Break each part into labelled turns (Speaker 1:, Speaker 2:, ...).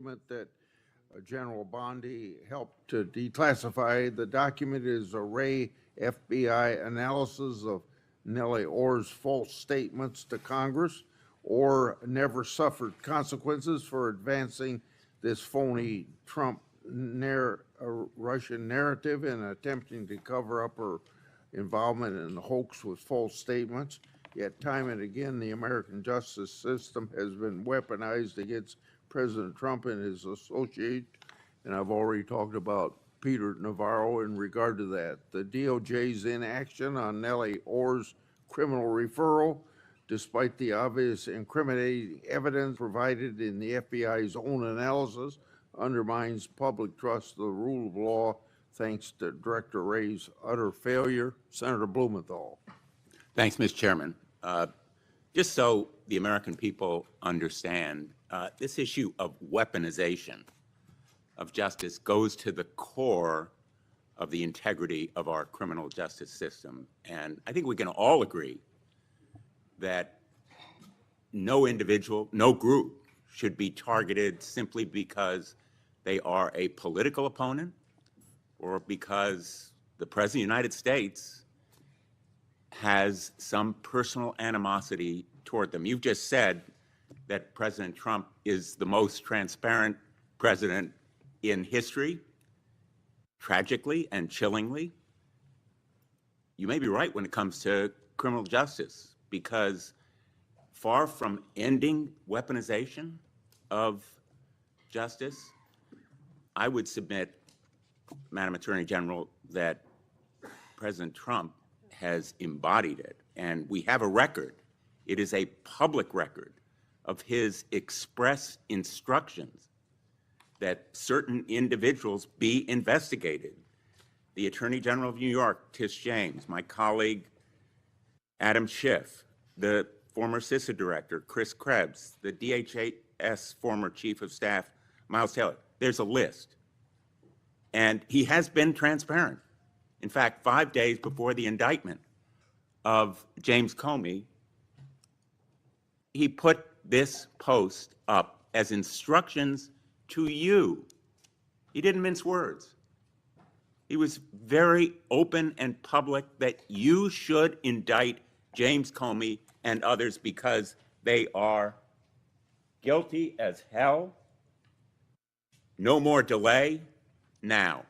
Speaker 1: that General Bondi helped to declassify. The document is a Ray FBI analysis of Nellie Orr's false statements to Congress. Orr never suffered consequences for advancing this phony Trump Russian narrative and attempting to cover up her involvement in the hoax with false statements. Yet time and again, the American justice system has been weaponized against President Trump and his associates, and I've already talked about Peter Navarro in regard to that. The DOJ's inaction on Nellie Orr's criminal referral, despite the obvious incriminating evidence provided in the FBI's own analysis, undermines public trust of the rule of law thanks to Director Wray's utter failure. Senator Blumenthal.
Speaker 2: Thanks, Mr. Chairman. Just so the American people understand, this issue of weaponization of justice goes to the core of the integrity of our criminal justice system. And I think we can all agree that no individual, no group should be targeted simply because they are a political opponent or because the President of the United States has some personal animosity toward them. You've just said that President Trump is the most transparent president in history. Tragically and chillingly, you may be right when it comes to criminal justice, because far from ending weaponization of justice, I would submit, Madam Attorney General, that President Trump has embodied it. And we have a record. It is a public record of his express instructions that certain individuals be investigated. The Attorney General of New York, Tish James, my colleague Adam Schiff, the former CISA director, Chris Krebs, the DHS former Chief of Staff, Miles Taylor. There's a list. And he has been transparent. In fact, 5 days before the indictment of James Comey, he put this post up as instructions to you. He didn't mince words. He was very open and public that you should indict James Comey and others because they are guilty as hell. No more delay now.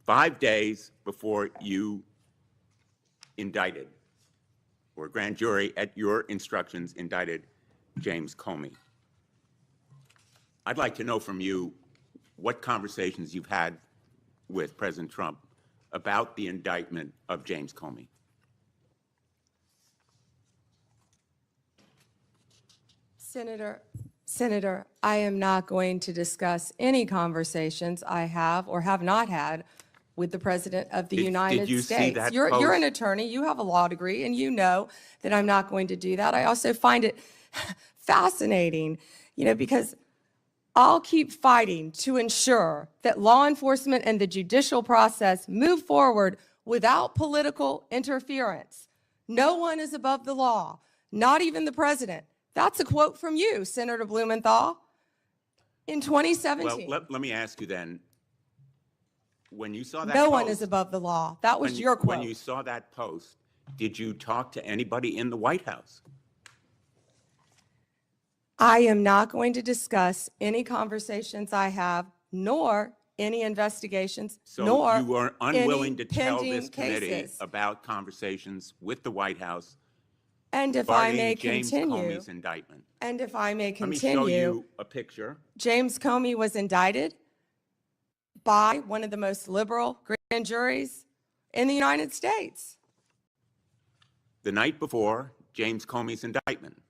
Speaker 2: 5 days before you indicted, or grand jury at your instructions indicted James Comey. I'd like to know from you what conversations you've had with President Trump about the indictment of James Comey.
Speaker 3: Senator, I am not going to discuss any conversations I have or have not had with the President of the United
Speaker 2: Did you
Speaker 3: States.
Speaker 2: see that
Speaker 3: You're
Speaker 2: post?
Speaker 3: an attorney, you have a law degree, and you know that I'm not going to do that. I also find it fascinating, because I'll keep fighting to ensure that law enforcement and the judicial process move forward without political interference. No one is above the law, not even the President. That's a quote from you, Senator Blumenthal, in 2017.
Speaker 2: Well, let me ask you then, when you saw that
Speaker 3: No
Speaker 2: post,
Speaker 3: one is above the law. That was your quote.
Speaker 2: When you saw that post, did you talk to anybody in the White House?
Speaker 3: I am not going to discuss any conversations I have, nor any investigations,
Speaker 2: So
Speaker 3: nor
Speaker 2: you were unwilling
Speaker 3: any
Speaker 2: to tell
Speaker 3: pending
Speaker 2: this committee
Speaker 3: cases.
Speaker 2: about conversations with the White House
Speaker 3: And if I may
Speaker 2: regarding James
Speaker 3: continue,
Speaker 2: Comey's indictment.
Speaker 3: and if I may
Speaker 2: Let me show
Speaker 3: continue,
Speaker 2: you a picture.
Speaker 3: James Comey was indicted by one of the most liberal grand juries in the United States.
Speaker 2: The night before James Comey's indictment,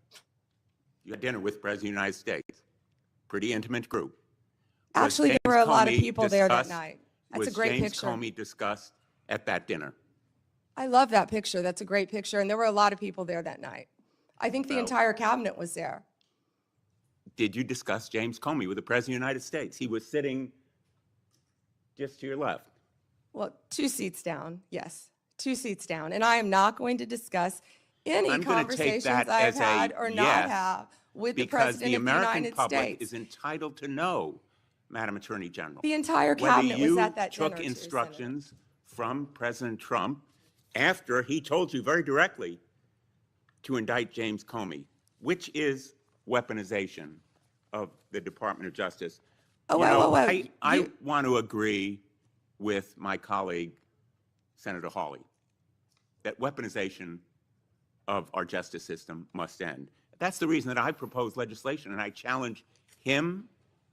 Speaker 2: you had dinner with the President of the United States. Pretty intimate group. Was
Speaker 3: Actually, there
Speaker 2: James
Speaker 3: were a lot of
Speaker 2: Comey
Speaker 3: people there that
Speaker 2: discussed-
Speaker 3: night. That's a
Speaker 2: Was
Speaker 3: great
Speaker 2: James
Speaker 3: picture.
Speaker 2: Comey discussed at that dinner?
Speaker 3: I love that picture. That's a great picture. And there were a lot of people there that night. I think the
Speaker 2: Well-
Speaker 3: entire cabinet was there.
Speaker 2: Did you discuss James Comey with the President of the United States? He was sitting just to your left.
Speaker 3: Well, 2 seats down, yes, 2 seats down. And I am not going to discuss any
Speaker 2: I'm going to take
Speaker 3: conversations
Speaker 2: that
Speaker 3: I've
Speaker 2: as a
Speaker 3: had or not
Speaker 2: yes,
Speaker 3: have with the
Speaker 2: because
Speaker 3: President
Speaker 2: the
Speaker 3: of the
Speaker 2: American
Speaker 3: United
Speaker 2: public
Speaker 3: States.
Speaker 2: is entitled to know, Madam Attorney General,
Speaker 3: The entire
Speaker 2: whether
Speaker 3: cabinet was
Speaker 2: you
Speaker 3: at that dinner,
Speaker 2: took
Speaker 3: too,
Speaker 2: instructions from President Trump after he told you very directly to indict James Comey, which is weaponization of the Department of Justice.
Speaker 3: Oh,
Speaker 2: You
Speaker 3: whoa,
Speaker 2: know,
Speaker 3: whoa, whoa.
Speaker 2: I want to agree with my colleague, Senator Hawley, that weaponization of our justice system must end. That's the reason that I proposed legislation, and I challenge him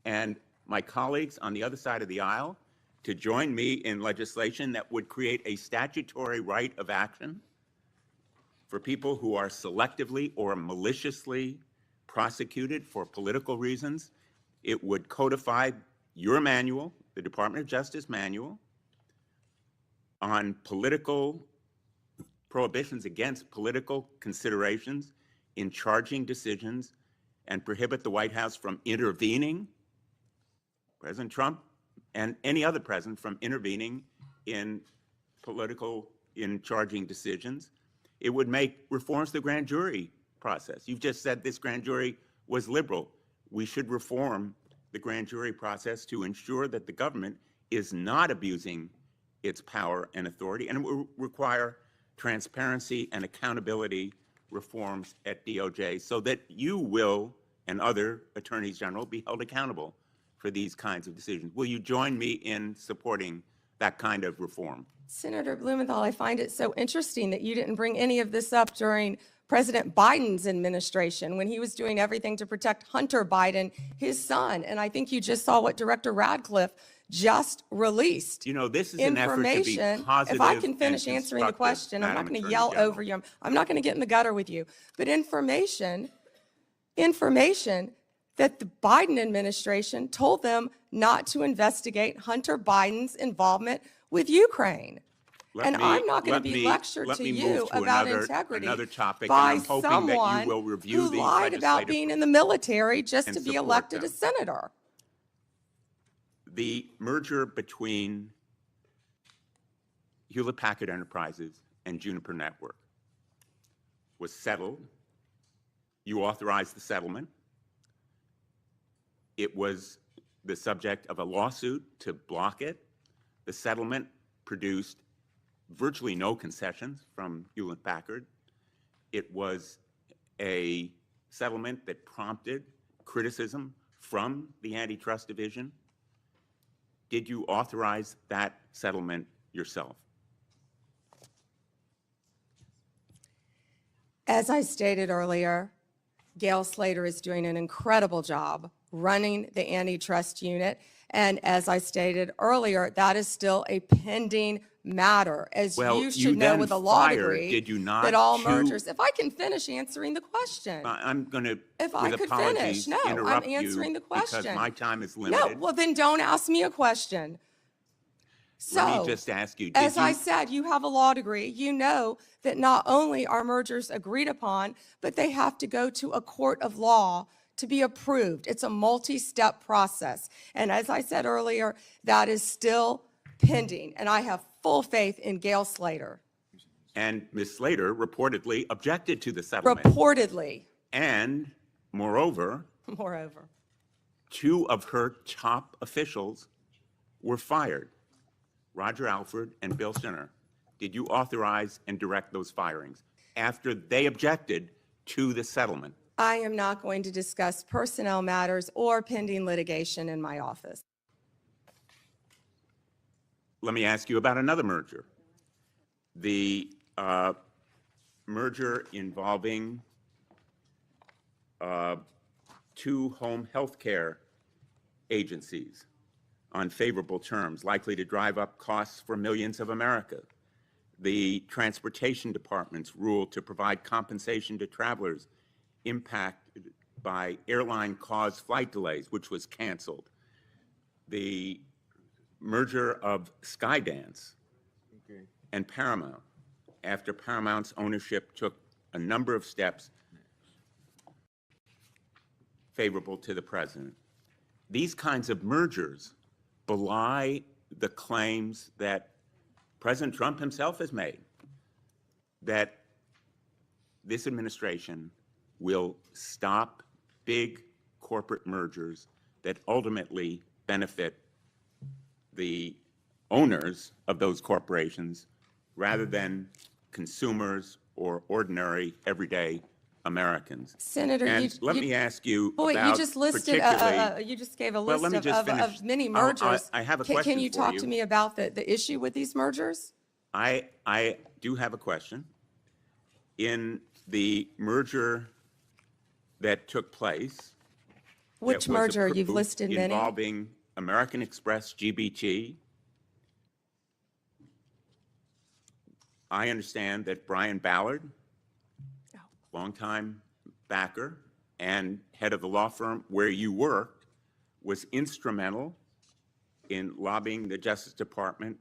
Speaker 2: and my colleagues on the other side of the aisle to join me in legislation that would create a statutory right of action for people who are selectively or maliciously prosecuted for political reasons. It would codify your manual, the Department of Justice manual, on political prohibitions against political considerations in charging decisions, and prohibit the White House from intervening, President Trump and any other president from intervening in charging decisions. It would make reforms to the grand jury process. You've just said this grand jury was liberal. We should reform the grand jury process to ensure that the government is not abusing its power and authority, and it will require transparency and accountability reforms at DOJ so that you will and other attorneys general be held accountable for these kinds of decisions. Will you join me in supporting that kind of reform?
Speaker 3: Senator Blumenthal, I find it so interesting that you didn't bring any of this up during President Biden's administration when he was doing everything to protect Hunter Biden, his son. And I think you just saw what Director Radcliffe just released.
Speaker 2: You know, this is an effort to be
Speaker 3: Information.
Speaker 2: positive.
Speaker 3: If I can finish
Speaker 2: and
Speaker 3: answering the question, I'm not
Speaker 2: Madam
Speaker 3: going to
Speaker 2: Attorney
Speaker 3: yell
Speaker 2: General.
Speaker 3: over you. I'm not going to get in the gutter with you. But information that the Biden administration told them not to investigate Hunter Biden's involvement with Ukraine. I'm not going to be lectured to you about integrity
Speaker 2: topic,
Speaker 3: by
Speaker 2: and I'm hoping
Speaker 3: someone
Speaker 2: that you will review
Speaker 3: who
Speaker 2: these
Speaker 3: lied about being in the military just
Speaker 2: and
Speaker 3: to be
Speaker 2: support
Speaker 3: elected
Speaker 2: them.
Speaker 3: a senator.
Speaker 2: The merger between Hewlett-Packard Enterprises and Juniper Network was settled. You authorized the settlement. It was the subject of a lawsuit to block it. The settlement produced virtually no concessions from Hewlett-Packard. It was a settlement that prompted criticism from the Antitrust Division. Did you authorize that settlement yourself?
Speaker 3: As I stated earlier, Gail Slater is doing an incredible job running the antitrust unit. And as I stated earlier, that is still a pending matter, as
Speaker 2: Well,
Speaker 3: you should
Speaker 2: you
Speaker 3: know
Speaker 2: then
Speaker 3: with a law
Speaker 2: fired,
Speaker 3: degree,
Speaker 2: did you not,
Speaker 3: that all
Speaker 2: two-
Speaker 3: mergers, if I can finish answering the question.
Speaker 2: I'm going to,
Speaker 3: If I
Speaker 2: with
Speaker 3: could
Speaker 2: apologies,
Speaker 3: finish. No, I'm
Speaker 2: interrupt
Speaker 3: answering
Speaker 2: you
Speaker 3: the question.
Speaker 2: because my time is
Speaker 3: No,
Speaker 2: limited.
Speaker 3: well then don't ask me a question. So,
Speaker 2: Let me just ask you,
Speaker 3: as I said, you have a law degree. You know that not only are mergers agreed upon, but they have to go to a court of law to be approved. It's a multi-step process. And as I said earlier, that is still pending. And I have full faith in Gail Slater.
Speaker 2: And Ms. Slater reportedly objected to the settlement.
Speaker 3: Reportedly,
Speaker 2: And moreover,
Speaker 3: moreover.
Speaker 2: 2 of her top officials were fired, Roger Alford and Bill Sinner. Did you authorize and direct those firings after they objected to the settlement?
Speaker 3: I am not going to discuss personnel matters or pending litigation in my office.
Speaker 2: Let me ask you about another merger. The merger involving 2 home health care agencies on favorable terms, likely to drive up costs for millions of Americans. The transportation department's rule to provide compensation to travelers impacted by airline-caused flight delays, which was canceled. The merger of Skydance and Paramount, after Paramount's ownership took a number of steps favorable to the president. These kinds of mergers belie the claims that President Trump himself has made, that this administration will stop big corporate mergers that ultimately benefit the owners of those corporations rather than consumers or ordinary, everyday Americans.
Speaker 3: Senator,
Speaker 2: and let me ask you
Speaker 3: boy,
Speaker 2: about
Speaker 3: you just listed,
Speaker 2: particularly.
Speaker 3: you just gave a
Speaker 2: Well,
Speaker 3: list
Speaker 2: let me just finish.
Speaker 3: of many
Speaker 2: Oh,
Speaker 3: mergers.
Speaker 2: I have a
Speaker 3: Can
Speaker 2: question
Speaker 3: you
Speaker 2: for
Speaker 3: talk
Speaker 2: you.
Speaker 3: to me about the issue with these mergers?
Speaker 2: I do have a question. In the merger that took place,
Speaker 3: Which
Speaker 2: that was
Speaker 3: merger? You've
Speaker 2: approved
Speaker 3: listed many.
Speaker 2: involving American Express GBT. I understand that Brian Ballard, longtime backer and head of the law firm where you worked, was instrumental in lobbying the Justice Department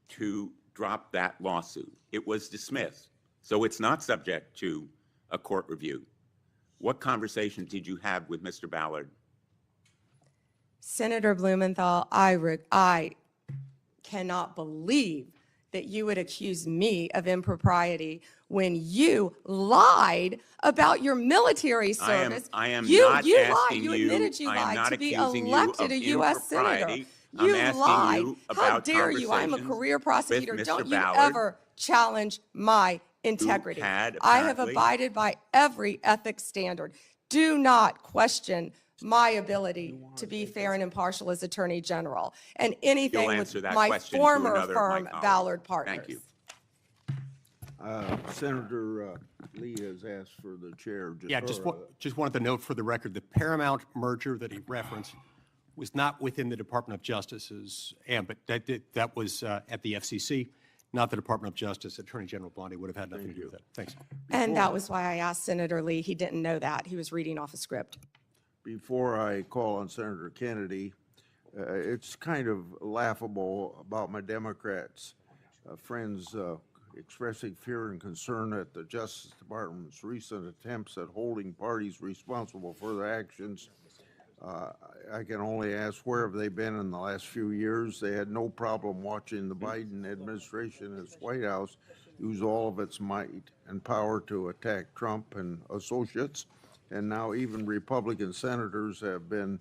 Speaker 2: to drop that lawsuit. It was dismissed, so it's not subject to a court review. What conversation did you have with Mr. Ballard?
Speaker 3: Senator Blumenthal, I cannot believe that you would accuse me of impropriety when you lied about your military service.
Speaker 2: I am
Speaker 3: you,
Speaker 2: not
Speaker 3: you lied.
Speaker 2: asking
Speaker 3: You
Speaker 2: you-
Speaker 3: admitted you
Speaker 2: I am
Speaker 3: lied
Speaker 2: not
Speaker 3: to be
Speaker 2: accusing you
Speaker 3: elected
Speaker 2: of
Speaker 3: a U.S. senator.
Speaker 2: impropriety. I'm
Speaker 3: You
Speaker 2: asking
Speaker 3: lied.
Speaker 2: you
Speaker 3: How
Speaker 2: about
Speaker 3: dare you? I'm a
Speaker 2: conversations
Speaker 3: career prosecutor.
Speaker 2: with Mr.
Speaker 3: Don't you
Speaker 2: Ballard.
Speaker 3: ever challenge my integrity.
Speaker 2: had
Speaker 3: I have
Speaker 2: apparently-
Speaker 3: abided by every ethics standard. Do not question my ability to be fair and impartial as Attorney General, and anything
Speaker 2: You'll
Speaker 3: with
Speaker 2: answer that
Speaker 3: my
Speaker 2: question to
Speaker 3: former
Speaker 2: another of my
Speaker 3: firm,
Speaker 2: colleagues.
Speaker 3: Ballard Partners.
Speaker 2: Thank you.
Speaker 1: Senator Lee has asked for the chair.
Speaker 4: Yeah, just wanted to note for the record, the Paramount merger that he referenced was not within the Department of Justice's ambit. That was at the FCC, not the Department of Justice. Attorney General Bondi would have had nothing to do with that. Thanks.
Speaker 3: And that was why I asked Senator Lee. He didn't know that. He was reading off a script.
Speaker 1: Before I call on Senator Kennedy, it's kind of laughable about my Democrats friends expressing fear and concern at the Justice Department's recent attempts at holding parties responsible for their actions. I can only ask, where have they been in the last few years? They had no problem watching the Biden administration and its White House use all of its might and power to attack Trump and associates. And now even Republican senators have been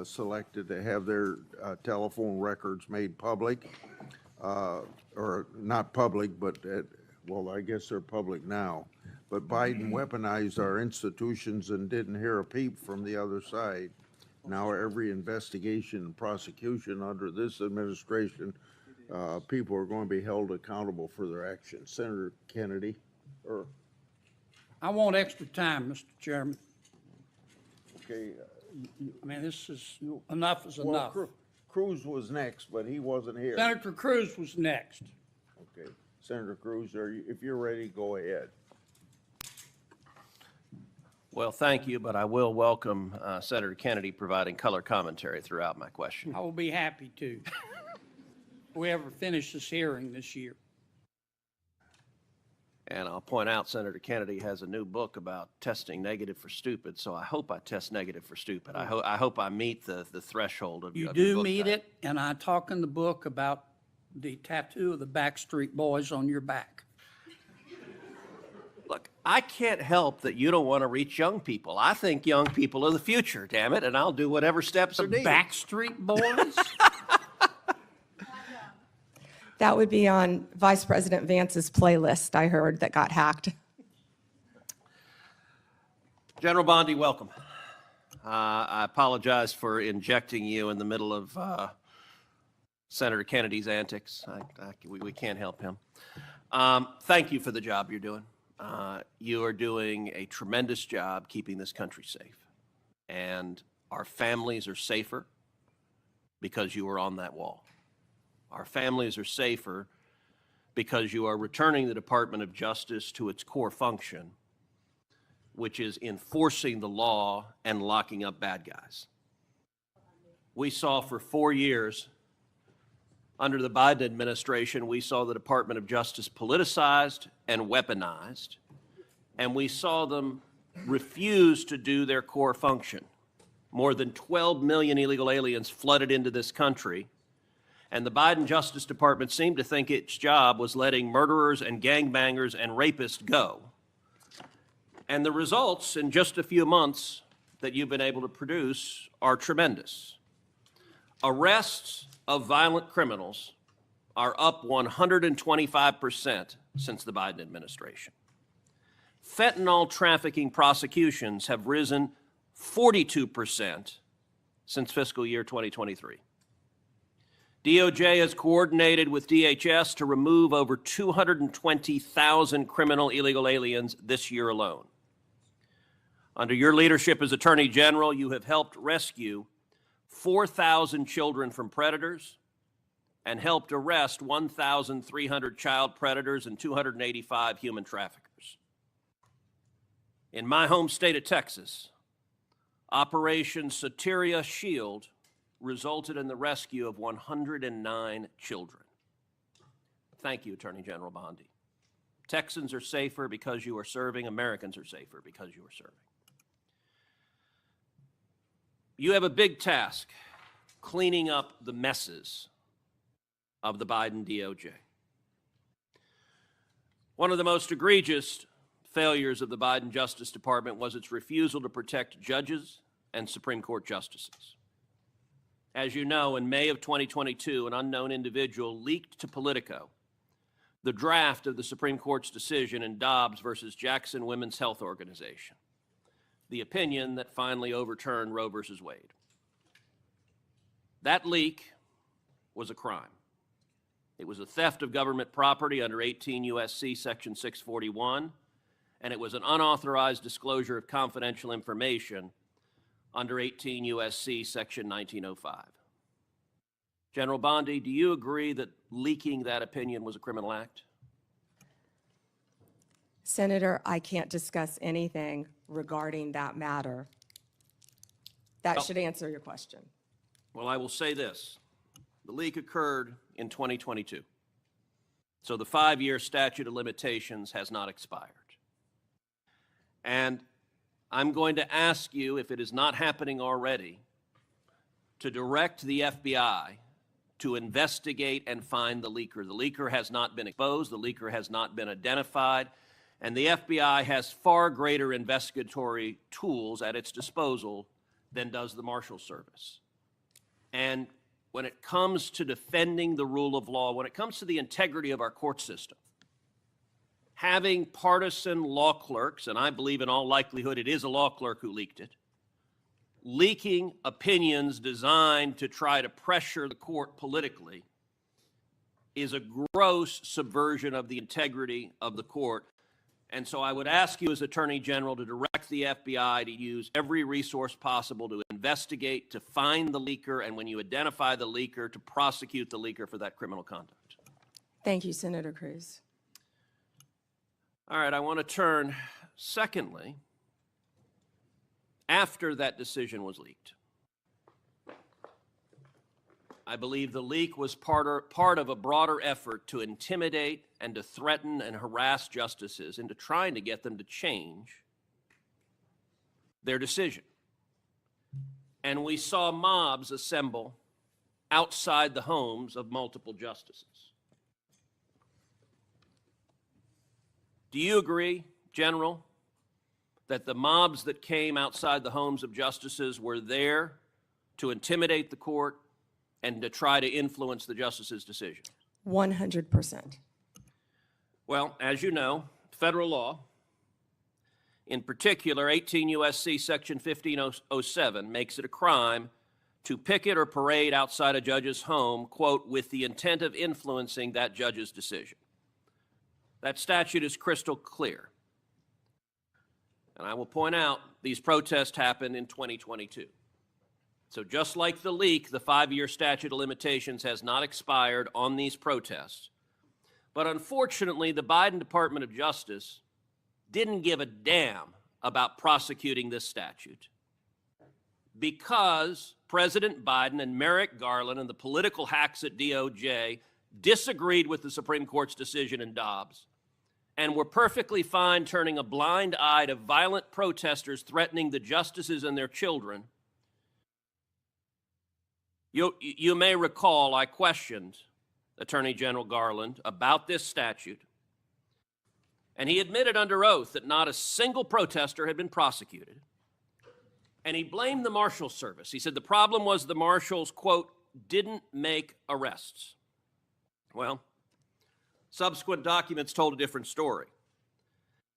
Speaker 1: selected to have their telephone records made public, or not public, but well, I guess they're public now. But Biden weaponized our institutions and didn't hear a peep from the other side. Now every investigation and prosecution under this administration, people are going to be held accountable for their actions. Senator Kennedy, or
Speaker 5: I want extra time, Mr. Chairman.
Speaker 1: okay.
Speaker 5: I mean, this is, enough is
Speaker 1: Well,
Speaker 5: enough.
Speaker 1: Cruz was next, but he wasn't here.
Speaker 5: Senator Cruz was next.
Speaker 1: Okay, Senator Cruz, if you're ready, go ahead.
Speaker 6: Well, thank you, but I will welcome Senator Kennedy providing color commentary throughout my question.
Speaker 5: I will be happy to. If we ever finish this hearing this year.
Speaker 6: And I'll point out Senator Kennedy has a new book about testing negative for stupid, so I hope I test negative for stupid. I hope I meet the threshold of
Speaker 5: You
Speaker 6: your
Speaker 5: do
Speaker 6: book
Speaker 5: meet
Speaker 6: title.
Speaker 5: it, and I talk in the book about the tattoo of the Backstreet Boys on your back.
Speaker 6: Look, I can't help that you don't want to reach young people. I think young people are the future, damn it, and I'll do whatever steps
Speaker 5: The
Speaker 6: are needed.
Speaker 5: Backstreet Boys?
Speaker 3: That would be on Vice President Vance's playlist, I heard, that got hacked.
Speaker 6: General Bondi, welcome. I apologize for injecting you in the middle of Senator Kennedy's antics. We can't help him. Thank you for the job you're doing. You are doing a tremendous job keeping this country safe. And our families are safer because you were on that wall. Our families are safer because you are returning the Department of Justice to its core function, which is enforcing the law and locking up bad guys. We saw for 4 years, under the Biden administration, we saw the Department of Justice politicized and weaponized, and we saw them refuse to do their core function. More than 12 million illegal aliens flooded into this country, and the Biden Justice Department seemed to think its job was letting murderers and gangbangers and rapists go. And the results in just a few months that you've been able to produce are tremendous. Arrests of violent criminals are up 125% since the Biden administration. Fentanyl trafficking prosecutions have risen 42% since fiscal year 2023. DOJ has coordinated with DHS to remove over 220,000 criminal illegal aliens this year alone. Under your leadership as Attorney General, you have helped rescue 4,000 children from predators and helped arrest 1,300 child predators and 285 human traffickers. In my home state of Texas, Operation Soteria Shield resulted in the rescue of 109 children. Thank you, Attorney General Bondi. Texans are safer because you are serving. Americans are safer because you are serving. You have a big task cleaning up the messes of the Biden DOJ. One of the most egregious failures of the Biden Justice Department was its refusal to protect judges and Supreme Court justices. As you know, in May of 2022, an unknown individual leaked to Politico the draft of the Supreme Court's decision in Dobbs versus Jackson Women's Health Organization, the opinion that finally overturned Roe versus Wade. That leak was a crime. It was a theft of government property under 18 U.S.C. Section 641, and it was an unauthorized disclosure of confidential information under 18 U.S.C. Section 1905. General Bondi, do you agree that leaking that opinion was a criminal act?
Speaker 3: Senator, I can't discuss anything regarding that matter. That should answer your question.
Speaker 6: Well, I will say this. The leak occurred in 2022, so the 5-year statute of limitations has not expired. And I'm going to ask you, if it is not happening already, to direct the FBI to investigate and find the leaker. The leaker has not been exposed, the leaker has not been identified, and the FBI has far greater investigatory tools at its disposal than does the Marshal Service. And when it comes to defending the rule of law, when it comes to the integrity of our court system, having partisan law clerks, and I believe in all likelihood it is a law clerk who leaked it, leaking opinions designed to try to pressure the court politically is a gross subversion of the integrity of the court. And so I would ask you as Attorney General to direct the FBI to use every resource possible to investigate, to find the leaker, and when you identify the leaker, to prosecute the leaker for that criminal conduct.
Speaker 3: Thank you, Senator Cruz.
Speaker 6: All right, I want to turn, secondly, after that decision was leaked. I believe the leak was part of a broader effort to intimidate and to threaten and harass justices into trying to get them to change their decision. And we saw mobs assemble outside the homes of multiple justices. Do you agree, General, that the mobs that came outside the homes of justices were there to intimidate the court and to try to influence the justice's decision?
Speaker 3: 100%.
Speaker 6: Well, as you know, federal law, in particular 18 U.S.C. Section 1507, makes it a crime to picket or parade outside a judge's home, quote, with the intent of influencing that judge's decision. That statute is crystal clear. And I will point out, these protests happened in 2022. So just like the leak, the 5-year statute of limitations has not expired on these protests. But unfortunately, the Biden Department of Justice didn't give a damn about prosecuting this statute because President Biden and Merrick Garland and the political hacks at DOJ disagreed with the Supreme Court's decision in Dobbs and were perfectly fine turning a blind eye to violent protesters threatening the justices and their children. You may recall I questioned Attorney General Garland about this statute, And he admitted under oath that not a single protester had been prosecuted. And he blamed the Marshals Service. He said the problem was the Marshals, quote, didn't make arrests. Well, subsequent documents told a different story.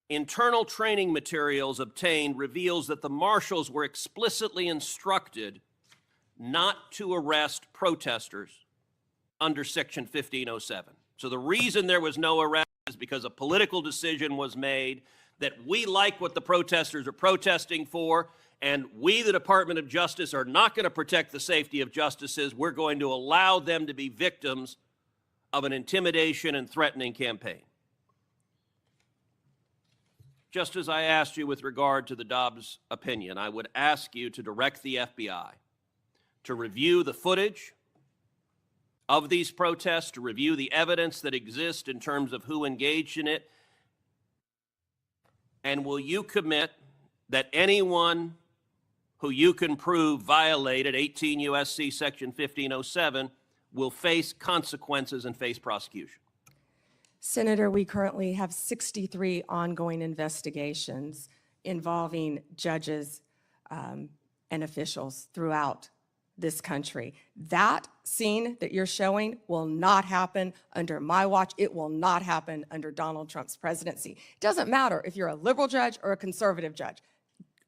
Speaker 6: Internal training materials obtained reveals that the Marshals were explicitly instructed not to arrest protesters under Section 1507. So the reason there was no arrest is because a political decision was made that we like what the protesters are protesting for, and we, the Department of Justice, are not going to protect the safety of justices. We're going to allow them to be victims of an intimidation and threatening campaign. Just as I asked you with regard to the Dobbs opinion, I would ask you to direct the FBI to review the footage of these protests, to review the evidence that exists in terms of who engaged in it, and will you commit that anyone who you can prove violated 18 U.S.C. Section 1507 will face consequences and face prosecution?
Speaker 3: Senator, we currently have 63 ongoing investigations involving judges and officials throughout this country. That scene that you're showing will not happen under my watch. It will not happen under Donald Trump's presidency. It doesn't matter if you're a liberal judge or a conservative judge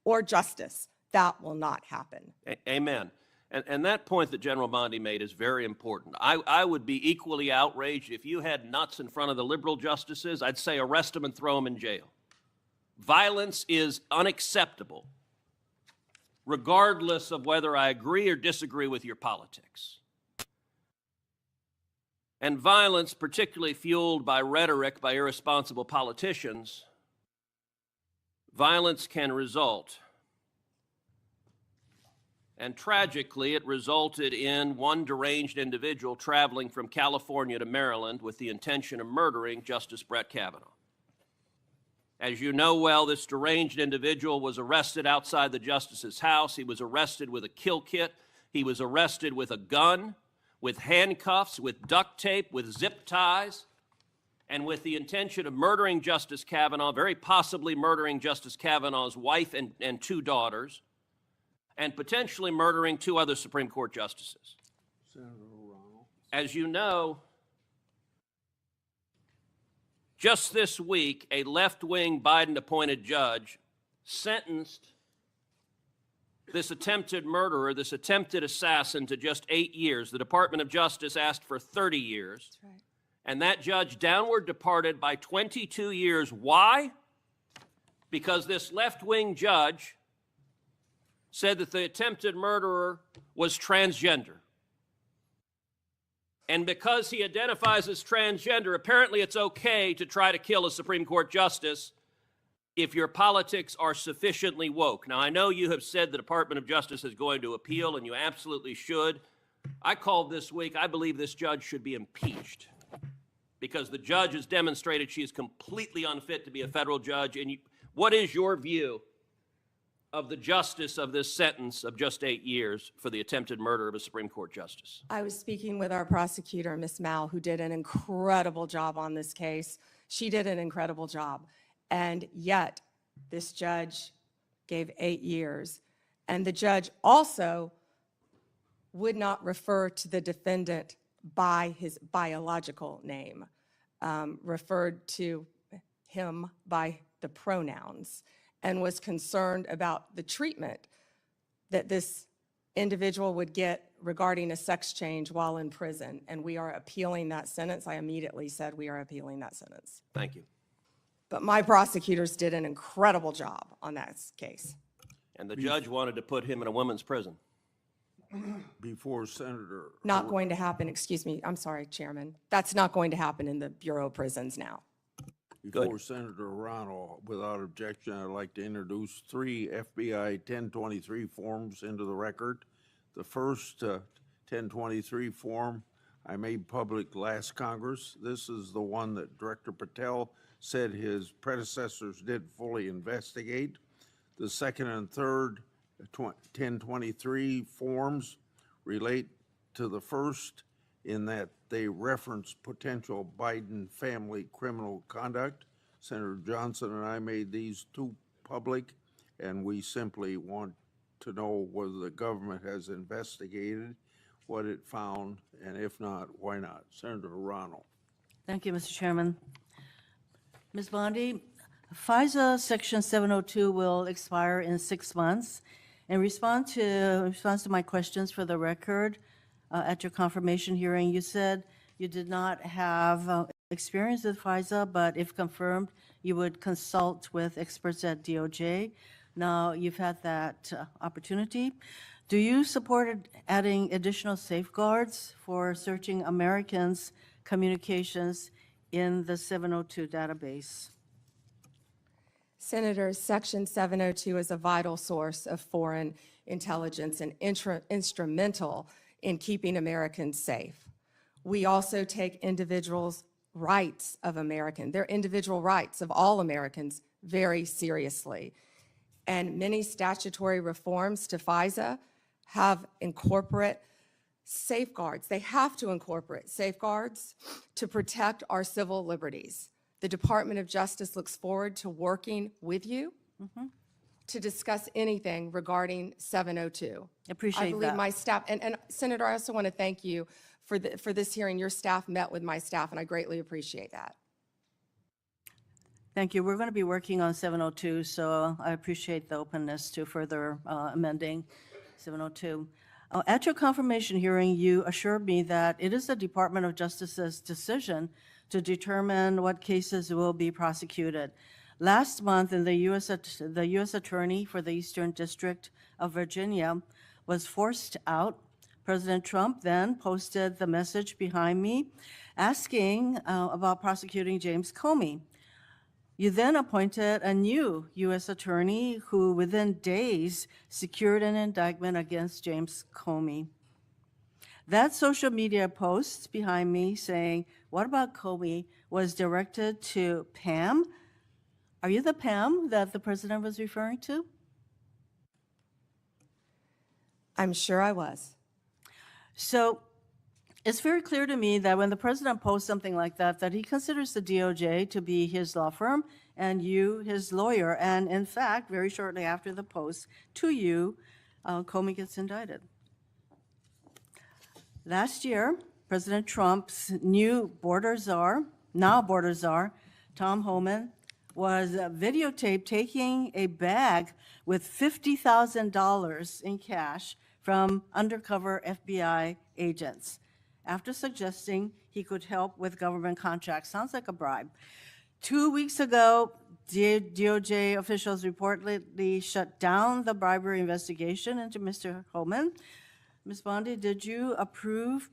Speaker 3: or justice. That will not happen.
Speaker 6: Amen. And that point that General Bondi made is very important. I would be equally outraged if you had nuts in front of the liberal justices. I'd say arrest them and throw them in jail. Violence is unacceptable, regardless of whether I agree or disagree with your politics. And violence, particularly fueled by rhetoric by irresponsible politicians, violence can result. And tragically, it resulted in one deranged individual traveling from California to Maryland with the intention of murdering Justice Brett Kavanaugh. As you know well, this deranged individual was arrested outside the justice's house. He was arrested with a kill kit. He was arrested with a gun, with handcuffs, with duct tape, with zip ties, and with the intention of murdering Justice Kavanaugh, very possibly murdering Justice Kavanaugh's wife and two daughters, and potentially murdering two other Supreme Court justices.
Speaker 1: Senator Ronald.
Speaker 6: As you know, just this week, a left-wing Biden-appointed judge sentenced this attempted murderer, this attempted assassin, to just 8 years. The Department of Justice asked for 30 years.
Speaker 3: That's right.
Speaker 6: And that judge downward departed by 22 years. Why? Because this left-wing judge said that the attempted murderer was transgender. And because he identifies as transgender, apparently it's okay to try to kill a Supreme Court justice if your politics are sufficiently woke. Now, I know you have said the Department of Justice is going to appeal, and you absolutely should. I called this week, I believe this judge should be impeached because the judge has demonstrated she is completely unfit to be a federal judge. And what is your view of the justice of this sentence of just 8 years for the attempted murder of a Supreme Court justice?
Speaker 3: I was speaking with our prosecutor, Ms. Mal, who did an incredible job on this case. She did an incredible job. And yet, this judge gave 8 years. And the judge also would not refer to the defendant by his biological name, referred to him by the pronouns, and was concerned about the treatment that this individual would get regarding a sex change while in prison. And we are appealing that sentence. I immediately said we are appealing that sentence.
Speaker 6: Thank you.
Speaker 3: But my prosecutors did an incredible job on that case.
Speaker 6: And the judge wanted to put him in a women's prison.
Speaker 1: Before Senator.
Speaker 3: Not going to happen, excuse me, I'm sorry, Chairman. That's not going to happen in the Bureau of Prisons now.
Speaker 1: Before Senator Ronald, without objection, I'd like to introduce 3 FBI 1023 forms into the record. The first 1023 form I made public last Congress. This is the one that Director Patel said his predecessors did fully investigate. The second and third 1023 forms relate to the first in that they reference potential Biden family criminal conduct. Senator Johnson and I made these two public, and we simply want to know whether the government has investigated what it found, and if not, why not? Senator Ronald.
Speaker 7: Thank you, Mr. Chairman. Ms. Bondi, FISA Section 702 will expire in 6 months. In response to my questions for the record, at your confirmation hearing, you said you did not have experience with FISA, but if confirmed, you would consult with experts at DOJ. Now, you've had that opportunity. Do you support adding additional safeguards for searching Americans' communications in the 702 database?
Speaker 3: Senator, Section 702 is a vital source of foreign intelligence and instrumental in keeping Americans safe. We also take individuals' rights of their individual rights of all Americans very seriously. And many statutory reforms to FISA have incorporate safeguards. They have to incorporate safeguards to protect our civil liberties. The Department of Justice looks forward to working with you to discuss anything regarding 702.
Speaker 7: Appreciate
Speaker 3: I believe
Speaker 7: that.
Speaker 3: my staff, and Senator, I also want to thank you for this hearing. Your staff met with my staff, and I greatly appreciate that.
Speaker 7: Thank you. We're going to be working on 702, so I appreciate the openness to further amending 702. At your confirmation hearing, you assured me that it is the Department of Justice's decision to determine what cases will be prosecuted. Last month, the U.S. Attorney for the Eastern District of Virginia was forced out. President Trump then posted the message behind me asking about prosecuting James Comey. You then appointed a new U.S. attorney who within days secured an indictment against James Comey. That social media post behind me saying, "What about Comey?" was directed to Pam. Are you the Pam that the president was referring to?
Speaker 3: I'm sure I was.
Speaker 7: So it's very clear to me that when the president posts something like that, that he considers the DOJ to be his law firm and you his lawyer. And in fact, very shortly after the post to you, Comey gets indicted. Last year, President Trump's new now border czar, Tom Homan, was videotaped taking a bag with $50,000 in cash from undercover FBI agents after suggesting he could help with government contracts. Sounds like a bribe. 2 weeks ago, DOJ officials reportedly shut down the bribery investigation into Mr. Homan. Ms. Bondi, did you approve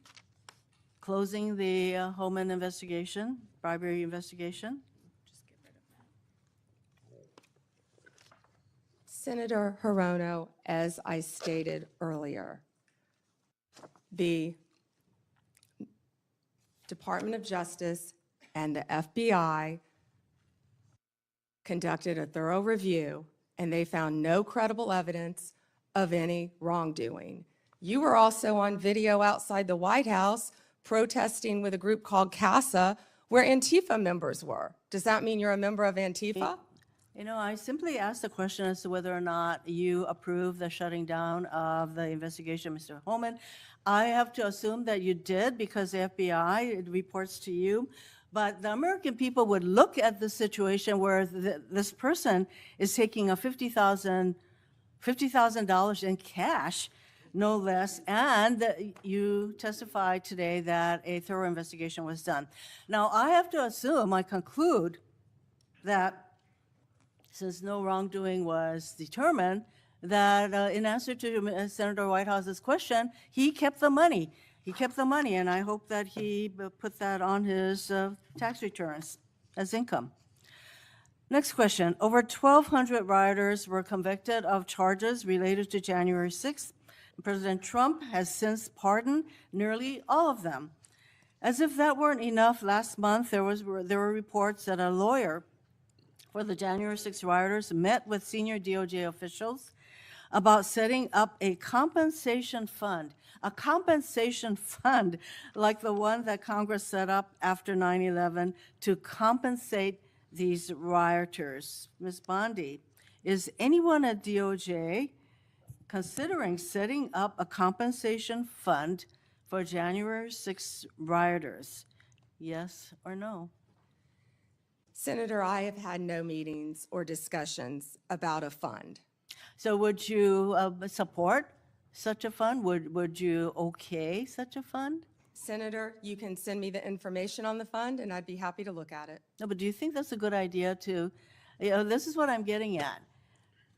Speaker 7: closing the Homan investigation, bribery investigation?
Speaker 3: Senator Hirono, as I stated earlier, the Department of Justice and the FBI conducted a thorough review, and they found no credible evidence of any wrongdoing. You were also on video outside the White House protesting with a group called CASA, where Antifa members were. Does that mean you're a member of Antifa?
Speaker 7: You know, I simply asked the question as to whether or not you approve the shutting down of the investigation, Mr. Homan. I have to assume that you did because the FBI it reports to you. But the American people would look at the situation where this person is taking a $50,000 in cash, no less, and you testified today that a thorough investigation was done. Now, I have to assume, I conclude, that since no wrongdoing was determined, that in answer to Senator Whitehouse's question, he kept the money. He kept the money, and I hope that he put that on his tax returns as income. Next question. Over 1,200 rioters were convicted of charges related to January 6th. President Trump has since pardoned nearly all of them. As if that weren't enough, last month there were reports that a lawyer for the January 6th rioters met with senior DOJ officials about setting up a compensation fund like the one that Congress set up after 9/11 to compensate these rioters. Ms. Bondi, is anyone at DOJ considering setting up a compensation fund for January 6 rioters? Yes or no?
Speaker 3: Senator, I have had no meetings or discussions about a fund.
Speaker 7: So would you support such a fund? Would you okay such a fund?
Speaker 3: Senator, you can send me the information on the fund, and I'd be happy to look at it.
Speaker 7: No, but do you think that's a good idea this is what I'm getting at.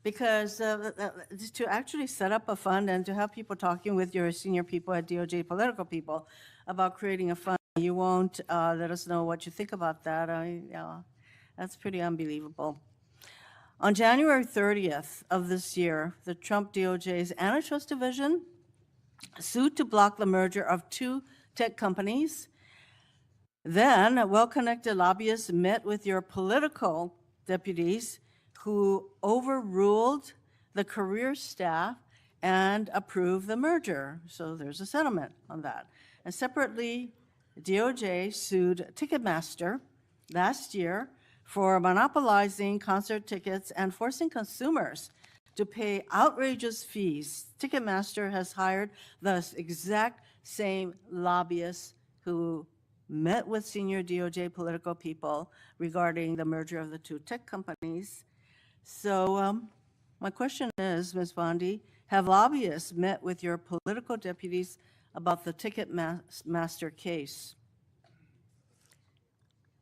Speaker 7: Because to actually set up a fund and to have people talking with your senior people at DOJ, political people, about creating a fund, you won't let us know what you think about that. Yeah, that's pretty unbelievable. On January 30th of this year, the Trump DOJ's Antitrust Division sued to block the merger of two tech companies. Then, well-connected lobbyists met with your political deputies who overruled the career staff and approved the merger. So there's a settlement on that. And separately, DOJ sued Ticketmaster last year for monopolizing concert tickets and forcing consumers to pay outrageous fees. Ticketmaster has hired the exact same lobbyists who met with senior DOJ political people regarding the merger of the two tech companies. So my question is, Ms. Bondi, have lobbyists met with your political deputies about the Ticketmaster case?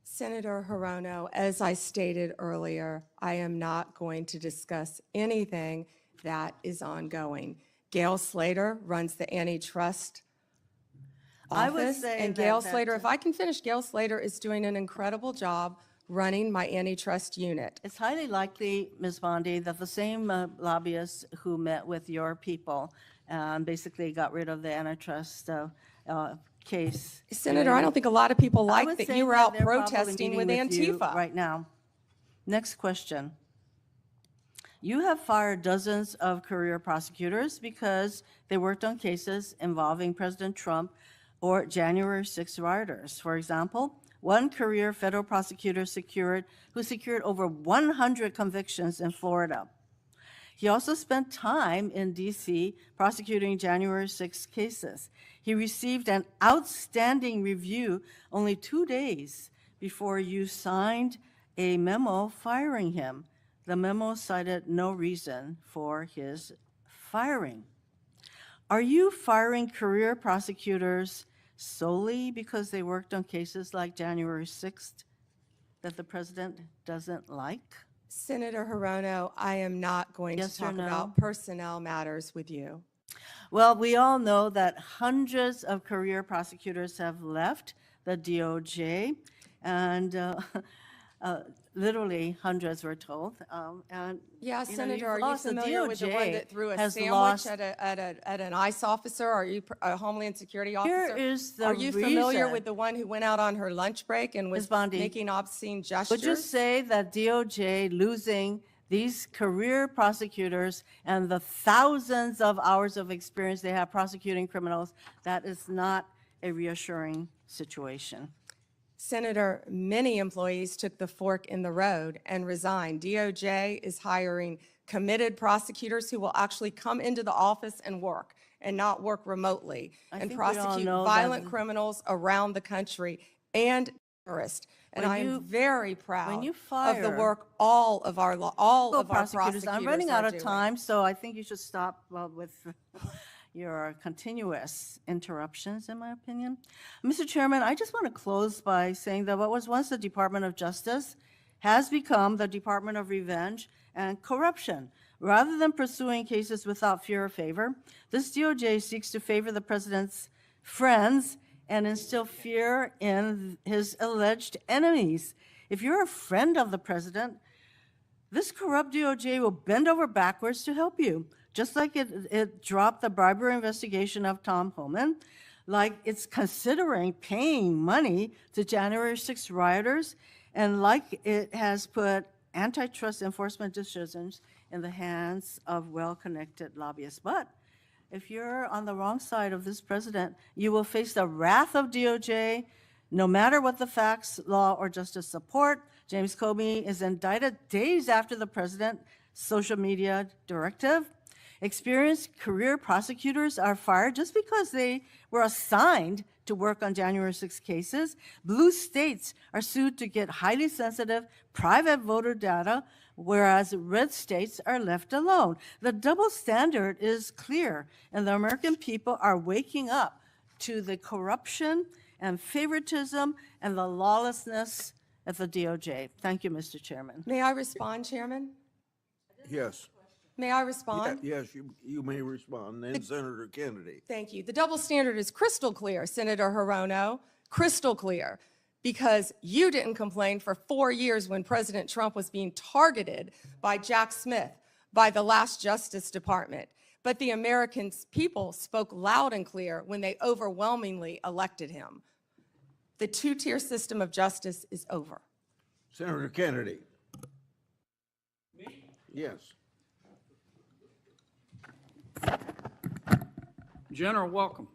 Speaker 3: Senator Hirono, as I stated earlier, I am not going to discuss anything that is ongoing. Gail Slater runs the antitrust
Speaker 7: I would
Speaker 3: office,
Speaker 7: say
Speaker 3: and
Speaker 7: that
Speaker 3: Gail
Speaker 7: that-
Speaker 3: Slater, if I can finish, Gail Slater is doing an incredible job running my antitrust unit.
Speaker 7: It's highly likely, Ms. Bondi, that the same lobbyists who met with your people and basically got rid of the antitrust case.
Speaker 3: Senator, I don't think a lot of people
Speaker 7: I
Speaker 3: like
Speaker 7: would
Speaker 3: that
Speaker 7: say
Speaker 3: you were
Speaker 7: that
Speaker 3: out
Speaker 7: they're probably
Speaker 3: protesting with
Speaker 7: meeting you
Speaker 3: Antifa.
Speaker 7: right now. Next question. You have fired dozens of career prosecutors because they worked on cases involving President Trump or January 6 rioters. For example, one career federal prosecutor who secured over 100 convictions in Florida. He also spent time in D.C. prosecuting January 6 cases. He received an outstanding review only 2 days before you signed a memo firing him. The memo cited no reason for his firing. Are you firing career prosecutors solely because they worked on cases like January 6th that the president doesn't like?
Speaker 3: Senator Hirono, I am not going
Speaker 7: Yes
Speaker 3: to
Speaker 7: or
Speaker 3: talk
Speaker 7: no?
Speaker 3: about personnel matters with you.
Speaker 7: Well, we all know that hundreds of career prosecutors have left the DOJ, and literally hundreds, we're told. And
Speaker 3: Yeah,
Speaker 7: you know,
Speaker 3: Senator,
Speaker 7: you've
Speaker 3: are you
Speaker 7: lost- the
Speaker 3: familiar with the one
Speaker 7: DOJ
Speaker 3: that threw a
Speaker 7: has
Speaker 3: sandwich
Speaker 7: lost-
Speaker 3: at an ICE officer? Are you a Homeland Security
Speaker 7: Here
Speaker 3: officer?
Speaker 7: is the
Speaker 3: Are you familiar
Speaker 7: reason.
Speaker 3: with the one who went out on her lunch break and was
Speaker 7: Ms. Bondi,
Speaker 3: making obscene
Speaker 7: Would
Speaker 3: gestures?
Speaker 7: you say that DOJ losing these career prosecutors and the thousands of hours of experience they have prosecuting criminals, that is not a reassuring situation?
Speaker 3: Senator, many employees took the fork in the road and resigned. DOJ is hiring committed prosecutors who will actually come into the office and work and not work remotely
Speaker 7: I
Speaker 3: and
Speaker 7: think we all
Speaker 3: prosecute
Speaker 7: know that-
Speaker 3: violent criminals around the country and terrorists. And
Speaker 7: When
Speaker 3: I
Speaker 7: you-
Speaker 3: am very proud
Speaker 7: when you
Speaker 3: of the
Speaker 7: fire
Speaker 3: work all of our prosecutors
Speaker 7: I'm running out
Speaker 3: are
Speaker 7: of
Speaker 3: doing.
Speaker 7: time, so I think you should stop with your continuous interruptions, in my opinion. Mr. Chairman, I just want to close by saying that what was once the Department of Justice has become the Department of Revenge and Corruption. Rather than pursuing cases without fear or favor, this DOJ seeks to favor the president's friends and instill fear in his alleged enemies. If you're a friend of the president, this corrupt DOJ will bend over backwards to help you, just like it dropped the bribery investigation of Tom Homan, like it's considering paying money to January 6 rioters, and like it has put antitrust enforcement decisions in the hands of well-connected lobbyists. But if you're on the wrong side of this president, you will face the wrath of DOJ, no matter what the facts, law, or justice support. James Comey is indicted days after the president's social media directive. Experienced career prosecutors are fired just because they were assigned to work on January 6 cases. Blue states are sued to get highly sensitive private voter data, whereas red states are left alone. The double standard is clear, and the American people are waking up to the corruption and favoritism and the lawlessness at the DOJ. Thank you, Mr. Chairman.
Speaker 3: May I respond, Chairman?
Speaker 1: Yes.
Speaker 3: May I respond?
Speaker 1: Yes, you may respond. Then Senator Kennedy.
Speaker 3: Thank you. The double standard is crystal clear, Senator Hirono, crystal clear, because you didn't complain for 4 years when President Trump was being targeted by Jack Smith, by the last Justice Department. But the American people spoke loud and clear when they overwhelmingly elected him. The two-tier system of justice is over.
Speaker 1: Senator Kennedy. Yes.
Speaker 5: General, welcome.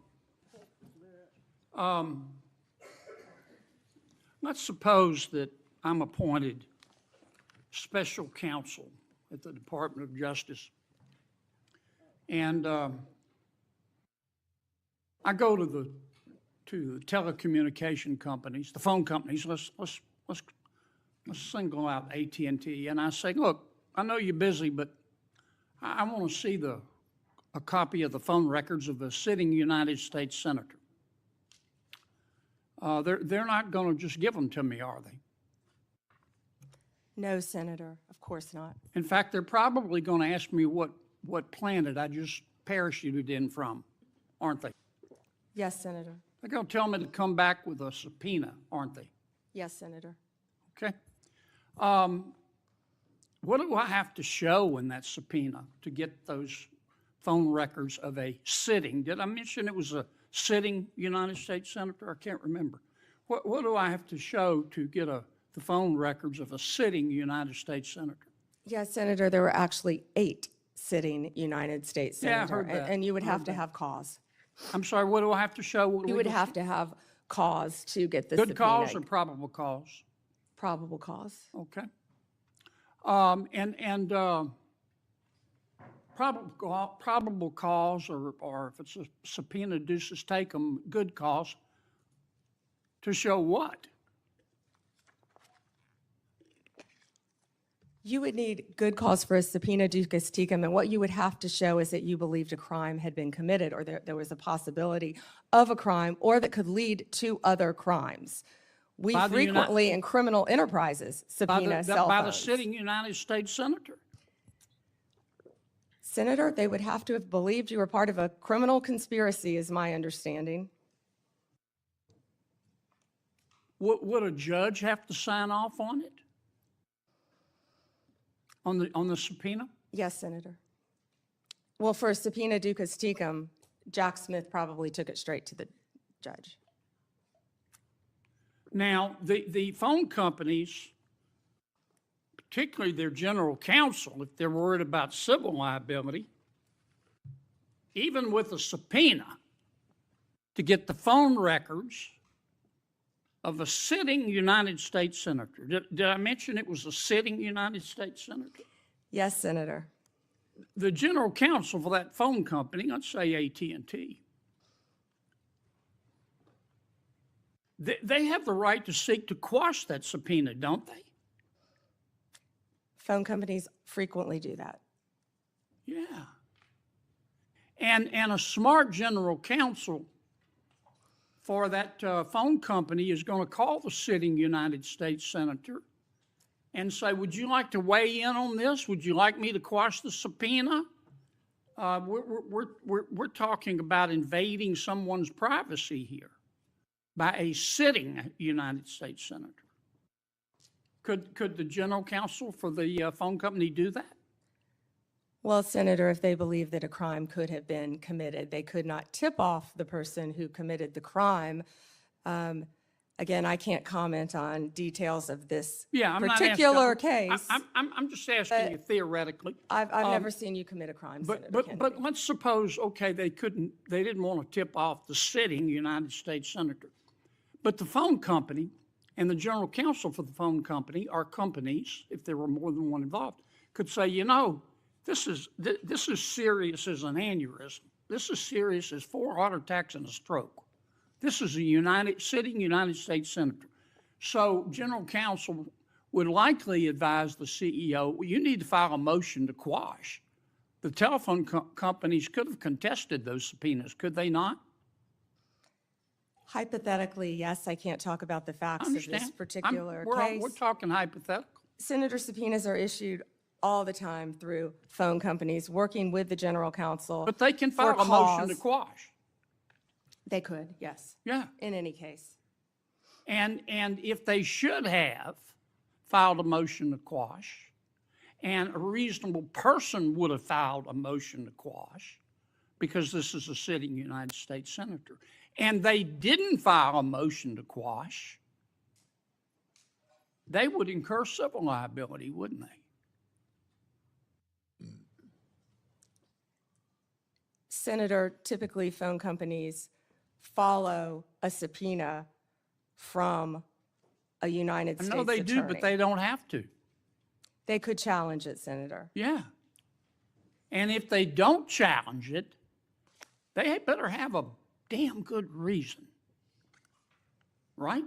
Speaker 5: Let's suppose that I'm appointed special counsel at the Department of Justice, and I go to the telecommunication companies, the phone companies. Let's single out AT&T, and I say, look, I know you're busy, but I want to see a copy of the phone records of a sitting United States senator. They're not going to just give them to me, are they?
Speaker 3: No, Senator, of course not.
Speaker 5: In fact, they're probably going to ask me what planet I just parachuted in from, aren't they?
Speaker 3: Yes, Senator.
Speaker 5: They're going to tell me to come back with a subpoena, aren't they?
Speaker 3: Yes, Senator.
Speaker 5: Okay. What do I have to show in that subpoena to get those phone records of a sitting? Did I mention it was a sitting United States senator? I can't remember. What do I have to show to get the phone records of a sitting United States senator?
Speaker 3: Yes, Senator, there were actually 8 sitting United States
Speaker 5: Yeah, I
Speaker 3: senators.
Speaker 5: heard that.
Speaker 3: And you would have to have cause.
Speaker 5: I'm sorry, what do I have to show?
Speaker 3: You would have to have cause to get the
Speaker 5: Good
Speaker 3: subpoena.
Speaker 5: cause or probable cause?
Speaker 3: Probable cause.
Speaker 5: Okay. Probable cause, or if it's a subpoena, deuces take 'em, good cause, to show what?
Speaker 3: You would need good cause for a subpoena ducis tecum, and what you would have to show is that you believed a crime had been committed, or there was a possibility of a crime, or that could lead to other crimes. We
Speaker 5: By the
Speaker 3: frequently, in criminal enterprises, subpoena cell
Speaker 5: By the
Speaker 3: phones.
Speaker 5: sitting United States senator?
Speaker 3: Senator, they would have to have believed you were part of a criminal conspiracy, is my understanding.
Speaker 5: Would a judge have to sign off on it? On the subpoena?
Speaker 3: Yes, Senator. Well, for a subpoena ducis tecum, Jack Smith probably took it straight to the judge.
Speaker 5: Now, the phone companies, particularly their general counsel, if they're worried about civil liability, even with a subpoena to get the phone records of a sitting United States senator. Did I mention it was a sitting United States senator?
Speaker 3: Yes, Senator.
Speaker 5: The general counsel for that phone company, let's say AT&T, they have the right to seek to quash that subpoena, don't they?
Speaker 3: Phone companies frequently do that.
Speaker 5: Yeah. And a smart general counsel for that phone company is going to call the sitting United States senator and say, would you like to weigh in on this? Would you like me to quash the subpoena? We're talking about invading someone's privacy here by a sitting United States senator. Could the general counsel for the phone company do that?
Speaker 3: Well, Senator, if they believe that a crime could have been committed, they could not tip off the person who committed the crime. Again, I can't comment on details of this
Speaker 5: Yeah, I'm not
Speaker 3: particular
Speaker 5: asking,
Speaker 3: case.
Speaker 5: I'm just asking you theoretically.
Speaker 3: I've never seen you commit a crime, Senator
Speaker 5: But
Speaker 3: Kennedy.
Speaker 5: let's suppose, okay, they didn't want to tip off the sitting United States senator. But the phone company And the general counsel for the phone company, or companies, if there were more than one involved, could say, you know, this is serious as an aneurysm. This is serious as 4 heart attacks and a stroke. This is a sitting United States senator. So general counsel would likely advise the CEO, well, you need to file a motion to quash. The telephone companies could have contested those subpoenas, could they not?
Speaker 3: Hypothetically, yes, I can't talk about the
Speaker 5: I
Speaker 3: facts of this
Speaker 5: understand.
Speaker 3: particular
Speaker 5: We're
Speaker 3: case.
Speaker 5: talking hypothetical.
Speaker 3: Senator subpoenas are issued all the time through phone companies, working with the general counsel.
Speaker 5: But they can
Speaker 3: for
Speaker 5: file a motion to
Speaker 3: cause.
Speaker 5: quash.
Speaker 3: They could, yes,
Speaker 5: Yeah.
Speaker 3: in any case.
Speaker 5: And if they should have filed a motion to quash, and a reasonable person would have filed a motion to quash, because this is a sitting United States senator, and they didn't file a motion to quash, they would incur civil liability, wouldn't they?
Speaker 3: Senator, typically phone companies follow a subpoena from a United
Speaker 5: I
Speaker 3: States
Speaker 5: know they
Speaker 3: attorney.
Speaker 5: do, but they don't have to.
Speaker 3: They could challenge it, Senator.
Speaker 5: Yeah. And if they don't challenge it, they better have a damn good reason. Right?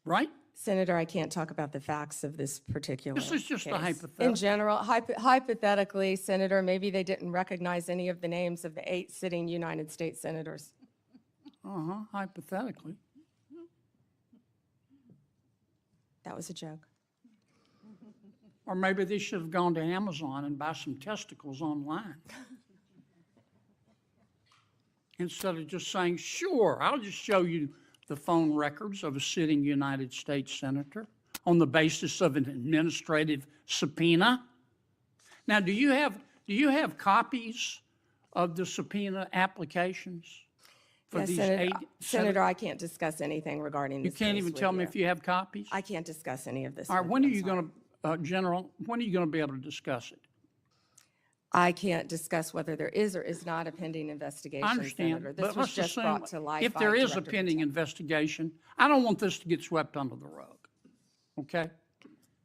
Speaker 5: Right?
Speaker 3: Senator, I can't talk about the facts of this particular
Speaker 5: This is just a
Speaker 3: case.
Speaker 5: hypothetical.
Speaker 3: In general, hypothetically, Senator, maybe they didn't recognize any of the names of the 8 sitting United States senators.
Speaker 5: Hypothetically.
Speaker 3: That was a joke.
Speaker 5: Or maybe they should have gone to Amazon and buy some testicles online. Instead of just saying, sure, I'll just show you the phone records of a sitting United States senator on the basis of an administrative subpoena. Now, do you have copies of the subpoena applications for
Speaker 3: Yes,
Speaker 5: these
Speaker 3: Senator,
Speaker 5: 8?
Speaker 3: Senator, I can't discuss anything regarding
Speaker 5: You
Speaker 3: this
Speaker 5: can't
Speaker 3: case
Speaker 5: even
Speaker 3: with
Speaker 5: tell me if you have copies?
Speaker 3: I can't discuss any of this.
Speaker 5: All right,
Speaker 3: with
Speaker 5: when are
Speaker 3: I'm
Speaker 5: you
Speaker 3: sorry.
Speaker 5: going to, General, when are you going to be able to discuss it?
Speaker 3: I can't discuss whether there is or is not a pending investigation,
Speaker 5: I understand,
Speaker 3: Senator. This
Speaker 5: but
Speaker 3: was
Speaker 5: let's
Speaker 3: just
Speaker 5: assume
Speaker 3: brought to light
Speaker 5: if
Speaker 3: by
Speaker 5: there is a
Speaker 3: Director
Speaker 5: pending
Speaker 3: Patel.
Speaker 5: investigation, I don't want this to get swept under the rug, okay?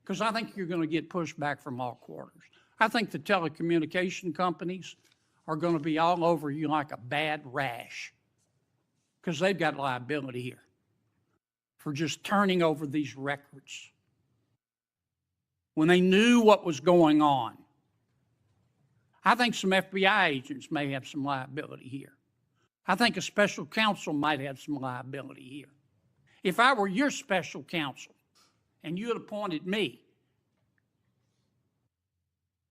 Speaker 5: Because I think you're going to get pushback from all quarters. I think the telecommunication companies are going to be all over you like a bad rash because they've got liability here for just turning over these records when they knew what was going on. I think some FBI agents may have some liability here. I think a special counsel might have some liability here. If I were your special counsel and you had appointed me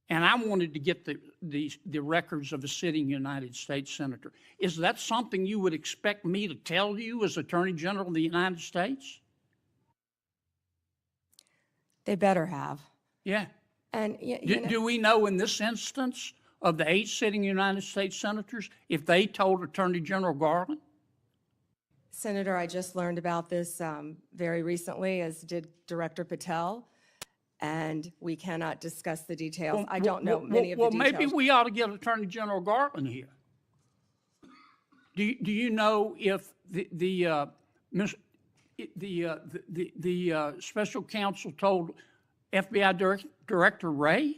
Speaker 5: and I wanted to get the records of a sitting United States senator, is that something you would expect me to tell you as Attorney General of the United States?
Speaker 3: They better have.
Speaker 5: Yeah.
Speaker 3: And
Speaker 5: Do we know in this instance of the 8 sitting United States senators if they told Attorney General Garland?
Speaker 3: Senator, I just learned about this very recently, as did Director Patel, and we cannot discuss the details. I don't know many of the details.
Speaker 5: Well, maybe we ought to get Attorney General Garland here. Do you know if the special counsel told FBI Director Wray?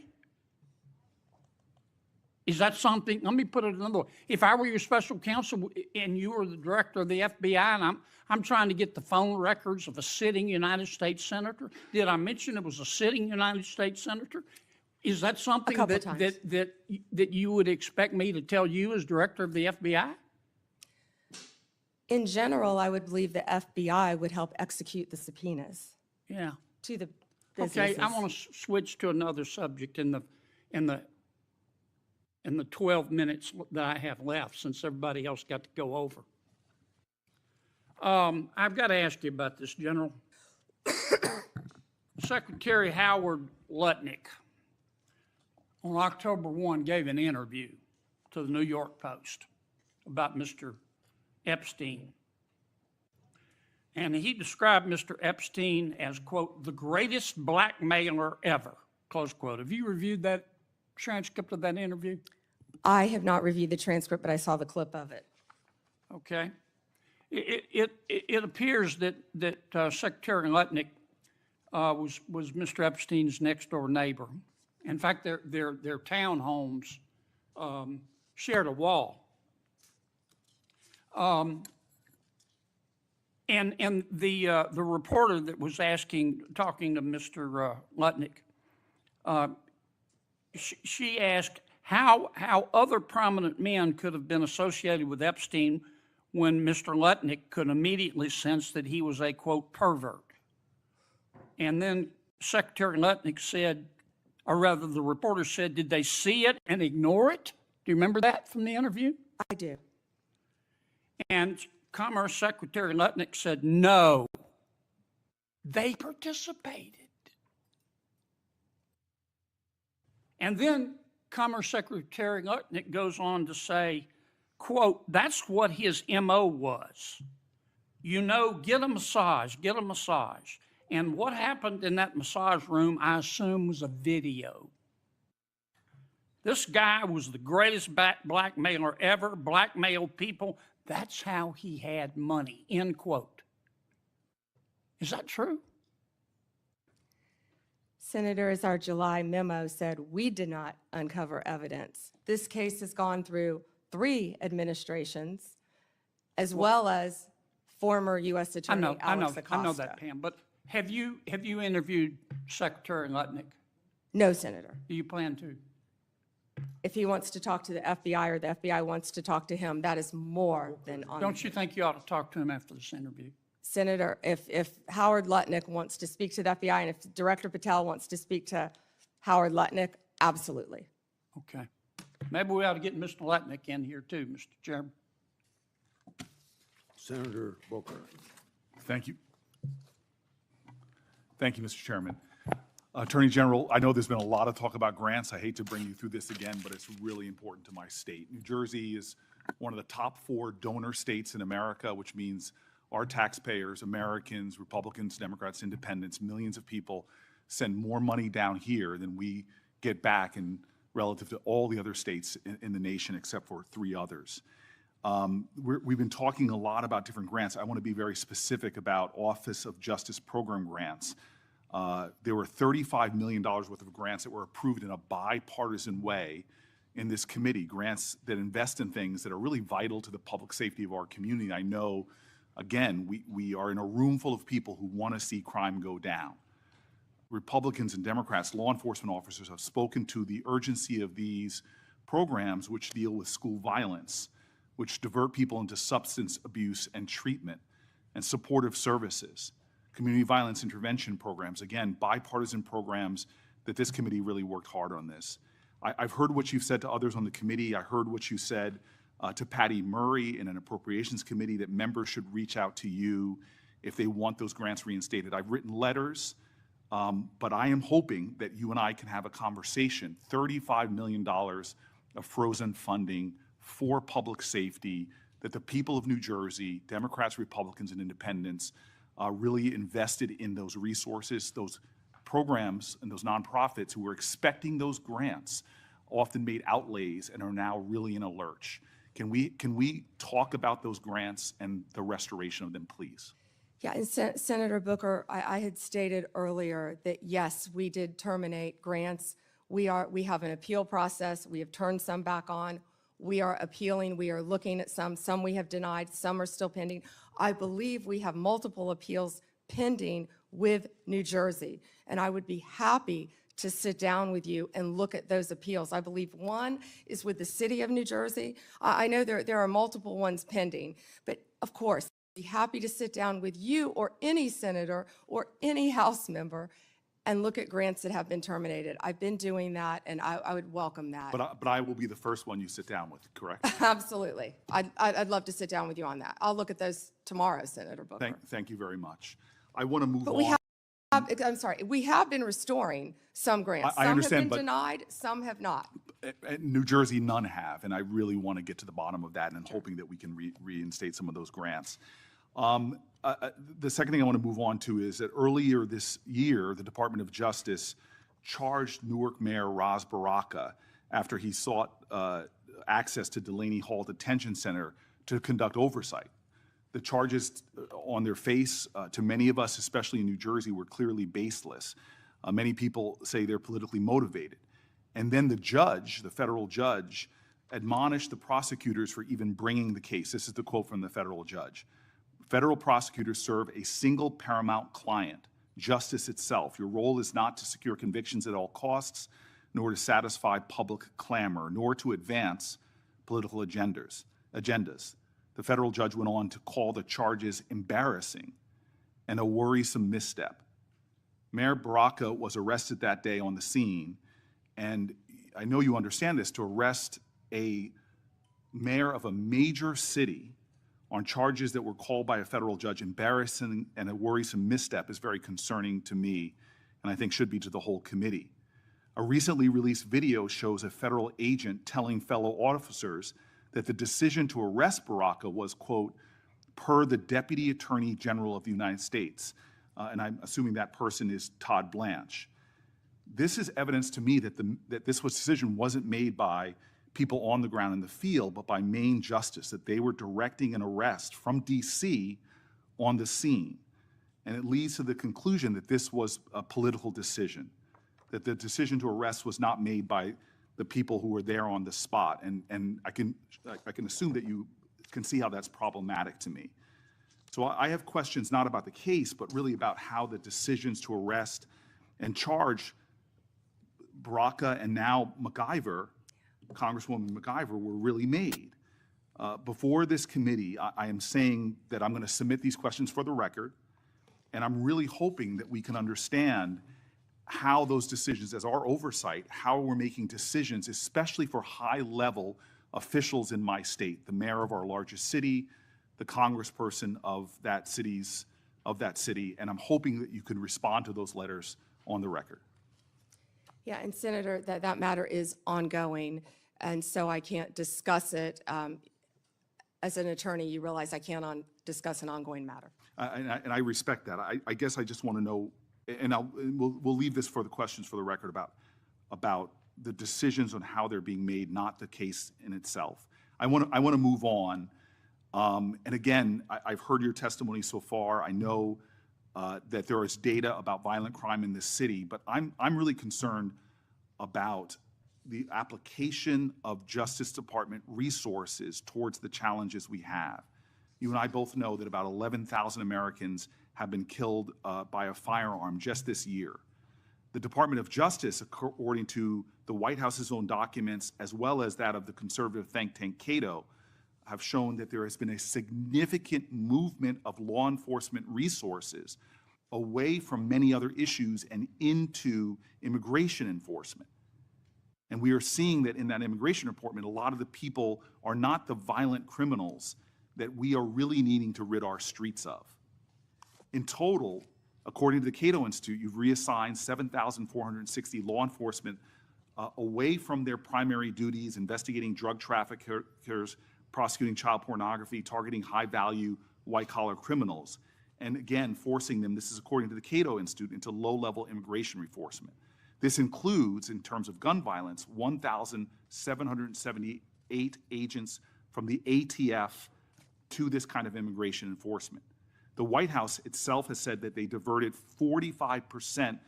Speaker 5: Is that something, let me put it another way. If I were your special counsel and you were the director of the FBI and I'm trying to get the phone records of a sitting United States senator, did I mention it was a sitting United States senator? Is that something
Speaker 3: couple
Speaker 5: that you would expect me to tell you as director of the FBI?
Speaker 3: In general, I would believe the FBI would help execute the subpoenas
Speaker 5: Yeah.
Speaker 3: to the
Speaker 5: Okay,
Speaker 3: businesses.
Speaker 5: I want to switch to another subject in the 12 minutes that I have left, since everybody else got to go over. I've got to ask you about this, General. Secretary Howard Lutnick on October 1 gave an interview to the New York Post about Mr. Epstein. And he described Mr. Epstein as, quote, the greatest blackmailer ever, close quote. Have you reviewed that transcript of that interview?
Speaker 3: I have not reviewed the transcript, but I saw the clip of it.
Speaker 5: Okay. It appears that Secretary Lutnick was Mr. Epstein's next door neighbor. In fact, their townhomes shared a wall. And the reporter that was talking to Mr. Lutnick, she asked how other prominent men could have been associated with Epstein when Mr. Lutnick could immediately sense that he was a, quote, pervert. And then Secretary Lutnick said, or rather the reporter said, did they see it and ignore it? Do you remember that from the interview?
Speaker 3: I do.
Speaker 5: And Commerce Secretary Lutnick said, no, they participated. And then Commerce Secretary Lutnick goes on to say, quote, that's what his MO was. You know, get a massage, get a massage. And what happened in that massage room, I assume, was a video. This guy was the greatest blackmailer ever, blackmailed people. That's how he had money, end quote. Is that true?
Speaker 3: Senator, as our July memo said, we did not uncover evidence. This case has gone through 3 administrations, as well as former U.S. Attorney Alex Acosta.
Speaker 5: I know that, Pam. But have you interviewed Secretary Lutnick?
Speaker 3: No, Senator.
Speaker 5: Do you plan to?
Speaker 3: If he wants to talk to the FBI or the FBI wants to talk to him, that is more than on.
Speaker 5: Don't you think you ought to talk to him after this interview?
Speaker 3: Senator, if Howard Lutnick wants to speak to the FBI and if Director Patel wants to speak to Howard Lutnick, absolutely.
Speaker 5: Okay. Maybe we ought to get Mr. Lutnick in here too, Mr. Chairman.
Speaker 1: Senator Booker.
Speaker 8: Thank you. Thank you, Mr. Chairman. Attorney General, I know there's been a lot of talk about grants. I hate to bring you through this again, but it's really important to my state. New Jersey is one of the top 4 donor states in America, which means our taxpayers, Americans, Republicans, Democrats, Independents, millions of people send more money down here than we get back in relative to all the other states in the nation except for 3 others. We've been talking a lot about different grants. I want to be very specific about Office of Justice Program grants. There were $35 million worth of grants that were approved in a bipartisan way in this committee, grants that invest in things that are really vital to the public safety of our community. I know, again, we are in a room full of people who want to see crime go down. Republicans and Democrats, law enforcement officers have spoken to the urgency of these programs which deal with school violence, which divert people into substance abuse and treatment and supportive services. Community violence intervention programs, again, bipartisan programs that this committee really worked hard on this. I've heard what you've said to others on the committee. I heard what you said to Patty Murray in an appropriations committee that members should reach out to you if they want those grants reinstated. I've written letters, but I am hoping that you and I can have a conversation. $35 million of frozen funding for public safety that the people of New Jersey, Democrats, Republicans, and Independents, really invested in those resources, those programs, and those nonprofits who were expecting those grants, often made outlays and are now really in a lurch. Can we talk about those grants and the restoration of them, please?
Speaker 3: Yeah, and Senator Booker, I had stated earlier that yes, we did terminate grants. We have an appeal process. We have turned some back on. We are appealing. We are looking at some. Some we have denied. Some are still pending. I believe we have multiple appeals pending with New Jersey, and I would be happy to sit down with you and look at those appeals. I believe one is with the city of New Jersey. I know there are multiple ones pending, but of course, I'd be happy to sit down with you or any senator or any House member and look at grants that have been terminated. I've been doing that, and I would welcome that.
Speaker 8: But I will be the first one you sit down with, correct?
Speaker 3: Absolutely. I'd love to sit down with you on that. I'll look at those tomorrow, Senator Booker.
Speaker 8: Thank you very much. I want to move
Speaker 3: But
Speaker 8: on.
Speaker 3: I'm sorry, we have been restoring some grants.
Speaker 8: I understand,
Speaker 3: Some have
Speaker 8: but-
Speaker 3: been denied, some have not.
Speaker 8: New Jersey, none have, and I really want to get to the bottom of that, and I'm hoping that we can reinstate some of those grants. The second thing I want to move on to is that earlier this year, the Department of Justice charged Newark Mayor Ras Baraka after he sought access to Delaney Hall Detention Center to conduct oversight. The charges on their face, to many of us, especially in New Jersey, were clearly baseless. Many people say they're politically motivated. And then the judge, the federal judge, admonished the prosecutors for even bringing the case. This is the quote from the federal judge. Federal prosecutors serve a single paramount client, justice itself. Your role is not to secure convictions at all costs, nor to satisfy public clamor, nor to advance political agendas. The federal judge went on to call the charges embarrassing and a worrisome misstep. Mayor Baraka was arrested that day on the scene, and I know you understand this, to arrest a mayor of a major city on charges that were called by a federal judge embarrassing and a worrisome misstep is very concerning to me, and I think should be to the whole committee. A recently released video shows a federal agent telling fellow officers that the decision to arrest Baraka was, quote, per the Deputy Attorney General of the United States. And I'm assuming that person is Todd Blanche. This is evidence to me that this decision wasn't made by people on the ground in the field, but by Maine Justice, that they were directing an arrest from DC on the scene. And it leads to the conclusion that this was a political decision, that the decision to arrest was not made by the people who were there on the spot. And I can assume that you can see how that's problematic to me. So I have questions not about the case, but really about how the decisions to arrest and charge Baraka and now MacIver, Congresswoman MacIver, were really made. Before this committee, I am saying that I'm going to submit these questions for the record, and I'm really hoping that we can understand how those decisions, as our oversight, how we're making decisions, especially for high-level officials in my state, the mayor of our largest city, the congressperson of that city, and I'm hoping that you can respond to those letters on the record.
Speaker 3: Yeah, and Senator, that matter is ongoing, and so I can't discuss it. As an attorney, you realize I can't discuss an ongoing matter.
Speaker 8: And I respect that. I guess I just want to know, and we'll leave this for the questions for the record about the decisions on how they're being made, not the case in itself. I want to move on. And again, I've heard your testimony so far. I know that there is data about violent crime in this city, but I'm really concerned about the application of Justice Department resources towards the challenges we have. You and I both know that about 11,000 Americans have been killed by a firearm just this year. The Department of Justice, according to the White House's own documents, as well as that of the conservative think tank Cato, have shown that there has been a significant movement of law enforcement resources away from many other issues and into immigration enforcement. And we are seeing that in that immigration report, a lot of the people are not the violent criminals that we are really needing to rid our streets of. In total, according to the Cato Institute, you've reassigned 7,460 law enforcement away from their primary duties, investigating drug traffickers, prosecuting child pornography, targeting high-value white-collar criminals, and again, forcing them, this is according to the Cato Institute, into low-level immigration enforcement. This includes, in terms of gun violence, 1,778 agents from the ATF to this kind of immigration enforcement. The White House itself has said that they diverted 45%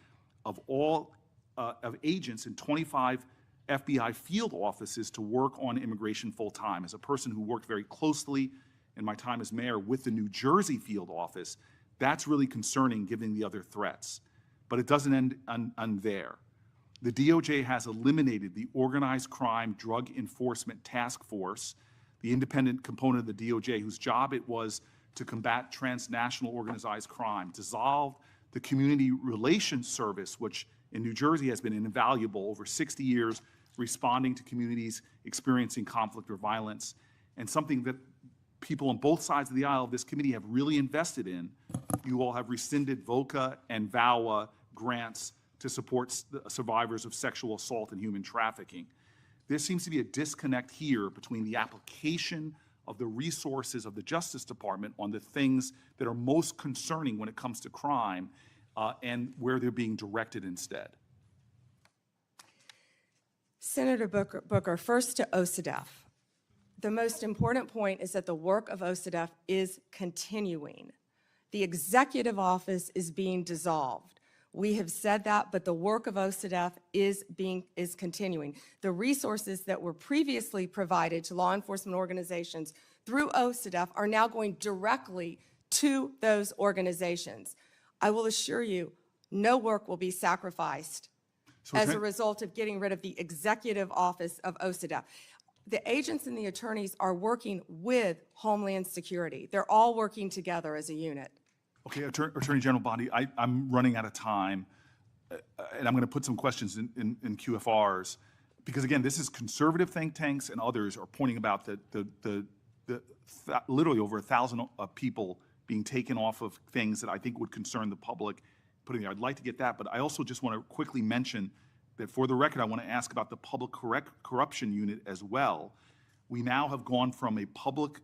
Speaker 8: of all of agents in 25 FBI field offices to work on immigration full-time. As a person who worked very closely in my time as mayor with the New Jersey field office, that's really concerning given the other threats. But it doesn't end there. The DOJ has eliminated the Organized Crime Drug Enforcement Task Force, the independent component of the DOJ whose job it was to combat transnational organized crime, dissolved the Community Relations Service, which in New Jersey has been invaluable over 60 years, responding to communities experiencing conflict or violence, and something that people on both sides of the aisle of this committee have really invested in. You all have rescinded VOCA and VAWA grants to support survivors of sexual assault and human trafficking. There seems to be a disconnect here between the application of the resources of the Justice Department on the things that are most concerning when it comes to crime and where they're being directed instead.
Speaker 3: Senator Booker, first to OCDF. The most important point is that the work of OCDF is continuing. The executive office is being dissolved. We have said that, but the work of OCDF is continuing. The resources that were previously provided to law enforcement organizations through OCDF are now going directly to those organizations. I will assure you, no work will be sacrificed as a result of getting rid of the executive office of OCDF. The agents and the attorneys are working with Homeland Security. They're all working together as a unit.
Speaker 8: Okay, Attorney General Bondi, I'm running out of time, and I'm going to put some questions in QFRs, because again, this is conservative think tanks and others are pointing about the literally over 1,000 people being taken off of things that I think would concern the public. I'd like to get that, but I also just want to quickly mention that for the record, I want to ask about the public corruption unit as well. We now have gone from a public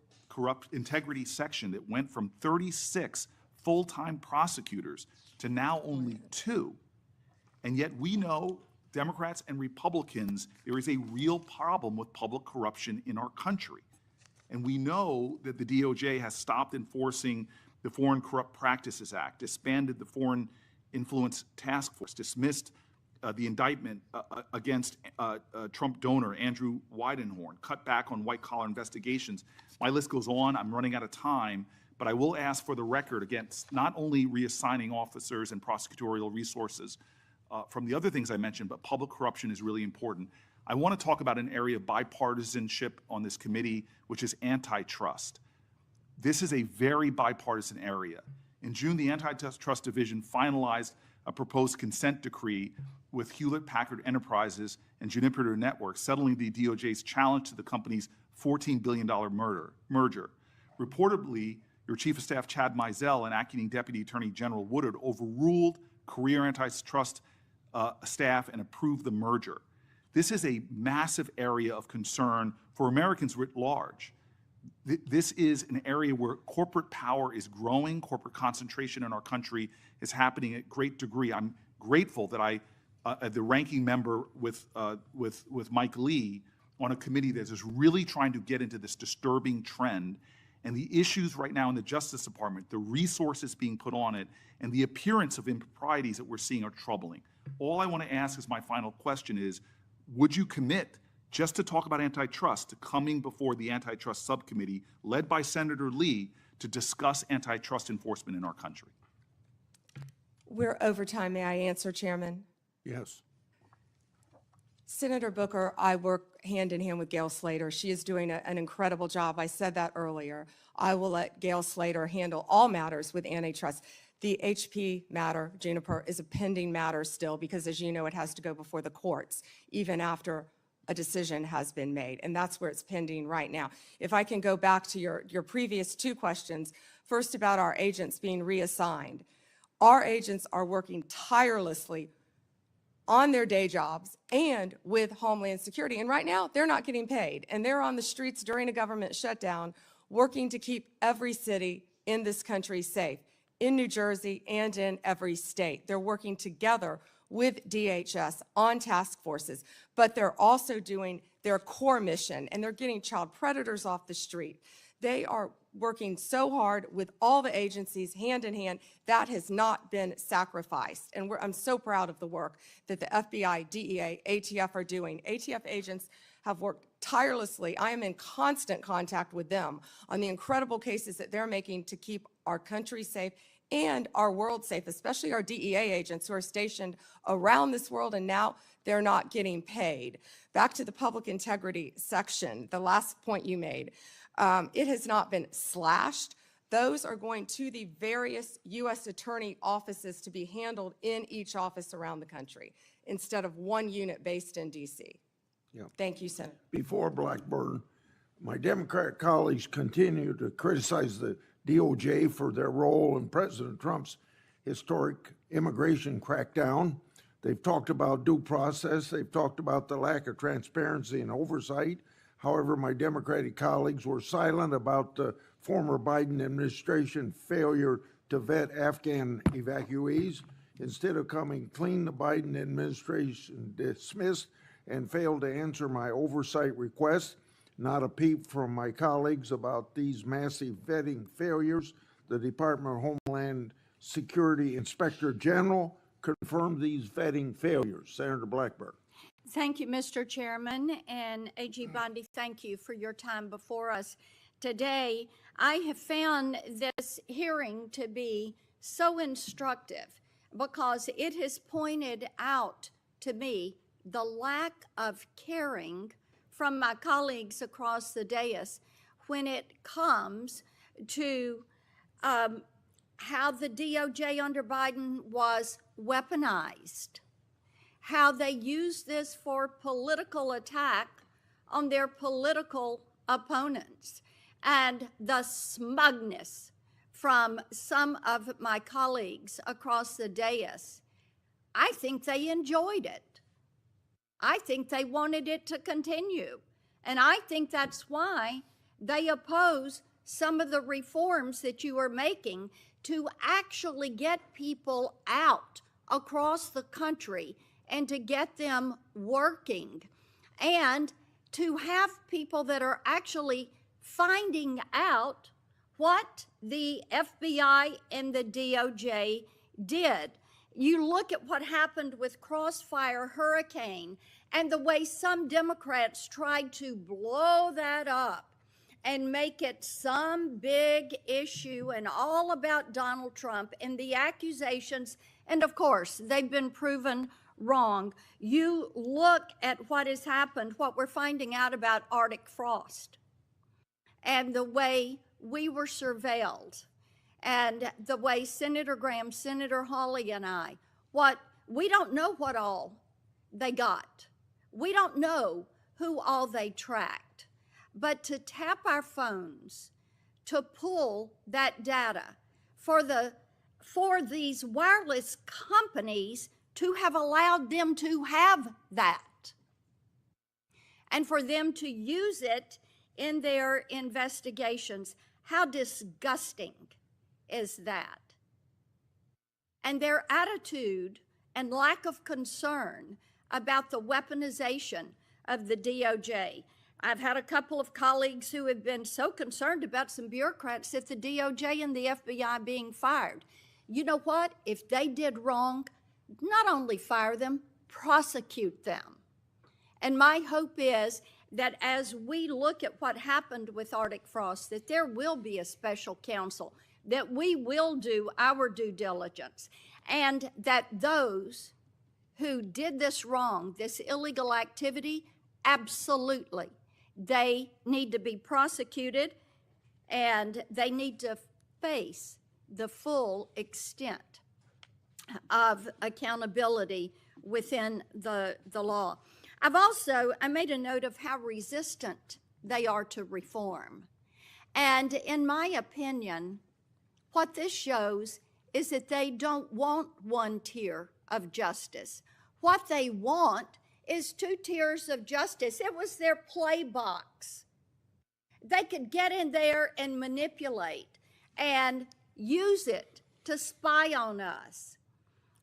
Speaker 8: integrity section that went from 36 full-time prosecutors to now only 2. And yet we know, Democrats and Republicans, there is a real problem with public corruption in our country. And we know that the DOJ has stopped enforcing the Foreign Corrupt Practices Act, disbanded the Foreign Influence Task Force, dismissed the indictment against Trump donor Andrew Weidenhorn, cut back on white-collar investigations. My list goes on. I'm running out of time, but I will ask for the record against not only reassigning officers and prosecutorial resources from the other things I mentioned, but public corruption is really important. I want to talk about an area of bipartisanship on this committee, which is antitrust. This is a very bipartisan area. In June, the Antitrust Division finalized a proposed consent decree with Hewlett-Packard Enterprises and Juniper Networks settling the DOJ's challenge to the company's $14 billion merger. Reportedly, your Chief of Staff, Chad Mizell, and Acting Deputy Attorney General Woodard overruled career antitrust staff and approved the merger. This is a massive area of concern for Americans writ large. This is an area where corporate power is growing, corporate concentration in our country is happening at great degree. I'm grateful that the ranking member with Mike Lee on a committee that is really trying to get into this disturbing trend, and the issues right now in the Justice Department, the resources being put on it, and the appearance of improprieties that we're seeing are troubling. All I want to ask as my final question is, would you commit just to talk about antitrust to coming before the Antitrust Subcommittee led by Senator Lee to discuss antitrust enforcement in our country?
Speaker 3: We're over time. May I answer, Chairman?
Speaker 1: Yes.
Speaker 3: Senator Booker, I work hand in hand with Gail Slater. She is doing an incredible job. I said that earlier. I will let Gail Slater handle all matters with antitrust. The HP matter, Juniper, is a pending matter still because, as you know, it has to go before the courts, even after a decision has been made, and that's where it's pending right now. If I can go back to your previous 2 questions, first about our agents being reassigned. Our agents are working tirelessly on their day jobs and with Homeland Security, and right now they're not getting paid, and they're on the streets during a government shutdown working to keep every city in this country safe, in New Jersey and in every state. They're working together with DHS on task forces, but they're also doing their core mission, and they're getting child predators off the street. They are working so hard with all the agencies hand in hand. That has not been sacrificed, and I'm so proud of the work that the FBI, DEA, ATF are doing. ATF agents have worked tirelessly. I am in constant contact with them on the incredible cases that they're making to keep our country safe and our world safe, especially our DEA agents who are stationed around this world, and now they're not getting paid. Back to the public integrity section, the last point you made. It has not been slashed. Those are going to the various U.S. attorney offices to be handled in each office around the country instead of one unit based in D.C.
Speaker 1: Yeah.
Speaker 3: Thank you, Senator.
Speaker 1: Before Blackburn, my Democratic colleagues continue to criticize the DOJ for their role in President Trump's historic immigration crackdown. They've talked about due process. They've talked about the lack of transparency and oversight. However, my Democratic colleagues were silent about the former Biden administration failure to vet Afghan evacuees. Instead of coming clean, the Biden administration dismissed and failed to answer my oversight request. Not a peep from my colleagues about these massive vetting failures. The Department of Homeland Security Inspector General confirmed these vetting failures. Senator Blackburn.
Speaker 9: Thank you, Mr. Chairman, and AG Bondi, thank you for your time before us today. I have found this hearing to be so instructive because it has pointed out to me the lack of caring from my colleagues across the dais when it comes to how the DOJ under Biden was weaponized, how they used this for political attack on their political opponents, and the smugness from some of my colleagues across the dais. I think they enjoyed it. I think they wanted it to continue. And I think that's why they oppose some of the reforms that you are making to actually get people out across the country and to get them working and to have people that are actually finding out what the FBI and the DOJ did. You look at what happened with Crossfire Hurricane and the way some Democrats tried to blow that up and make it some big issue and all about Donald Trump and the accusations. And of course, they've been proven wrong. You look at what has happened, what we're finding out about Arctic frost and the way we were surveilled and the way Senator Graham, Senator Hawley, and I, we don't know what all they got. We don't know who all they tracked. But to tap our phones, to pull that data for these wireless companies to have allowed them to have that and for them to use it in their investigations, how disgusting is that? And their attitude and lack of concern about the weaponization of the DOJ. I've had a couple of colleagues who have been so concerned about some bureaucrats at the DOJ and the FBI being fired. You know what? If they did wrong, not only fire them, prosecute them. And my hope is that as we look at what happened with Arctic frost, that there will be a special counsel, that we will do our due diligence, and that those who did this wrong, this illegal activity, absolutely, they need to be prosecuted and they need to face the full extent of accountability within the law. I made a note of how resistant they are to reform. And in my opinion, what this shows is that they don't want one tier of justice. What they want is two tiers of justice. It was their play box. They could get in there and manipulate and use it to spy on us.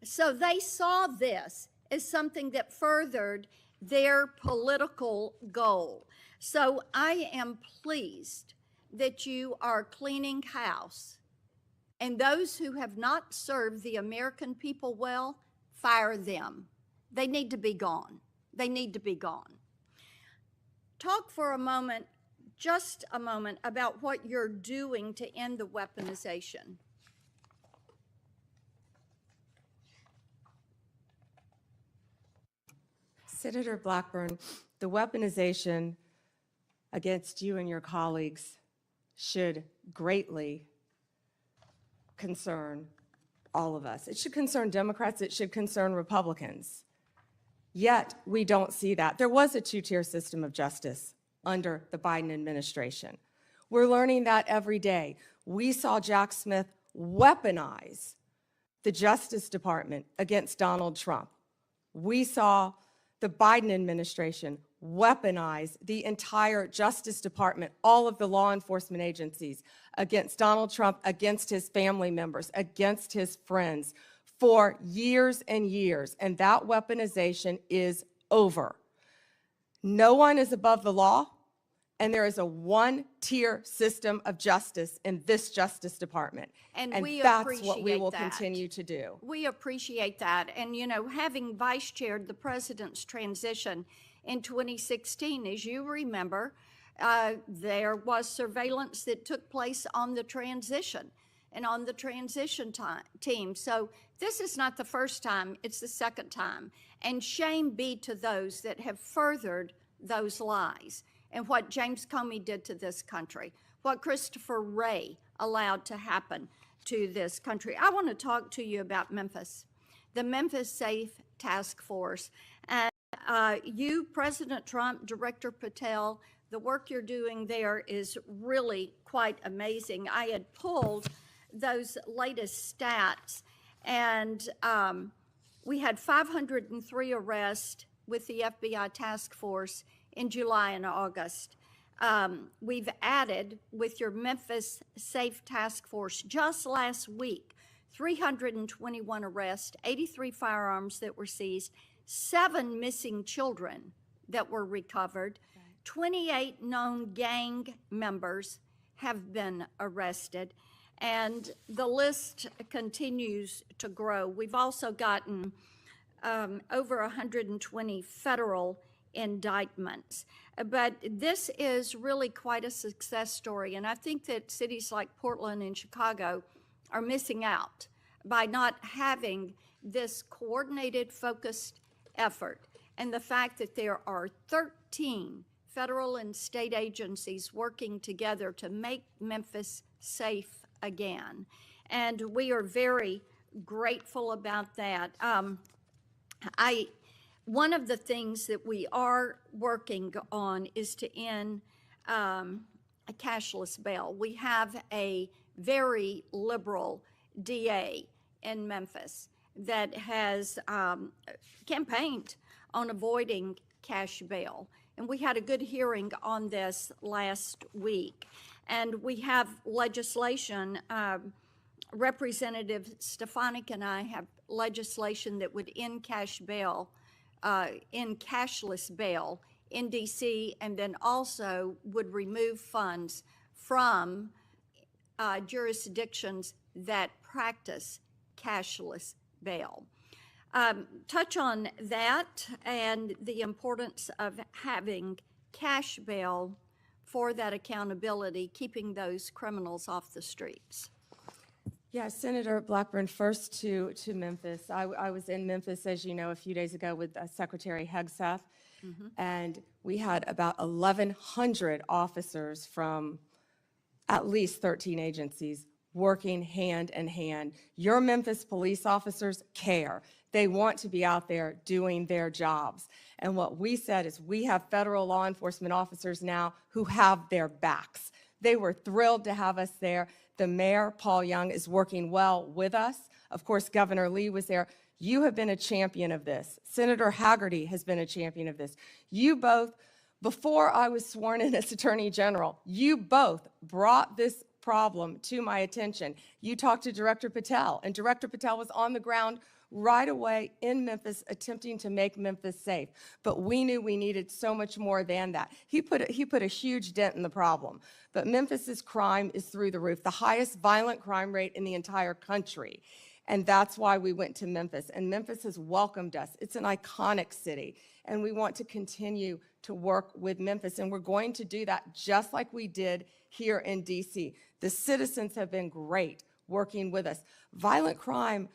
Speaker 9: So they saw this as something that furthered their political goal. So I am pleased that you are cleaning house. And those who have not served the American people well, fire them. They need to be gone. They need to be gone. Talk for a moment, just a moment, about what you're doing to end the weaponization.
Speaker 3: Senator Blackburn, the weaponization against you and your colleagues should greatly concern all of us. It should concern Democrats. It should concern Republicans. Yet, we don't see that. There was a two-tier system of justice under the Biden administration. We're learning that every day. We saw Jack Smith weaponize the Justice Department against Donald Trump. We saw the Biden administration weaponize the entire Justice Department, all of the law enforcement agencies, against Donald Trump, against his family members, against his friends for years and years. And that weaponization is over. No one is above the law. And there is a one-tier system of justice in this Justice Department.
Speaker 9: And we
Speaker 3: that's what we
Speaker 9: appreciate
Speaker 3: will
Speaker 9: that.
Speaker 3: continue to do.
Speaker 9: We appreciate that. And, you know, having vice chaired the president's transition in 2016, as you remember, there was surveillance that took place on the transition and on the transition team. So this is not the first time, it's the second time. And shame be to those that have furthered those lies and what James Comey did to this country, what Christopher Wray allowed to happen to this country. I want to talk to you about Memphis, the Memphis Safe Task Force. And you, President Trump, Director Patel, the work you're doing there is really quite amazing. I had pulled those latest stats, and we had 503 arrests with the FBI task force in July and August. We've added, with your Memphis Safe Task Force, just last week, 321 arrests, 83 firearms that were seized, 7 missing children that were recovered, 28 known gang members have been arrested, and the list continues to grow. We've also gotten over 120 federal indictments. But this is really quite a success story, and I think that cities like Portland and Chicago are missing out by not having this coordinated, focused effort. And the fact that there are 13 federal and state agencies working together to make Memphis safe again. And we are very grateful about that. One of the things that we are working on is to end a cashless bail. We have a very liberal DA in Memphis that has campaigned on avoiding cash bail. And we had a good hearing on this last week. And we have legislation, Representative Stefanik and I have legislation that would end cash bail, end cashless bail in DC, and then also would remove funds from jurisdictions that practice cashless bail. Touch on that and the importance of having cash bail for that accountability, keeping those criminals off the streets.
Speaker 3: Yeah, Senator Blackburn, first to Memphis. I was in Memphis, as you know, a few days ago with Secretary Hegseth, and we had about 1,100 officers from at least 13 agencies working hand in hand. Your Memphis police officers care. They want to be out there doing their jobs. And what we said is we have federal law enforcement officers now who have their backs. They were thrilled to have us there. The mayor, Paul Young, is working well with us. Of course, Governor Lee was there. You have been a champion of this. Senator Haggerty has been a champion of this. You both, before I was sworn in as Attorney General, you both brought this problem to my attention. You talked to Director Patel, and Director Patel was on the ground right away in Memphis attempting to make Memphis safe. But we knew we needed so much more than that. He put a huge dent in the problem. But Memphis's crime is through the roof, the highest violent crime rate in the entire country. And that's why we went to Memphis. And Memphis has welcomed us. It's an iconic city. And we want to continue to work with Memphis. And we're going to do that just like we did here in DC. The citizens have been great working with us. Violent crime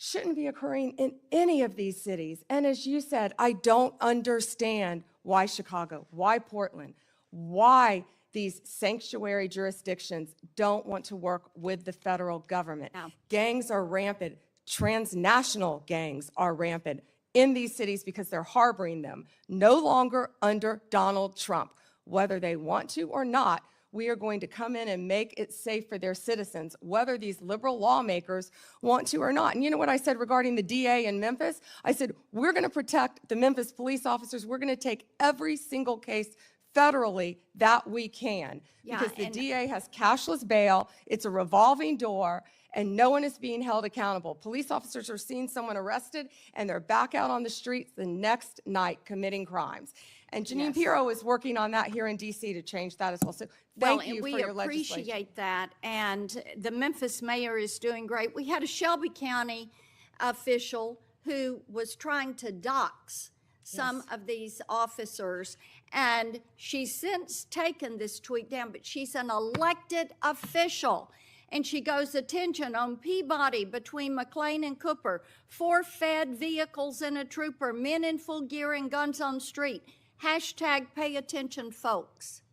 Speaker 3: shouldn't be occurring in any of these cities. And as you said, I don't understand why Chicago, why Portland, why these sanctuary jurisdictions don't want to work with the federal government.
Speaker 9: No.
Speaker 3: Gangs are rampant. Transnational gangs are rampant in these cities because they're harboring them, no longer under Donald Trump. Whether they want to or not, we are going to come in and make it safe for their citizens, whether these liberal lawmakers want to or not. And you know what I said regarding the DA in Memphis? I said, we're going to protect the Memphis police officers. We're going to take every single case federally that we can.
Speaker 9: Yeah,
Speaker 3: because the
Speaker 9: and
Speaker 3: DA has cashless bail, it's a revolving door, and no one is being held accountable. Police officers are seeing someone arrested, and they're back out on the streets the next night committing crimes. And Janine
Speaker 9: Yes.
Speaker 3: Pirro is working on that here in DC to change that as well. So
Speaker 9: Well,
Speaker 3: thank
Speaker 9: and
Speaker 3: you for
Speaker 9: we
Speaker 3: your legislation.
Speaker 9: appreciate that, and the Memphis mayor is doing great. We had a Shelby County official who was trying to dox some of these officers, and she's since taken this tweet down, but she's an elected official. And she goes, attention on Peabody between McLean and Cooper, 4 fed vehicles and a trooper, men in full gear and guns on street. Hashtag pay attention, folks.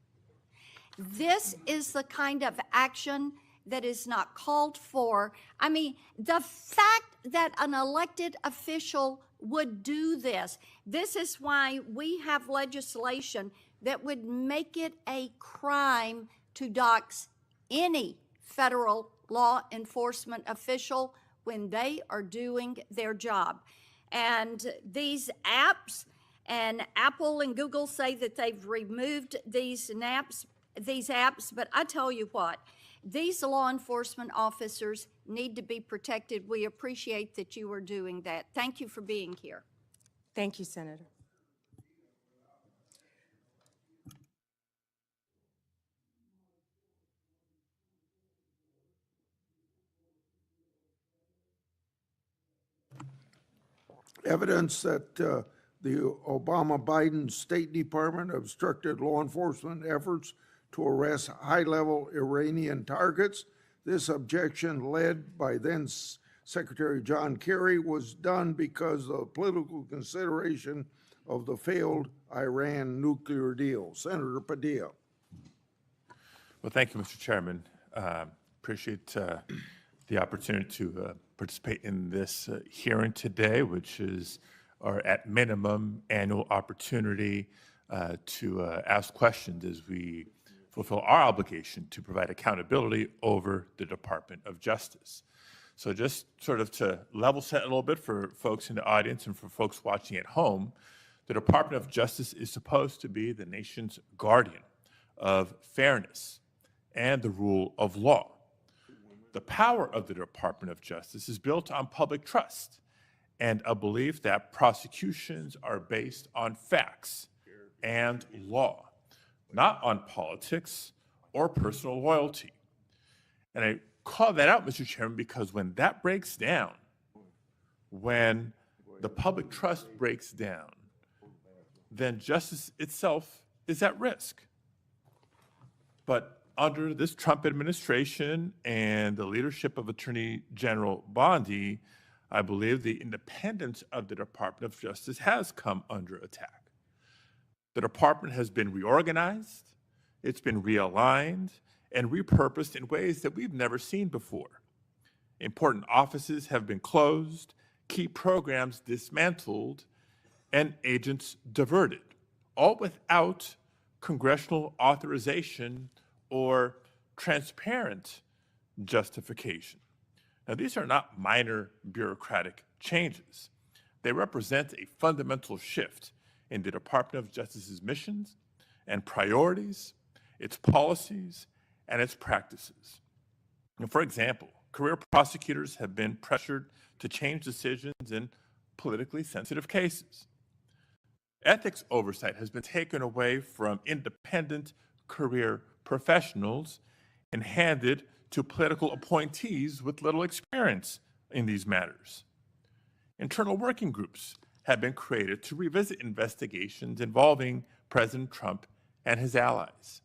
Speaker 9: This is the kind of action that is not called for. I mean, the fact that an elected official would do this, this is why we have legislation that would make it a crime to dox any federal law enforcement official when they are doing their job. And these apps, and Apple and Google say that they've removed these apps, but I tell you what, these law enforcement officers need to be protected. We appreciate that you are doing that. Thank you for being here.
Speaker 3: Thank you, Senator.
Speaker 1: Evidence that the Obama-Biden State Department obstructed law enforcement efforts to arrest high-level Iranian targets. This objection, led by then Secretary John Kerry, was done because of political consideration of the failed Iran nuclear deal. Senator Padilla.
Speaker 10: Well, thank you, Mr. Chairman. Appreciate the opportunity to participate in this hearing today, which is our, at minimum, annual opportunity to ask questions as we fulfill our obligation to provide accountability over the Department of Justice. So just sort of to level set a little bit for folks in the audience and for folks watching at home, the Department of Justice is supposed to be the nation's guardian of fairness and the rule of law. The power of the Department of Justice is built on public trust and a belief that prosecutions are based on facts and law, not on politics or personal loyalty. And I call that out, Mr. Chairman, because when that breaks down, when the public trust breaks down, then justice itself is at risk. But under this Trump administration and the leadership of Attorney General Bondi, I believe the independence of the Department of Justice has come under attack. The department has been reorganized, it's been realigned, and repurposed in ways that we've never seen before. Important offices have been closed, key programs dismantled, and agents diverted, all without congressional authorization or transparent justification. Now, these are not minor bureaucratic changes. They represent a fundamental shift in the Department of Justice's missions and priorities, its policies, and its practices. And for example, career prosecutors have been pressured to change decisions in politically sensitive cases. Ethics oversight has been taken away from independent career professionals and handed to political appointees with little experience in these matters. Internal working groups have been created to revisit investigations involving President Trump and his allies.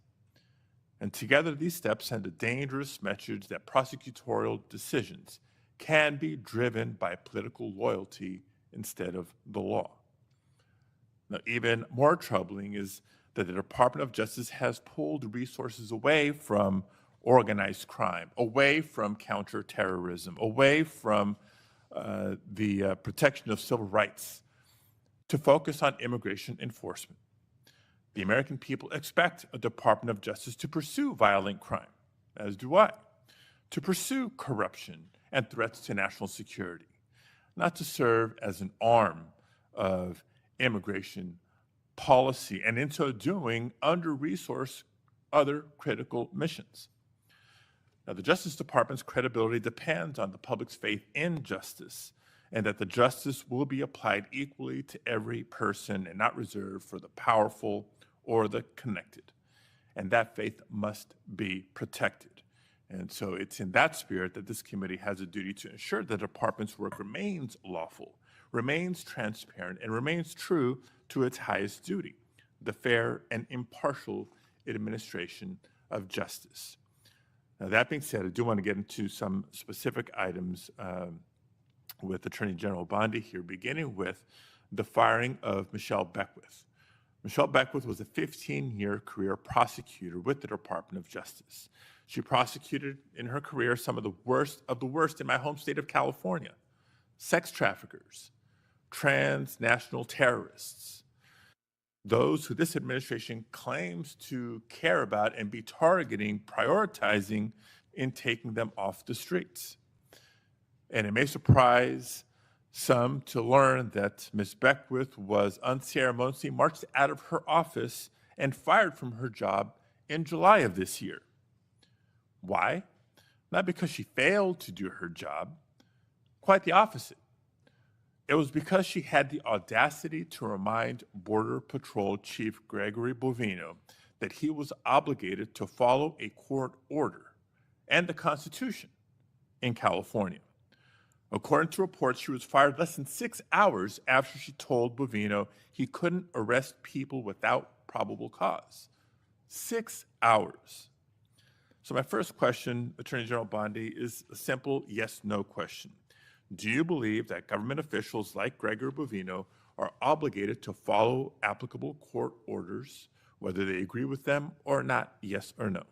Speaker 10: And together, these steps send a dangerous message that prosecutorial decisions can be driven by political loyalty instead of the law. Now, even more troubling is that the Department of Justice has pulled resources away from organized crime, away from counterterrorism, away from the protection of civil rights to focus on immigration enforcement. The American people expect a Department of Justice to pursue violent crime, as do I, to pursue corruption and threats to national security, not to serve as an arm of immigration policy, and in so doing, under-resource other critical missions. Now, the Justice Department's credibility depends on the public's faith in justice and that the justice will be applied equally to every person and not reserved for the powerful or the connected. And that faith must be protected. And so it's in that spirit that this committee has a duty to ensure the department's work remains lawful, remains transparent, and remains true to its highest duty, the fair and impartial administration of justice. Now, that being said, I do want to get into some specific items with Attorney General Bondi here, beginning with the firing of Michelle Beckwith. Michelle Beckwith was a 15-year career prosecutor with the Department of Justice. She prosecuted in her career some of the worst in my home state of California: sex traffickers, transnational terrorists, those who this administration claims to care about and be targeting, prioritizing in taking them off the streets. And it may surprise some to learn that Ms. Beckwith was unceremoniously marched out of her office and fired from her job in July of this year. Why? Not because she failed to do her job, quite the opposite. It was because she had the audacity to remind Border Patrol Chief Gregory Bovino that he was obligated to follow a court order and the Constitution in California. According to reports, she was fired less than 6 hours after she told Bovino he couldn't arrest people without probable cause. 6 hours. So my first question, Attorney General Bondi, is a simple yes/no question. Do you believe that government officials like Gregory Bovino are obligated to follow applicable court orders, whether they agree with them or not? Yes or no?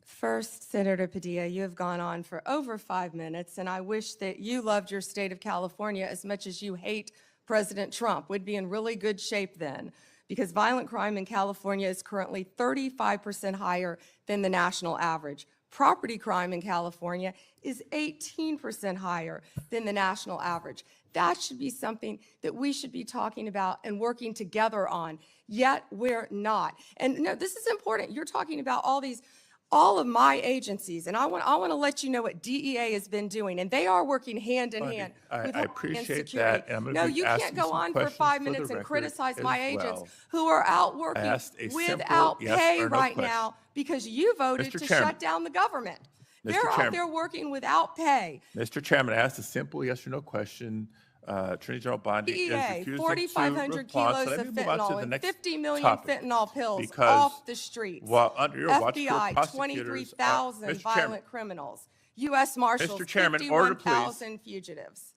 Speaker 3: First, Senator Padilla, you have gone on for over 5 minutes, and I wish that you loved your state of California as much as you hate President Trump. We'd be in really good shape then, because violent crime in California is currently 35% higher than the national average. Property crime in California is 18% higher than the national average. That should be something that we should be talking about and working together on, yet we're not. And no, this is important. You're talking about all of my agencies, and I want to let you know what DEA has been doing, and they are working hand in hand with
Speaker 10: I
Speaker 3: Homeland
Speaker 10: appreciate
Speaker 3: Security.
Speaker 10: that, and I'm
Speaker 3: No,
Speaker 10: gonna be
Speaker 3: you can't
Speaker 10: asking
Speaker 3: go
Speaker 10: some
Speaker 3: on for
Speaker 10: questions
Speaker 3: 5
Speaker 10: for the
Speaker 3: minutes and
Speaker 10: record
Speaker 3: criticize
Speaker 10: as
Speaker 3: my agents
Speaker 10: well.
Speaker 3: who are out working
Speaker 10: asked a simple
Speaker 3: without
Speaker 10: yes
Speaker 3: pay
Speaker 10: or no
Speaker 3: right
Speaker 10: question.
Speaker 3: now because you voted
Speaker 10: Mr.
Speaker 3: to
Speaker 10: Chairman.
Speaker 3: shut down the government.
Speaker 10: Mr.
Speaker 3: They're out
Speaker 10: Chairman.
Speaker 3: there working without pay.
Speaker 10: Mr. Chairman, I asked a simple yes or no question. Attorney General Bondi is
Speaker 3: DEA,
Speaker 10: refusing
Speaker 3: 4,500
Speaker 10: to respond. So
Speaker 3: kilos
Speaker 10: let
Speaker 3: of
Speaker 10: me move on to
Speaker 3: fentanyl
Speaker 10: the
Speaker 3: and
Speaker 10: next
Speaker 3: 50 million
Speaker 10: topic,
Speaker 3: fentanyl pills
Speaker 10: because
Speaker 3: off the streets.
Speaker 10: while under your watch,
Speaker 3: FBI,
Speaker 10: prosecutors
Speaker 3: 23,000
Speaker 10: Mr. Chairman,
Speaker 3: violent criminals. U.S. Marshals,
Speaker 10: Mr. Chairman, order, please.
Speaker 3: 51,000 fugitives.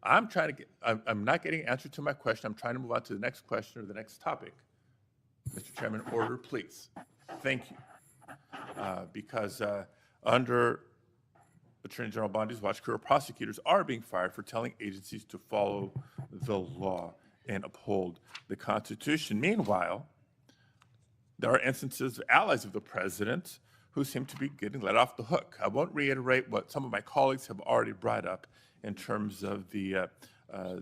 Speaker 10: I'm not getting an answer to my question. I'm trying to move on to the next question or the next topic. Mr. Chairman, order, please. Thank you. Because under Attorney General Bondi's watch, career prosecutors are being fired for telling agencies to follow the law and uphold the Constitution. Meanwhile, there are instances of allies of the president who seem to be getting let off the hook. I won't reiterate what some of my colleagues have already brought up in terms of the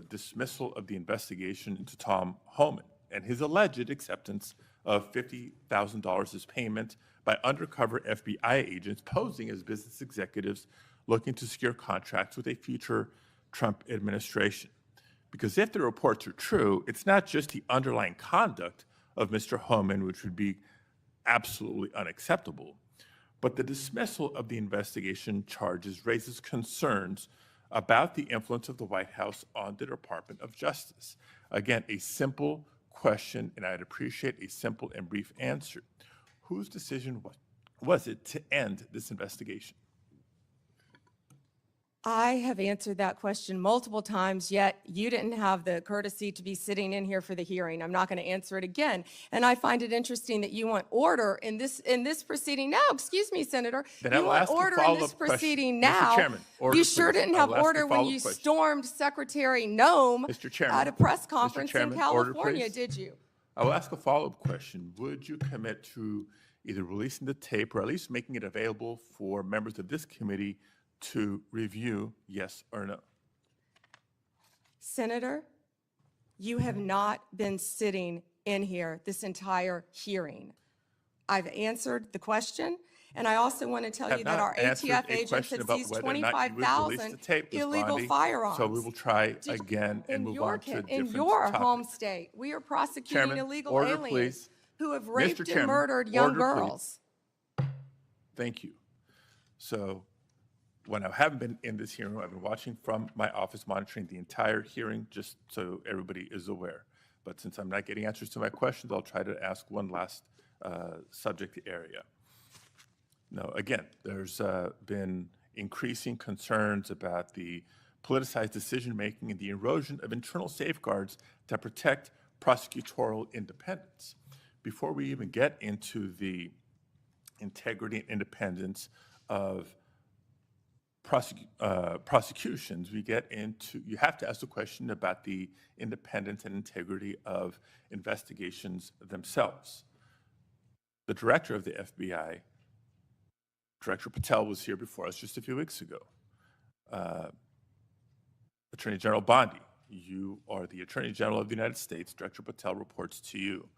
Speaker 10: dismissal of the investigation into Tom Homan and his alleged acceptance of $50,000 as payment by undercover FBI agents posing as business executives looking to secure contracts with a future Trump administration. Because if the reports are true, it's not just the underlying conduct of Mr. Homan, which would be absolutely unacceptable, but the dismissal of the investigation charges raises concerns about the influence of the White House on the Department of Justice. Again, a simple question, and I'd appreciate a simple and brief answer. Whose decision was it to end this investigation?
Speaker 3: I have answered that question multiple times, yet you didn't have the courtesy to be sitting in here for the hearing. I'm not going to answer it again. And I find it interesting that you want order in this proceeding now. Excuse me, Senator.
Speaker 10: Then
Speaker 3: You
Speaker 10: I will
Speaker 3: want
Speaker 10: ask a
Speaker 3: order in this
Speaker 10: follow-up question.
Speaker 3: proceeding
Speaker 10: Mr.
Speaker 3: now.
Speaker 10: Chairman, order,
Speaker 3: You sure
Speaker 10: please.
Speaker 3: didn't
Speaker 10: I
Speaker 3: have
Speaker 10: will ask a
Speaker 3: order when
Speaker 10: follow-up
Speaker 3: you
Speaker 10: question.
Speaker 3: stormed Secretary Nome
Speaker 10: Mr. Chairman,
Speaker 3: at a press
Speaker 10: Mr.
Speaker 3: conference in
Speaker 10: Chairman, order,
Speaker 3: California,
Speaker 10: please.
Speaker 3: did you?
Speaker 10: I will ask a follow-up question. Would you commit to either releasing the tape or at least making it available for members of this committee to review, yes or no?
Speaker 3: Senator, you have not been sitting in here this entire hearing. I've answered the question, And I also want to tell
Speaker 10: have
Speaker 3: you that
Speaker 10: not
Speaker 3: our
Speaker 10: answered
Speaker 3: ATF
Speaker 10: a
Speaker 3: agents
Speaker 10: question
Speaker 3: have
Speaker 10: about
Speaker 3: seized
Speaker 10: whether or not you would release
Speaker 3: 25,000
Speaker 10: the tape, Ms.
Speaker 3: illegal
Speaker 10: Bondi.
Speaker 3: firearms.
Speaker 10: So we will try again and move on to a
Speaker 3: In
Speaker 10: different
Speaker 3: your home
Speaker 10: topic.
Speaker 3: state, we are prosecuting
Speaker 10: Chairman,
Speaker 3: illegal
Speaker 10: order,
Speaker 3: aliens
Speaker 10: please.
Speaker 3: who have
Speaker 10: Mr.
Speaker 3: raped and
Speaker 10: Chairman,
Speaker 3: murdered young
Speaker 10: order, please.
Speaker 3: girls.
Speaker 10: Thank you. So when I haven't been in this hearing, I've been watching from my office, monitoring the entire hearing, just so everybody is aware. But since I'm not getting answers to my questions, I'll try to ask one last subject area. Now, again, there's been increasing concerns about the politicized decision-making and the erosion of internal safeguards that protect prosecutorial independence. Before we even get into the integrity and independence of prosecutions, we get into, you have to ask the question about the independence and integrity of investigations themselves. The director of the FBI, Director Patel, was here before us just a few weeks ago. Attorney General Bondi, you are the Attorney General of the United States. Director Patel reports to you.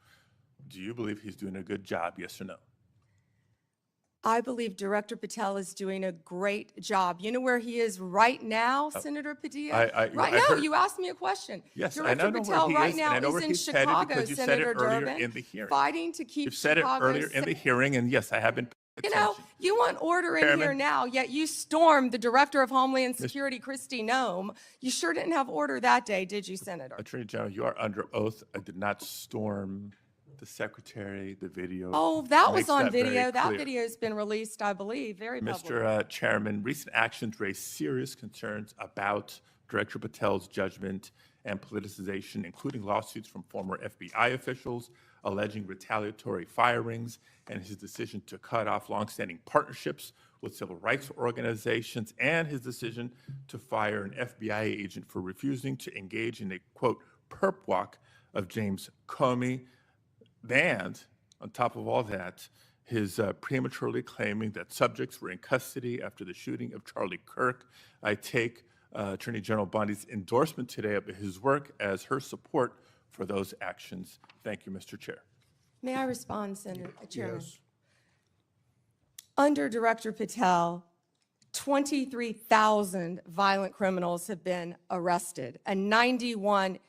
Speaker 10: Do you believe he's doing a good job, yes or no?
Speaker 3: I believe Director Patel is doing a great job. You know where he is right now, Senator Padilla?
Speaker 10: I
Speaker 3: Right now,
Speaker 10: heard-
Speaker 3: you asked me a question.
Speaker 10: Yes, I
Speaker 3: Director
Speaker 10: know
Speaker 3: Patel
Speaker 10: where he
Speaker 3: right
Speaker 10: is,
Speaker 3: now
Speaker 10: and I know
Speaker 3: is
Speaker 10: where
Speaker 3: in
Speaker 10: he's headed
Speaker 3: Chicago,
Speaker 10: because you said
Speaker 3: Senator
Speaker 10: it earlier
Speaker 3: Durbin,
Speaker 10: in the hearing.
Speaker 3: fighting to keep
Speaker 10: You've said it
Speaker 3: Chicago
Speaker 10: earlier in the hearing, and yes, I have been paying
Speaker 3: You know,
Speaker 10: attention.
Speaker 3: you want order in here
Speaker 10: Chairman.
Speaker 3: now, yet you stormed the Director of Homeland Security, Kristi Noem. You sure didn't have order that day, did you, Senator?
Speaker 10: Attorney General, you are under oath. I did not storm the secretary, the video.
Speaker 3: Oh, that was
Speaker 10: makes
Speaker 3: on
Speaker 10: that very
Speaker 3: video. That
Speaker 10: clear.
Speaker 3: video's been released, I believe, very public.
Speaker 10: Mr. Chairman, recent actions raise serious concerns about Director Patel's judgment and politicization, including lawsuits from former FBI officials alleging retaliatory firings and his decision to cut off longstanding partnerships with civil rights organizations and his decision to fire an FBI agent for refusing to engage in a, quote, perp walk of James Comey. And on top of all that, his prematurely claiming that subjects were in custody after the shooting of Charlie Kirk. I take Attorney General Bondi's endorsement today of his work as her support for those actions. Thank you, Mr. Chair.
Speaker 3: May I respond, Senator Chairman?
Speaker 1: Yes.
Speaker 3: Under Director Patel, 23,000 violent criminals have been arrested, a 91%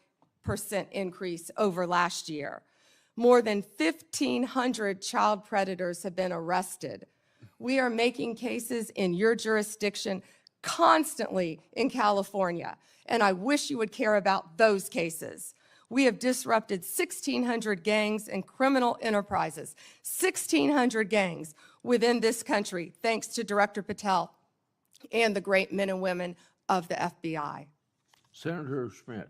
Speaker 3: increase over last year. More than 1,500 child predators have been arrested. We are making cases in your jurisdiction constantly in California, and I wish you would care about those cases. We have disrupted 1,600 gangs and criminal enterprises, 1,600 gangs within this country, thanks to Director Patel and the great men and women of the FBI.
Speaker 1: Senator Schmidt.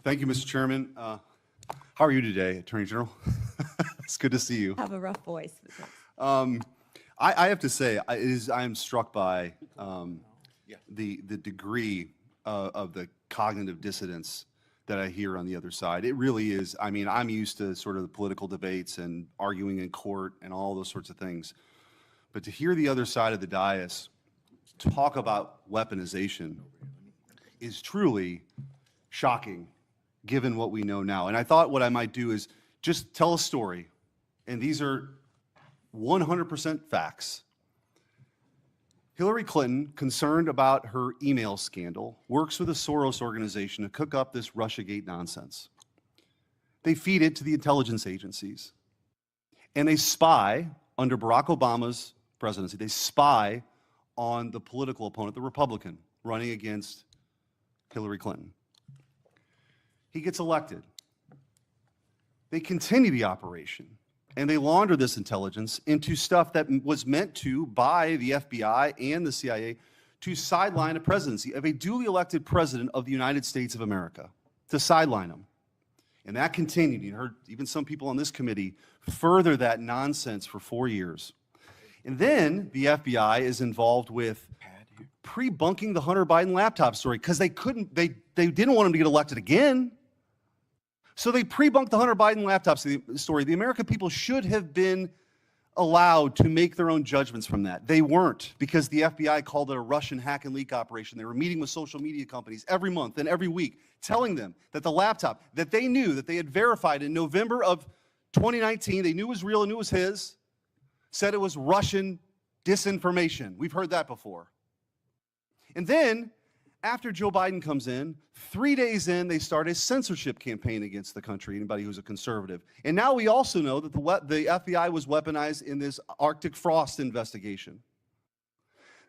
Speaker 11: Thank you, Mr. Chairman. How are you today, Attorney General? It's good to see you.
Speaker 3: Have a rough voice.
Speaker 11: I have to say, I am struck by the degree of the cognitive dissonance that I hear on the other side. It really is. I mean, I'm used to sort of the political debates and arguing in court and all those sorts of things. But to hear the other side of the dais talk about weaponization is truly shocking, given what we know now. And I thought what I might do is just tell a story, and these are 100% facts. Hillary Clinton, concerned about her email scandal, works with a Soros organization to cook up this Russiagate nonsense. They feed it to the intelligence agencies, and they spy, under Barack Obama's presidency, they spy on the political opponent, the Republican, running against Hillary Clinton. He gets elected. They continue the operation, and they launder this intelligence into stuff that was meant to, by the FBI and the CIA, to sideline a presidency of a duly elected president of the United States of America, to sideline him. And that continued. You heard even some people on this committee further that nonsense for 4 years. And then the FBI is involved with pre-bunking the Hunter Biden laptop story because they didn't want him to get elected again. So they pre-bunked the Hunter Biden laptop story. The American people should have been allowed to make their own judgments from that. They weren't, because the FBI called it a Russian hack and leak operation. They were meeting with social media companies every month and every week, telling them that the laptop that they knew, that they had verified in November of 2019, they knew was real and knew was his, said it was Russian disinformation. We've heard that before. And then, after Joe Biden comes in, 3 days in, they start a censorship campaign against the country, anybody who's a conservative. And now we also know that the FBI was weaponized in this Arctic frost investigation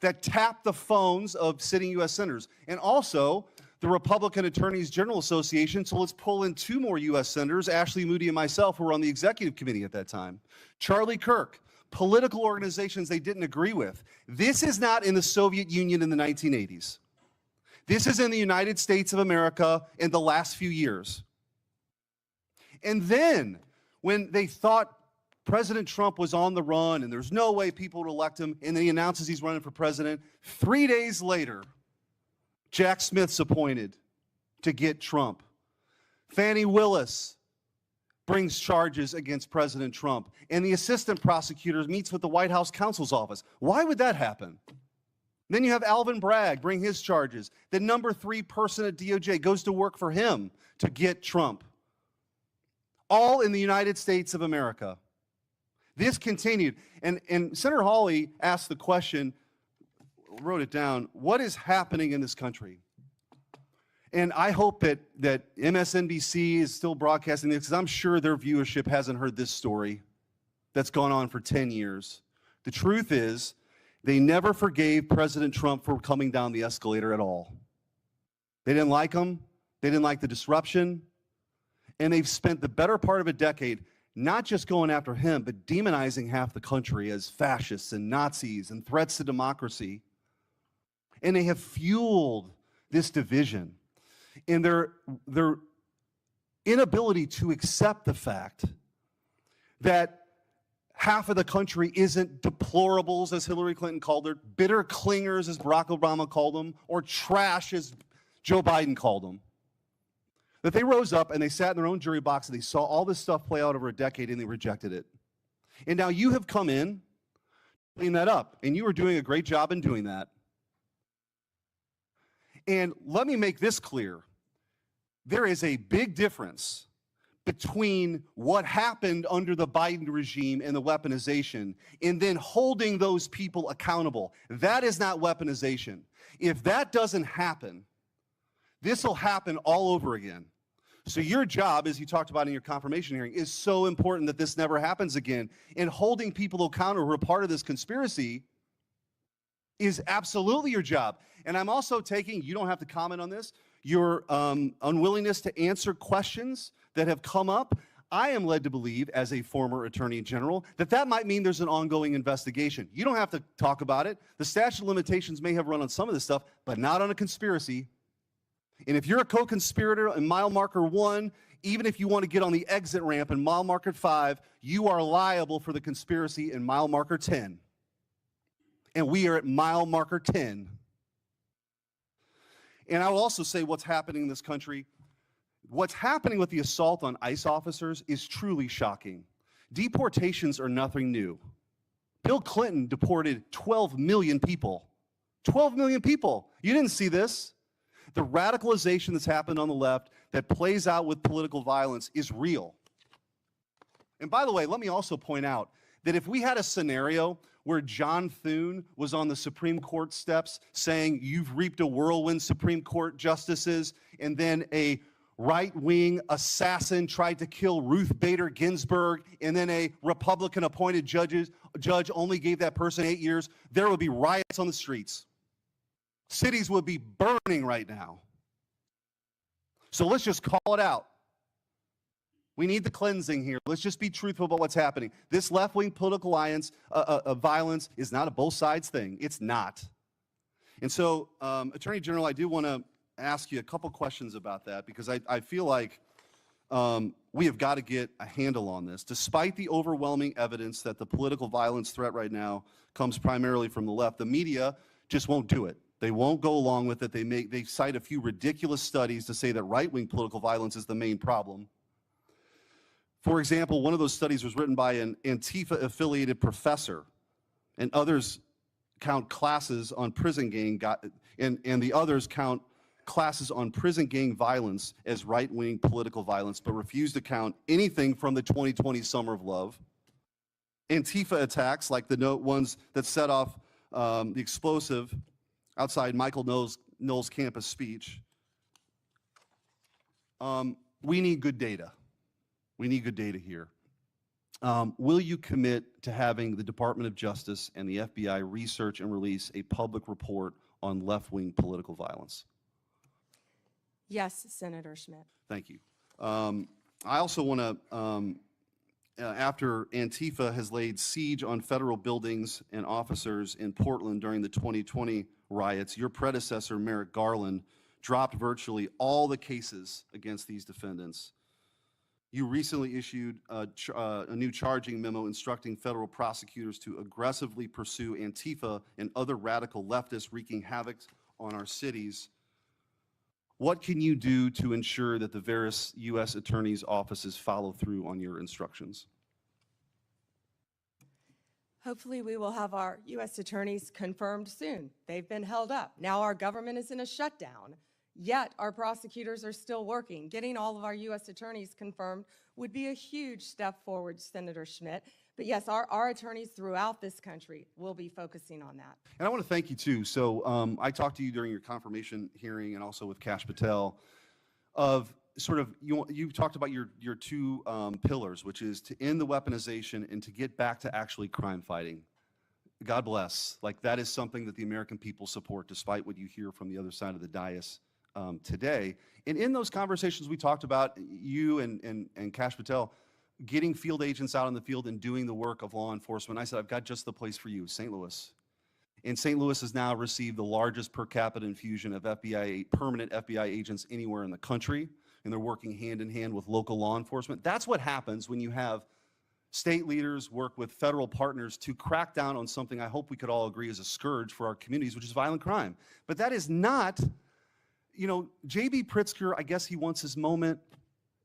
Speaker 11: that tapped the phones of sitting U.S. senators. And also, the Republican Attorneys General Association, so let's pull in 2 more U.S. senators, Ashley Moody and myself, who were on the executive committee at that time. Charlie Kirk, political organizations they didn't agree with. This is not in the Soviet Union in the 1980s. This is in the United States of America in the last few years. And then, when they thought President Trump was on the run and there's no way people would elect him, and then he announces he's running for president, 3 days later, Jack Smith's appointed to get Trump. Fannie Willis brings charges against President Trump, and the assistant prosecutor meets with the White House counsel's office. Why would that happen? Then you have Alvin Bragg bring his charges. The number 3 person at DOJ goes to work for him to get Trump. All in the United States of America. This continued. And Senator Hawley asked the question, wrote it down, what is happening in this country? And I hope that MSNBC is still broadcasting this, because I'm sure their viewership hasn't heard this story that's gone on for 10 years. The truth is, they never forgave President Trump for coming down the escalator at all. They didn't like him. They didn't like the disruption. And they've spent the better part of a decade not just going after him, but demonizing half the country as fascists and Nazis and threats to democracy. And they have fueled this division. And their inability to accept the fact that half of the country isn't deplorables, as Hillary Clinton called her, bitter clingers, as Barack Obama called them, or trash, as Joe Biden called them. That they rose up and they sat in their own jury box and they saw all this stuff play out over a decade and they rejected it. And now you have come in to clean that up, and you are doing a great job in doing that. And let me make this clear. There is a big difference between what happened under the Biden regime and the weaponization, and then holding those people accountable. That is not weaponization. If that doesn't happen, this will happen all over again. So your job, as you talked about in your confirmation hearing, is so important that this never happens again. And holding people accountable who are part of this conspiracy is absolutely your job. And I'm also taking, you don't have to comment on this, your unwillingness to answer questions that have come up. I am led to believe, as a former attorney general, that that might mean there's an ongoing investigation. You don't have to talk about it. The statute of limitations may have run on some of this stuff, but not on a conspiracy. And if you're a co-conspirator in mile marker 1, even if you want to get on the exit ramp in mile marker 5, you are liable for the conspiracy in mile marker 10. And we are at mile marker 10. And I will also say what's happening in this country. What's happening with the assault on ICE officers is truly shocking. Deportations are nothing new. Bill Clinton deported 12 million people. 12 million people. You didn't see this. The radicalization that's happened on the left that plays out with political violence is real. And by the way, let me also point out that if we had a scenario where John Thune was on the Supreme Court steps saying, "You've reaped a whirlwind, Supreme Court justices," and then a right-wing assassin tried to kill Ruth Bader Ginsburg, and then a Republican-appointed judge only gave that person 8 years, there would be riots on the streets. Cities would be burning right now. So let's just call it out. We need the cleansing here. Let's just be truthful about what's happening. This left-wing political alliance, violence is not a both sides thing. It's not. And so, Attorney General, I do want to ask you a couple questions about that, because I feel like we have got to get a handle on this. Despite the overwhelming evidence that the political violence threat right now comes primarily from the left, the media just won't do it. They won't go along with it. They cite a few ridiculous studies to say that right-wing political violence is the main problem. For example, one of those studies was written by an Antifa-affiliated professor, and others count classes on prison gang, and the others count classes on prison gang violence as right-wing political violence, but refuse to count anything from the 2020 Summer of Love, Antifa attacks, like the ones that set off the explosive outside Michael Knowles' campus speech. We need good data. We need good data here. Will you commit to having the Department of Justice and the FBI research and release a public report on left-wing political violence?
Speaker 3: Yes, Senator Schmidt.
Speaker 11: Thank you. I also want to, after Antifa has laid siege on federal buildings and officers in Portland during the 2020 riots, your predecessor, Merrick Garland, dropped virtually all the cases against these defendants. You recently issued a new charging memo instructing federal prosecutors to aggressively pursue Antifa and other radical leftists wreaking havoc on our cities. What can you do to ensure that the various U.S. attorneys' offices follow through on your instructions?
Speaker 3: Hopefully, we will have our U.S. attorneys confirmed soon. They've been held up. Now our government is in a shutdown, yet our prosecutors are still working. Getting all of our U.S. attorneys confirmed would be a huge step forward, Senator Schmidt. But yes, our attorneys throughout this country will be focusing on that.
Speaker 11: And I want to thank you, too. So I talked to you during your confirmation hearing and also with Kash Patel of sort of, you talked about your two pillars, which is to end the weaponization and to get back to actually crime fighting. God bless. Like, that is something that the American people support, despite what you hear from the other side of the dais today. And in those conversations, we talked about you and Kash Patel getting field agents out in the field and doing the work of law enforcement. I said, I've got just the place for you, St. Louis. And St. Louis has now received the largest per capita infusion of permanent FBI agents anywhere in the country, and they're working hand in hand with local law enforcement. That's what happens when you have state leaders work with federal partners to crack down on something I hope we could all agree is a scourge for our communities, which is violent crime. But that is not, J.B. Pritzker, I guess he wants his moment.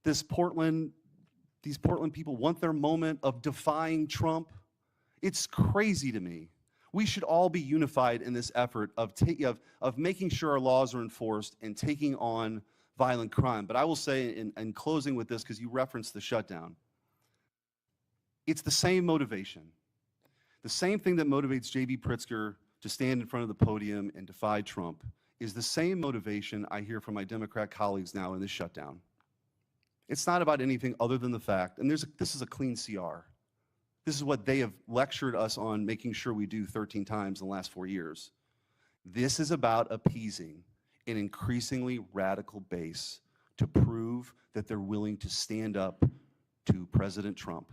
Speaker 11: These Portland people want their moment of defying Trump. It's crazy to me. We should all be unified in this effort of making sure our laws are enforced and taking on violent crime. But I will say, in closing with this, because you referenced the shutdown, it's the same motivation. The same thing that motivates J.B. Pritzker to stand in front of the podium and defy Trump is the same motivation I hear from my Democrat colleagues now in this shutdown. It's not about anything other than the fact, and this is a clean CR. This is what they have lectured us on making sure we do 13 times in the last 4 years. This is about appeasing an increasingly radical base to prove that they're willing to stand up to President Trump.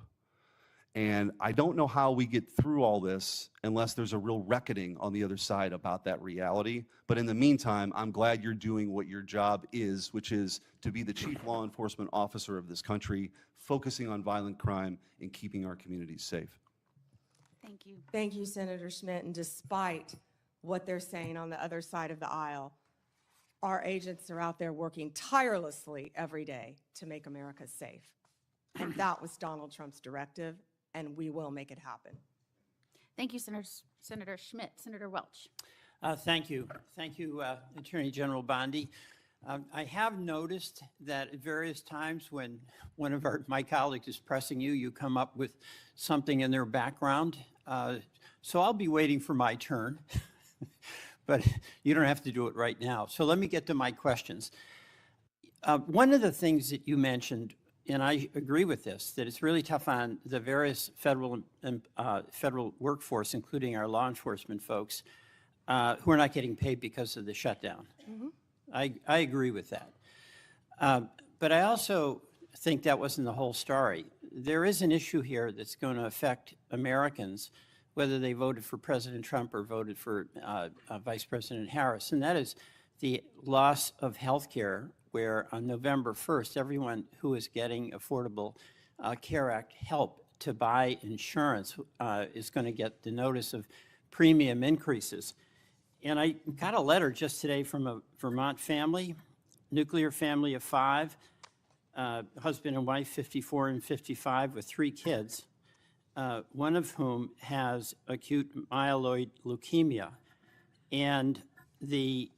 Speaker 11: And I don't know how we get through all this unless there's a real reckoning on the other side about that reality. But in the meantime, I'm glad you're doing what your job is, which is to be the chief law enforcement officer of this country, focusing on violent crime and keeping our communities safe.
Speaker 9: Thank you.
Speaker 3: Thank you, Senator Schmidt. And despite what they're saying on the other side of the aisle, our agents are out there working tirelessly every day to make America safe. And that was Donald Trump's directive, and we will make it happen.
Speaker 12: Thank you, Senator Schmidt. Senator Welch.
Speaker 5: Thank you. Thank you, Attorney General Bondi. I have noticed that at various times when one of my colleagues is pressing you, you come up with something in their background. So I'll be waiting for my turn, but you don't have to do it right now. So let me get to my questions. One of the things that you mentioned, and I agree with this, that it's really tough on the various federal workforce, including our law enforcement folks, who are not getting paid because of the shutdown. Mm-hmm. I agree with that. But I also think that wasn't the whole story. There is an issue here that's going to affect Americans, whether they voted for President Trump or voted for Vice President Harris, and that is the loss of health care, where on November 1st, everyone who is getting Affordable Care Act help to buy insurance is going to get the notice of premium increases. And I got a letter just today from a Vermont family, nuclear family of 5, husband and wife, 54 and 55, with 3 kids, one of whom has acute myeloid leukemia. And the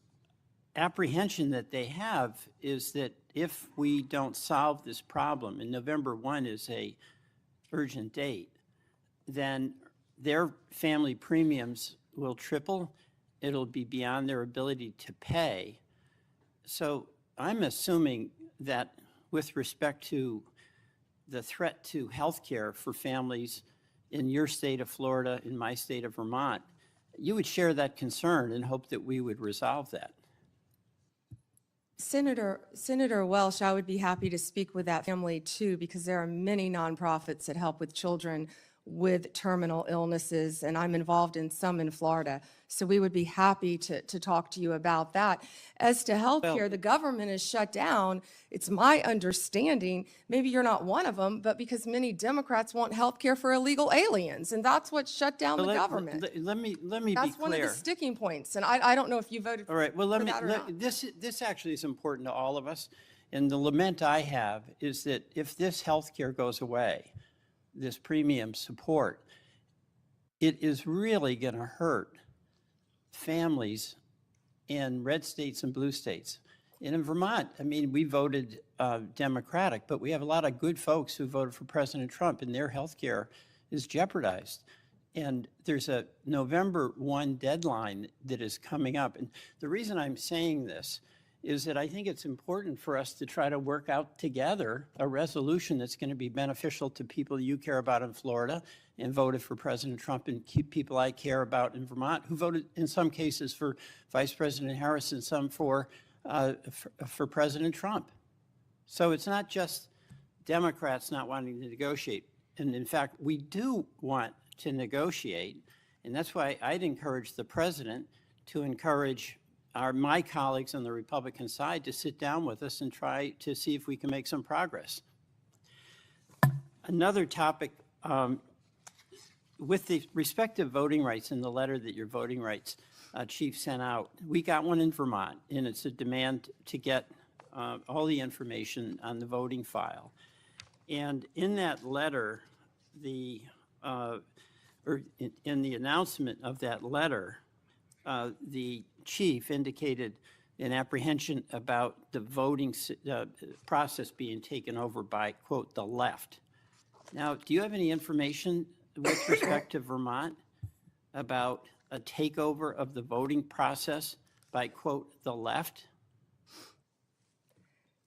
Speaker 5: apprehension that they have is that if we don't solve this problem, and November 1 is a urgent date,
Speaker 13: then their family premiums will triple. It'll be beyond their ability to pay. So I'm assuming that with respect to the threat to health care for families in your state of Florida, in my state of Vermont, you would share that concern and hope that we would resolve that.
Speaker 3: Senator Welsh, I would be happy to speak with that family too, because there are many nonprofits that help with children with terminal illnesses, and I'm involved in some in Florida. So we would be happy to talk to you about that. As to health care, the government is shut down. It's my understanding, maybe you're not one of them, but because many Democrats want health care for illegal aliens, and that's what shut down the government.
Speaker 13: Let me be
Speaker 3: That's one of
Speaker 13: clear.
Speaker 3: the sticking points, and I don't know if you voted
Speaker 13: All right, well,
Speaker 3: for that or not.
Speaker 13: this actually is important to all of us. And the lament I have is that if this health care goes away, this premium support, it is really going to hurt families in red states and blue states. And in Vermont, I mean, we voted Democratic, but we have a lot of good folks who voted for President Trump, and their health care is jeopardized. And there's a November 1 deadline that is coming up. And the reason I'm saying this is that I think it's important for us to try to work out together a resolution that's going to be beneficial to people you care about in Florida and voted for President Trump, and keep people I care about in Vermont who voted in some cases for Vice President Harris and some for President Trump. So it's not just Democrats not wanting to negotiate. And in fact, we do want to negotiate. And that's why I'd encourage the president to encourage my colleagues on the Republican side to sit down with us and try to see if we can make some progress. Another topic, with the respective voting rights in the letter that your voting rights chief sent out, we got one in Vermont, and it's a demand to get all the information on the voting file. And in that letter, in the announcement of that letter, the chief indicated an apprehension about the voting process being taken over by, quote, the left. Now, do you have any information with respect to Vermont about a takeover of the voting process by, quote, the left?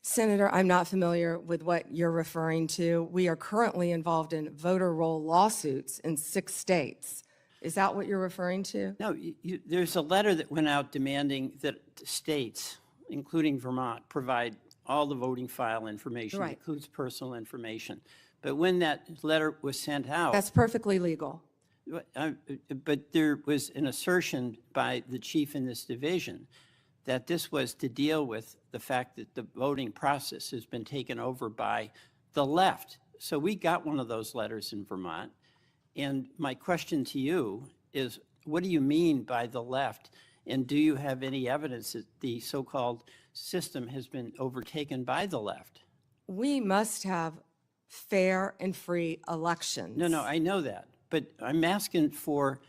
Speaker 3: Senator, I'm not familiar with what you're referring to. We are currently involved in voter roll lawsuits in 6 states. Is that what you're referring to?
Speaker 13: No, there's a letter that went out demanding that states, including Vermont, provide all the voting file information,
Speaker 3: Right.
Speaker 13: includes personal information. But when that letter was sent out,
Speaker 3: That's perfectly legal.
Speaker 13: but there was an assertion by the chief in this division that this was to deal with the fact that the voting process has been taken over by the left. So we got one of those letters in Vermont. And my question to you is, what do you mean by the left? And do you have any evidence that the so-called system has been overtaken by the left?
Speaker 3: We must have fair and free elections.
Speaker 13: No, I know that. But I'm asking for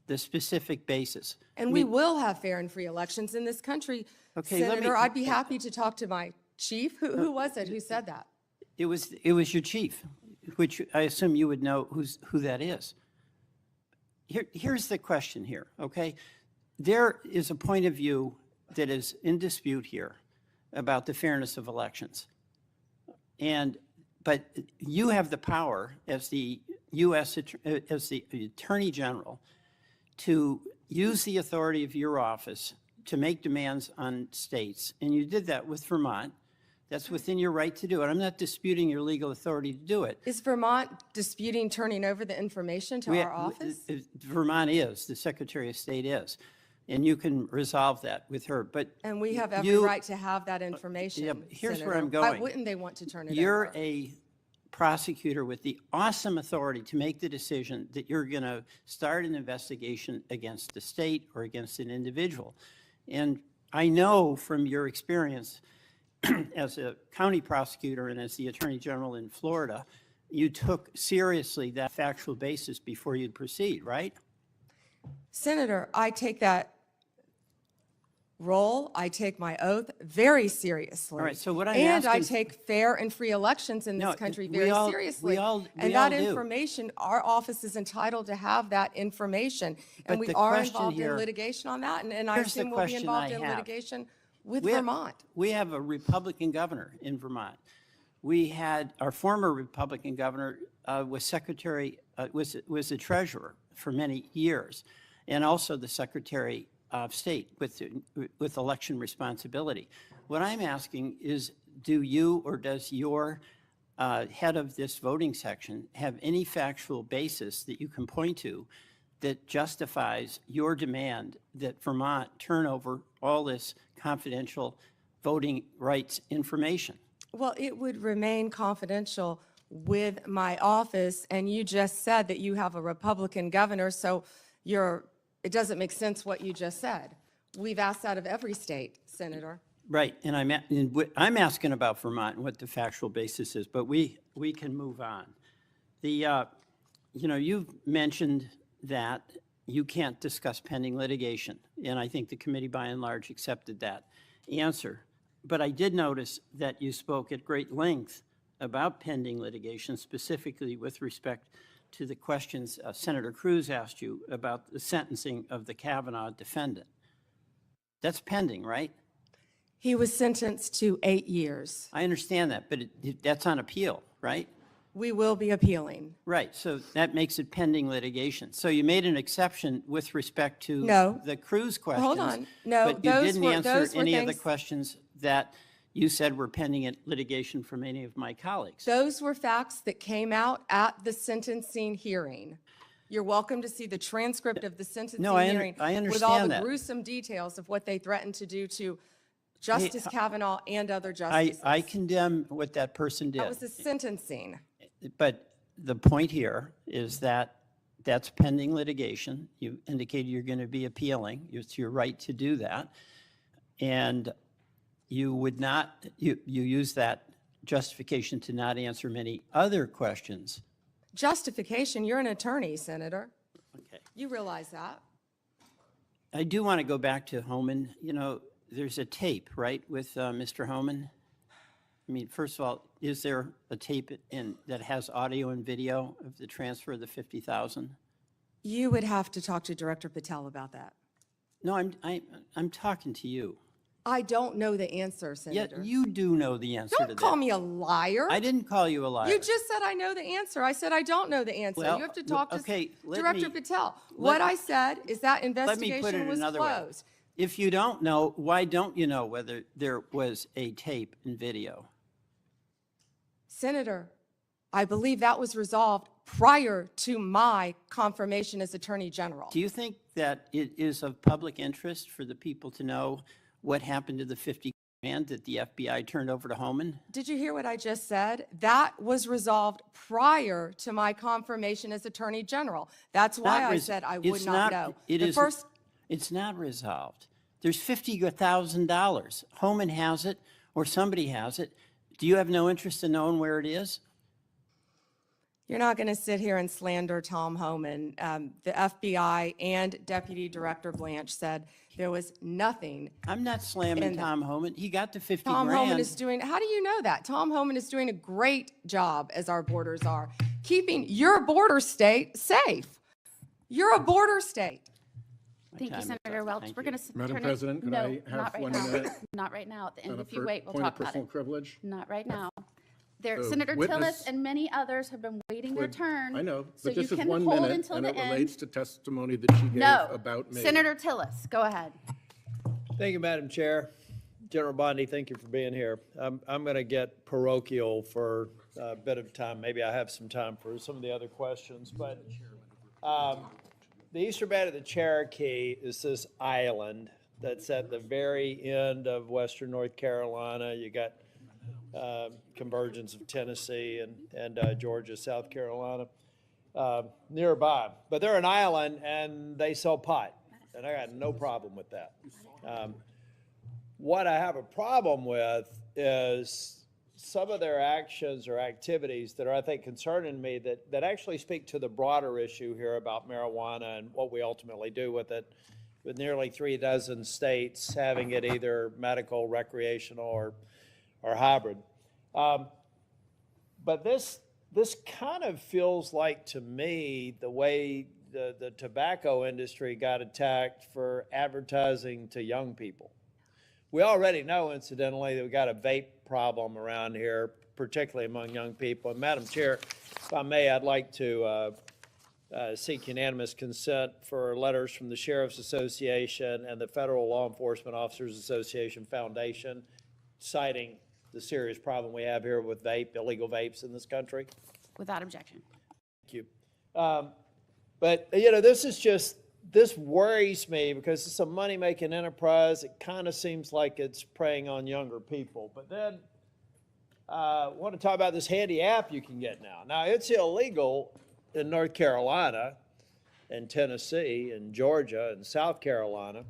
Speaker 13: the specific basis.
Speaker 3: And we will have fair and free elections in this country.
Speaker 13: Okay, let me-
Speaker 3: Senator, I'd be happy to talk to my chief. Who was it who said that?
Speaker 13: It was your chief, which I assume you would know who that is. Here's the question here, okay? There is a point of view that is in dispute here about the fairness of elections. But you have the power as the as the Attorney General to use the authority of your office to make demands on states. And you did that with Vermont. That's within your right to do it. I'm not disputing your legal authority to do it.
Speaker 3: Is Vermont disputing turning over the information to our office?
Speaker 13: Vermont is, the Secretary of State is. And you can resolve that with her, but.
Speaker 3: And we have every right to have that information,
Speaker 13: Yeah, here's where
Speaker 3: Senator.
Speaker 13: I'm
Speaker 3: Why
Speaker 13: going.
Speaker 3: wouldn't they want to turn it over?
Speaker 13: You're a prosecutor with the awesome authority to make the decision that you're going to start an investigation against the state or against an individual. And I know from your experience as a county prosecutor and as the Attorney General in Florida, you took seriously that factual basis before you'd proceed, right?
Speaker 3: Senator, I take that role. I take my oath very seriously.
Speaker 13: All right, so what I'm
Speaker 3: And I
Speaker 13: asking-
Speaker 3: take fair and free elections in
Speaker 13: No,
Speaker 3: this country
Speaker 13: we
Speaker 3: very
Speaker 13: all-
Speaker 3: seriously.
Speaker 13: we all
Speaker 3: And that
Speaker 13: do.
Speaker 3: information, our office is entitled to have that information. And
Speaker 13: But
Speaker 3: we
Speaker 13: the
Speaker 3: are
Speaker 13: question
Speaker 3: involved in
Speaker 13: here-
Speaker 3: litigation on that, and I
Speaker 13: Here's the
Speaker 3: assume we'll be
Speaker 13: question
Speaker 3: involved
Speaker 13: I
Speaker 3: in
Speaker 13: have.
Speaker 3: litigation with
Speaker 13: We have-
Speaker 3: Vermont.
Speaker 13: We have a Republican governor in Vermont. We had, our former Republican governor was secretary, was the treasurer for many years, and also the secretary of state with election responsibility. What I'm asking is, do you or does your head of this voting section have any factual basis that you can point to that justifies your demand that Vermont turn over all this confidential voting rights information?
Speaker 3: Well, it would remain confidential with my office, and you just said that you have a Republican governor, so it doesn't make sense what you just said. We've asked that of every state, Senator.
Speaker 13: Right, and I'm asking about Vermont and what the factual basis is, but we can move on. You've mentioned that you can't discuss pending litigation, and I think the committee by and large accepted that answer. But I did notice that you spoke at great length about pending litigation, specifically with respect to the questions Senator Cruz asked you about the sentencing of the Kavanaugh defendant. That's pending, right?
Speaker 3: He was sentenced to 8 years.
Speaker 13: I understand that, but that's on appeal, right?
Speaker 3: We will be appealing.
Speaker 13: Right, so that makes it pending litigation. So you made an exception with respect to
Speaker 3: No.
Speaker 13: the Cruz questions.
Speaker 3: Hold on. No,
Speaker 13: But you
Speaker 3: those
Speaker 13: didn't
Speaker 3: were-
Speaker 13: answer
Speaker 3: those were
Speaker 13: any of the
Speaker 3: things-
Speaker 13: questions that you said were pending in litigation from any of my colleagues.
Speaker 3: Those were facts that came out at the sentencing hearing. You're welcome to see the transcript of the sentencing hearing.
Speaker 13: I
Speaker 3: with all
Speaker 13: understand
Speaker 3: the
Speaker 13: that.
Speaker 3: gruesome details of what they threatened to do to Justice Kavanaugh and other
Speaker 13: I
Speaker 3: justices.
Speaker 13: condemn what that person did.
Speaker 3: That was the sentencing.
Speaker 13: But the point here is that that's pending litigation. You indicated you're going to be appealing. It's your right to do that. And you would not, you use that justification to not answer many other questions.
Speaker 3: Justification, you're an attorney, Senator.
Speaker 13: Okay.
Speaker 3: You realize that.
Speaker 13: I do want to go back to Homan. There's a tape, right, with Mr. Homan? I mean, first of all, is there a tape that has audio and video of the transfer of the $50,000?
Speaker 3: You would have to talk to Director Patel about that.
Speaker 13: No, I'm talking to you.
Speaker 3: I don't know the answer,
Speaker 13: Yeah,
Speaker 3: Senator.
Speaker 13: you do know the answer to that.
Speaker 3: Don't call me a liar.
Speaker 13: I didn't call you a liar.
Speaker 3: You just said I know the answer. I said I don't know the answer.
Speaker 13: Well,
Speaker 3: You have to talk to
Speaker 13: okay, let
Speaker 3: Director
Speaker 13: me-
Speaker 3: Patel. What I said is that
Speaker 13: Let me put it
Speaker 3: investigation was
Speaker 13: another way.
Speaker 3: closed.
Speaker 13: If you don't know, why don't you know whether there was a tape and video?
Speaker 3: Senator, I believe that was resolved prior to my confirmation as Attorney General.
Speaker 13: Do you think that it is of public interest for the people to know what happened to the $50,000 that the FBI turned over to Homan?
Speaker 3: Did you hear what I just said? That was resolved prior to my confirmation as Attorney General. That's why
Speaker 13: Not
Speaker 3: I
Speaker 13: res-
Speaker 3: said I
Speaker 13: it's
Speaker 3: would not know.
Speaker 13: It
Speaker 3: The
Speaker 13: is.
Speaker 3: first,
Speaker 13: It's not resolved. There's $50,000. Homan has it, or somebody has it. Do you have no interest in knowing where it is?
Speaker 3: you're not going to sit here and slander Tom Homan. The FBI and Deputy Director Blanche said there was nothing.
Speaker 13: I'm not slamming
Speaker 3: And-
Speaker 13: Tom Homan. He got the 50
Speaker 3: Tom
Speaker 13: grand.
Speaker 3: Homan is doing, how do you know that? Tom Homan is doing a great job, as our borders are, keeping your border state safe. You're a border state.
Speaker 12: Thank you,
Speaker 13: time is
Speaker 12: Senator
Speaker 13: up.
Speaker 12: Welch.
Speaker 13: Thank
Speaker 12: We're
Speaker 13: you.
Speaker 12: going to
Speaker 14: Madam
Speaker 12: turn it.
Speaker 14: President, could
Speaker 12: No,
Speaker 14: I have
Speaker 12: not right
Speaker 14: 1
Speaker 12: now.
Speaker 14: minute?
Speaker 12: Not right now. At the end,
Speaker 14: on a
Speaker 12: if you wait, we'll
Speaker 14: point of
Speaker 12: talk about
Speaker 14: personal
Speaker 12: it.
Speaker 14: privilege?
Speaker 12: Not right now. There,
Speaker 14: The
Speaker 12: Senator
Speaker 14: witness
Speaker 12: Tillis and many others have been waiting their
Speaker 14: would-
Speaker 12: turn.
Speaker 14: I know,
Speaker 12: So
Speaker 14: but
Speaker 12: you
Speaker 14: this is
Speaker 12: can
Speaker 14: 1
Speaker 12: hold
Speaker 14: minute,
Speaker 12: until
Speaker 14: and
Speaker 12: the
Speaker 14: it
Speaker 12: end.
Speaker 14: relates to testimony that she gave
Speaker 12: No.
Speaker 14: about me.
Speaker 12: Senator Tillis, go ahead.
Speaker 15: Thank you, Madam Chair. General Bondi, thank you for being here. I'm going to get parochial for a bit of time. Maybe I have some time for some of the other questions, but the eastern band of the Cherokee is this island that's at the very end of western North Carolina. You got convergence of Tennessee and Georgia, South Carolina nearby. But they're an island and they sell pot, and I got no problem with that. What I have a problem with is some of their actions or activities that are, I think, concerning me that actually speak to the broader issue here about marijuana and what we ultimately do with it with nearly 36 states having it either medical, recreational, or hybrid. But this kind of feels like, to me, the way the tobacco industry got attacked for advertising to young people. We already know, incidentally, that we got a vape problem around here, particularly among young people. And Madam Chair, if I may, I'd like to seek unanimous consent for letters from the Sheriff's Association and the Federal Law Enforcement Officers Association Foundation citing the serious problem we have here with illegal vapes in this country.
Speaker 12: Without objection.
Speaker 15: Thank you. But, you know, this worries me because it's a money-making enterprise. It kind of seems like it's preying on younger people. But then I want to talk about this handy app you can get now. Now, it's illegal in North Carolina and Tennessee and Georgia and South Carolina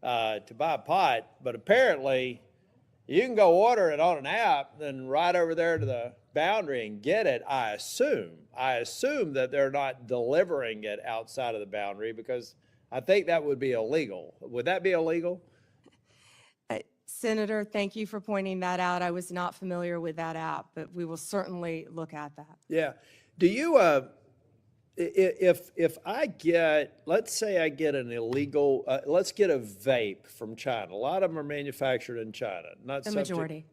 Speaker 15: to buy pot, but apparently you can go order it on an app, then right over there to the boundary and get it, I assume that they're not delivering it outside of the boundary, because I think that would be illegal. Would that be illegal?
Speaker 3: Senator, thank you for pointing that out. I was not familiar with that app, but we will certainly look at that.
Speaker 15: Yeah. Do you, if I get, let's say I get an illegal, let's get a vape from China. A lot of them are manufactured in China, not
Speaker 3: The
Speaker 15: subject
Speaker 3: majority.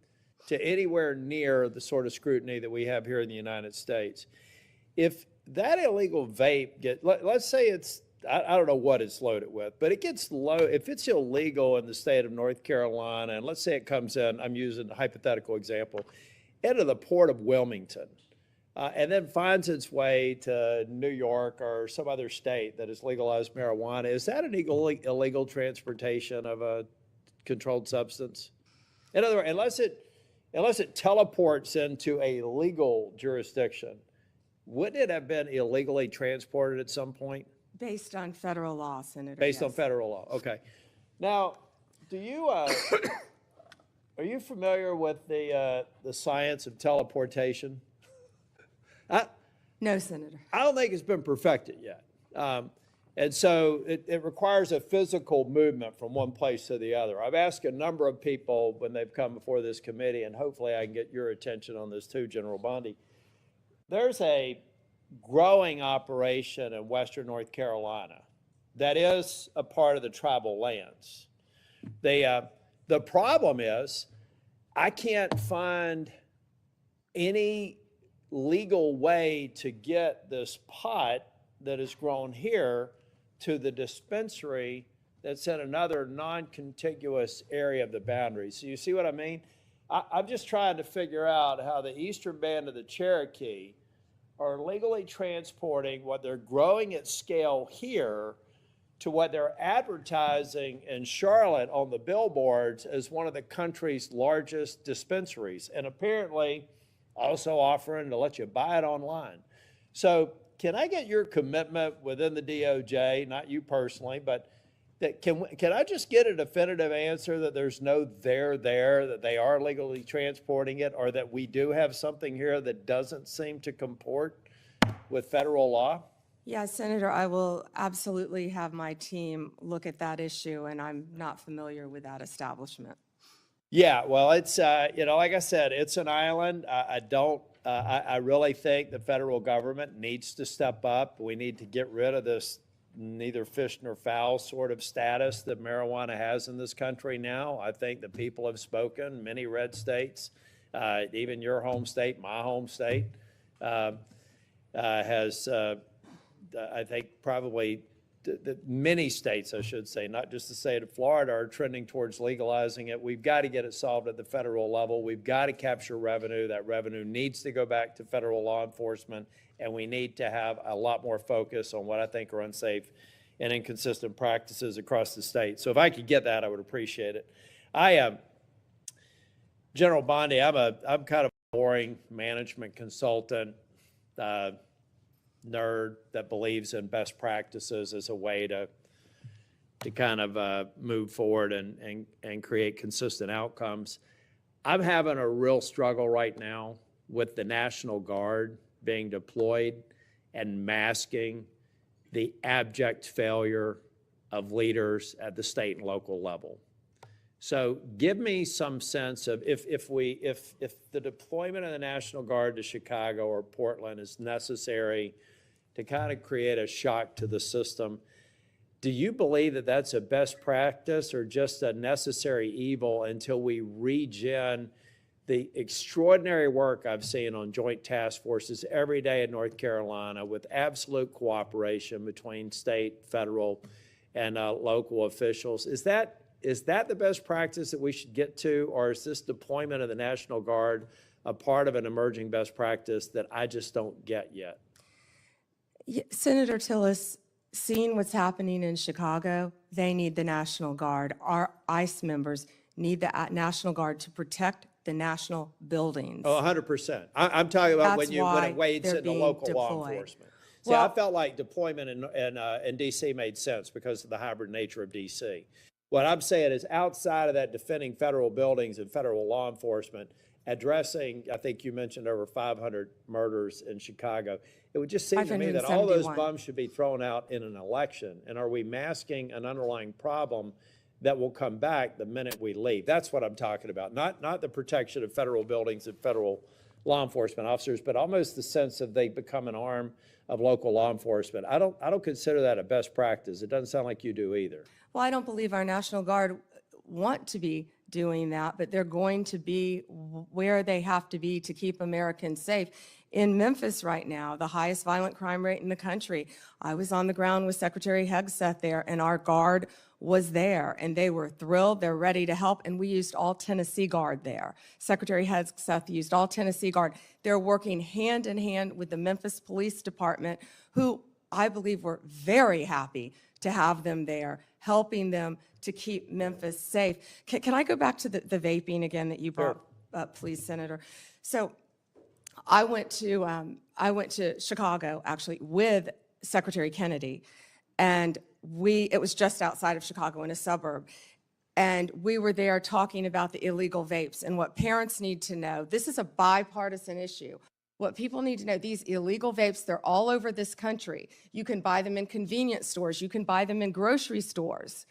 Speaker 15: to anywhere near the sort of scrutiny that we have here in the United States. If that illegal vape let's say it's, I don't know what it's loaded with, but it gets if it's illegal in the state of North Carolina, and let's say it comes in, I'm using a hypothetical example, into the port of Wilmington, and then finds its way to New York or some other state that has legalized marijuana, is that an illegal transportation of a controlled substance? In other words, unless it teleports into a legal jurisdiction, wouldn't it have been illegally transported at some point?
Speaker 3: Based on federal law, Senator.
Speaker 15: Based on
Speaker 3: yes.
Speaker 15: federal law, okay. Now, do you, are you familiar with the science of teleportation?
Speaker 3: No, Senator.
Speaker 15: I don't think it's been perfected yet. And so it requires a physical movement from one place to the other. I've asked a number of people when they've come before this committee, and hopefully I can get your attention on this too, General Bondi. There's a growing operation in Western North Carolina that is a part of the tribal lands. The problem is I can't find any legal way to get this pot that is grown here to the dispensary that's in another non-contiguous area of the boundary. So you see what I mean? I'm just trying to figure out how the eastern band of the Cherokee are legally transporting what they're growing at scale here to what they're advertising in Charlotte on the billboards as one of the country's largest dispensaries, and apparently also offering to let you buy it online. So can I get your commitment within the DOJ, not you personally, but that can I just get a definitive answer that there's no there, that they are legally transporting it, or that we do have something here that doesn't seem to comport with federal law?
Speaker 3: Yeah, Senator, I will absolutely have my team look at that issue, and I'm not familiar with that establishment.
Speaker 15: Yeah, well, it's, you know, like I said, it's an island. I really think the federal government needs to step up. We need to get rid of this neither fish nor fowl sort of status that marijuana has in this country now. I think the people have spoken, many red states, even your home state, my home state, has, I think, probably many states, I should say, not just the state of Florida, are trending towards legalizing it. We've got to get it solved at the federal level. We've got to capture revenue. That revenue needs to go back to federal law enforcement, and we need to have a lot more focus on what I think are unsafe and inconsistent practices across the state. So if I could get that, I would appreciate it. General Bondi, I'm kind of a boring management consultant, nerd that believes in best practices as a way to kind of move forward and create consistent outcomes. I'm having a real struggle right now with the National Guard being deployed and masking the abject failure of leaders at the state and local level. So give me some sense of if the deployment of the National Guard to Chicago or Portland is necessary to kind of create a shock to the system, do you believe that that's a best practice or just a necessary evil until we regen the extraordinary work I've seen on joint task forces every day in North Carolina with absolute cooperation between state, federal, and local officials? Is that the best practice that we should get to, or is this deployment of the National Guard a part of an emerging best practice that I just don't get yet?
Speaker 3: Senator Tillis, seeing what's happening in Chicago, they need the National Guard. Our ICE members need the National Guard to protect the national buildings.
Speaker 15: Oh, 100%. I'm talking about when
Speaker 3: That's
Speaker 15: it wades
Speaker 3: they're
Speaker 15: into
Speaker 3: being
Speaker 15: local law
Speaker 3: deployed.
Speaker 15: enforcement. See,
Speaker 3: Well-
Speaker 15: I felt like deployment in D.C. made sense because of the hybrid nature of D.C. What I'm saying is outside of that defending federal buildings and federal law enforcement, addressing, I think you mentioned over 500 murders in Chicago, it would just seem to me that all those
Speaker 3: 571.
Speaker 15: bums should be thrown out in an election. And are we masking an underlying problem that will come back the minute we leave? That's what I'm talking about. Not the protection of federal buildings and federal law enforcement officers, but almost the sense of they become an arm of local law enforcement. I don't consider that a best practice. It doesn't sound like you do either.
Speaker 3: Well, I don't believe our National Guard want to be doing that, but they're going to be where they have to be to keep Americans safe. In Memphis right now, the highest violent crime rate in the country. I was on the ground with Secretary Hegseth there, and our Guard was there, and they were thrilled. They're ready to help, and we used all Tennessee Guard there. Secretary Hegseth used all Tennessee Guard. They're working hand in hand with the Memphis Police Department, who I believe were very happy to have them there, helping them to keep Memphis safe. Can I go back to the vaping again that you brought up, please, Senator? So I went to Chicago actually with Secretary Kennedy, and it was just outside of Chicago in a suburb. And we were there talking about the illegal vapes and what parents need to know. This is a bipartisan issue. What people need to know, these illegal vapes, they're all over this country. You can buy them in convenience stores. You can buy them in grocery stores.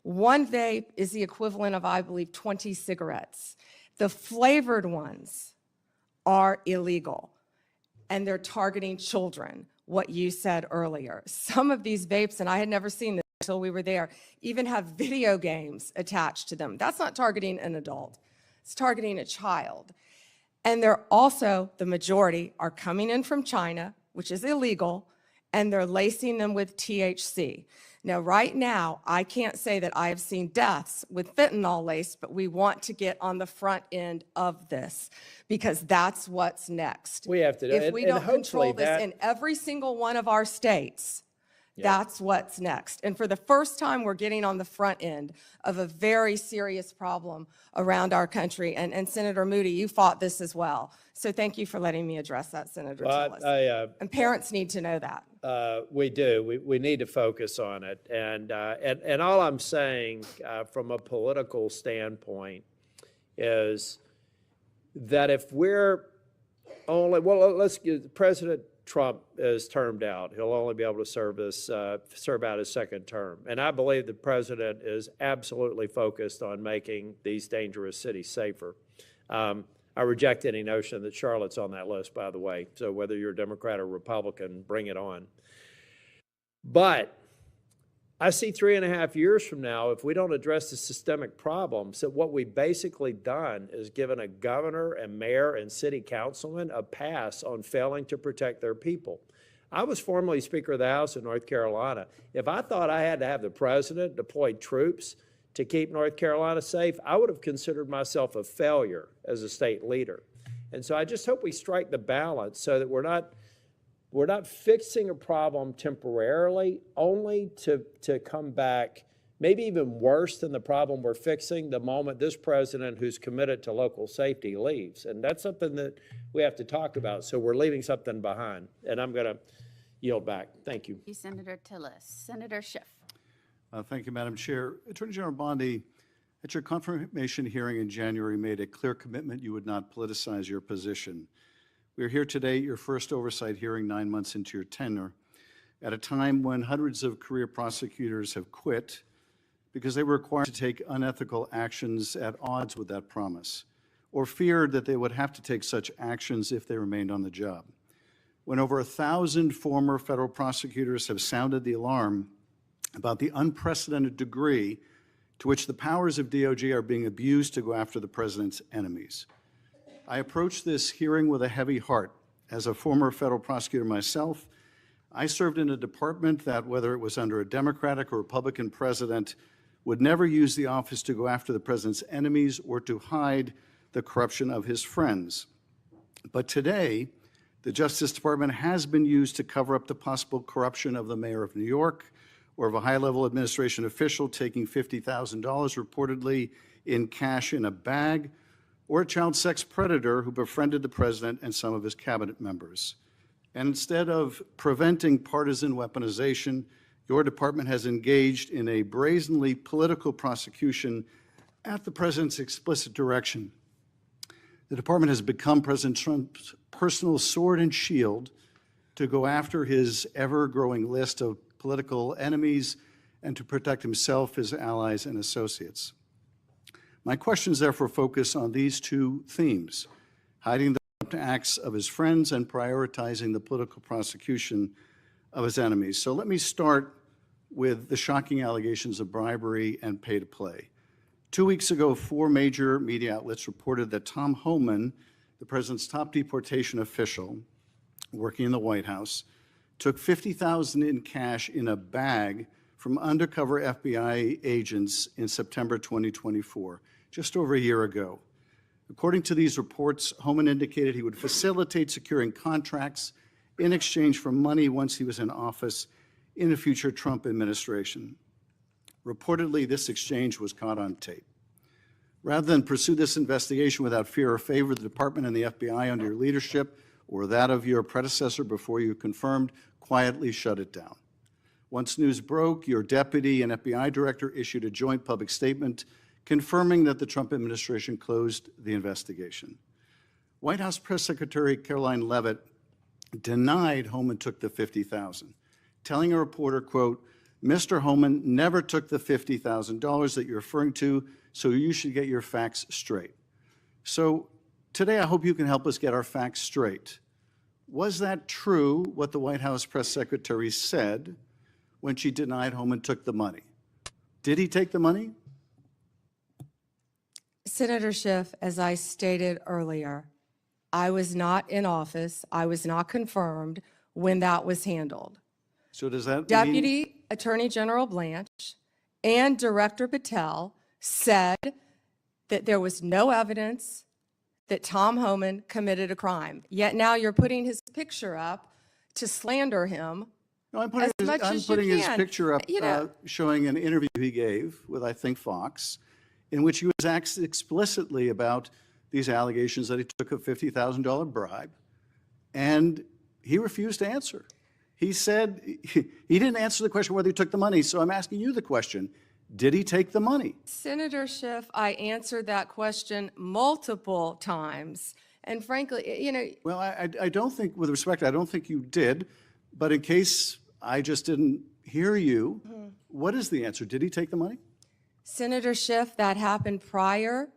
Speaker 3: One vape is the equivalent of, I believe, 20 cigarettes. The flavored ones are illegal, and they're targeting children, what you said earlier. Some of these vapes, and I had never seen this until we were there, even have video games attached to them. That's not targeting an adult. It's targeting a child. And they're also, the majority, are coming in from China, which is illegal, and they're lacing them with THC. Now, right now, I can't say that I have seen deaths with fentanyl laced, but we want to get on the front end of this because that's what's next.
Speaker 15: We have to do
Speaker 3: If we
Speaker 15: and
Speaker 3: don't control
Speaker 15: hopefully
Speaker 3: this
Speaker 15: that-
Speaker 3: in every single one of our states, that's what's next. And for the first time, we're getting on the front end of a very serious problem around our country. And Senator Moody, you fought this as well. So thank you for letting me address that, Senator Tillis. And parents need to know that.
Speaker 15: We do. We need to focus on it. And all I'm saying from a political standpoint is that if we're only, well, let's get President Trump is termed out. He'll only be able to serve out his second term. And I believe the president is absolutely focused on making these dangerous cities safer. I reject any notion that Charlotte's on that list, by the way. So whether you're a Democrat or Republican, bring it on. But I see 3.5 years from now, if we don't address the systemic problems, that what we've basically done is given a governor and mayor and city councilman a pass on failing to protect their people. I was formerly Speaker of the House in North Carolina. If I thought I had to have the president deploy troops to keep North Carolina safe, I would have considered myself a failure as a state leader. And so I just hope we strike the balance so that we're not fixing a problem temporarily, only to come back maybe even worse than the problem we're fixing the moment this president who's committed to local safety leaves. And that's something that we have to talk about. So we're leaving something behind. And I'm going to yield back. Thank you.
Speaker 12: Thank you, Senator Tillis. Senator Schiff.
Speaker 16: Thank you, Madam Chair. Attorney General Bondi, at your confirmation hearing in January, made a clear commitment you would not politicize your position. We are here today, your first oversight hearing 9 months into your tenure. at a time when hundreds of career prosecutors have quit because they were required to take unethical actions at odds with that promise, or feared that they would have to take such actions if they remained on the job. When over 1,000 former federal prosecutors have sounded the alarm about the unprecedented degree to which the powers of DOJ are being abused to go after the president's enemies. I approach this hearing with a heavy heart. As a former federal prosecutor myself, I served in a department that, whether it was under a Democratic or Republican president, would never use the office to go after the president's enemies or to hide the corruption of his friends. But today, the Justice Department has been used to cover up the possible corruption of the mayor of New York or of a high-level administration official taking $50,000 reportedly in cash in a bag, or a child sex predator who befriended the president and some of his cabinet members. And instead of preventing partisan weaponization, your department has engaged in a brazenly political prosecution at the president's explicit direction. The department has become President Trump's personal sword and shield to go after his ever-growing list of political enemies and to protect himself, his allies, and associates. My questions therefore focus on these two themes: hiding the corrupt acts of his friends and prioritizing the political prosecution of his enemies. So let me start with the shocking allegations of bribery and pay to play. 2 weeks ago, 4 major media outlets reported that Tom Homan, the president's top deportation official working in the White House, took $50,000 in cash in a bag from undercover FBI agents in September 2024, just over a year ago. According to these reports, Homan indicated he would facilitate securing contracts in exchange for money once he was in office in a future Trump administration. Reportedly, this exchange was caught on tape. Rather than pursue this investigation without fear or favor, the department and the FBI under your leadership or that of your predecessor before you confirmed quietly shut it down. Once news broke, your deputy and FBI director issued a joint public statement confirming that the Trump administration closed the investigation. White House Press Secretary Caroline Leavitt denied Homan took the $50,000, telling a reporter, quote, "Mr. Homan never took the $50,000 that you're referring to, so you should get your facts straight." So today I hope you can help us get our facts straight. Was that true, what the White House press secretary said when she denied Homan took the money? Did he take the money?
Speaker 3: Senator Schiff, as I stated earlier, I was not in office. I was not confirmed when that was handled.
Speaker 16: So does that mean?
Speaker 3: Deputy Attorney General Blanche and Director Patel said that there was no evidence that Tom Homan committed a crime. Yet now you're putting his picture up to slander him.
Speaker 16: No, I'm putting, his picture up showing an interview he gave with, I think, Fox, in which he was asked explicitly about these allegations that he took a $50,000 bribe, and he refused to answer. He said he didn't answer the question whether he took the money, so I'm asking you the question. Did he take the money?
Speaker 3: Senator Schiff, I answered that question multiple times. And frankly, you know.
Speaker 16: Well, I don't think, with respect, I don't think you did. But in case I just didn't hear you, what is the answer? Did he take the money?
Speaker 3: Senator Schiff, that happened prior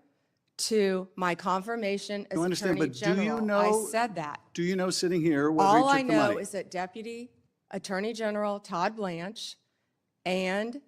Speaker 3: to my confirmation as Attorney General. I said that.
Speaker 16: Do you know, sitting here, whether he took the money?
Speaker 3: All I know is that Deputy Attorney General Todd Blanche and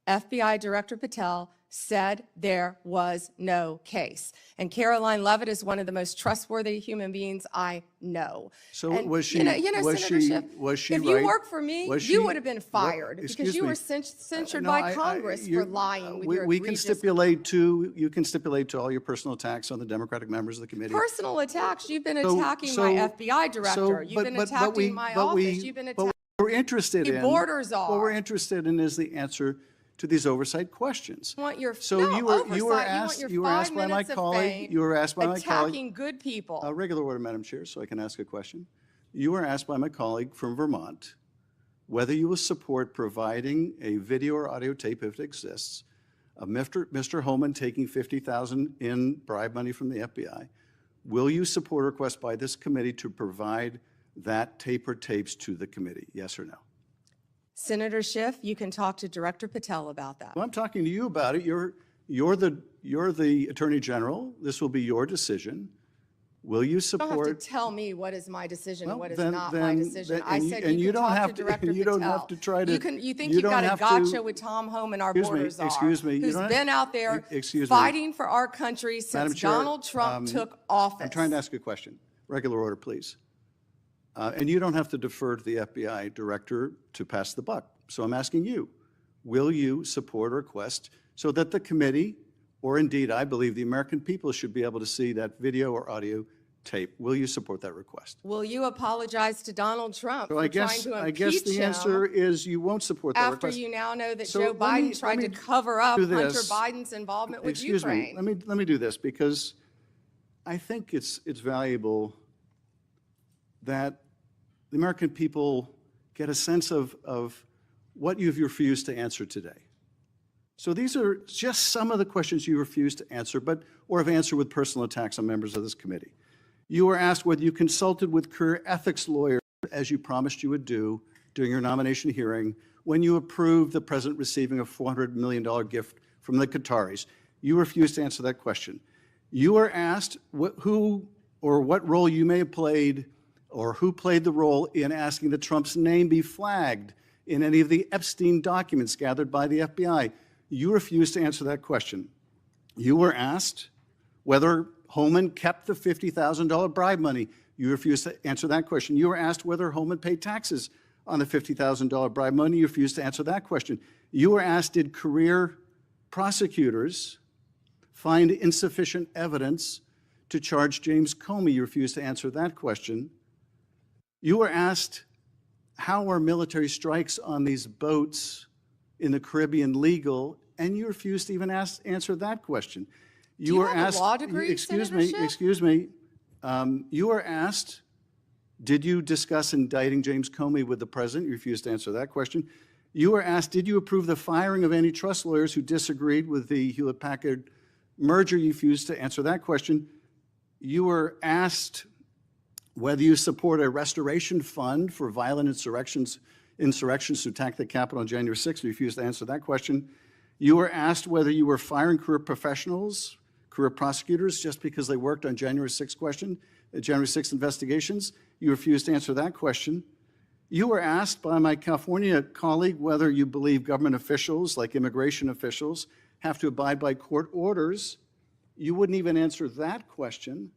Speaker 3: FBI Director Patel said there was no case. And Caroline Leavitt is one of the most trustworthy human beings I know.
Speaker 16: So
Speaker 3: and,
Speaker 16: was she,
Speaker 3: was
Speaker 16: Senator
Speaker 3: Schiff,
Speaker 16: she
Speaker 3: if
Speaker 16: right?
Speaker 3: you worked for me, you would have been fired because you were censured by Congress for lying with your
Speaker 16: we can stipulate to, you can stipulate to all your personal attacks on the Democratic members of the committee.
Speaker 3: Personal attacks? You've been attacking my FBI director. You've been attacking my office. You've been attacking.
Speaker 16: What we're interested in,
Speaker 3: borders are.
Speaker 16: What we're interested in is the answer to these oversight questions.
Speaker 3: So
Speaker 16: you were asked by my colleague. You were asked by my colleague.
Speaker 3: Attacking good people.
Speaker 16: Regular order, Madam Chair, so I can ask a question. You were asked by my colleague from Vermont whether you will support providing a video or audio tape, if it exists, of Mr. Homan taking $50,000 in bribe money from the FBI. Will you support a request by this committee to provide that tape or tapes to the committee? Yes or no?
Speaker 3: Senator Schiff, you can talk to Director Patel about that.
Speaker 16: Well, I'm talking to you about it. You're the Attorney General. This will be your decision. Will you
Speaker 3: You
Speaker 16: support?
Speaker 3: don't have to tell me what is my decision and
Speaker 16: Well,
Speaker 3: what is
Speaker 16: then-
Speaker 3: not my
Speaker 16: then-
Speaker 3: decision.
Speaker 16: then-
Speaker 3: I
Speaker 16: and
Speaker 3: said
Speaker 16: you- and
Speaker 3: you
Speaker 16: you
Speaker 3: can
Speaker 16: don't
Speaker 3: talk
Speaker 16: have
Speaker 3: to
Speaker 16: to-
Speaker 3: Director
Speaker 16: you don't have
Speaker 3: Patel.
Speaker 16: to try to-
Speaker 3: You think
Speaker 16: you
Speaker 3: you've
Speaker 16: don't
Speaker 3: got a
Speaker 16: have to-
Speaker 3: gotcha with Tom Homan, our
Speaker 16: Excuse me,
Speaker 3: border czar,
Speaker 16: excuse me, you
Speaker 3: who's
Speaker 16: don't have-
Speaker 3: been out there
Speaker 16: excuse me.
Speaker 3: fighting for our country
Speaker 16: Madam
Speaker 3: since
Speaker 16: Chair,
Speaker 3: Donald Trump took office.
Speaker 16: I'm trying to ask you a question. Regular order, please. And you don't have to defer to the FBI director to pass the buck. So I'm asking you, will you support a request so that the committee, or indeed, I believe the American people should be able to see that video or audio tape? Will you support that request?
Speaker 3: Will you apologize to Donald Trump
Speaker 16: So
Speaker 3: for
Speaker 16: I
Speaker 3: trying
Speaker 16: guess,
Speaker 3: to
Speaker 16: I guess
Speaker 3: impeach
Speaker 16: the answer
Speaker 3: him
Speaker 16: is you won't support that
Speaker 3: after
Speaker 16: request.
Speaker 3: you now know that
Speaker 16: So
Speaker 3: Joe
Speaker 16: let me-
Speaker 3: Biden tried
Speaker 16: let
Speaker 3: to
Speaker 16: me
Speaker 3: cover up
Speaker 16: do
Speaker 3: Hunter
Speaker 16: this.
Speaker 3: Biden's involvement with
Speaker 16: Excuse
Speaker 3: Ukraine?
Speaker 16: me, let me do this, because I think it's valuable that the American people get a sense of what you've refused to answer today. So these are just some of the questions you refused to answer, or have answered with personal attacks on members of this committee. You were asked whether you consulted with career ethics lawyers, as you promised you would do during your nomination hearing, when you approved the president receiving a $400 million gift from the Qataris. You refused to answer that question. You were asked who or what role you may have played, or who played the role in asking that Trump's name be flagged in any of the Epstein documents gathered by the FBI. You refused to answer that question. You were asked whether Holman kept the $50,000 bribe money. You refused to answer that question. You were asked whether Holman paid taxes on the $50,000 bribe money. You refused to answer that question. You were asked, did career prosecutors find insufficient evidence to charge James Comey? You refused to answer that question. You were asked, how are military strikes on these boats in the Caribbean legal? And you refused to even answer that question.
Speaker 3: You
Speaker 16: were
Speaker 3: have a
Speaker 16: asked,
Speaker 3: law degree,
Speaker 16: excuse
Speaker 3: Senator
Speaker 16: me,
Speaker 3: Schiff?
Speaker 16: excuse me. You were asked, did you discuss indicting James Comey with the president? You refused to answer that question. You were asked, did you approve the firing of antitrust lawyers who disagreed with the Hewlett-Packard merger? You refused to answer that question. You were asked whether you support a restoration fund for violent insurrections to attack the Capitol on January 6th. You refused to answer that question. You were asked whether you were firing career professionals, career prosecutors, just because they worked on January 6th investigations. You refused to answer that question. You were asked by my California colleague whether you believe government officials, like immigration officials, have to abide by court orders. You wouldn't even answer that question.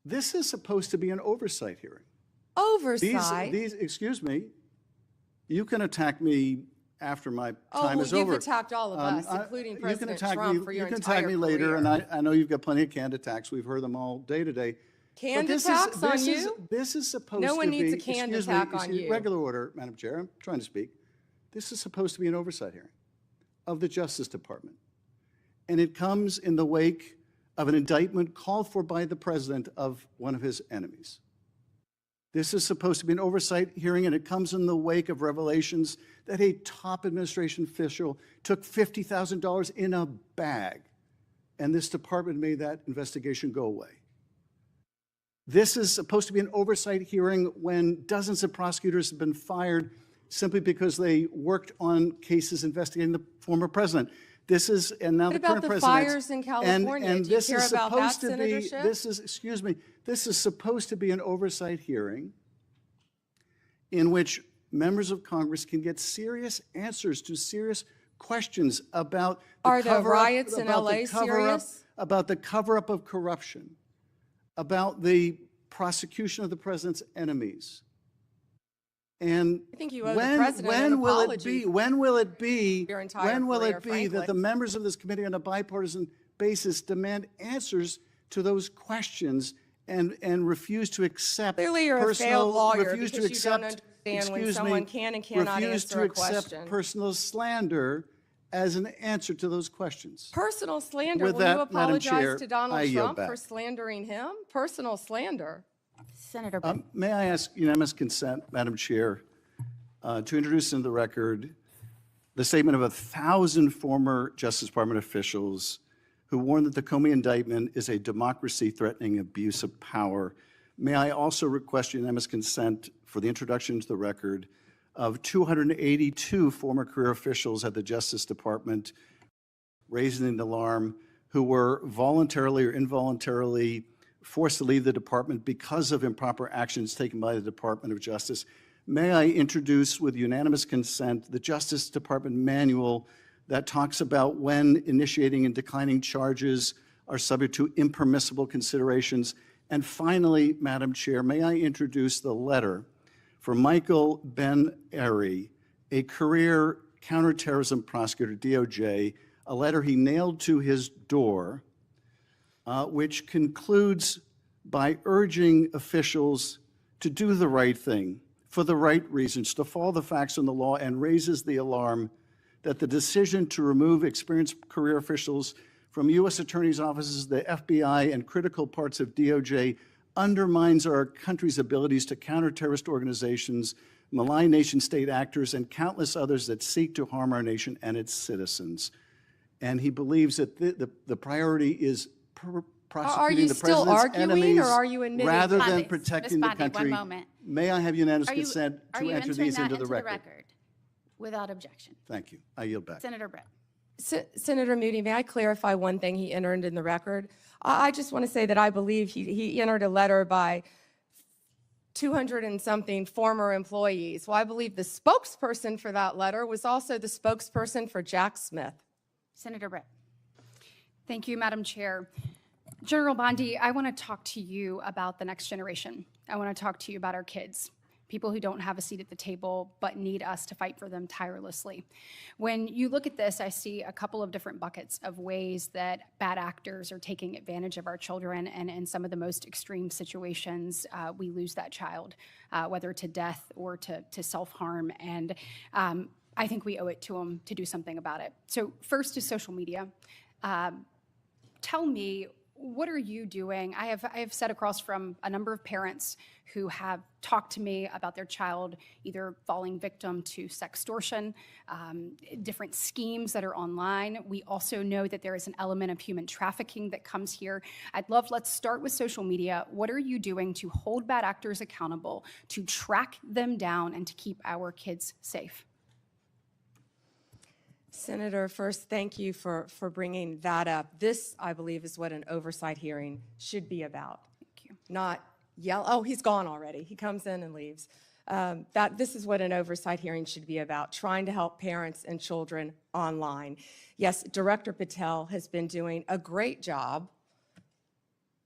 Speaker 16: This is supposed to be an oversight hearing.
Speaker 3: Oversight?
Speaker 16: Excuse me, you can attack me after my time is over.
Speaker 3: You've attacked all of us, including President Trump, for your entire career.
Speaker 16: You can attack me later, and I know you've got plenty of canned attacks. We've heard them all day today.
Speaker 3: Canned attacks on you?
Speaker 16: This is supposed to be.
Speaker 3: No one needs a canned attack on you.
Speaker 16: Regular order, Madam Chair, I'm trying to speak. This is supposed to be an oversight hearing of the Justice Department. And it comes in the wake of an indictment called for by the president of one of his enemies. This is supposed to be an oversight hearing, and it comes in the wake of revelations that a top administration official took $50,000 in a bag, and this department made that investigation go away. This is supposed to be an oversight hearing when dozens of prosecutors have been fired simply because they worked on cases investigating the former president. This is, and now
Speaker 3: What
Speaker 16: the current
Speaker 3: about the
Speaker 16: president.
Speaker 3: fires in California?
Speaker 16: And
Speaker 3: Do you
Speaker 16: this
Speaker 3: care
Speaker 16: is
Speaker 3: about that,
Speaker 16: supposed to
Speaker 3: Senator
Speaker 16: be,
Speaker 3: Schiff?
Speaker 16: this is, excuse me, this is supposed to be an oversight hearing in which members of Congress can get serious answers to serious questions about the
Speaker 3: Are the
Speaker 16: cover-up-
Speaker 3: riots in
Speaker 16: about the
Speaker 3: LA
Speaker 16: cover-up-
Speaker 3: serious?
Speaker 16: About the cover-up of corruption, about the prosecution of the president's enemies. And
Speaker 3: I think you owe the president an apology
Speaker 16: when will it be
Speaker 3: your entire career,
Speaker 16: that the
Speaker 3: frankly.
Speaker 16: members of this committee on a bipartisan basis demand answers to those questions and refuse to accept
Speaker 3: Clearly you're a
Speaker 16: personal,
Speaker 3: failed lawyer
Speaker 16: refuse to
Speaker 3: because you don't
Speaker 16: accept,
Speaker 3: understand when
Speaker 16: excuse
Speaker 3: someone
Speaker 16: me,
Speaker 3: can and cannot
Speaker 16: refuse
Speaker 3: answer
Speaker 16: to
Speaker 3: a
Speaker 16: accept
Speaker 3: question.
Speaker 16: personal slander as an answer to those questions.
Speaker 3: Personal slander.
Speaker 16: With
Speaker 3: Will
Speaker 16: that,
Speaker 3: you
Speaker 16: Madam
Speaker 3: apologize
Speaker 16: Chair,
Speaker 3: to Donald
Speaker 16: I yield
Speaker 3: Trump
Speaker 16: back.
Speaker 3: for slandering him? Personal slander.
Speaker 12: Senator.
Speaker 16: May I ask unanimous consent, Madam Chair, to introduce into the record the statement of 1,000 former Justice Department officials who warned that the Comey indictment is a democracy-threatening abuse of power. May I also request unanimous consent for the introduction into the record of 282 former career officials at the Justice Department raising an alarm who were voluntarily or involuntarily forced to leave the department because of improper actions taken by the Department of Justice. May I introduce, with unanimous consent, the Justice Department manual that talks about when initiating and declining charges are subject to impermissible considerations. And finally, Madam Chair, may I introduce the letter from Michael Ben-Ari, a career counterterrorism prosecutor, DOJ, a letter he nailed to his door, which concludes by urging officials to do the right thing for the right reasons, to follow the facts and the law, and raises the alarm that the decision to remove experienced career officials from U.S. attorneys' offices, the FBI, and critical parts of DOJ undermines our country's abilities to counter terrorist organizations, malign nation-state actors, and countless others that seek to harm our nation and its citizens. And he believes that the priority is prosecuting the president's enemies
Speaker 3: or are you admitting?
Speaker 16: rather than
Speaker 12: Bondi,
Speaker 16: protecting
Speaker 12: Ms.
Speaker 16: the
Speaker 12: Bondi,
Speaker 16: country.
Speaker 12: one moment.
Speaker 16: May I have unanimous
Speaker 12: Are you,
Speaker 16: consent
Speaker 12: are
Speaker 16: to
Speaker 12: you
Speaker 16: enter
Speaker 12: entering
Speaker 16: these
Speaker 12: that
Speaker 16: into the record?
Speaker 12: Without objection?
Speaker 16: Thank you. I yield back.
Speaker 12: Senator Britt.
Speaker 3: Senator Moody, may I clarify one thing he entered in the record? I just want to say that I believe he entered a letter by 200 and something former employees. Well, I believe the spokesperson for that letter was also the spokesperson for Jack Smith.
Speaker 12: Senator Britt.
Speaker 17: Thank you, Madam Chair. General Bondi, I want to talk to you about the next generation. I want to talk to you about our kids, people who don't have a seat at the table but need us to fight for them tirelessly. When you look at this, I see a couple of different buckets of ways that bad actors are taking advantage of our children, and in some of the most extreme situations, we lose that child, whether to death or to self-harm, and I think we owe it to them to do something about it. So first is social media. Tell me, what are you doing? I have sat across from a number of parents who have talked to me about their child either falling victim to sextortion, different schemes that are online. We also know that there is an element of human trafficking that comes here. Let's start with social media. What are you doing to hold bad actors accountable, to track them down, and to keep our kids safe?
Speaker 3: Senator, first, thank you for bringing that up. This, I believe, is what an oversight hearing should be about.
Speaker 17: Thank you.
Speaker 3: Not yell, oh, he's gone already. He comes in and leaves. This is what an oversight hearing should be about, trying to help parents and children online. Yes, Director Patel has been doing a great job.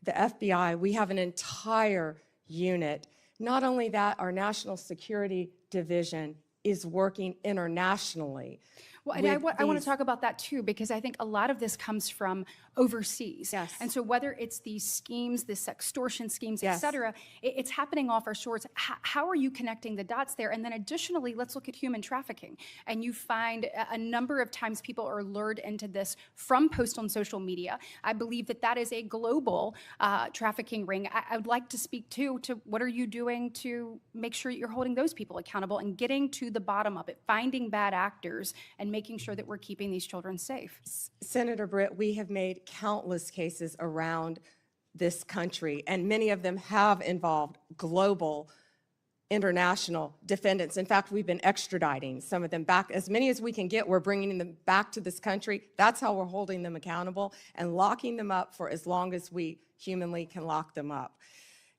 Speaker 3: The FBI, we have an entire unit. Not only that, our National Security Division is working internationally.
Speaker 17: Well, and I want to talk about that too, because I think a lot of this comes from overseas.
Speaker 3: Yes.
Speaker 17: And so whether it's these schemes, the sextortion schemes,
Speaker 3: Yes.
Speaker 17: et cetera, it's happening off our shores. How are you connecting the dots there? And then additionally, let's look at human trafficking. And you find a number of times people are lured into this from posts on social media. I believe that that is a global trafficking ring. I would like to speak to what are you doing to make sure that you're holding those people accountable and getting to the bottom of it, finding bad actors and making sure that we're keeping these children safe.
Speaker 3: Senator Britt, we have made countless cases around this country, and many of them have involved global international defendants. In fact, we've been extraditing some of them back. As many as we can get, we're bringing them back to this country. That's how we're holding them accountable and locking them up for as long as we humanly can lock them up.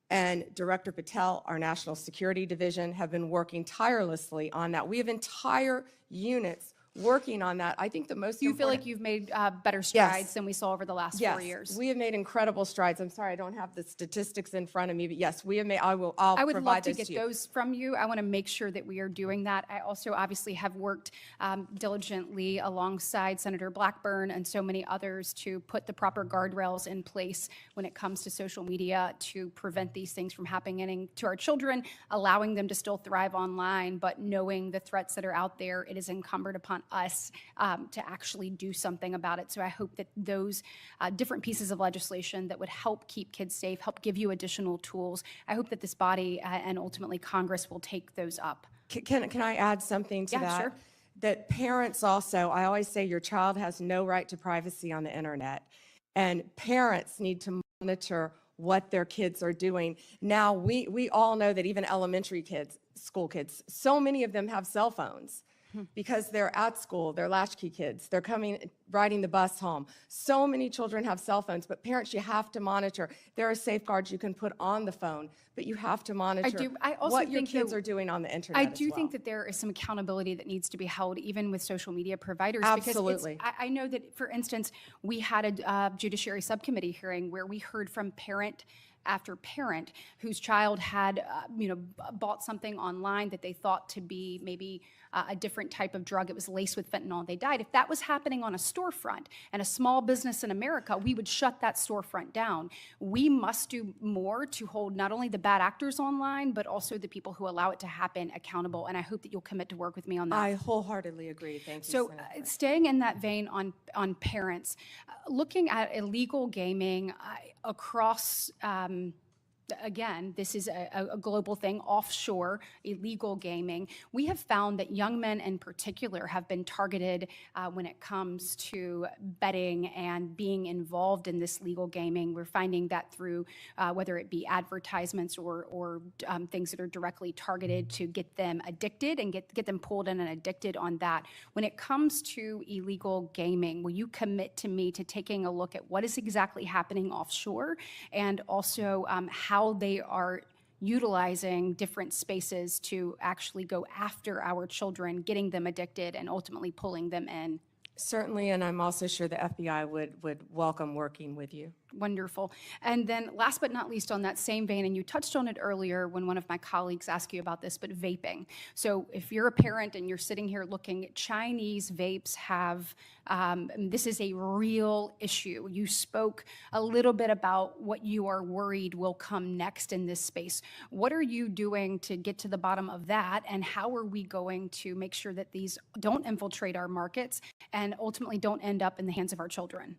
Speaker 3: And Director Patel, our National Security Division, have been working tirelessly on that. We have entire units working on that. I think the most
Speaker 17: Do you feel
Speaker 3: important-
Speaker 17: like you've made better strides than we saw over the last 4 years?
Speaker 3: We have made incredible strides. I'm sorry, I don't have the statistics in front of me, but yes, we have made, I'll
Speaker 17: I would love
Speaker 3: provide
Speaker 17: to
Speaker 3: those
Speaker 17: get
Speaker 3: to you.
Speaker 17: those from you. I want to make sure that we are doing that. I also obviously have worked diligently alongside Senator Blackburn and so many others to put the proper guardrails in place when it comes to social media to prevent these things from happening to our children, allowing them to still thrive online, but knowing the threats that are out there, it is incumbent upon us to actually do something about it. So I hope that those different pieces of legislation that would help keep kids safe, help give you additional tools, I hope that this body and ultimately Congress will take those up.
Speaker 3: Can I add something to
Speaker 17: Yeah,
Speaker 3: that?
Speaker 17: sure.
Speaker 3: That parents also, I always say your child has no right to privacy on the internet. And parents need to monitor what their kids are doing. Now, we all know that even elementary kids, school kids, so many of them have cell phones because they're at school, they're latchkey kids, they're coming, riding the bus home. So many children have cell phones, but parents, you have to monitor. There are safeguards you can put on the phone, but you have to monitor
Speaker 17: I also
Speaker 3: what your
Speaker 17: think,
Speaker 3: kids
Speaker 17: though,
Speaker 3: are doing on the internet
Speaker 17: I
Speaker 3: as
Speaker 17: do
Speaker 3: well.
Speaker 17: think that there is some accountability that needs to be held even with social media providers.
Speaker 3: Absolutely.
Speaker 17: Because I know that, for instance, we had a judiciary subcommittee hearing where we heard from parent after parent whose child had, bought something online that they thought to be maybe a different type of drug. It was laced with fentanyl. They died. If that was happening on a storefront and a small business in America, we would shut that storefront down. We must do more to hold not only the bad actors online, but also the people who allow it to happen accountable. And I hope that you'll commit to work with me on that.
Speaker 3: I wholeheartedly agree. Thank you,
Speaker 17: So
Speaker 3: Senator.
Speaker 17: staying in that vein on parents, looking at illegal gaming across, again, this is a global thing, offshore illegal gaming. We have found that young men in particular have been targeted when it comes to betting and being involved in this legal gaming. We're finding that through whether it be advertisements or things that are directly targeted to get them addicted and get them pulled in and addicted on that. When it comes to illegal gaming, will you commit to me to taking a look at what is exactly happening offshore and also how they are utilizing different spaces to actually go after our children, getting them addicted, and ultimately pulling them in?
Speaker 3: Certainly, and I'm also sure the FBI would welcome working with you.
Speaker 17: Wonderful. And then last but not least on that same vein, and you touched on it earlier when one of my colleagues asked you about this, but vaping. So if you're a parent and you're sitting here looking, Chinese vapes have, this is a real issue. You spoke a little bit about what you are worried will come next in this space. What are you doing to get to the bottom of that? And how are we going to make sure that these don't infiltrate our markets and ultimately don't end up in the hands of our children?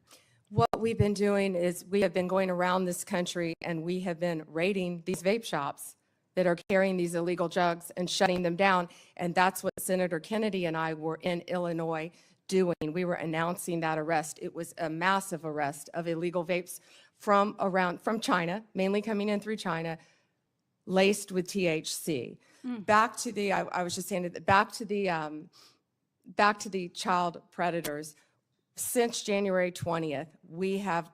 Speaker 3: What we've been doing is we have been going around this country and we have been raiding these vape shops that are carrying these illegal drugs and shutting them down. And that's what Senator Kennedy and I were in Illinois doing. We were announcing that arrest. It was a massive arrest of illegal vapes from China, mainly coming in through China, laced with THC. Back to the, I was just saying that back to the child predators. Since January 20th, we have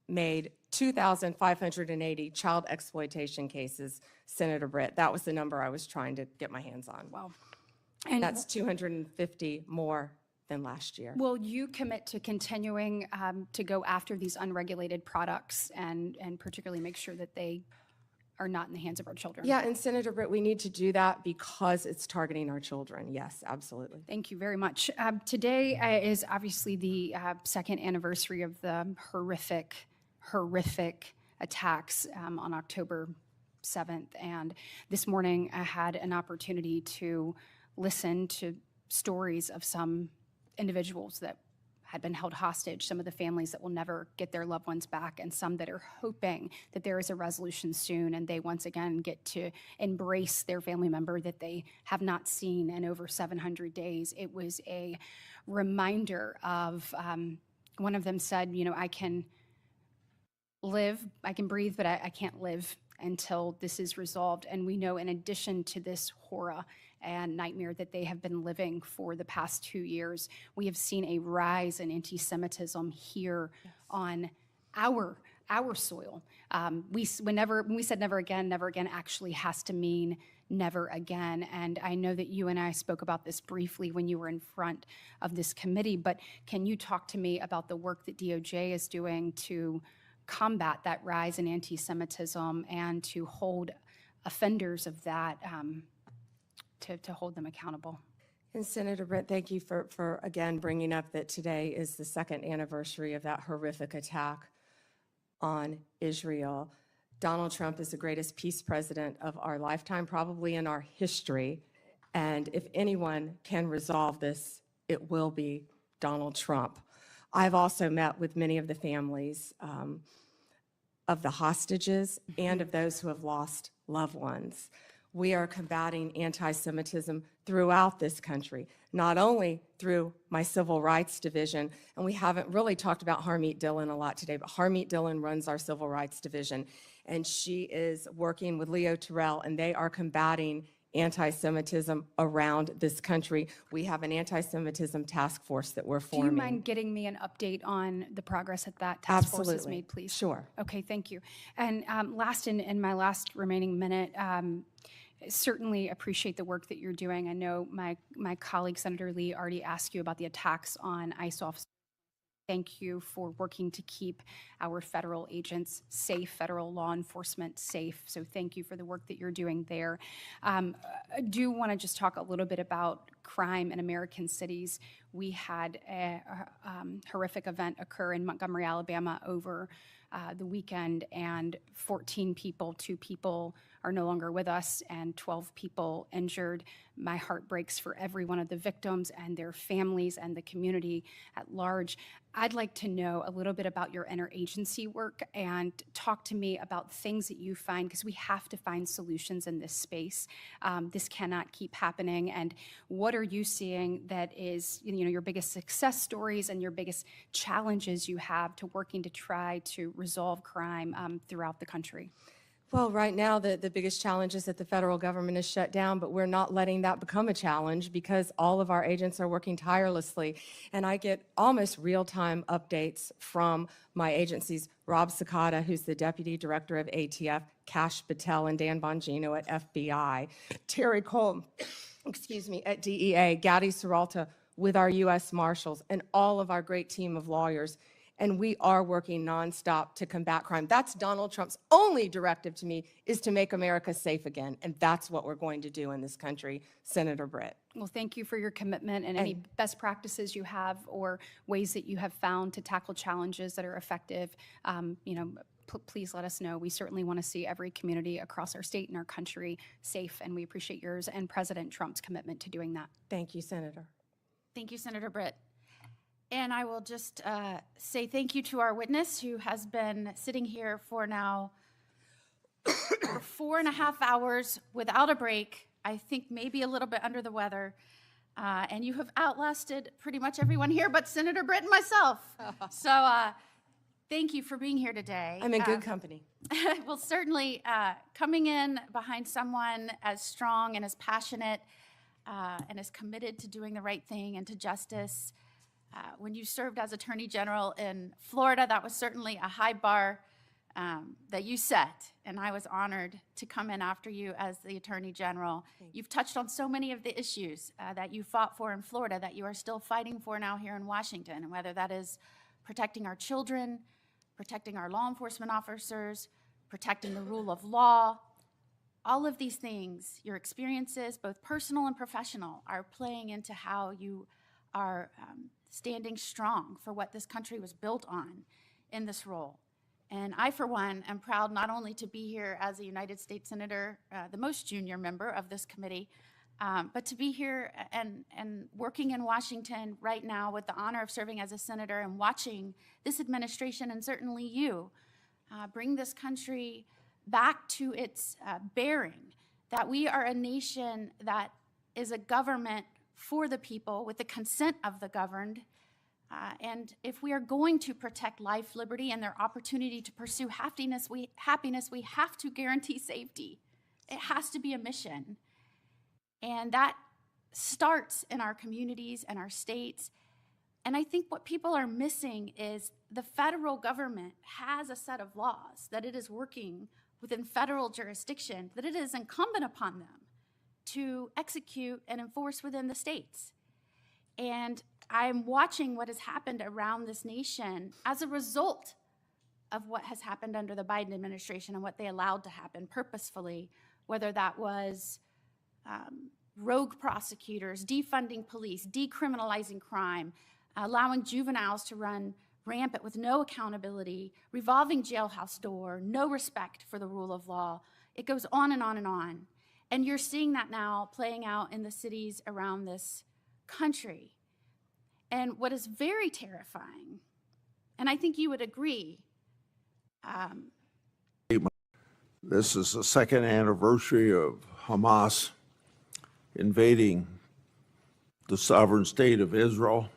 Speaker 3: made 2,580 child exploitation cases, Senator Britt. That was the number I was trying to get my hands on.
Speaker 17: Wow. And
Speaker 3: that's 250 more than last year.
Speaker 17: Will you commit to continuing to go after these unregulated products and particularly make sure that they are not in the hands of our children?
Speaker 3: Yeah, and Senator Britt, we need to do that because it's targeting our children. Yes, absolutely.
Speaker 17: Thank you very much. Today is obviously the second anniversary of the horrific attacks on October 7th. And this morning I had an opportunity to listen to stories of some individuals that had been held hostage, some of the families that will never get their loved ones back, and some that are hoping that there is a resolution soon and they once again get to embrace their family member that they have not seen in over 700 days. It was a reminder of, one of them said, I can live, I can breathe, but I can't live until this is resolved. And we know in addition to this horror and nightmare that they have been living for the past 2 years, we have seen a rise in anti-Semitism here on our soil. When we said never again actually has to mean never again. And I know that you and I spoke about this briefly when you were in front of this committee, but can you talk to me about the work that DOJ is doing to combat that rise in anti-Semitism and to hold offenders of that, to hold them accountable?
Speaker 3: And Senator Britt, thank you for again bringing up that today is the second anniversary of that horrific attack on Israel. Donald Trump is the greatest peace president of our lifetime, probably in our history. And if anyone can resolve this, it will be Donald Trump. I've also met with many of the families of the hostages and of those who have lost loved ones. We are combating anti-Semitism throughout this country, not only through my civil rights division, and we haven't really talked about Harmeet Dillon a lot today, but Harmeet Dillon runs our civil rights division, and she is working with Leo Terrell, and they are combating anti-Semitism around this country. We have an anti-Semitism task force that we're
Speaker 17: Do
Speaker 3: forming.
Speaker 17: you mind getting me an update on the progress that that task force has
Speaker 3: Absolutely.
Speaker 17: made, please?
Speaker 3: Sure.
Speaker 17: Okay, thank you. And last, in my last remaining minute, certainly appreciate the work that you're doing. I know my colleague, Senator Lee, already asked you about the attacks on ICE officers. Thank you for working to keep our federal agents safe, federal law enforcement safe. So thank you for the work that you're doing there. I do want to just talk a little bit about crime in American cities. We had a horrific event occur in Montgomery, Alabama over the weekend, and 14 people, 2 people are no longer with us, and 12 people injured. My heart breaks for every one of the victims and their families and the community at large. I'd like to know a little bit about your interagency work and talk to me about things that you find, because we have to find solutions in this space. This cannot keep happening. And what are you seeing that is, your biggest success stories and your biggest challenges you have to working to try to resolve crime throughout the country?
Speaker 3: Well, right now, the biggest challenge is that the federal government is shut down, but we're not letting that become a challenge because all of our agents are working tirelessly. And I get almost real-time updates from my agencies, Rob Sakata, who's the Deputy Director of ATF, Kash Patel and Dan Bongino at FBI, Terry Cole, at DEA, Gadi Serralta with our U.S. Marshals, and all of our great team of lawyers. And we are working nonstop to combat crime. That's Donald Trump's only directive to me, is to make America safe again. And that's what we're going to do in this country, Senator Britt.
Speaker 17: Well, thank you for your commitment and any best practices you have or ways that you have found to tackle challenges that are effective. Please let us know. We certainly want to see every community across our state and our country safe, and we appreciate yours and President Trump's commitment to doing that.
Speaker 3: Thank you, Senator.
Speaker 12: Thank you, Senator Britt. And I will just say thank you to our witness who has been sitting here for now for 4.5 hours without a break. I think maybe a little bit under the weather. And you have outlasted pretty much everyone here but Senator Britt and myself. So thank you for being here today.
Speaker 3: I'm in good company.
Speaker 12: Well, certainly coming in behind someone as strong and as passionate and as committed to doing the right thing and to justice. When you served as Attorney General in Florida, that was certainly a high bar that you set, and I was honored to come in after you as the Attorney General. You've touched on so many of the issues that you fought for in Florida that you are still fighting for now here in Washington, and whether that is protecting our children, protecting our law enforcement officers, protecting the rule of law. All of these things, your experiences, both personal and professional, are playing into how you are standing strong for what this country was built on in this role. And I, for one, am proud not only to be here as a United States Senator, the most junior member of this committee, but to be here and working in Washington right now with the honor of serving as a senator and watching this administration and certainly you bring this country back to its bearing, that we are a nation that is a government for the people with the consent of the governed. And if we are going to protect life, liberty, and their opportunity to pursue happiness, we have to guarantee safety. It has to be a mission. And that starts in our communities and our states. And I think what people are missing is the federal government has a set of laws that it is working within federal jurisdiction, that it is incumbent upon them to execute and enforce within the states. And I'm watching what has happened around this nation as a result of what has happened under the Biden administration and what they allowed to happen purposefully, whether that was rogue prosecutors, defunding police, decriminalizing crime, allowing juveniles to run rampant with no accountability, revolving jailhouse door, no respect for the rule of law. It goes on and on and on. And you're seeing that now playing out in the cities around this country. And what is very terrifying, and I think you would agree.
Speaker 1: This is the second anniversary of Hamas invading the sovereign state of Israel.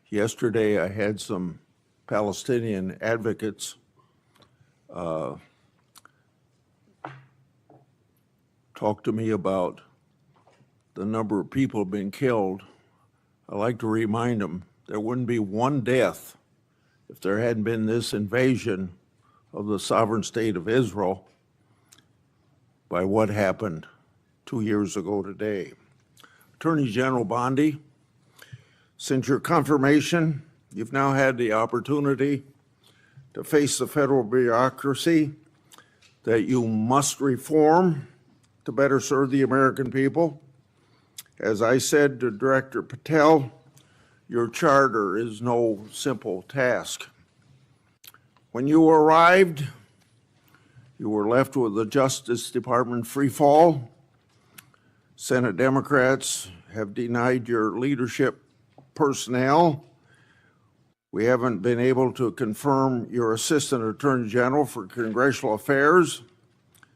Speaker 1: Yesterday, I had some Palestinian advocates talk to me about the number of people who've been killed. I like to remind them there wouldn't be one death if there hadn't been this invasion of the sovereign state of Israel by what happened 2 years ago today. Attorney General Bondi, since your confirmation, you've now had the opportunity to face the federal bureaucracy that you must reform to better serve the American people. As I said to Director Patel, your charter is no simple task. When you arrived, you were left with the Justice Department free fall. Senate Democrats have denied your leadership personnel. We haven't been able to confirm your Assistant Attorney General for Congressional Affairs.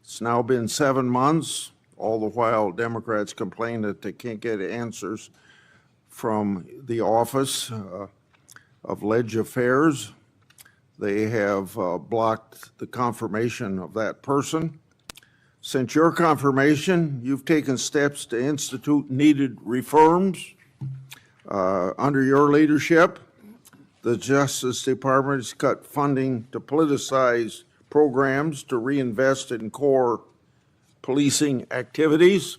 Speaker 1: It's now been 7 months. All the while, Democrats complain that they can't get answers from the Office of Ledge Affairs. They have blocked the confirmation of that person. Since your confirmation, you've taken steps to institute needed reforms. Under your leadership, the Justice Department has cut funding to politicize programs to reinvest in core policing activities.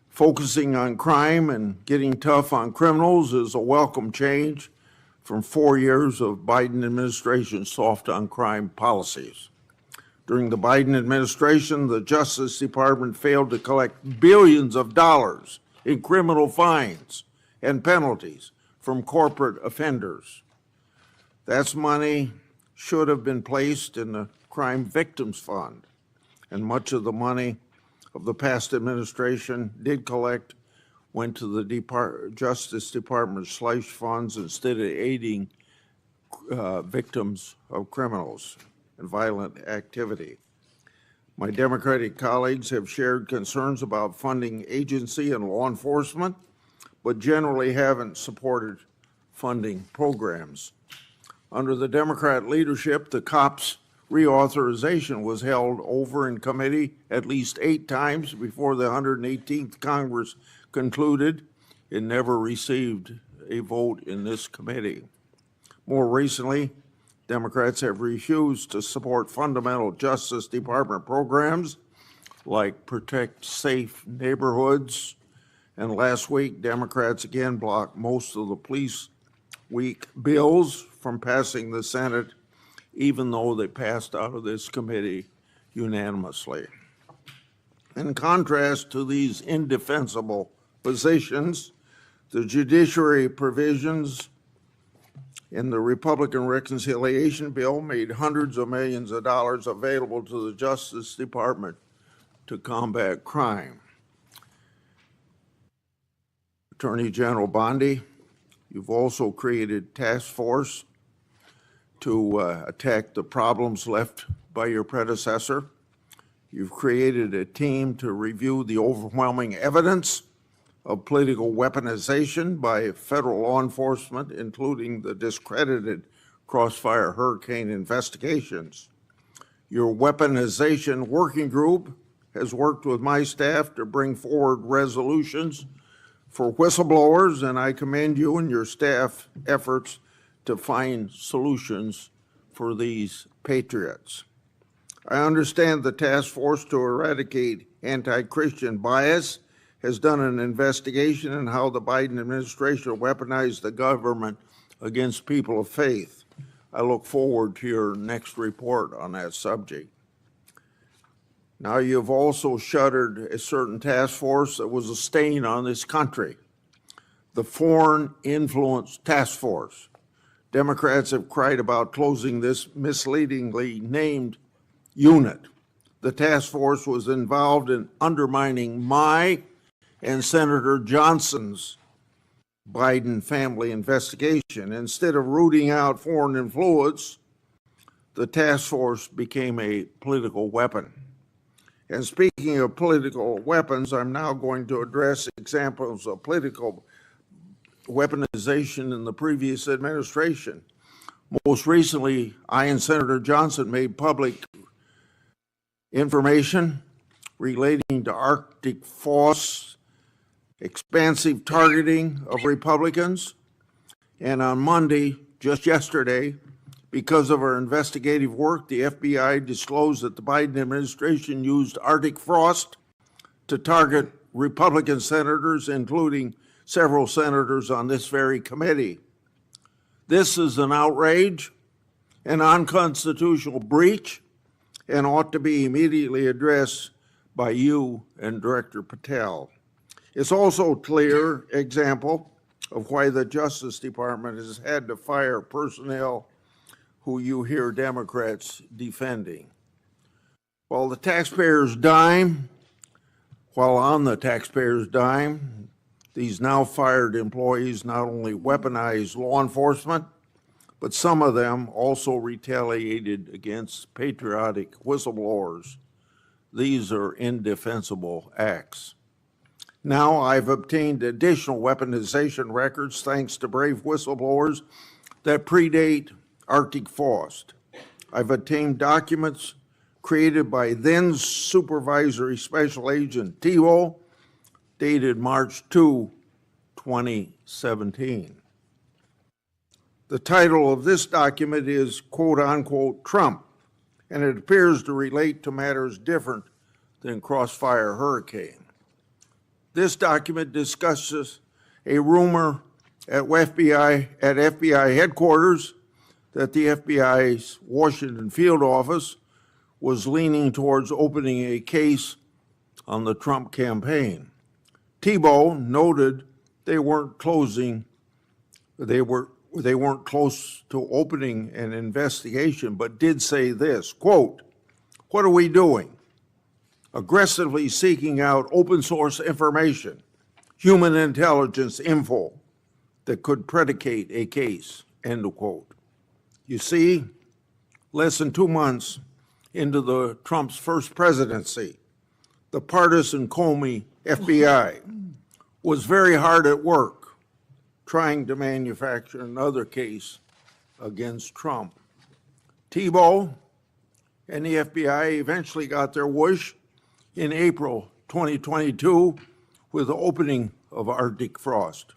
Speaker 1: Focusing on crime and getting tough on criminals is a welcome change from 4 years of Biden administration soft on crime policies. During the Biden administration, the Justice Department failed to collect billions of dollars in criminal fines and penalties from corporate offenders. That's money should have been placed in the Crime Victims Fund, and much of the money of the past administration did collect went to the Justice Department's slush funds instead of aiding victims of criminals and violent activity. My Democratic colleagues have shared concerns about funding agency and law enforcement, but generally haven't supported funding programs. Under the Democrat leadership, the COPS reauthorization was held over in committee at least 8 times before the 118th Congress concluded. It never received a vote in this committee. More recently, Democrats have refused to support fundamental Justice Department programs like Protect Safe Neighborhoods. And last week, Democrats again blocked most of the Police Week bills from passing the Senate, even though they passed out of this committee unanimously. In contrast to these indefensible positions, the judiciary provisions in the Republican reconciliation bill made hundreds of millions of dollars available to the Justice Department to combat crime. Attorney General Bondi, you've also created task force to attack the problems left by your predecessor. You've created a team to review the overwhelming evidence of political weaponization by federal law enforcement, including the discredited Crossfire Hurricane investigations. Your weaponization working group has worked with my staff to bring forward resolutions for whistleblowers, and I commend you and your staff efforts to find solutions for these patriots. I understand the task force to eradicate anti-Christian bias has done an investigation in how the Biden administration weaponized the government against people of faith. I look forward to your next report on that subject. Now, you've also shuttered a certain task force that was a stain on this country, the Foreign Influence Task Force. Democrats have cried about closing this misleadingly named unit. The task force was involved in undermining my and Senator Johnson's Biden family investigation. Instead of rooting out foreign influence, the task force became a political weapon. And speaking of political weapons, I'm now going to address examples of political weaponization in the previous administration. Most recently, I and Senator Johnson made public information relating to Arctic force, expansive targeting of Republicans, and on Monday, just yesterday, because of our investigative work, the FBI disclosed that the Biden administration used Arctic frost to target Republican senators, including several senators on this very committee. This is an outrage, an unconstitutional breach, and ought to be immediately addressed by you and Director Patel. It's also a clear example of why the Justice Department has had to fire personnel who you hear Democrats defending. While on the taxpayer's dime, these now fired employees not only weaponized law enforcement, but some of them also retaliated against patriotic whistleblowers. These are indefensible acts. Now I've obtained additional weaponization records thanks to brave whistleblowers that predate Arctic frost. I've obtained documents created by then Supervisory Special Agent Tebow, dated March 2, 2017. The title of this document is quote unquote Trump, and it appears to relate to matters different than Crossfire Hurricane. This document discusses a rumor at FBI headquarters that the FBI's Washington field office was leaning towards opening a case on the Trump campaign. Tebow noted they weren't close to opening an investigation, but did say this, quote, "What are we doing? Aggressively seeking out open source information, human intelligence info that could predicate a case," end of quote. You see, less than 2 months into the Trump's first presidency, the partisan Comey FBI was very hard at work trying to manufacture another case against Trump. Tebow and the FBI eventually got their wish in April 2022 with the opening of Arctic frost.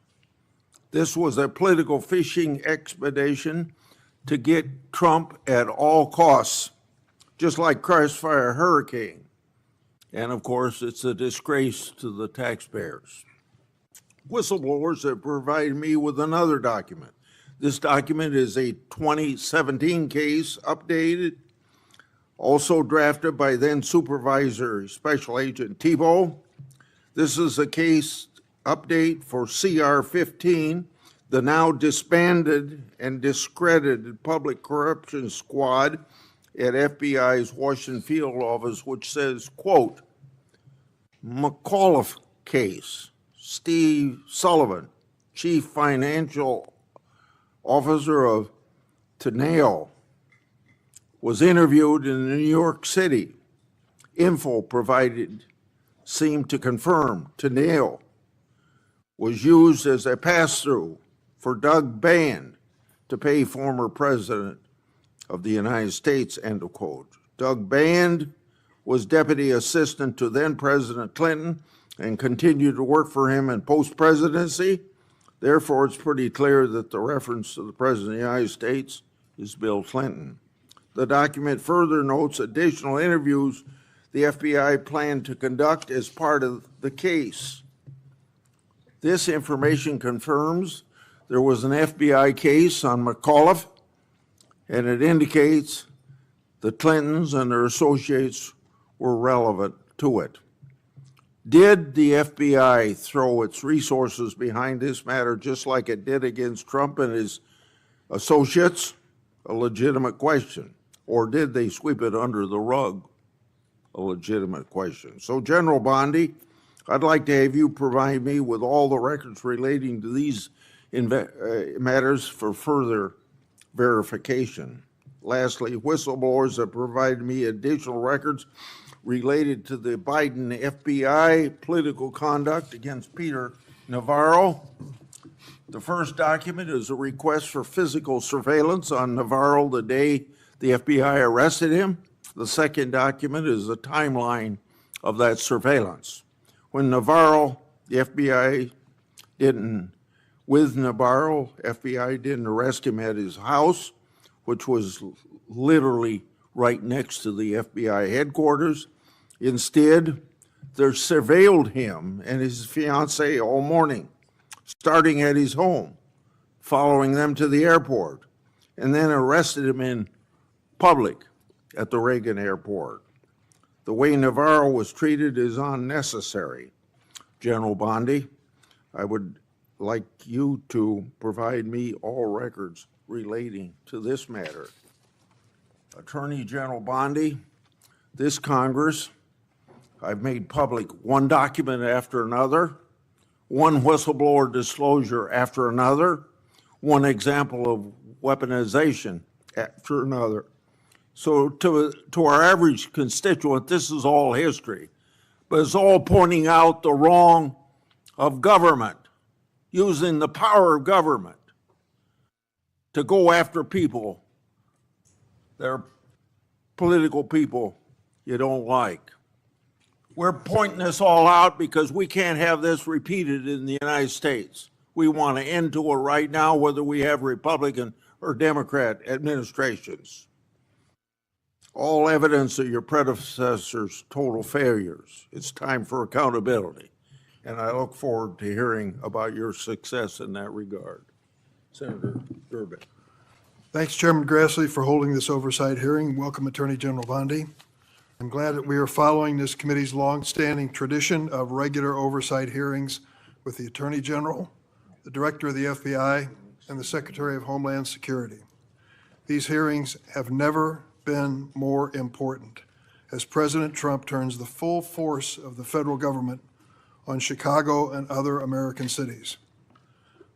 Speaker 1: This was a political fishing expedition to get Trump at all costs, just like Crossfire Hurricane. And of course, it's a disgrace to the taxpayers. Whistleblowers have provided me with another document. This document is a 2017 case, updated, also drafted by then Supervisor Special Agent Tebow. This is a case update for CR-15, the now disbanded and discredited Public Corruption Squad at FBI's Washington field office, which says, quote, McAuliffe case, Steve Sullivan, Chief Financial Officer of Teneo, was interviewed in New York City. Info provided seemed to confirm Teneo was used as a pass-through for Doug Band to pay former President of the United States, end of quote. Doug Band was deputy assistant to then President Clinton and continued to work for him in post-presidency. Therefore, it's pretty clear that the reference to the President of the United States is Bill Clinton. The document further notes additional interviews the FBI planned to conduct as part of the case. This information confirms there was an FBI case on McAuliffe, and it indicates the Clintons and their associates were relevant to it. Did the FBI throw its resources behind this matter just like it did against Trump and his associates? A legitimate question. Or did they sweep it under the rug? A legitimate question. So, General Bondi, I'd like to have you provide me with all the records relating to these matters for further verification. Lastly, whistleblowers have provided me additional records related to the Biden FBI political conduct against Peter Navarro The first document is a request for physical surveillance on Navarro the day the FBI arrested him. The second document is a timeline of that surveillance. When Navarro, the FBI didn't arrest him at his house, which was literally right next to the FBI headquarters. Instead, they surveilled him and his fiancée all morning, starting at his home, following them to the airport, and then arrested him in public at the Reagan airport. The way Navarro was treated is unnecessary. General Bondi, I would like you to provide me all records relating to this matter. Attorney General Bondi, this Congress, I've made public one document after another, one whistleblower disclosure after another, one example of weaponization after another. So to our average constituent, this is all history, but it's all pointing out the wrong of government, using the power of government to go after people, they're political people you don't like. We're pointing this all out because we can't have this repeated in the United States. We want an end to it right now, whether we have Republican or Democrat administrations. All evidence of your predecessors' total failures. It's time for accountability. And I look forward to hearing about your success in that regard. Senator Durbin.
Speaker 18: Thanks, Chairman Grassley, for holding this oversight hearing. Welcome, Attorney General Bondi. I'm glad that we are following this committee's longstanding tradition of regular oversight hearings with the Attorney General, the Director of the FBI, and the Secretary of Homeland Security. These hearings have never been more important as President Trump turns the full force of the federal government on Chicago and other American cities.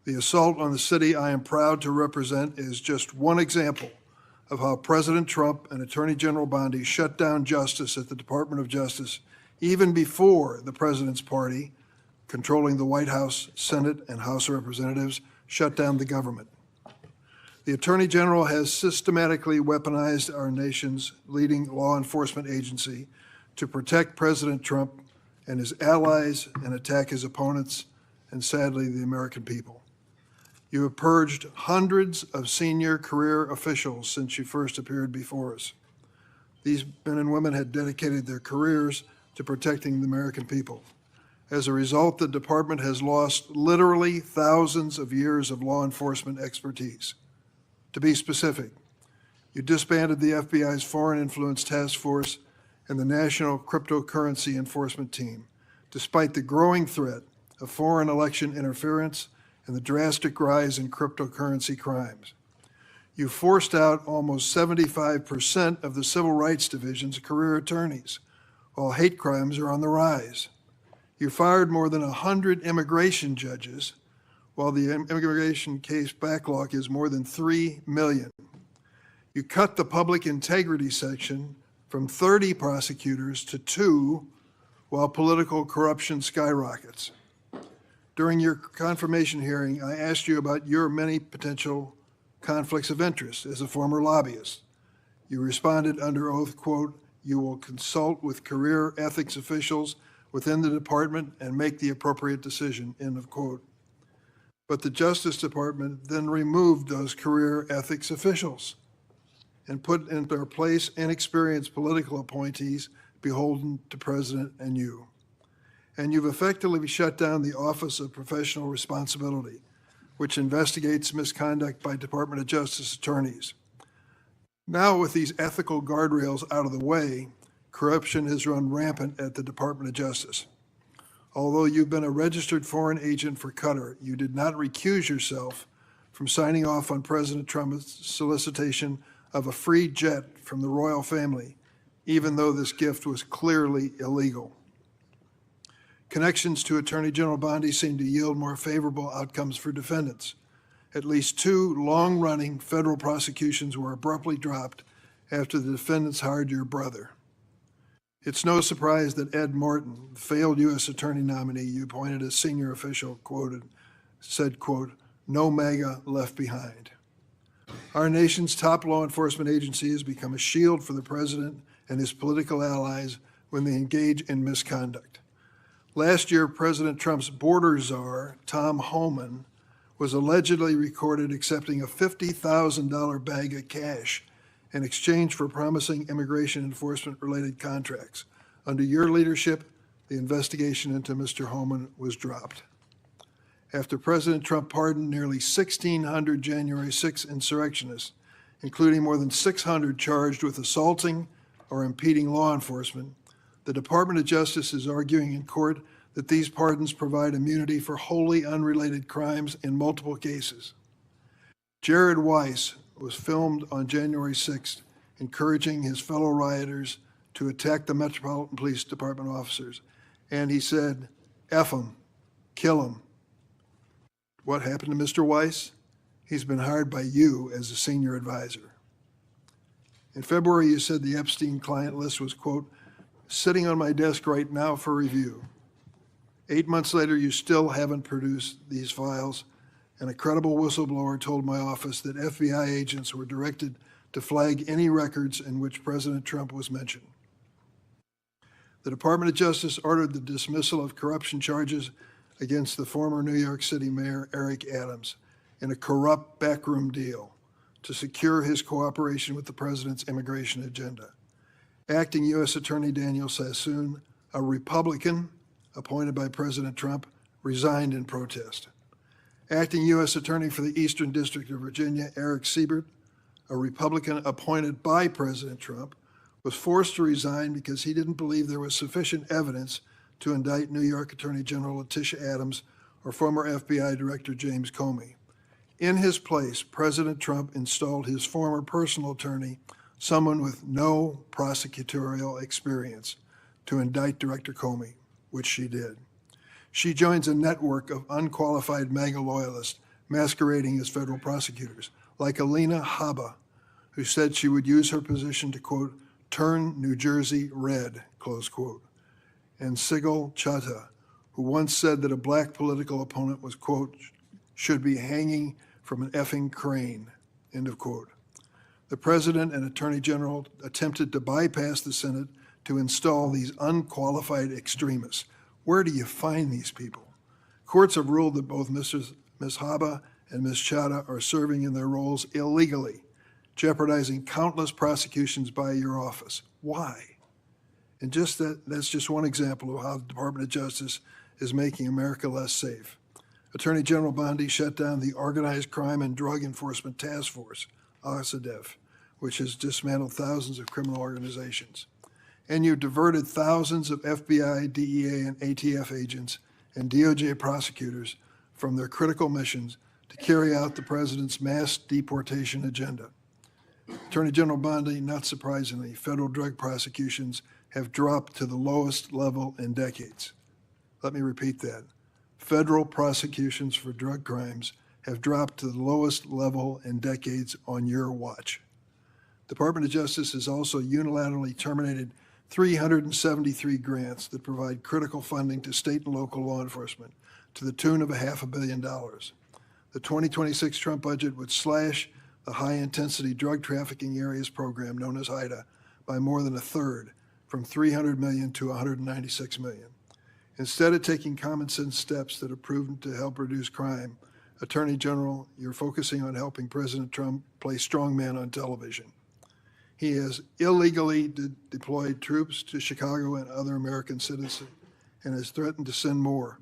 Speaker 18: The assault on the city I am proud to represent is just one example of how President Trump and Attorney General Bondi shut down justice at the Department of Justice even before the president's party, controlling the White House, Senate, and House of Representatives, shut down the government. The Attorney General has systematically weaponized our nation's leading law enforcement agency to protect President Trump and his allies and attack his opponents and, sadly, the American people. You have purged hundreds of senior career officials since you first appeared before us. These men and women had dedicated their careers to protecting the American people. As a result, the department has lost literally thousands of years of law enforcement expertise. To be specific, you disbanded the FBI's Foreign Influence Task Force and the National Cryptocurrency Enforcement Team, despite the growing threat of foreign election interference and the drastic rise in cryptocurrency crimes. You forced out almost 75% of the Civil Rights Division's career attorneys, while hate crimes are on the rise. You fired more than 100 immigration judges, while the immigration case backlog is more than 3 million. You cut the public integrity section from 30 prosecutors to 2, while political corruption skyrockets. During your confirmation hearing, I asked you about your many potential conflicts of interest as a former lobbyist. You responded under oath, quote, "You will consult with career ethics officials within the department and make the appropriate decision," end of quote. But the Justice Department then removed those career ethics officials and put in their place inexperienced political appointees beholden to President and you. And you've effectively shut down the Office of Professional Responsibility, which investigates misconduct by Department of Justice attorneys. Now, with these ethical guardrails out of the way, corruption has run rampant at the Department of Justice. Although you've been a registered foreign agent for Qatar, you did not recuse yourself from signing off on President Trump's solicitation of a free jet from the royal family, even though this gift was clearly illegal. Connections to Attorney General Bondi seem to yield more favorable outcomes for defendants. At least 2 long-running federal prosecutions were abruptly dropped after the defendants hired your brother. It's no surprise that Ed Martin, the failed U.S. attorney nominee you appointed as senior official, said, quote, No MAGA left behind. Our nation's top law enforcement agency has become a shield for the president and his political allies when they engage in misconduct. Last year, President Trump's border czar, Tom Homan, was allegedly recorded accepting a $50,000 bag of cash in exchange for promising immigration enforcement-related contracts. Under your leadership, the investigation into Mr. Homan was dropped. After President Trump pardoned nearly 1,600 January 6 insurrectionists, including more than 600 charged with assaulting or impeding law enforcement, the Department of Justice is arguing in court that these pardons provide immunity for wholly unrelated crimes in multiple cases. Jared Weiss was filmed on January 6th, encouraging his fellow rioters to attack the Metropolitan Police Department officers. And he said, "F them, kill them." What happened to Mr. Weiss? He's been hired by you as a senior advisor. In February, you said the Epstein client list was, quote, "sitting on my desk right now for review." 8 months later, you still haven't produced these files, and a credible whistleblower told my office that FBI agents were directed to flag any records in which President Trump was mentioned. The Department of Justice ordered the dismissal of corruption charges against the former New York City Mayor Eric Adams in a corrupt backroom deal to secure his cooperation with the president's immigration agenda. Acting U.S. Attorney Daniel Sassoon, a Republican appointed by President Trump, resigned in protest. Acting U.S. Attorney for the Eastern District of Virginia, Eric Siebert, a Republican appointed by President Trump, was forced to resign because he didn't believe there was sufficient evidence to indict New York Attorney General Letitia Adams or former FBI Director James Comey. In his place, President Trump installed his former personal attorney, someone with no prosecutorial experience, to indict Director Comey, which she did. She joins a network of unqualified MAGA loyalists masquerading as federal prosecutors, like Alina Habba, who said she would use her position to, quote, "turn New Jersey red," close quote, and Sigal Chattah, who once said that a black political opponent was, quote, "should be hanging from an effing crane," end of quote. The president and attorney general attempted to bypass the Senate to install these unqualified extremists. Where do you find these people? Courts have ruled that both Ms. Habba and Ms. Chattah are serving in their roles illegally, jeopardizing countless prosecutions by your office. Why? And that's just one example of how the Department of Justice is making America less safe. Attorney General Bondi shut down the Organized Crime and Drug Enforcement Task Force, OSADEF, which has dismantled thousands of criminal organizations. And you diverted thousands of FBI, DEA, and ATF agents and DOJ prosecutors from their critical missions to carry out the president's mass deportation agenda. Attorney General Bondi, not surprisingly, federal drug prosecutions have dropped to the lowest level in decades. Let me repeat that. Federal prosecutions for drug crimes have dropped to the lowest level in decades on your watch. Department of Justice has also unilaterally terminated 373 grants that provide critical funding to state and local law enforcement to the tune of $500 million. The 2026 Trump budget would slash the high-intensity drug trafficking areas program known as HIDA by more than a third, from $300 million to $196 million. Instead of taking common sense steps that have proven to help reduce crime, Attorney General, you're focusing on helping President Trump play strongman on television. He has illegally deployed troops to Chicago and other American citizens and has threatened to send more.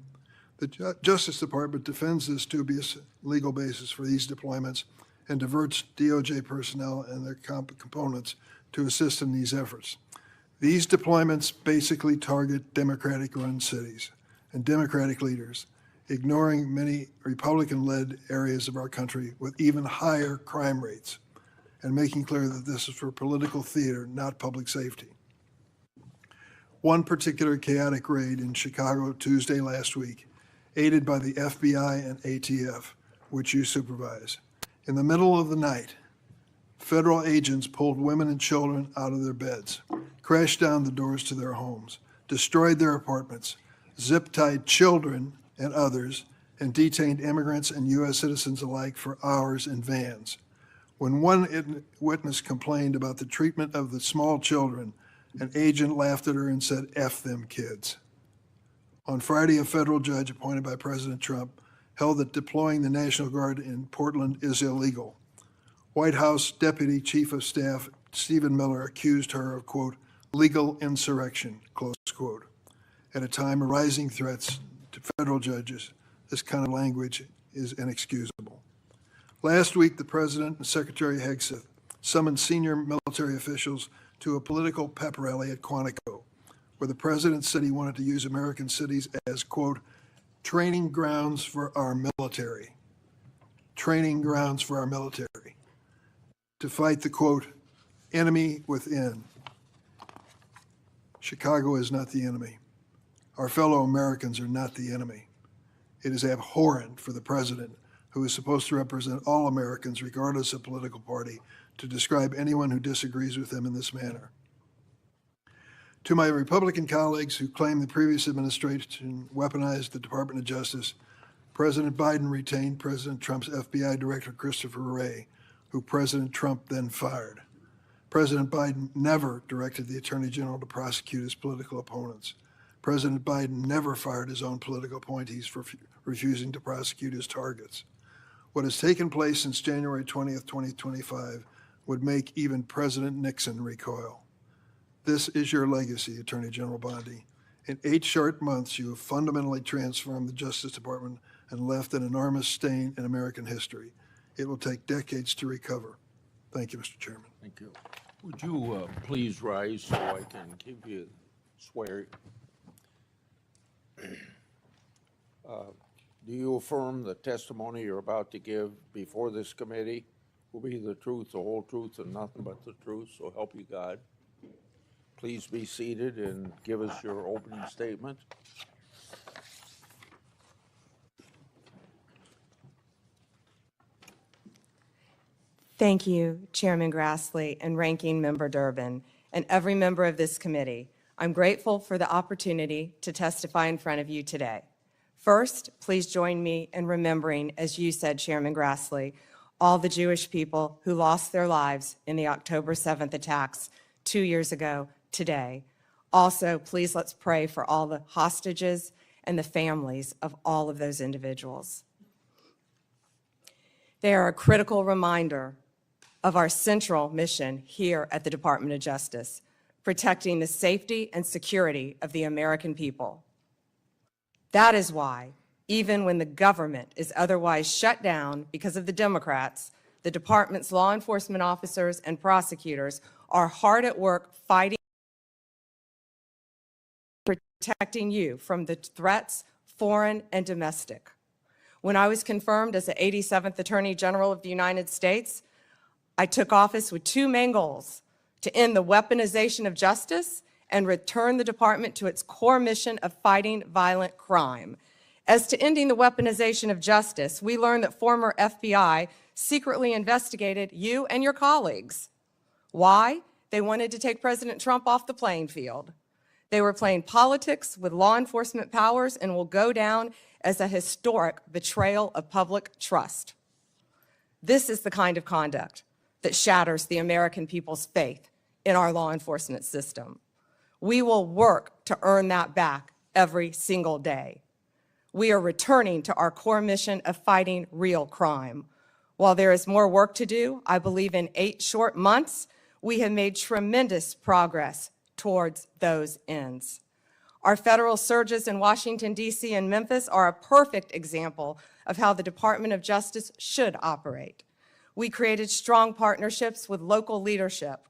Speaker 18: The Justice Department defends this dubious legal basis for these deployments and diverts DOJ personnel and their components to assist in these efforts. These deployments basically target Democratic-run cities and Democratic leaders, ignoring many Republican-led areas of our country with even higher crime rates, and making clear that this is for political theater, not public safety. One particular chaotic raid in Chicago Tuesday last week, aided by the FBI and ATF, which you supervise. In the middle of the night, federal agents pulled women and children out of their beds, crashed down the doors to their homes, destroyed their apartments, zip-tied children and others, and detained immigrants and U.S. citizens alike for hours in vans. When one witness complained about the treatment of the small children, an agent laughed at her and said, "F them kids." On Friday, a federal judge appointed by President Trump held that deploying the National Guard in Portland is illegal. White House Deputy Chief of Staff Stephen Miller accused her of, quote, legal insurrection, close quote. At a time of rising threats to federal judges, this kind of language is inexcusable. Last week, the President and Secretary Hegseth summoned senior military officials to a political pep rally at Quantico, where the President said he wanted to use American cities as, quote, training grounds for our military. Training grounds for our military. To fight the, quote, enemy within. Chicago is not the enemy. Our fellow Americans are not the enemy. It is abhorrent for the President, who is supposed to represent all Americans regardless of political party, to describe anyone who disagrees with him in this manner. To my Republican colleagues who claim the previous administration weaponized the Department of Justice, President Biden retained President Trump's FBI Director Christopher Wray, who President Trump then fired. President Biden never directed the Attorney General to prosecute his political opponents. President Biden never fired his own political appointees for refusing to prosecute his targets. What has taken place since January 20th, 2025 would make even President Nixon recoil. This is your legacy, Attorney General Bondi. In 8 short months, you have fundamentally transformed the Justice Department and left an enormous stain in American history. It will take decades to recover. Thank you, Mr. Chairman.
Speaker 1: Thank you. Would you please rise so I can give you swear? Do you affirm the testimony you're about to give before this committee will be the truth, the whole truth, and nothing but the truth, so help you God? Please be seated and give us your opening statement.
Speaker 3: Thank you, Chairman Grassley and Ranking Member Durbin, and every member of this committee. I'm grateful for the opportunity to testify in front of you today. First, please join me in remembering, as you said, Chairman Grassley, all the Jewish people who lost their lives in the October 7th attacks 2 years ago today. Also, please let's pray for all the hostages and the families of all of those individuals. They are a critical reminder of our central mission here at the Department of Justice, protecting the safety and security of the American people. That is why, even when the government is otherwise shut down because of the Democrats, the department's law enforcement officers and prosecutors are hard at work fighting, protecting you from the threats, foreign and domestic. When I was confirmed as the 87th Attorney General of the United States, I took office with 2 main goals: to end the weaponization of justice and return the department to its core mission of fighting violent crime. As to ending the weaponization of justice, we learned that former FBI secretly investigated you and your colleagues. Why? They wanted to take President Trump off the playing field. They were playing politics with law enforcement powers and will go down as a historic betrayal of public trust. This is the kind of conduct that shatters the American people's faith in our law enforcement system. We will work to earn that back every single day. We are returning to our core mission of fighting real crime. While there is more work to do, I believe in 8 short months, we have made tremendous progress towards those ends. Our federal surges in Washington, D.C. and Memphis are a perfect example of how the Department of Justice should operate. We created strong partnerships with local leadership,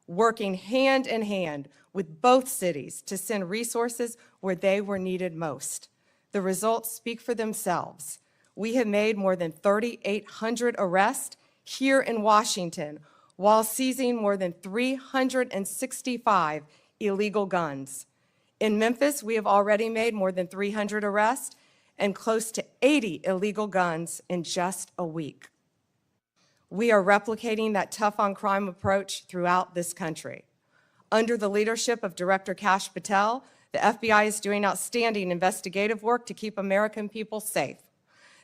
Speaker 3: working hand in hand with both cities to send resources where they were needed most. The results speak for themselves. We have made more than 3,800 arrests here in Washington while seizing more than 365 illegal guns. In Memphis, we have already made more than 300 arrests and close to 80 illegal guns in just a week. We are replicating that tough-on-crime approach throughout this country. Under the leadership of Director Kash Patel, the FBI is doing outstanding investigative work to keep American people safe.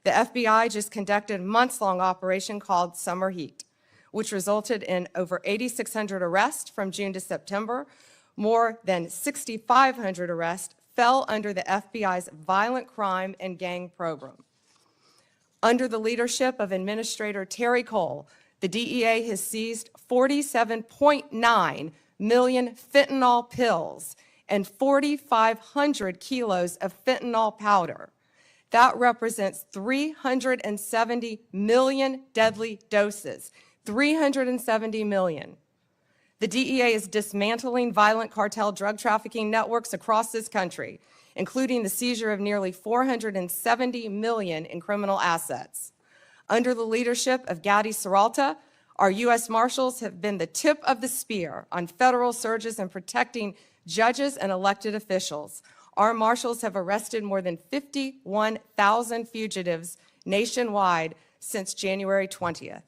Speaker 3: The FBI just conducted a months-long operation called Summer Heat, which resulted in over 8,600 arrests from June to September. More than 6,500 arrests fell under the FBI's violent crime and gang program. Under the leadership of Administrator Terry Cole, the DEA has seized 47.9 million fentanyl pills and 4,500 kilos of fentanyl powder. That represents 370 million deadly doses. 370 million. The DEA is dismantling violent cartel drug trafficking networks across this country, including the seizure of nearly 470 million in criminal assets. Under the leadership of Gadi Serralta, our U.S. Marshals have been the tip of the spear on federal surges in protecting judges and elected officials. Our Marshals have arrested more than 51,000 fugitives nationwide since January 20th.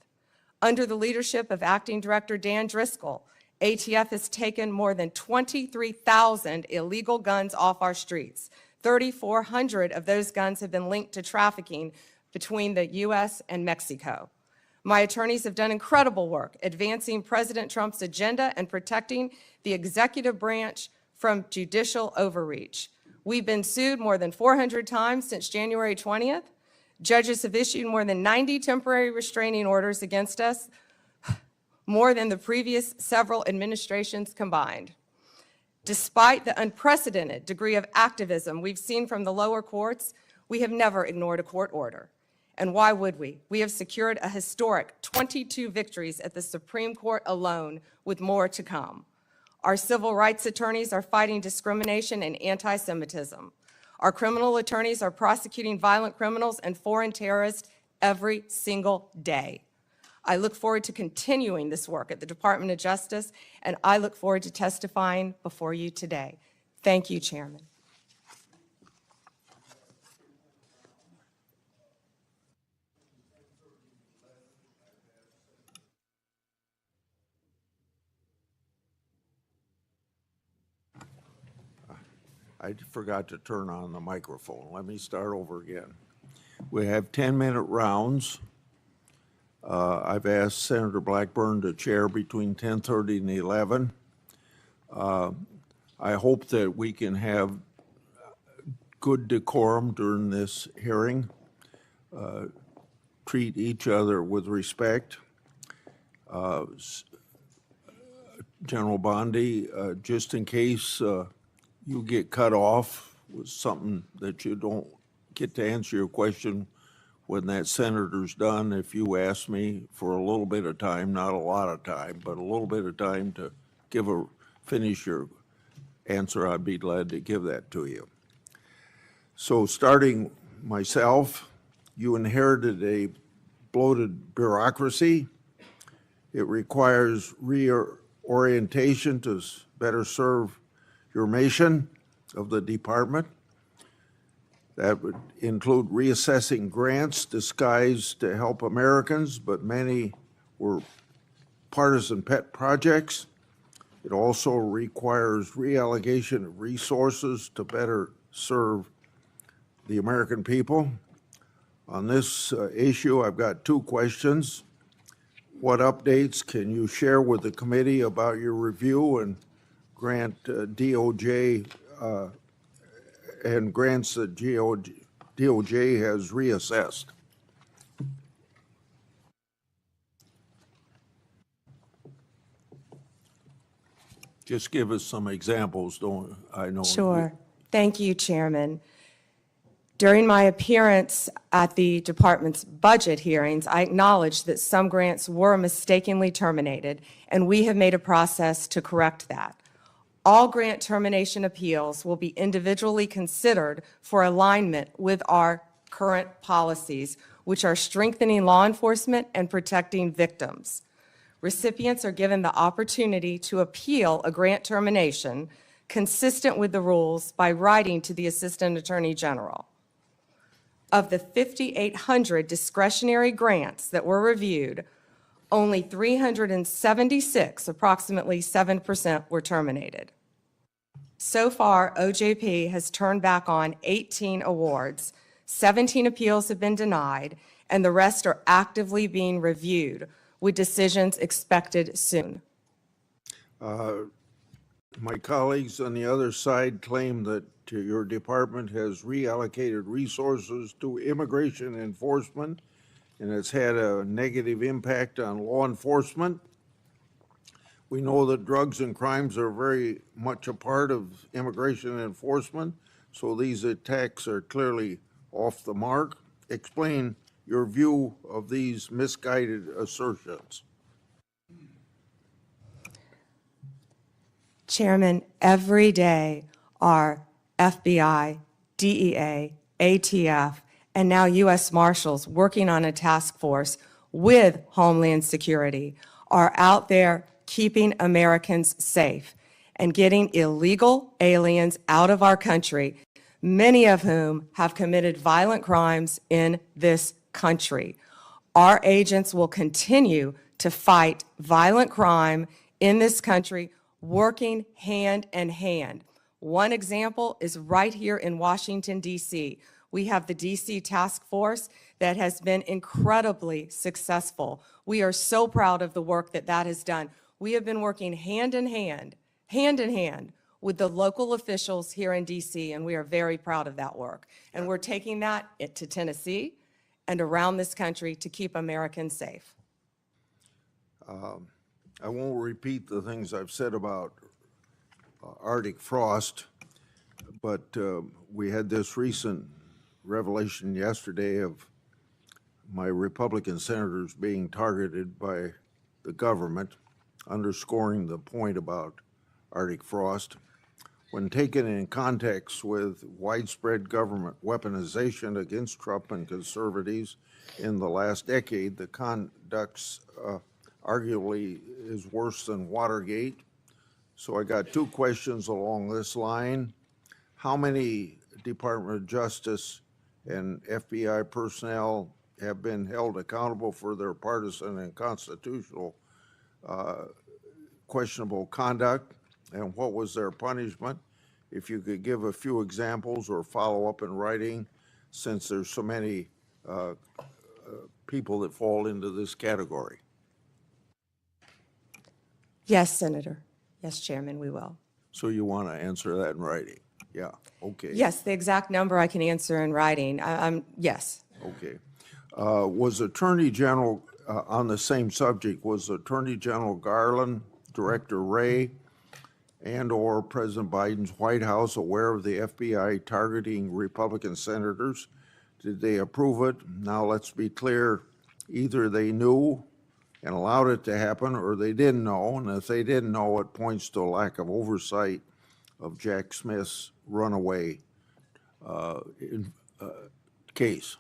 Speaker 3: Under the leadership of Acting Director Dan Driscoll, ATF has taken more than 23,000 illegal guns off our streets. 3,400 of those guns have been linked to trafficking between the U.S. and Mexico. My attorneys have done incredible work advancing President Trump's agenda and protecting the executive branch from judicial overreach. We've been sued more than 400 times since January 20th. Judges have issued more than 90 temporary restraining orders against us, more than the previous several administrations combined. Despite the unprecedented degree of activism we've seen from the lower courts, we have never ignored a court order. And why would we? We have secured a historic 22 victories at the Supreme Court alone, with more to come. Our civil rights attorneys are fighting discrimination and anti-Semitism. Our criminal attorneys are prosecuting violent criminals and foreign terrorists every single day. I look forward to continuing this work at the Department of Justice, and I look forward to testifying before you today. Thank you, Chairman.
Speaker 1: I forgot to turn on the microphone. Let me start over again. We have 10-minute rounds. I've asked Senator Blackburn to chair between 10:30 and 11. I hope that we can have good decorum during this hearing, treat each other with respect. General Bondi, just in case you get cut off with something that you don't get to answer your question when that senator's done, if you ask me for a little bit of time, not a lot of time, but a little bit of time to finish your answer, I'd be glad to give that to you. So starting myself, you inherited a bloated bureaucracy. It requires reorientation to better serve your mission of the department. That would include reassessing grants disguised to help Americans, but many were partisan pet projects. It also requires reallocation of resources to better serve the American people. On this issue, I've got two questions. What updates can you share with the committee about your review and grant DOJ and grants that DOJ has reassessed? Just give us some examples, don't I know?
Speaker 3: Sure. Thank you, Chairman. During my appearance at the department's budget hearings, I acknowledged that some grants were mistakenly terminated, and we have made a process to correct that. All grant termination appeals will be individually considered for alignment with our current policies, which are strengthening law enforcement and protecting victims. Recipients are given the opportunity to appeal a grant termination consistent with the rules by writing to the Assistant Attorney General. Of the 5,800 discretionary grants that were reviewed, only 376, approximately 7%, were terminated. So far, OJP has turned back on 18 awards, 17 appeals have been denied, and the rest are actively being reviewed, with decisions expected soon.
Speaker 1: My colleagues on the other side claim that your department has reallocated resources to immigration enforcement, and it's had a negative impact on law enforcement. We know that drugs and crimes are very much a part of immigration enforcement, so these attacks are clearly off the mark. Explain your view of these misguided assertions.
Speaker 3: Chairman, every day our FBI, DEA, ATF, and now U.S. Marshals working on a task force with Homeland Security are out there keeping Americans safe and getting illegal aliens out of our country, many of whom have committed violent crimes in this country. Our agents will continue to fight violent crime in this country, working hand in hand. One example is right here in Washington, D.C. We have the D.C. Task Force that has been incredibly successful. We are so proud of the work that has done. We have been working hand in hand with the local officials here in D.C., and we are very proud of that work. And we're taking that to Tennessee and around this country to keep Americans safe.
Speaker 1: I won't repeat the things I've said about Arctic frost, but we had this recent revelation yesterday of my Republican senators being targeted by the government, underscoring the point about Arctic frost. When taken in context with widespread government weaponization against Trump and conservatives in the last decade, the conduct's arguably is worse than Watergate. So I got two questions along this line. How many Department of Justice and FBI personnel have been held accountable for their partisan and constitutional questionable conduct, and what was their punishment? If you could give a few examples or follow up in writing, since there's so many people that fall into this category.
Speaker 3: Yes, Senator. Yes, Chairman, we will.
Speaker 1: So you want to answer that in writing? Yeah, okay.
Speaker 3: Yes, the exact number I can answer in writing. Yes.
Speaker 1: Okay. Was Attorney General, on the same subject, was Attorney General Garland, Director Wray, and/or President Biden's White House aware of the FBI targeting Republican senators? Did they approve it? Now, let's be clear, either they knew and allowed it to happen, or they didn't know, and if they didn't know, it points to a lack of oversight of Jack Smith's runaway case.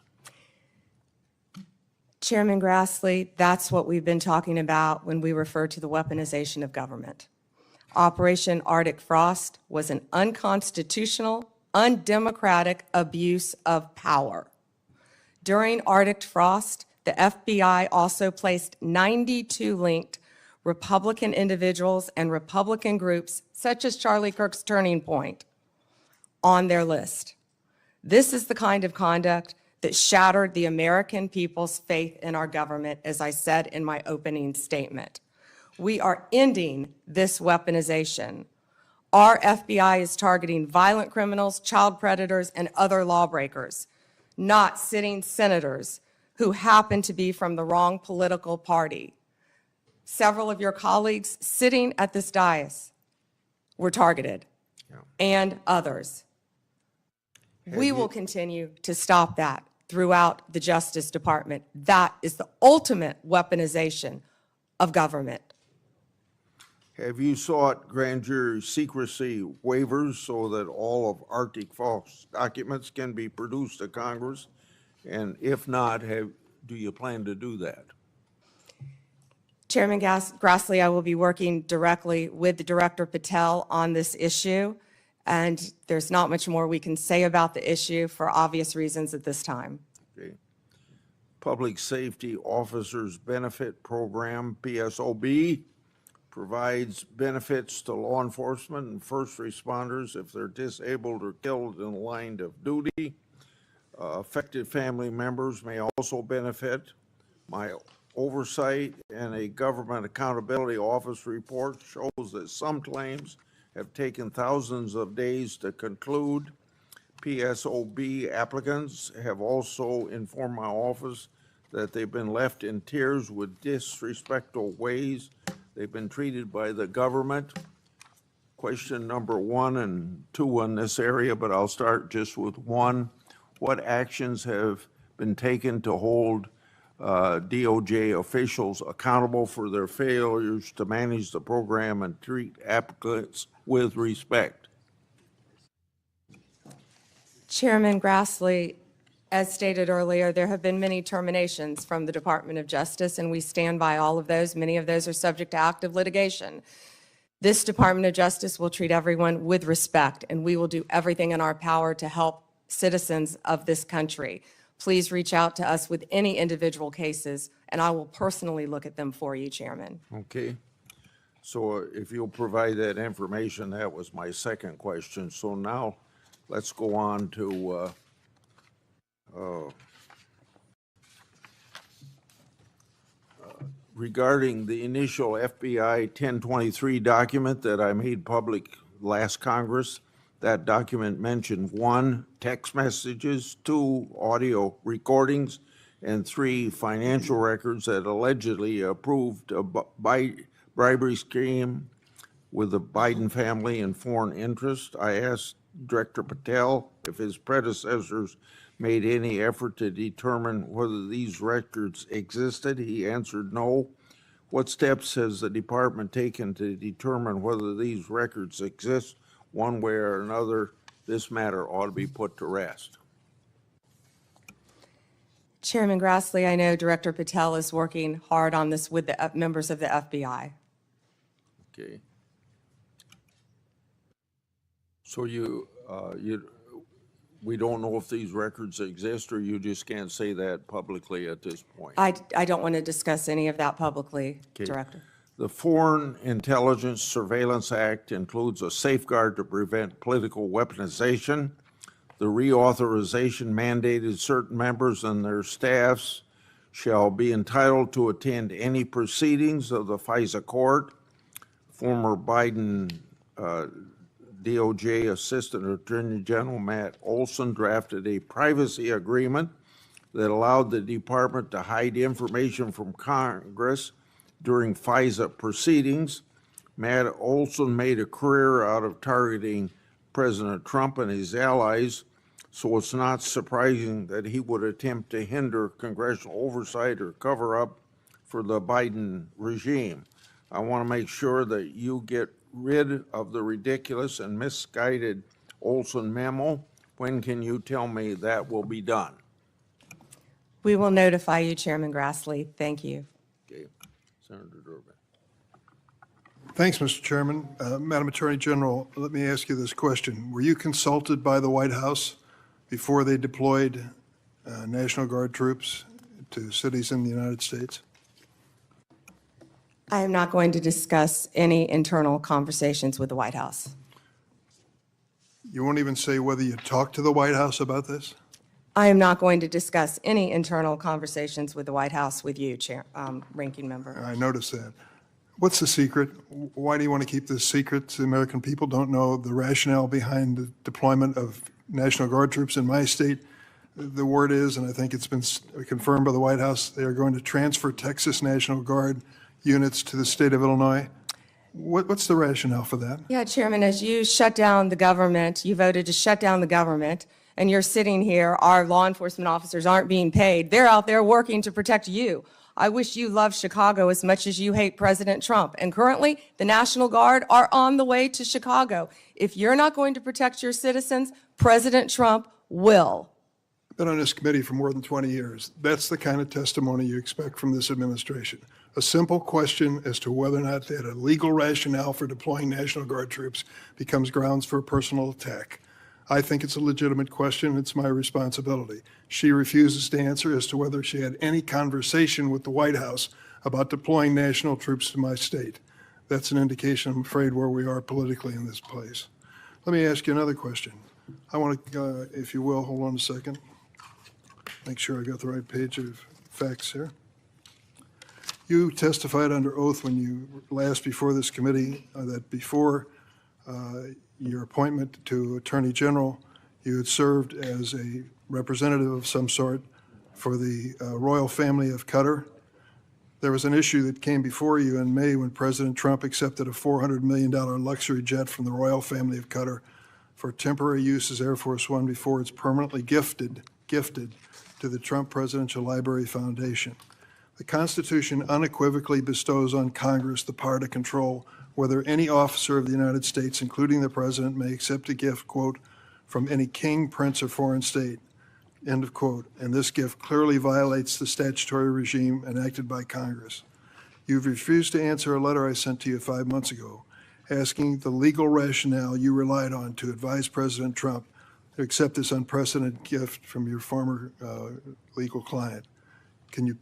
Speaker 3: Chairman Grassley, that's what we've been talking about when we refer to the weaponization of government. Operation Arctic Frost was an unconstitutional, undemocratic abuse of power. During Arctic Frost, the FBI also placed 92 linked Republican individuals and Republican groups, such as Charlie Kirk's Turning Point, on their list. This is the kind of conduct that shattered the American people's faith in our government, as I said in my opening statement. We are ending this weaponization. Our FBI is targeting violent criminals, child predators, and other lawbreakers, not sitting senators who happen to be from the wrong political party. Several of your colleagues sitting at this dais were targeted, and others. We will continue to stop that throughout the Justice Department. That is the ultimate weaponization of government.
Speaker 1: Have you sought grand jury secrecy waivers so that all of Arctic Frost documents can be produced to Congress? And if not, do you plan to do that?
Speaker 3: Chairman Grassley, I will be working directly with the Director Patel on this issue, and there's not much more we can say about the issue for obvious reasons at this time.
Speaker 1: Okay. Public Safety Officers Benefit Program, PSOB, provides benefits to law enforcement and first responders if they're disabled or killed in the line of duty. Affected family members may also benefit. My oversight and a government accountability office report shows that some claims have taken thousands of days to conclude. PSOB applicants have also informed my office that they've been left in tears with disrespectful ways they've been treated by the government. Question number 1 and 2 in this area, but I'll start just with 1. What actions have been taken to hold DOJ officials accountable for their failures to manage the program and treat applicants with respect?
Speaker 3: Chairman Grassley, as stated earlier, there have been many terminations from the Department of Justice, and we stand by all of those. Many of those are subject to active litigation. This Department of Justice will treat everyone with respect, and we will do everything in our power to help citizens of this country. Please reach out to us with any individual cases, and I will personally look at them for you, Chairman.
Speaker 1: Okay. So if you'll provide that information, that was my second question. So now let's go on to regarding the initial FBI 1023 document that I made public last Congress. That document mentioned 1, text messages, 2, audio recordings, and 3, financial records that allegedly approved a bribery scheme with the Biden family and foreign interest. I asked Director Patel if his predecessors made any effort to determine whether these records existed. He answered no. What steps has the department taken to determine whether these records exist? One way or another, this matter ought to be put to rest.
Speaker 3: Chairman Grassley, I know Director Patel is working hard on this with the members of the FBI.
Speaker 1: Okay. So we don't know if these records exist, or you just can't say that publicly at this point?
Speaker 3: I don't want to discuss any of that publicly,
Speaker 1: Okay.
Speaker 3: Director.
Speaker 1: The Foreign Intelligence Surveillance Act includes a safeguard to prevent political weaponization. The reauthorization mandated certain members and their staffs shall be entitled to attend any proceedings of the FISA court. Former Biden DOJ Assistant Attorney General Matt Olson drafted a privacy agreement that allowed the department to hide information from Congress during FISA proceedings. Matt Olson made a career out of targeting President Trump and his allies, so it's not surprising that he would attempt to hinder congressional oversight or cover up for the Biden regime. I want to make sure that you get rid of the ridiculous and misguided Olson memo. When can you tell me that will be done?
Speaker 3: We will notify you, Chairman Grassley. Thank you.
Speaker 1: Okay. Senator Durbin.
Speaker 18: Thanks, Mr. Chairman. Madam Attorney General, let me ask you this question. Were you consulted by the White House before they deployed National Guard troops to cities in the United States?
Speaker 3: I am not going to discuss any internal conversations with the White House.
Speaker 18: You won't even say whether you talked to the White House about this?
Speaker 3: I am not going to discuss any internal conversations with the White House with you, Ranking Member.
Speaker 18: I noticed that. What's the secret? Why do you want to keep this secret? The American people don't know the rationale behind the deployment of National Guard troops in my state. The word is, and I think it's been confirmed by the White House, they are going to transfer Texas National Guard units to the state of Illinois. What's the rationale for that?
Speaker 3: Yeah, Chairman, as you shut down the government, you voted to shut down the government, and you're sitting here, our law enforcement officers aren't being paid. They're out there working to protect you. I wish you loved Chicago as much as you hate President Trump. And currently, the National Guard are on the way to Chicago. If you're not going to protect your citizens, President Trump will.
Speaker 18: I've been on this committee for more than 20 years. That's the kind of testimony you expect from this administration. A simple question as to whether or not they had a legal rationale for deploying National Guard troops becomes grounds for a personal attack. I think it's a legitimate question. It's my responsibility. She refuses to answer as to whether she had any conversation with the White House about deploying national troops to my state. That's an indication, I'm afraid, where we are politically in this place. Let me ask you another question. I want to, if you will, hold on a second. make sure I got the right page of facts here. You testified under oath when you last before this committee that before your appointment to Attorney General, you had served as a representative of some sort for the royal family of Qatar. There was an issue that came before you in May when President Trump accepted a $400 million luxury jet from the royal family of Qatar for temporary use as Air Force One before it's permanently gifted to the Trump Presidential Library Foundation. The Constitution unequivocally bestows on Congress the power to control whether any officer of the United States, including the President, may accept a gift, quote, from any king, prince, or foreign state, end of quote. And this gift clearly violates the statutory regime enacted by Congress. You've refused to answer a letter I sent to you 5 months ago asking the legal rationale you relied on to advise President Trump to accept this unprecedented gift from your former legal client. Can you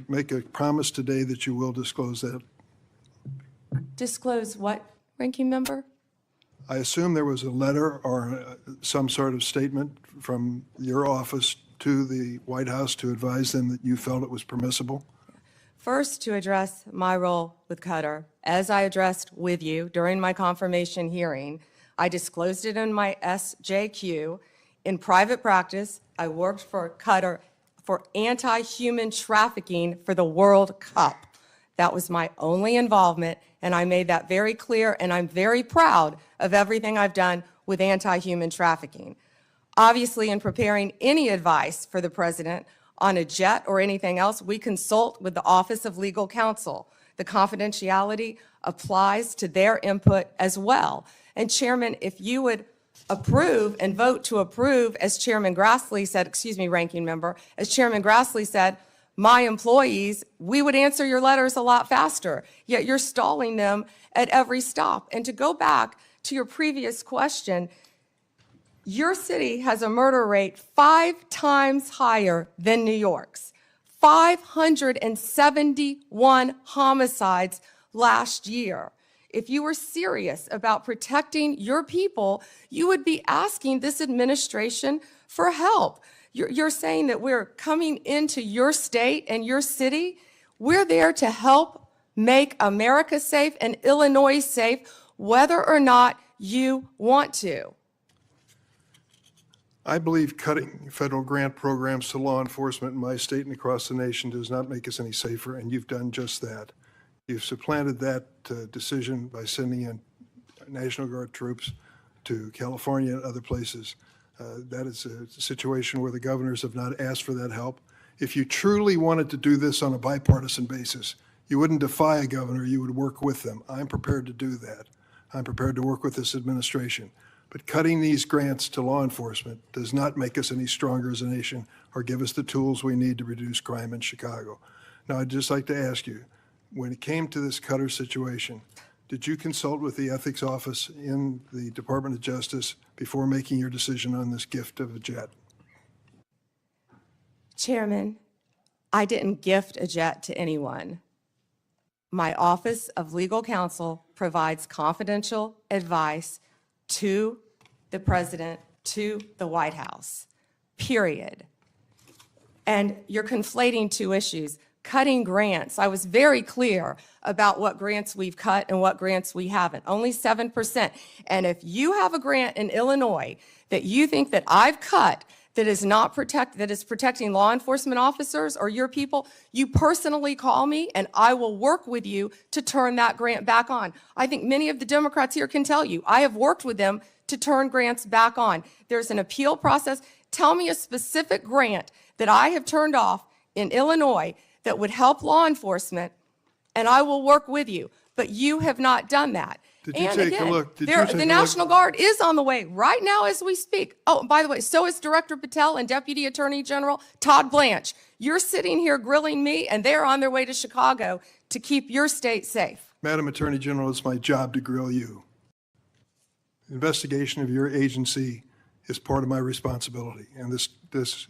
Speaker 18: make a promise today that you will disclose that?
Speaker 3: Disclose what, Ranking Member?
Speaker 18: I assume there was a letter or some sort of statement from your office to the White House to advise them that you felt it was permissible?
Speaker 3: First, to address my role with Qatar, as I addressed with you during my confirmation hearing, I disclosed it in my SJQ. In private practice, I worked for Qatar for anti-human trafficking for the World Cup. That was my only involvement, and I made that very clear, and I'm very proud of everything I've done with anti-human trafficking. Obviously, in preparing any advice for the President on a jet or anything else, we consult with the Office of Legal Counsel. The confidentiality applies to their input as well. And Chairman, if you would approve and vote to approve, as Chairman Grassley said, excuse me, Ranking Member, as Chairman Grassley said, my employees, we would answer your letters a lot faster, yet you're stalling them at every stop. And to go back to your previous question, your city has a murder rate 5 times higher than New York's. 571 homicides last year. If you were serious about protecting your people, you would be asking this administration for help. You're saying that we're coming into your state and your city. We're there to help make America safe and Illinois safe, whether or not you want to.
Speaker 18: I believe cutting federal grant programs to law enforcement in my state and across the nation does not make us any safer, and you've done just that. You've supplanted that decision by sending in National Guard troops to California and other places. That is a situation where the governors have not asked for that help. If you truly wanted to do this on a bipartisan basis, you wouldn't defy a governor, you would work with them. I'm prepared to do that. I'm prepared to work with this administration. But cutting these grants to law enforcement does not make us any stronger as a nation or give us the tools we need to reduce crime in Chicago. Now, I'd just like to ask you, when it came to this Qatar situation, did you consult with the ethics office in the Department of Justice before making your decision on this gift of a jet?
Speaker 3: Chairman, I didn't gift a jet to anyone. My Office of Legal Counsel provides confidential advice to the President, to the White House, period. And you're conflating two issues. Cutting grants, I was very clear about what grants we've cut and what grants we haven't, only 7%. And if you have a grant in Illinois that you think that I've cut that is not that is protecting law enforcement officers or your people, you personally call me and I will work with you to turn that grant back on. I think many of the Democrats here can tell you, I have worked with them to turn grants back on. There's an appeal process. Tell me a specific grant that I have turned off in Illinois that would help law enforcement, and I will work with you. But you have not done that.
Speaker 18: Did you
Speaker 3: And
Speaker 18: take
Speaker 3: again,
Speaker 18: a look?
Speaker 3: the National Guard is on the way right now as we speak. Oh, by the way, so is Director Patel and Deputy Attorney General Todd Blanche. You're sitting here grilling me, and they're on their way to Chicago to keep your state safe.
Speaker 18: Madam Attorney General, it's my job to grill you. Investigation of your agency is part of my responsibility and this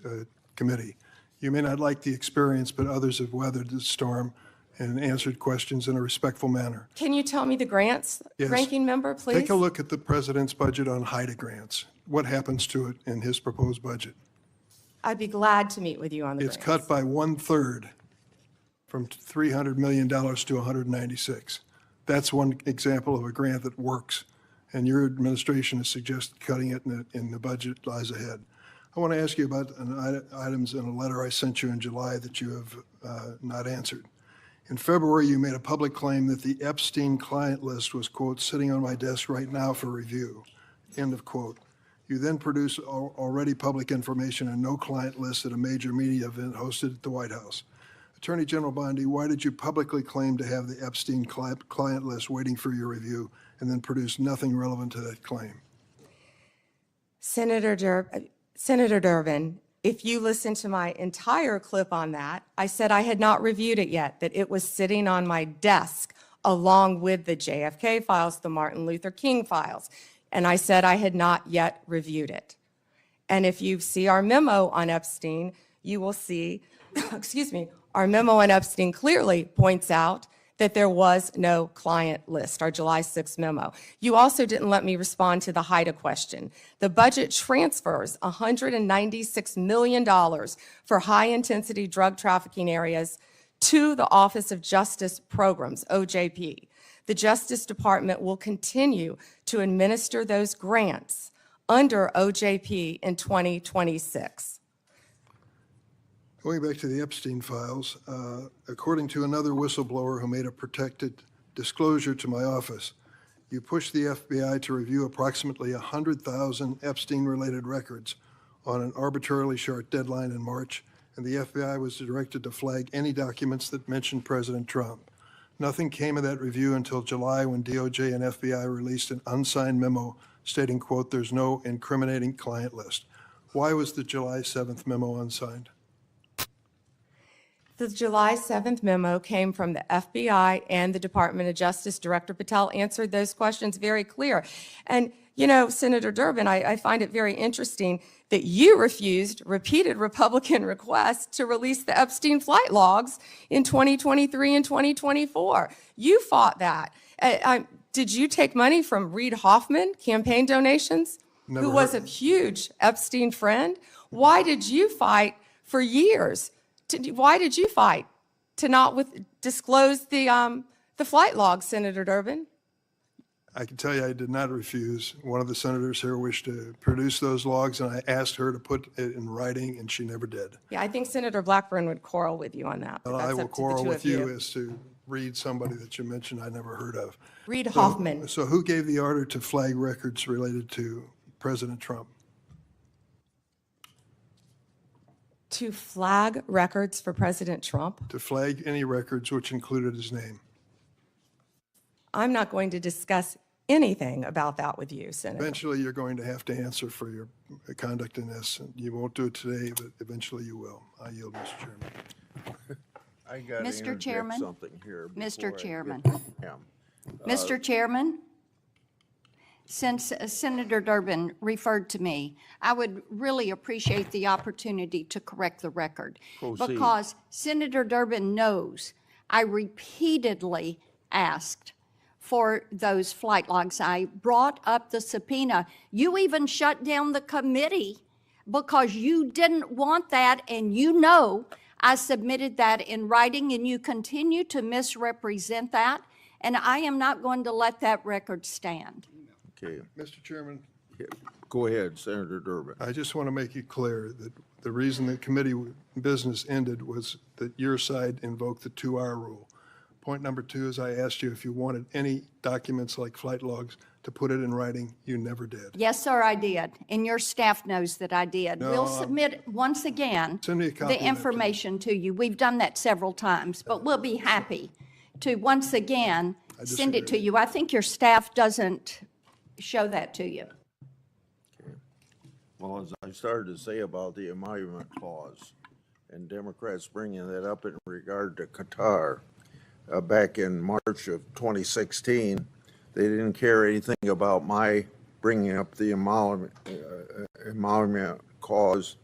Speaker 18: committee. You may not like the experience, but others have weathered the storm and answered questions in a respectful manner.
Speaker 3: Can you tell me the grants,
Speaker 18: Yes.
Speaker 3: Ranking Member, please?
Speaker 18: Take a look at the president's budget on HIDA grants. What happens to it in his proposed budget?
Speaker 3: I'd be glad to meet with you on the
Speaker 18: It's
Speaker 3: grants.
Speaker 18: cut by 1/3 from $300 million to 196. That's one example of a grant that works, and your administration has suggested cutting it in the budget lies ahead. I want to ask you about items in a letter I sent you in July that you have not answered. In February, you made a public claim that the Epstein client list was, quote, sitting on my desk right now for review, end of quote. You then produced already public information and no client list at a major media event hosted at the White House. Attorney General Bondi, why did you publicly claim to have the Epstein client list waiting for your review and then produce nothing relevant to that claim?
Speaker 3: Senator Durbin, if you listen to my entire clip on that, I said I had not reviewed it yet, that it was sitting on my desk along with the JFK files, the Martin Luther King files, and I said I had not yet reviewed it. And if you see our memo on Epstein, you will see, excuse me, our memo on Epstein clearly points out that there was no client list, our July 6th memo. You also didn't let me respond to the HIDTA question. The budget transfers $196 million for high-intensity drug trafficking areas to the Office of Justice Programs, OJP. The Justice Department will continue to administer those grants under OJP in 2026.
Speaker 18: Going back to the Epstein files, according to another whistleblower who made a protected disclosure to my office, you pushed the FBI to review approximately 100,000 Epstein-related records on an arbitrarily short deadline in March, and the FBI was directed to flag any documents that mentioned President Trump. Nothing came of that review until July when DOJ and FBI released an unsigned memo stating, quote, there's no incriminating client list. Why was the July 7th memo unsigned?
Speaker 3: The July 7th memo came from the FBI and the Department of Justice. Director Patel answered those questions very clear. And, you know, Senator Durbin, I find it very interesting that you refused repeated Republican requests to release the Epstein flight logs in 2023 and 2024. You fought that. Did you take money from Reid Hoffman, campaign donations, who was a huge Epstein friend? Why did you fight for years? Why did you fight to not disclose the flight logs, Senator Durbin?
Speaker 18: I can tell you I did not refuse. One of the senators here wished to produce those logs, and I asked her to put it in writing, and she never did.
Speaker 3: Yeah, I think Senator Blackburn would quarrel with you on that. But
Speaker 18: Well, I
Speaker 3: that's
Speaker 18: will
Speaker 3: up to the
Speaker 18: quarrel
Speaker 3: two
Speaker 18: with
Speaker 3: of
Speaker 18: you as to Reid, somebody that you mentioned I never heard of.
Speaker 3: Reid Hoffman.
Speaker 18: So who gave the order to flag records related to President Trump?
Speaker 3: To flag records for President Trump?
Speaker 18: To flag any records which included his name.
Speaker 3: I'm not going to discuss anything about that with you, Senator.
Speaker 18: Eventually, you're going to have to answer for your conduct in this. And you won't do it today, but eventually you will. I yield, Mr. Chairman.
Speaker 1: I got to
Speaker 9: Mr.
Speaker 1: interject
Speaker 9: Chairman?
Speaker 1: something here.
Speaker 9: Mr.
Speaker 1: before I
Speaker 9: Chairman.
Speaker 1: get to Pam.
Speaker 9: Mr. Chairman, since Senator Durbin referred to me, I would really appreciate the opportunity to correct the record.
Speaker 1: Proceed.
Speaker 9: Because Senator Durbin knows I repeatedly asked for those flight logs. I brought up the subpoena. You even shut down the committee because you didn't want that, and you know I submitted that in writing, and you continue to misrepresent that, and I am not going to let that record stand.
Speaker 1: Okay,
Speaker 18: Mr. Chairman,
Speaker 1: go ahead, Senator Durbin.
Speaker 18: I just want to make it clear that the reason the committee business ended was that your side invoked the 2-hour rule. Point number 2 is I asked you if you wanted any documents like flight logs to put it in writing. You never did.
Speaker 9: Yes, sir, I did, and your staff knows that I did.
Speaker 18: No,
Speaker 9: We'll submit, once again,
Speaker 18: Send me a copy of
Speaker 9: the
Speaker 18: that,
Speaker 9: information to you. We've done that several times, but we'll be happy to, once again, send it to
Speaker 18: disagree.
Speaker 9: you. I think your staff doesn't show that to you.
Speaker 1: Well, as I started to say about the emolument clause, and Democrats bringing that up in regard to Qatar, back in March of 2016, they didn't care anything about my bringing up the emolument clause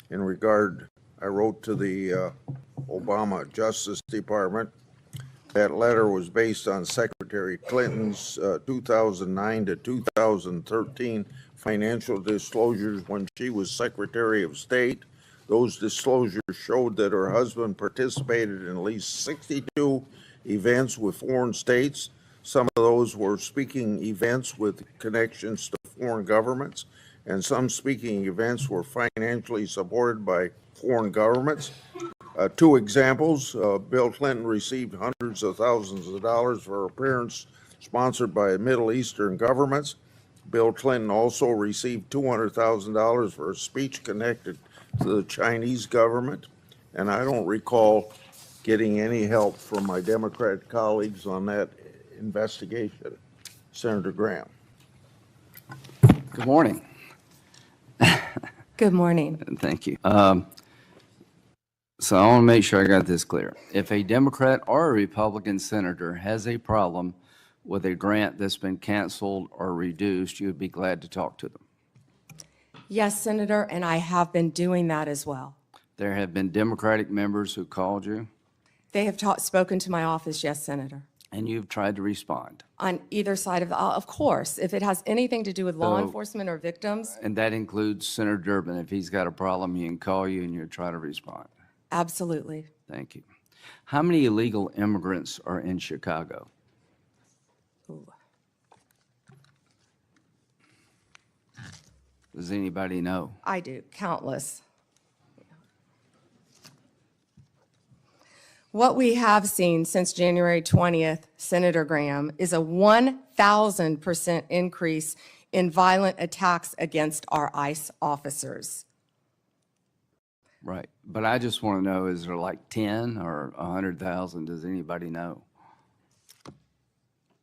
Speaker 1: in regard. I wrote to the Obama Justice Department. That letter was based on Secretary Clinton's 2009 to 2013 financial disclosures when she was Secretary of State. Those disclosures showed that her husband participated in at least 62 events with foreign states. Some of those were speaking events with connections to foreign governments, and some speaking events were financially supported by foreign governments. Two examples, Bill Clinton received hundreds of thousands of dollars for appearance sponsored by Middle Eastern governments. Bill Clinton also received $200,000 for a speech connected to the Chinese government. And I don't recall getting any help from my Democrat colleagues on that investigation. Senator Graham.
Speaker 19: Good morning.
Speaker 3: Good morning.
Speaker 19: Thank you. So I want to make sure I got this clear. If a Democrat or a Republican senator has a problem with a grant that's been canceled or reduced, you would be glad to talk to them.
Speaker 3: Yes, Senator, and I have been doing that as well.
Speaker 19: There have been Democratic members who called you,
Speaker 3: They have spoken to my office, yes, Senator,
Speaker 19: and you've tried to respond.
Speaker 3: on either side of the aisle. Of course, if it has anything to do with law
Speaker 19: So-
Speaker 3: enforcement or victims,
Speaker 19: And that includes Senator Durbin. If he's got a problem, he can call you and you'll try to respond.
Speaker 3: absolutely.
Speaker 19: Thank you. How many illegal immigrants are in Chicago?
Speaker 3: Ooh.
Speaker 19: Does anybody know?
Speaker 3: I do, countless. What we have seen since January 20th, Senator Graham, is a 1,000% increase in violent attacks against our ICE officers.
Speaker 19: Right. But I just want to know, is there like 10 or 100,000? Does anybody know?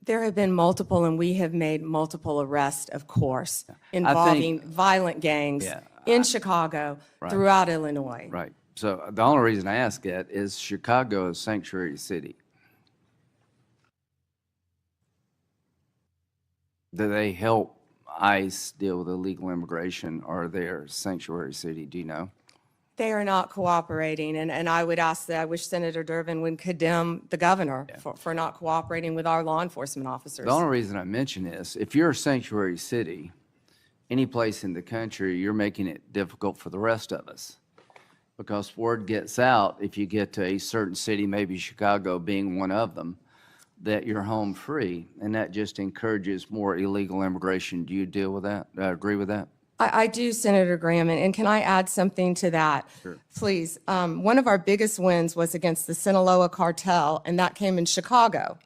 Speaker 3: There have been multiple, and we have made multiple arrests, of course, involving violent gangs
Speaker 19: Yeah,
Speaker 3: in Chicago,
Speaker 19: Right.
Speaker 3: throughout Illinois.
Speaker 19: Right. So the only reason I ask that is Chicago is sanctuary city. Do they help ICE deal with illegal immigration, or are they a sanctuary city? Do you know?
Speaker 3: They are not cooperating, and I would ask that, I wish Senator Durbin would condemn the governor for not cooperating with our law enforcement officers.
Speaker 19: The only reason I mention this, if you're a sanctuary city, any place in the country, you're making it difficult for the rest of us. Because word gets out, if you get to a certain city, maybe Chicago being one of them, that you're home free, and that just encourages more illegal immigration. Do you deal with that? Agree with that?
Speaker 3: I do, Senator Graham, and can I add something to that?
Speaker 19: Sure.
Speaker 3: Please. One of our biggest wins was against the Sinaloa cartel, and that came in Chicago.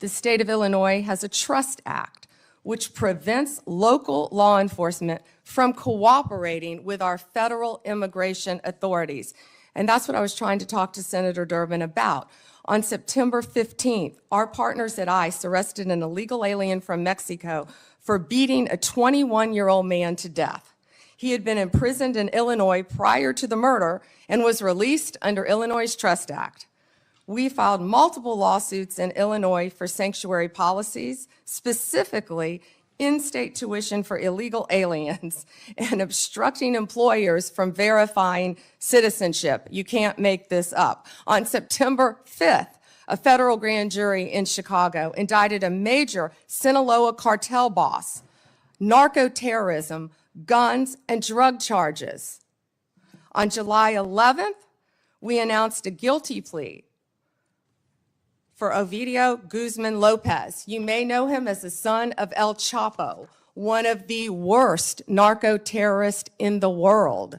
Speaker 3: The state of Illinois has a Trust Act, which prevents local law enforcement from cooperating with our federal immigration authorities. And that's what I was trying to talk to Senator Durbin about. On September 15th, our partners at ICE arrested an illegal alien from Mexico for beating a 21-year-old man to death. He had been imprisoned in Illinois prior to the murder and was released under Illinois' Trust Act. We filed multiple lawsuits in Illinois for sanctuary policies, specifically in-state tuition for illegal aliens and obstructing employers from verifying citizenship. You can't make this up. On September 5th, a federal grand jury in Chicago indicted a major Sinaloa cartel boss, narco-terrorism, guns, and drug charges. On July 11th, we announced a guilty plea for Ovidio Guzman Lopez. You may know him as the son of El Chapo, one of the worst narco-terrorists in the world.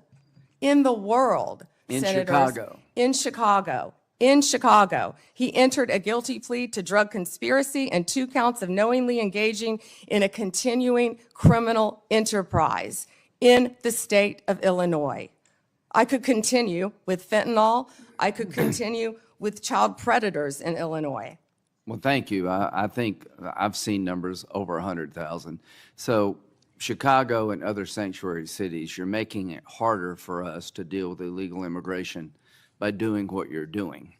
Speaker 3: In the world,
Speaker 19: In
Speaker 3: senators.
Speaker 19: Chicago.
Speaker 3: In Chicago. In Chicago. He entered a guilty plea to drug conspiracy and 2 counts of knowingly engaging in a continuing criminal enterprise in the state of Illinois. I could continue with fentanyl. I could continue with child predators in Illinois.
Speaker 19: Well, thank you. I think I've seen numbers over 100,000. So Chicago and other sanctuary cities, you're making it harder for us to deal with illegal immigration by doing what you're doing.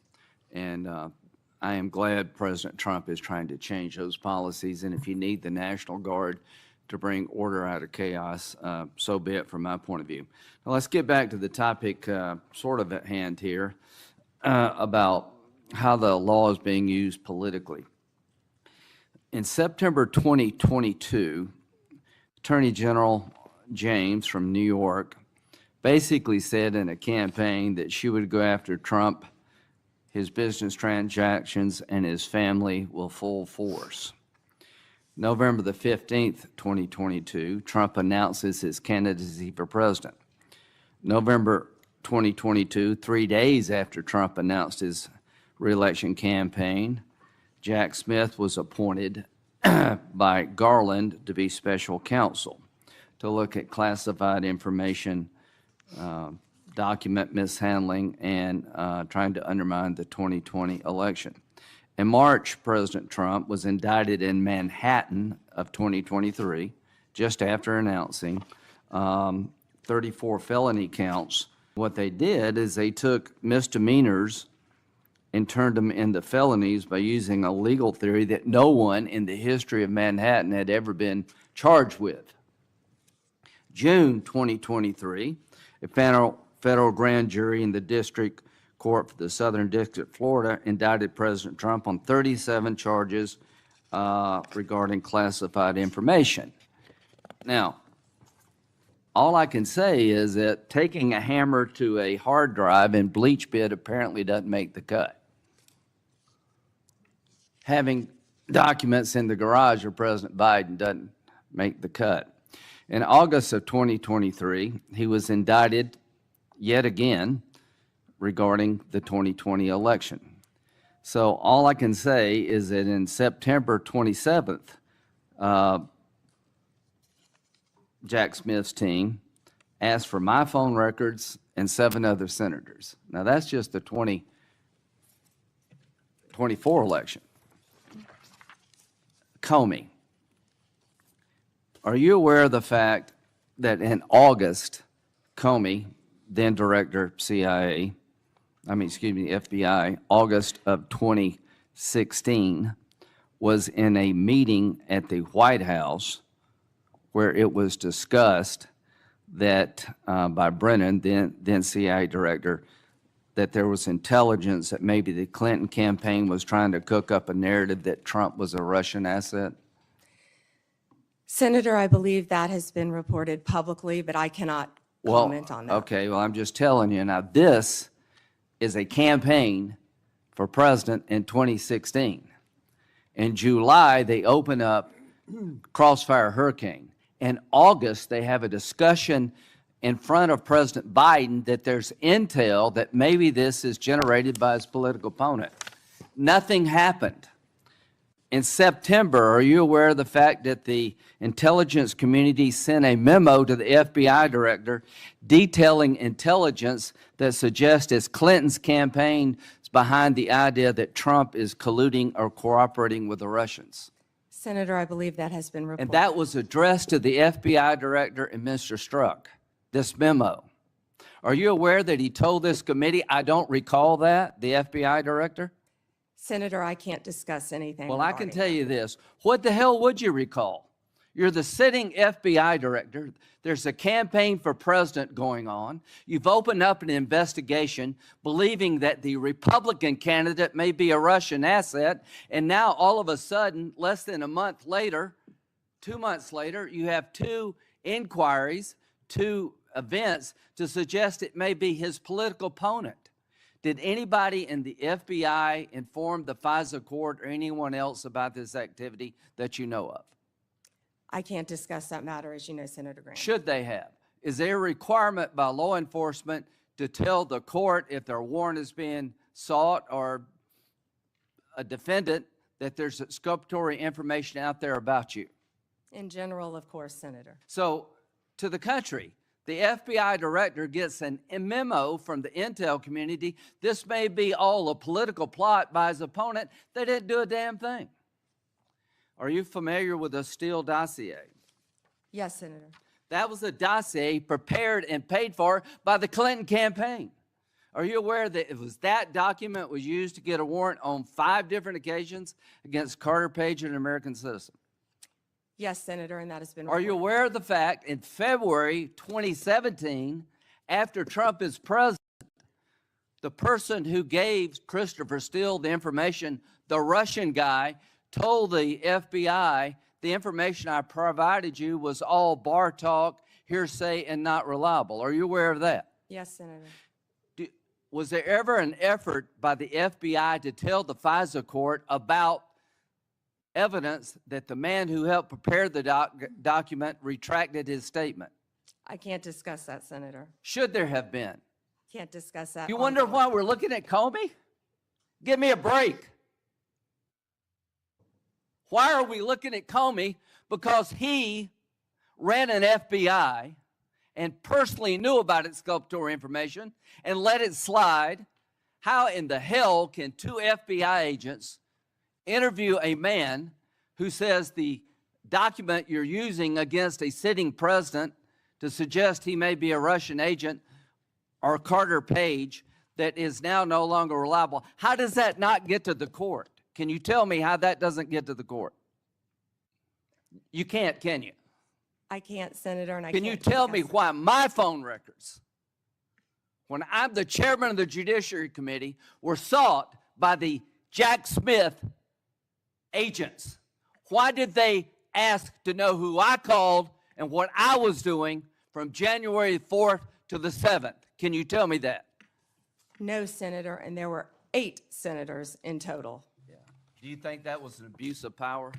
Speaker 19: And I am glad President Trump is trying to change those policies. And if you need the National Guard to bring order out of chaos, so be it from my point of view. Now let's get back to the topic sort of at hand here about how the law is being used politically. In September 2022, Attorney General James from New York basically said in a campaign that she would go after Trump, his business transactions, and his family with full force. November the 15th, 2022, Trump announces his candidacy for president. November 2022, 3 days after Trump announced his reelection campaign, Jack Smith was appointed by Garland to be special counsel to look at classified information, document mishandling, and trying to undermine the 2020 election. In March, President Trump was indicted in Manhattan of 2023, just after announcing 34 felony counts. What they did is they took misdemeanors and turned them into felonies by using a legal theory that no one in the history of Manhattan had ever been charged with. June 2023, a federal grand jury in the District Court for the Southern District of Florida indicted President Trump on 37 charges regarding classified information. Now, all I can say is that taking a hammer to a hard drive in bleach bit apparently doesn't make the cut. Having documents in the garage of President Biden doesn't make the cut. In August of 2023, he was indicted yet again regarding the 2020 election. So all I can say is that in September 27th, Jack Smith's team asked for my phone records and 7 other senators. Now that's just the 2024 election. Comey, are you aware of the fact that in August, Comey, then director FBI, August of 2016, was in a meeting at the White House where it was discussed that by Brennan, then CIA director, that there was intelligence that maybe the Clinton campaign was trying to cook up a narrative that Trump was a Russian asset?
Speaker 3: Senator, I believe that has been reported publicly, but I cannot comment on that.
Speaker 19: Okay, well, I'm just telling you. Now, this is a campaign for president in 2016. In July, they open up Crossfire Hurricane. In August, they have a discussion in front of President Biden that there's intel that maybe this is generated by his political opponent. Nothing happened. In September, are you aware of the fact that the intelligence community sent a memo to the FBI director detailing intelligence that suggests it's Clinton's campaign is behind the idea that Trump is colluding or cooperating with the Russians?
Speaker 3: Senator, I believe that has been reported.
Speaker 19: And that was addressed to the FBI director and Mr. Strzok, this memo. Are you aware that he told this committee, I don't recall that, the FBI director?
Speaker 3: Senator, I can't discuss anything.
Speaker 19: Well, I can tell you this. What the hell would you recall? You're the sitting FBI director. There's a campaign for president going on. You've opened up an investigation believing that the Republican candidate may be a Russian asset. And now all of a sudden, less than a month later, 2 months later, you have 2 inquiries, 2 events to suggest it may be his political opponent. Did anybody in the FBI inform the FISA court or anyone else about this activity that you know of?
Speaker 3: I can't discuss that matter, as you know, Senator Grant.
Speaker 19: Should they have? Is there a requirement by law enforcement to tell the court if their warrant is being sought or a defendant that there's exculpatory information out there about you?
Speaker 3: In general, of course, Senator.
Speaker 19: So, to the country, the FBI director gets a memo from the intel community. This may be all a political plot by his opponent. They didn't do a damn thing. Are you familiar with the Steele dossier?
Speaker 3: Yes, Senator.
Speaker 19: That was a dossier prepared and paid for by the Clinton campaign. Are you aware that it was that document was used to get a warrant on 5 different occasions against Carter Page, an American citizen?
Speaker 3: Yes, Senator, and that has been
Speaker 19: reported. Are you aware of the fact in February 2017, after Trump is president, the person who gave Christopher Steele the information, the Russian guy, told the FBI the information I provided you was all bar talk. hearsay and not reliable. Are you aware of that?
Speaker 3: Yes, Senator.
Speaker 19: Was there ever an effort by the FBI to tell the FISA court about evidence that the man who helped prepare the document retracted his statement?
Speaker 3: I can't discuss that, Senator.
Speaker 19: Should there have been?
Speaker 3: Can't discuss that.
Speaker 19: You
Speaker 3: on
Speaker 19: wonder
Speaker 3: the-
Speaker 19: why we're looking at Comey? Give me a break. Why are we looking at Comey? Because he ran an FBI and personally knew about exculpatory information and let it slide. How in the hell can two FBI agents interview a man who says the document you're using against a sitting president to suggest he may be a Russian agent or Carter Page that is now no longer reliable? How does that not get to the court? Can you tell me how that doesn't get to the court? You can't, can you?
Speaker 3: I can't, Senator, and I
Speaker 19: Can
Speaker 3: can't
Speaker 19: you tell me
Speaker 3: discuss it.
Speaker 19: why my phone records, when I'm the chairman of the Judiciary Committee, were sought by the Jack Smith agents? Why did they ask to know who I called and what I was doing from January 4th to the 7th? Can you tell me that?
Speaker 3: No, Senator, and there were 8 senators in total.
Speaker 19: Do you think that was an abuse of power?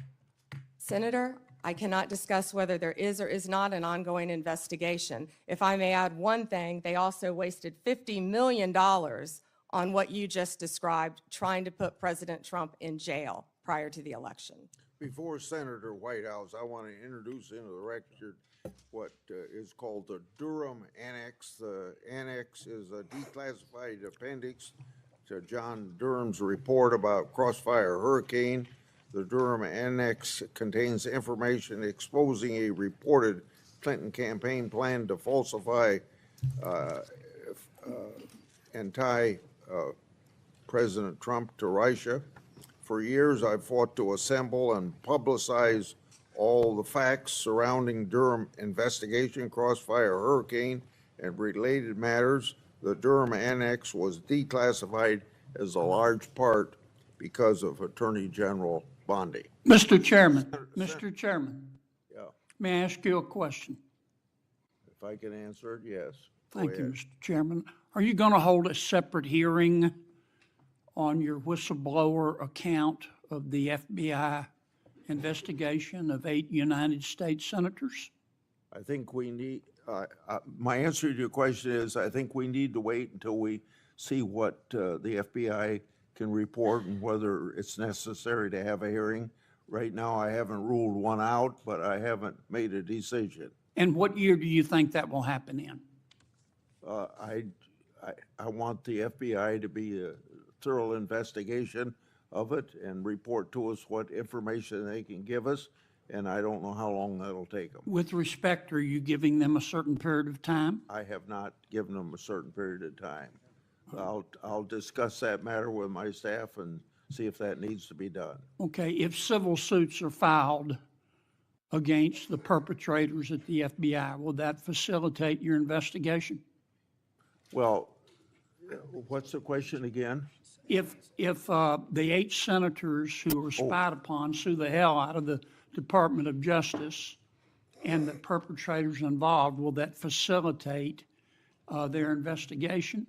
Speaker 3: Senator, I cannot discuss whether there is or is not an ongoing investigation. If I may add one thing, they also wasted $50 million on what you just described, trying to put President Trump in jail prior to the election.
Speaker 1: Before Senator Whitehouse, I want to introduce into the record what is called the Durham Annex. The annex is a declassified appendix to John Durham's report about Crossfire Hurricane. The Durham Annex contains information exposing a reported Clinton campaign plan to falsify and tie President Trump to Russia. For years, I've fought to assemble and publicize all the facts surrounding Durham investigation, Crossfire Hurricane, and related matters. The Durham Annex was declassified as a large part because of Attorney General Bondi.
Speaker 5: Mr. Chairman, Mr. Chairman,
Speaker 1: Yeah,
Speaker 5: may I ask you a question?
Speaker 1: if I can answer it, yes. Go
Speaker 5: Thank you,
Speaker 1: ahead.
Speaker 5: Mr. Chairman. Are you going to hold a separate hearing on your whistleblower account of the FBI investigation of 8 United States senators?
Speaker 1: I think we need, my answer to your question is, I think we need to wait until we see what the FBI can report and whether it's necessary to have a hearing. Right now, I haven't ruled one out, but I haven't made a decision.
Speaker 5: And what year do you think that will happen in?
Speaker 1: I want the FBI to be a thorough investigation of it and report to us what information they can give us, and I don't know how long that'll take them.
Speaker 5: With respect, are you giving them a certain period of time?
Speaker 1: I have not given them a certain period of time. I'll discuss that matter with my staff and see if that needs to be done.
Speaker 5: Okay, if civil suits are filed against the perpetrators at the FBI, will that facilitate your investigation?
Speaker 1: Well, what's the question again?
Speaker 5: If the 8 senators who were spied upon sue the hell out of the Department of Justice and the perpetrators involved, will that facilitate their investigation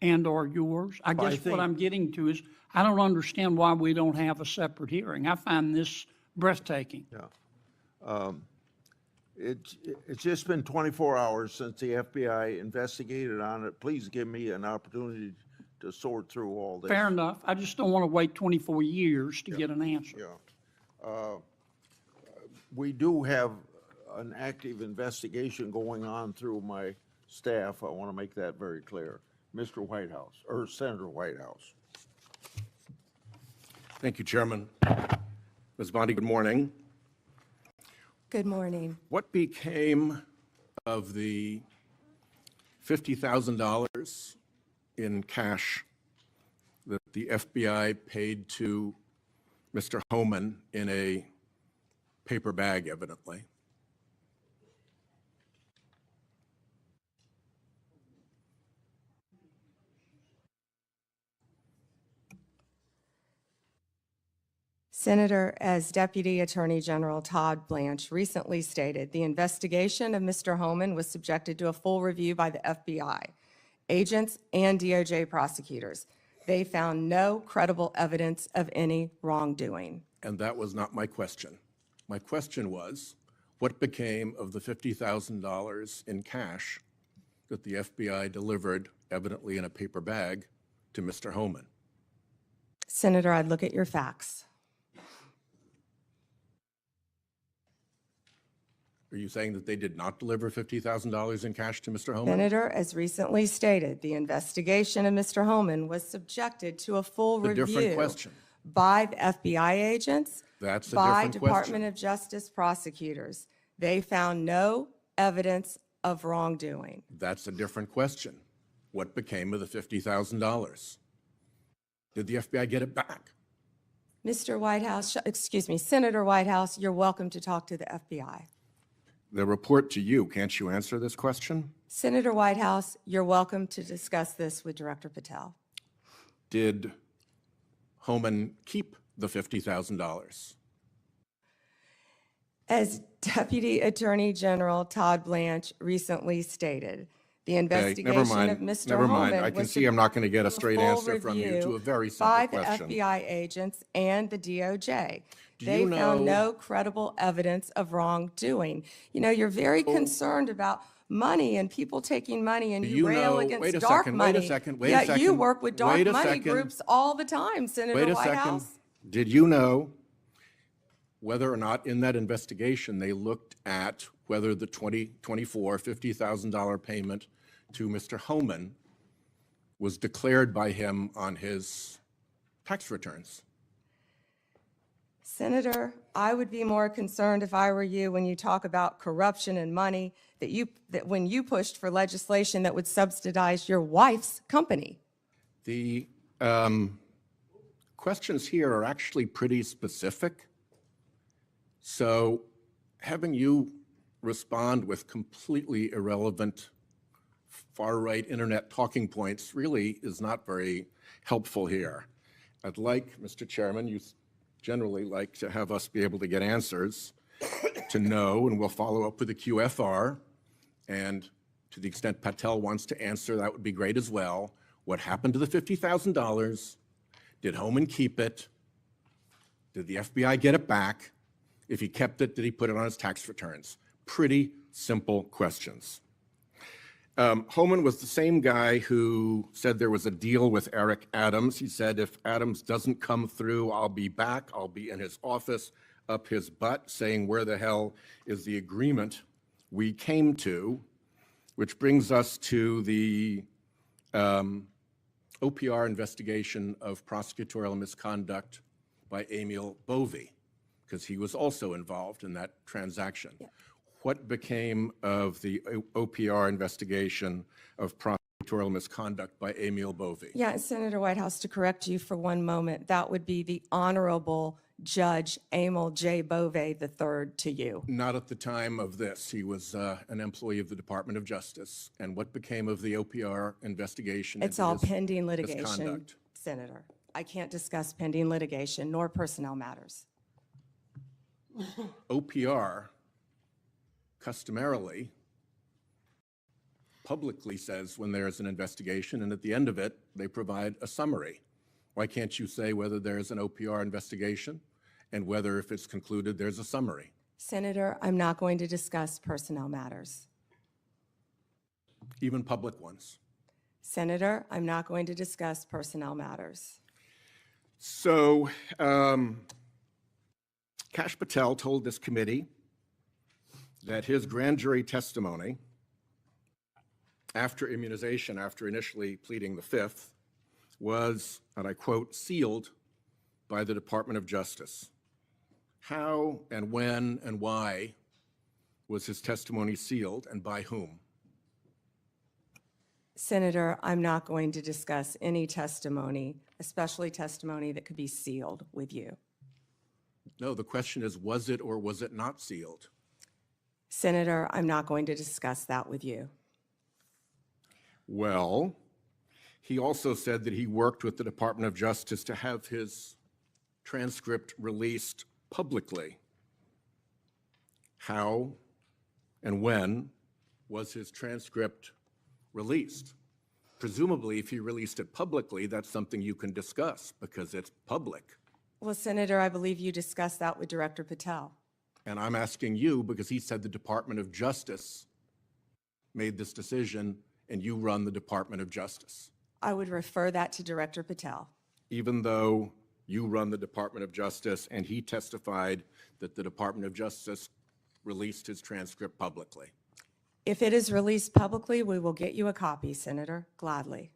Speaker 5: and/or yours? I guess what I'm getting to is, I don't understand why we don't have a separate hearing. I find this breathtaking.
Speaker 1: Yeah. It's just been 24 hours since the FBI investigated on it. Please give me an opportunity to sort through all this.
Speaker 5: Fair enough. I just don't want to wait 24 years to get an answer.
Speaker 1: Yeah. We do have an active investigation going on through my staff. I want to make that very clear. Mr. Whitehouse, or Senator Whitehouse.
Speaker 14: Thank you, Chairman. Ms. Bondi, good morning.
Speaker 3: Good morning.
Speaker 14: What became of the $50,000 in cash that the FBI paid to Mr. Homan in a paper bag, evidently?
Speaker 3: Senator, as Deputy Attorney General Todd Blanche recently stated, the investigation of Mr. Homan was subjected to a full review by the FBI, agents, and DOJ prosecutors. They found no credible evidence of any wrongdoing.
Speaker 14: And that was not my question. My question was, what became of the $50,000 in cash that the FBI delivered, evidently in a paper bag, to Mr. Homan?
Speaker 3: Senator, I'd look at your facts.
Speaker 14: Are you saying that they did not deliver $50,000 in cash to Mr. Homan?
Speaker 3: Senator, as recently stated, the investigation of Mr. Homan was subjected to a full
Speaker 14: A different
Speaker 3: review
Speaker 14: question.
Speaker 3: by the FBI agents,
Speaker 14: That's a
Speaker 3: by
Speaker 14: different
Speaker 3: Department
Speaker 14: question.
Speaker 3: of Justice prosecutors. They found no evidence of wrongdoing.
Speaker 14: That's a different question. What became of the $50,000? Did the FBI get it back?
Speaker 3: Mr. Whitehouse, excuse me, Senator Whitehouse, you're welcome to talk to the FBI.
Speaker 14: The report to you, can't you answer this question?
Speaker 3: Senator Whitehouse, you're welcome to discuss this with Director Patel.
Speaker 14: Did Homan keep the $50,000?
Speaker 3: As Deputy Attorney General Todd Blanche recently stated, the investigation of Mr.
Speaker 14: Never mind.
Speaker 3: Homan
Speaker 14: I can
Speaker 3: was
Speaker 14: see I'm not going to get a straight
Speaker 3: full
Speaker 14: answer from you to
Speaker 3: review
Speaker 14: a very
Speaker 3: by
Speaker 14: simple
Speaker 3: the
Speaker 14: question.
Speaker 3: FBI agents and the DOJ.
Speaker 14: Do
Speaker 3: They
Speaker 14: you
Speaker 3: found
Speaker 14: know-
Speaker 3: no credible evidence of wrongdoing. You know, you're very concerned about money and people taking money, and
Speaker 14: Do
Speaker 3: you
Speaker 14: you
Speaker 3: rail
Speaker 14: know-
Speaker 3: against
Speaker 14: wait a
Speaker 3: dark
Speaker 14: second,
Speaker 3: money.
Speaker 14: wait a second, wait a
Speaker 3: Yet you
Speaker 14: second,
Speaker 3: work with dark
Speaker 14: wait a
Speaker 3: money
Speaker 14: second.
Speaker 3: groups all the time, Senator
Speaker 14: Wait a
Speaker 3: Whitehouse.
Speaker 14: second. Did you know whether or not in that investigation they looked at whether the $50,000 payment to Mr. Homan was declared by him on his tax returns?
Speaker 3: Senator, I would be more concerned if I were you when you talk about corruption and money, that when you pushed for legislation that would subsidize your wife's company.
Speaker 14: The questions here are actually pretty specific. So having you respond with completely irrelevant far-right internet talking points really is not very helpful here. I'd like, Mr. Chairman, you generally like to have us be able to get answers to know, and we'll follow up with the QFR. And to the extent Patel wants to answer, that would be great as well. What happened to the $50,000? Did Homan keep it? Did the FBI get it back? If he kept it, did he put it on his tax returns? Pretty simple questions. Homan was the same guy who said there was a deal with Eric Adams. He said, if Adams doesn't come through, I'll be back. I'll be in his office, up his butt, saying, where the hell is the agreement we came to? Which brings us to the OPR investigation of prosecutorial misconduct by Emil Bovee, because he was also involved in that transaction. Yeah. What became of the OPR investigation of prosecutorial misconduct by Emil Bovee?
Speaker 3: Yeah, Senator Whitehouse, to correct you for one moment, that would be the Honorable Judge Emil J. Bovee III to you.
Speaker 14: Not at the time of this. He was an employee of the Department of Justice. And what became of the OPR investigation?
Speaker 3: It's
Speaker 14: into
Speaker 3: all
Speaker 14: his
Speaker 3: pending litigation,
Speaker 14: misconduct?
Speaker 3: Senator. I can't discuss pending litigation nor personnel matters.
Speaker 14: OPR customarily publicly says when there's an investigation, and at the end of it, they provide a summary. Why can't you say whether there's an OPR investigation and whether, if it's concluded, there's a summary?
Speaker 3: Senator, I'm not going to discuss personnel matters.
Speaker 14: Even public ones.
Speaker 3: Senator, I'm not going to discuss personnel matters.
Speaker 14: So, Kash Patel told this committee that his grand jury testimony after immunization, after initially pleading the Fifth, was, and I quote, sealed by the Department of Justice. How and when and why was his testimony sealed, and by whom?
Speaker 3: Senator, I'm not going to discuss any testimony, especially testimony that could be sealed with you.
Speaker 14: No, the question is, was it or was it not sealed?
Speaker 3: Senator, I'm not going to discuss that with you.
Speaker 14: Well, he also said that he worked with the Department of Justice to have his transcript released publicly, how and when was his transcript released? Presumably, if he released it publicly, that's something you can discuss because it's public.
Speaker 3: Well, Senator, I believe you discussed that with Director Patel.
Speaker 14: And I'm asking you because he said the Department of Justice made this decision and you run the Department of Justice.
Speaker 3: I would refer that to Director Patel.
Speaker 14: Even though you run the Department of Justice and he testified that the Department of Justice released his transcript publicly.
Speaker 3: If it is released publicly, we will get you a copy, Senator, gladly.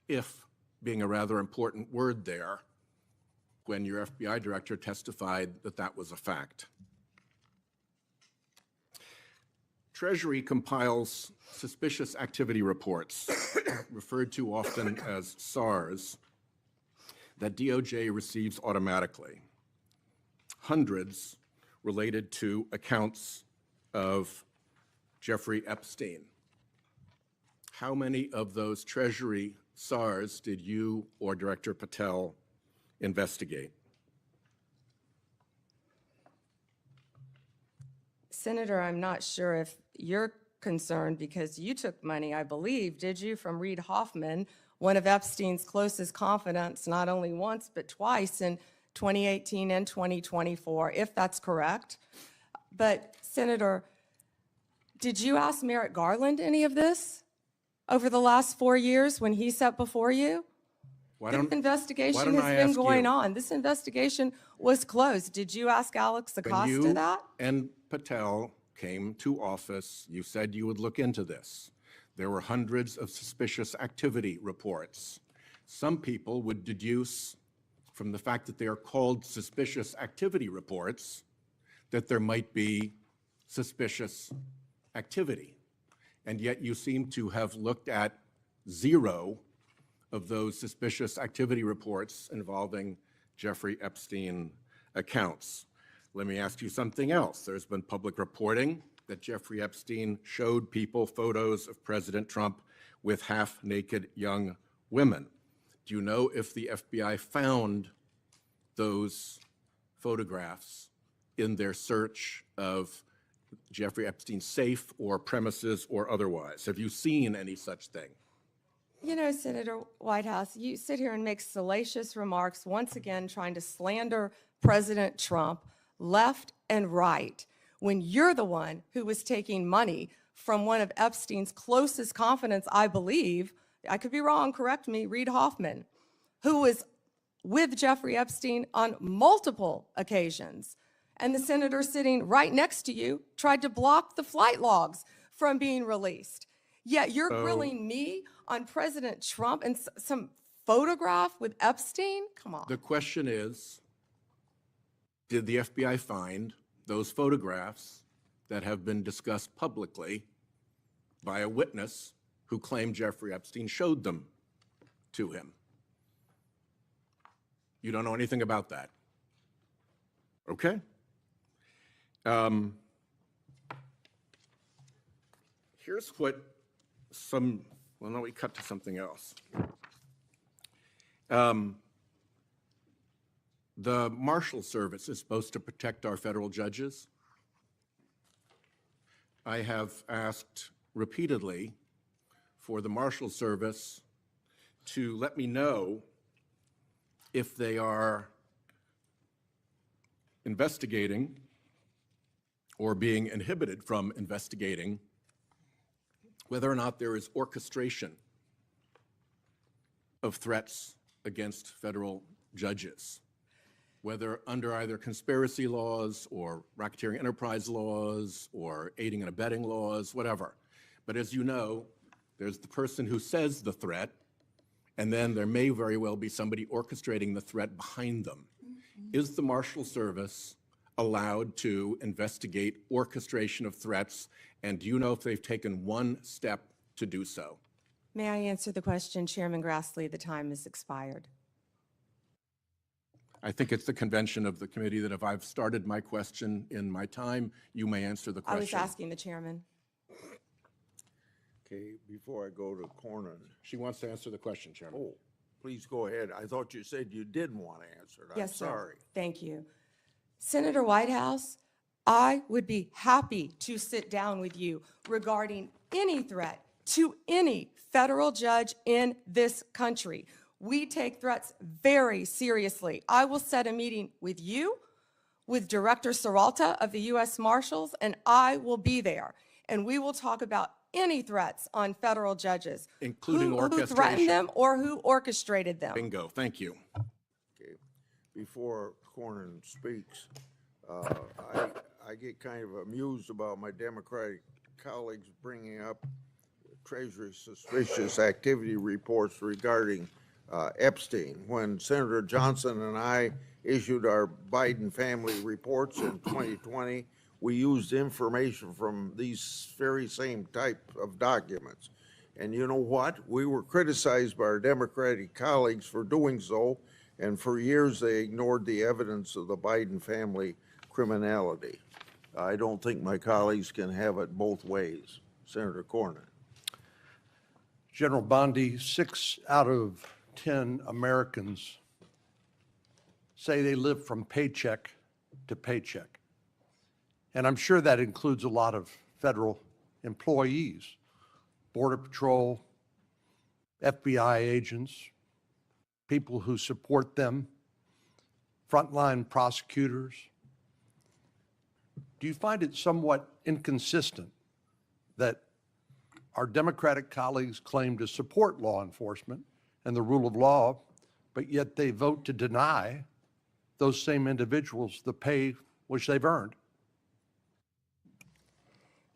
Speaker 14: If being a rather important word there, when your FBI director testified that that was a fact. Treasury compiles suspicious activity reports, referred to often as SARs, that DOJ receives automatically. Hundreds related to accounts of Jeffrey Epstein. How many of those Treasury SARs did you or Director Patel investigate?
Speaker 3: Senator, I'm not sure if you're concerned because you took money, I believe, did you, from Reid Hoffman, one of Epstein's closest confidants, not only once but twice in 2018 and 2024, if that's correct. But Senator, did you ask Merrick Garland any of this over the last 4 years when he sat before you? This investigation has been going on. This investigation was closed. Did you ask Alex Acosta that?
Speaker 14: And Patel came to office, you said you would look into this. There were hundreds of suspicious activity reports. Some people would deduce from the fact that they are called suspicious activity reports that there might be suspicious activity. And yet you seem to have looked at 0 of those suspicious activity reports involving Jeffrey Epstein accounts. Let me ask you something else. There's been public reporting that Jeffrey Epstein showed people photos of President Trump with half-naked young women. Do you know if the FBI found those photographs in their search of Jeffrey Epstein's safe or premises or otherwise? Have you seen any such thing?
Speaker 3: You know, Senator Whitehouse, you sit here and make salacious remarks, once again trying to slander President Trump left and right, when you're the one who was taking money from one of Epstein's closest confidants, I believe, I could be wrong, correct me, Reid Hoffman, who was with Jeffrey Epstein on multiple occasions. And the senator sitting right next to you tried to block the flight logs from being released. Yet you're grilling me on President Trump and some photograph with Epstein? Come on.
Speaker 14: The question is, did the FBI find those photographs that have been discussed publicly by a witness who claimed Jeffrey Epstein showed them to him? You don't know anything about that? Okay. Here's what well, no, we cut to something else. The Marshal Service is supposed to protect our federal judges. I have asked repeatedly for the Marshal Service to let me know if they are investigating or being inhibited from investigating whether or not there is orchestration of threats against federal judges, whether under either conspiracy laws or racketeering enterprise laws or aiding and abetting laws, whatever. But as you know, there's the person who says the threat, and then there may very well be somebody orchestrating the threat behind them. Is the Marshal Service allowed to investigate orchestration of threats, and do you know if they've taken one step to do so?
Speaker 3: May I answer the question, Chairman Grassley? The time has expired.
Speaker 14: I think it's the convention of the committee that if I've started my question in my time, you may answer the question.
Speaker 3: I was asking the chairman.
Speaker 1: Okay, before I go to Cornyn.
Speaker 14: She wants to answer the question, Chairman.
Speaker 1: Oh, Please go ahead. I thought you said you didn't want to answer it. I'm
Speaker 3: Yes, sir.
Speaker 1: sorry.
Speaker 3: Thank you. Senator Whitehouse, I would be happy to sit down with you regarding any threat to any federal judge in this country. We take threats very seriously. I will set a meeting with you, with Director Seralta of the U.S. Marshals, and I will be there. And we will talk about any threats on federal judges.
Speaker 14: Including
Speaker 3: who
Speaker 14: orchestration.
Speaker 3: threatened them or who orchestrated them.
Speaker 14: Bingo, thank you.
Speaker 1: Okay. Before Cornyn speaks, I get kind of amused about my Democratic colleagues bringing up Treasury suspicious activity reports regarding Epstein. When Senator Johnson and I issued our Biden family reports in 2020, we used information from these very same type of documents. And you know what? We were criticized by our Democratic colleagues for doing so, and for years they ignored the evidence of the Biden family criminality. I don't think my colleagues can have it both ways. Senator Cornyn.
Speaker 20: General Bondi, 6 out of 10 Americans say they live from paycheck to paycheck. And I'm sure that includes a lot of federal employees, Border Patrol, FBI agents, people who support them, frontline prosecutors. Do you find it somewhat inconsistent that our Democratic colleagues claim to support law enforcement and the rule of law, but yet they vote to deny those same individuals the pay which they've earned?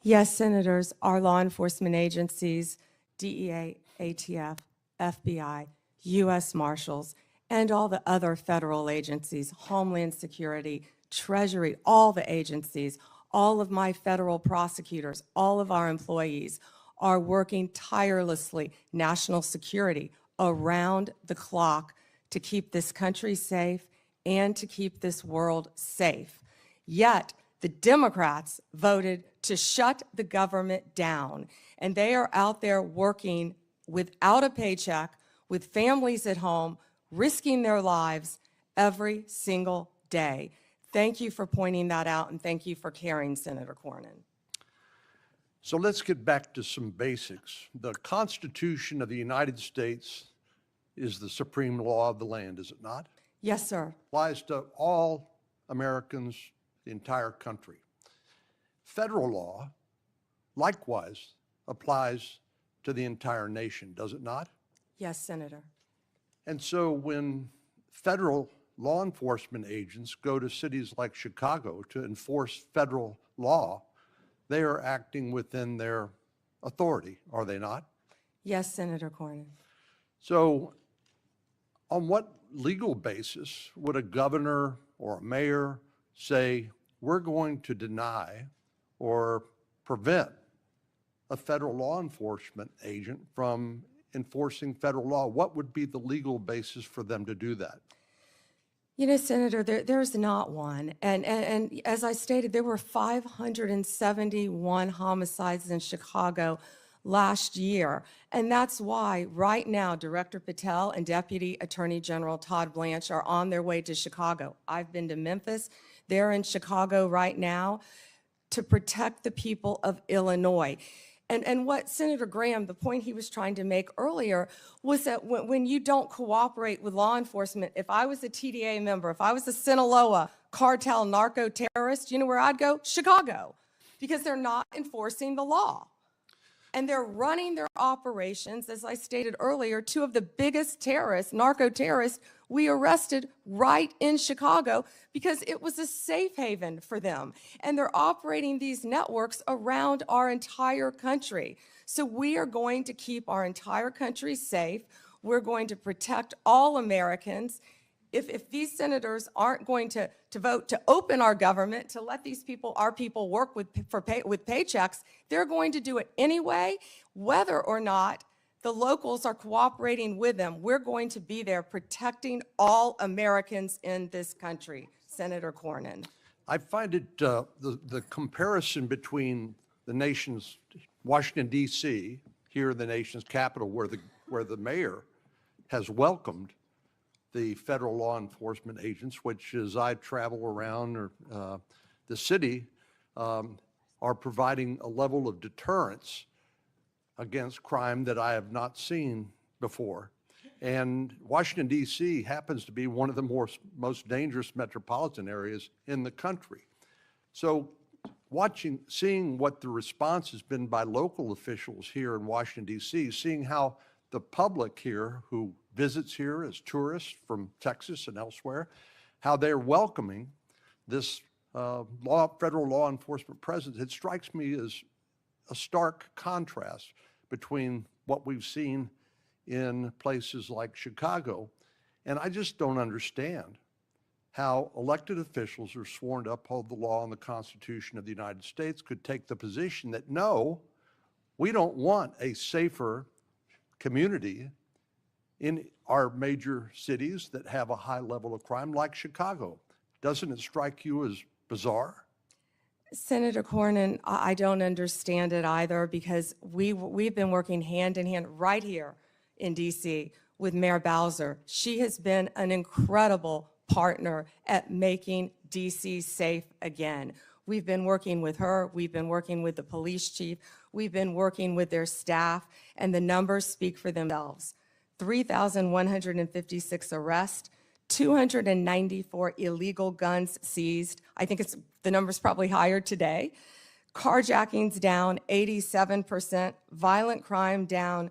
Speaker 3: Yes, Senators, our law enforcement agencies, DEA, ATF, FBI, U.S. Marshals, and all the other federal agencies, Homeland Security, Treasury, all the agencies, all of my federal prosecutors, all of our employees are working tirelessly, national security, around the clock to keep this country safe and to keep this world safe. Yet, the Democrats voted to shut the government down, and they are out there working without a paycheck, with families at home, risking their lives every single day. Thank you for pointing that out, and thank you for caring, Senator Cornyn.
Speaker 20: So let's get back to some basics. The Constitution of the United States is the supreme law of the land, is it not?
Speaker 3: Yes, sir.
Speaker 20: Applies to all Americans, the entire country. Federal law, likewise, applies to the entire nation, does it not?
Speaker 3: Yes, Senator.
Speaker 20: And so when federal law enforcement agents go to cities like Chicago to enforce federal law, they are acting within their authority, are they not?
Speaker 3: Yes, Senator Cornyn.
Speaker 20: So on what legal basis would a governor or a mayor say, we're going to deny or prevent a federal law enforcement agent from enforcing federal law? What would be the legal basis for them to do that?
Speaker 3: You know, Senator, there's not one. And as I stated, there were 571 homicides in Chicago last year. And that's why right now, Director Patel and Deputy Attorney General Todd Blanche are on their way to Chicago. I've been to Memphis. They're in Chicago right now to protect the people of Illinois. And what Senator Graham, the point he was trying to make earlier, was that when you don't cooperate with law enforcement, if I was a TDA member, if I was a Sinaloa cartel narco terrorist, you know where I'd go? Chicago, because they're not enforcing the law. And they're running their operations, as I stated earlier, 2 of the biggest terrorists, narco terrorists, we arrested right in Chicago because it was a safe haven for them. And they're operating these networks around our entire country. So we are going to keep our entire country safe. We're going to protect all Americans. If these senators aren't going to vote to open our government, to let these people, our people, work with paychecks, they're going to do it anyway, whether or not the locals are cooperating with them. We're going to be there protecting all Americans in this country, Senator Cornyn.
Speaker 20: I find it, the comparison between the nation's Washington, D.C., here in the nation's capital, where the mayor has welcomed the federal law enforcement agents, which as I travel around the city, are providing a level of deterrence against crime that I have not seen before. And Washington, D.C. happens to be one of the most dangerous metropolitan areas in the country. So seeing what the response has been by local officials here in Washington, D.C., seeing how the public here who visits here as tourists from Texas and elsewhere, how they're welcoming this federal law enforcement presence, it strikes me as a stark contrast between what we've seen in places like Chicago. And I just don't understand how elected officials who are sworn to uphold the law and the Constitution of the United States could take the position that, no, we don't want a safer community in our major cities that have a high level of crime like Chicago. Doesn't it strike you as bizarre?
Speaker 3: Senator Cornyn, I don't understand it either, because we've been working hand in hand right here in DC with Mayor Bowser. She has been an incredible partner at making DC safe again. We've been working with her, we've been working with the police chief, we've been working with their staff, and the numbers speak for themselves. 3,156 arrests, 294 illegal guns seized. I think the number's probably higher today. Carjackings down 87%, violent crime down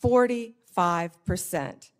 Speaker 3: 45%.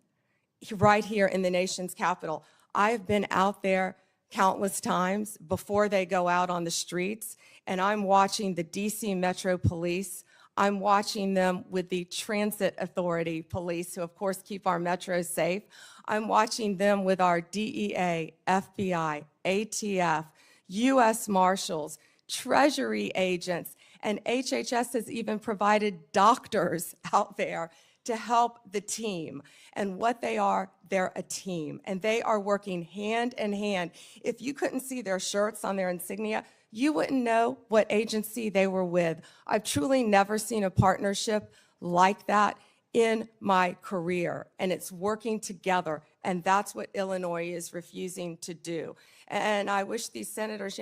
Speaker 3: Right here in the nation's capital. I've been out there countless times before they go out on the streets, and I'm watching the DC Metro Police. I'm watching them with the Transit Authority Police, who of course keep our metros safe. I'm watching them with our DEA, FBI, ATF, U.S. Marshals, Treasury agents, and HHS has even provided doctors out there to help the team. And what they are, they're a team, and they are working hand in hand. If you couldn't see their shirts on their insignia, you wouldn't know what agency they were with. I've truly never seen a partnership like that in my career, and it's working together, and that's what Illinois is refusing to do. And I wish these senators,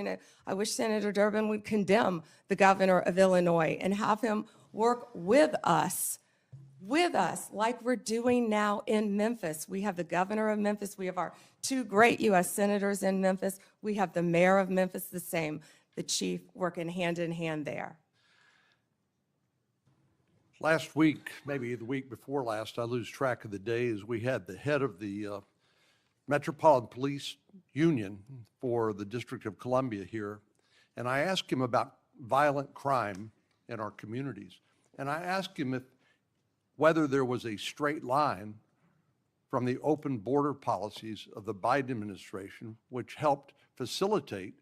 Speaker 3: I wish Senator Durbin would condemn the governor of Illinois and have him work with us like we're doing now in Memphis. We have the governor of Memphis. We have our two great U.S. senators in Memphis. We have the mayor of Memphis, the same, the chief, working hand in hand there.
Speaker 20: Last week, maybe the week before last, I lose track of the days, we had the head of the Metropolitan Police Union for the District of Columbia here, and I asked him about violent crime in our communities. And I asked him whether there was a straight line from the open border policies of the Biden administration, which helped facilitate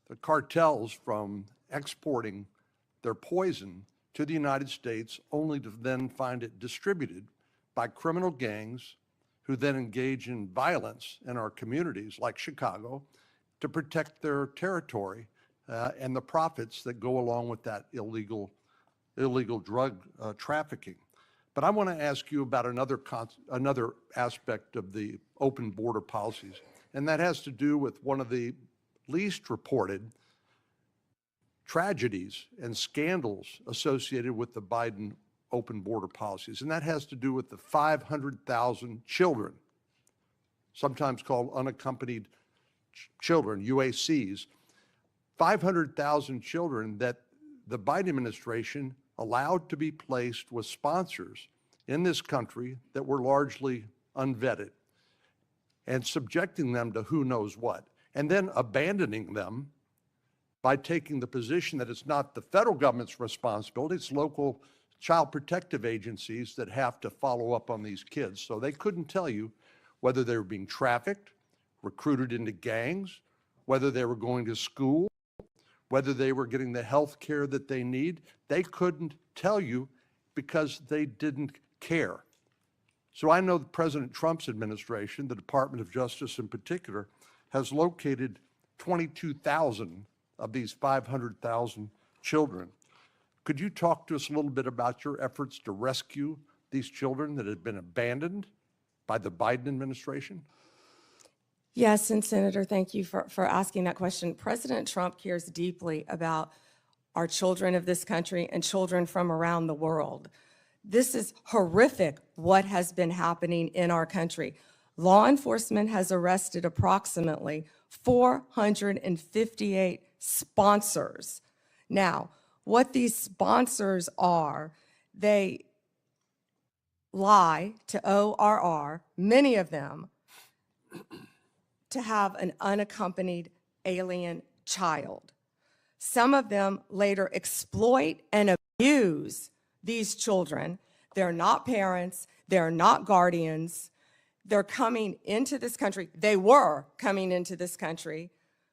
Speaker 20: the cartels from exporting their poison to the United States, only to then find it distributed by criminal gangs who then engage in violence in our communities like Chicago to protect their territory and the profits that go along with that illegal drug trafficking. But I want to ask you about another aspect of the open border policies, and that has to do with one of the least reported tragedies and scandals associated with the Biden open border policies, and that has to do with the 500,000 children, sometimes called unaccompanied children, UACs, 500,000 children that the Biden administration allowed to be placed with sponsors in this country that were largely unvetted and subjecting them to who knows what, and then abandoning them by taking the position that it's not the federal government's responsibility, it's local child protective agencies that have to follow up on these kids. So they couldn't tell you whether they were being trafficked, recruited into gangs, whether they were going to school, whether they were getting the health care that they need. They couldn't tell you because they didn't care. So I know that President Trump's administration, the Department of Justice in particular, has located 22,000 of these 500,000 children. Could you talk to us a little bit about your efforts to rescue these children that have been abandoned by the Biden administration?
Speaker 3: Yes, and Senator, thank you for asking that question. President Trump cares deeply about our children of this country and children from around the world. This is horrific what has been happening in our country. Law enforcement has arrested approximately 458 sponsors. Now, what these sponsors are, they lie to ORR, many of them, to have an unaccompanied alien child. Some of them later exploit and abuse these children. They're not parents, they're not guardians. They're coming into this country, they were coming into this country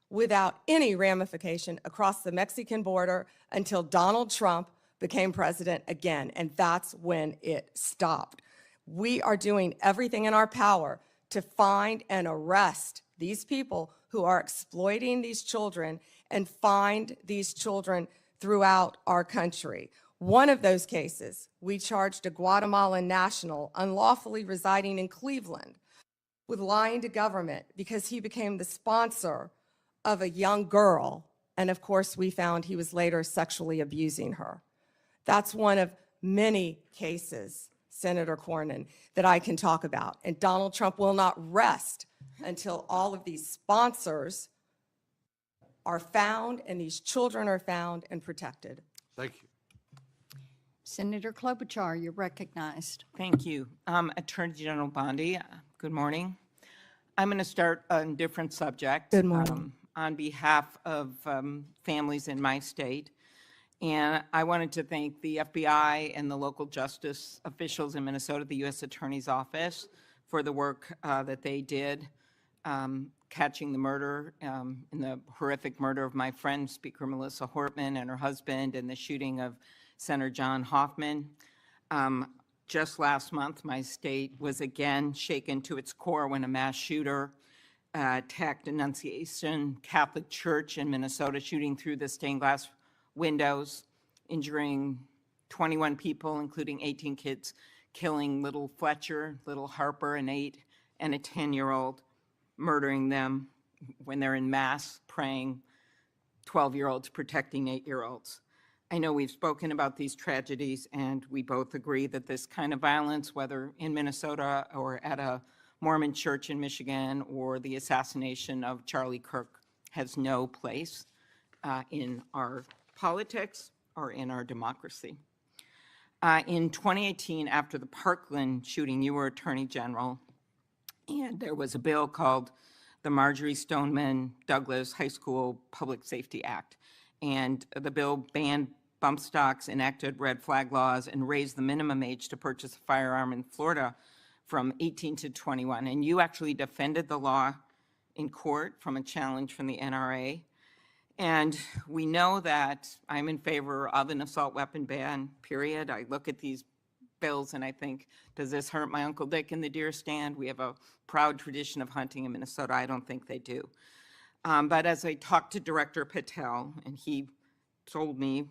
Speaker 3: without any ramification across the Mexican border until Donald Trump became president again, and that's when it stopped. We are doing everything in our power to find and arrest these people who are exploiting these children and find these children throughout our country. One of those cases, we charged a Guatemalan national unlawfully residing in Cleveland with lying to government because he became the sponsor of a young girl. And of course, we found he was later sexually abusing her. That's one of many cases, Senator Cornyn, that I can talk about. And Donald Trump will not rest until all of these sponsors are found and these children are found and protected.
Speaker 20: Thank you.
Speaker 9: Senator Klobuchar, you're recognized.
Speaker 21: Thank you. Attorney General Bondi, good morning. I'm going to start on a different subject.
Speaker 3: Good morning.
Speaker 21: On behalf of families in my state. And I wanted to thank the FBI and the local justice officials in Minnesota, the U.S. Attorney's Office, for the work that they did catching the murder, in the horrific murder of my friend, Speaker Melissa Hortman, and her husband, and the shooting of Senator John Hoffman. Just last month, my state was again shaken to its core when a mass shooter attacked Annunciation Catholic Church in Minnesota, shooting through the stained glass windows, injuring 21 people, including 18 kids, killing little Fletcher, little Harper, an 8 and a 10-year-old, murdering them when they're in mass praying, 12-year-olds protecting 8-year-olds. I know we've spoken about these tragedies, and we both agree that this kind of violence, whether in Minnesota or at a Mormon church in Michigan or the assassination of Charlie Kirk, has no place in our politics or in our democracy. In 2018, after the Parkland shooting, you were Attorney General, and there was a bill called the Marjorie Stoneman Douglas High School Public Safety Act. And the bill banned bump stocks, enacted red flag laws, and raised the minimum age to purchase a firearm in Florida from 18 to 21. And you actually defended the law in court from a challenge from the NRA. And we know that I'm in favor of an assault weapon ban, period. I look at these bills and I think, does this hurt my Uncle Dick in the deer stand? We have a proud tradition of hunting in Minnesota. I don't think they do. But as I talked to Director Patel, and he told me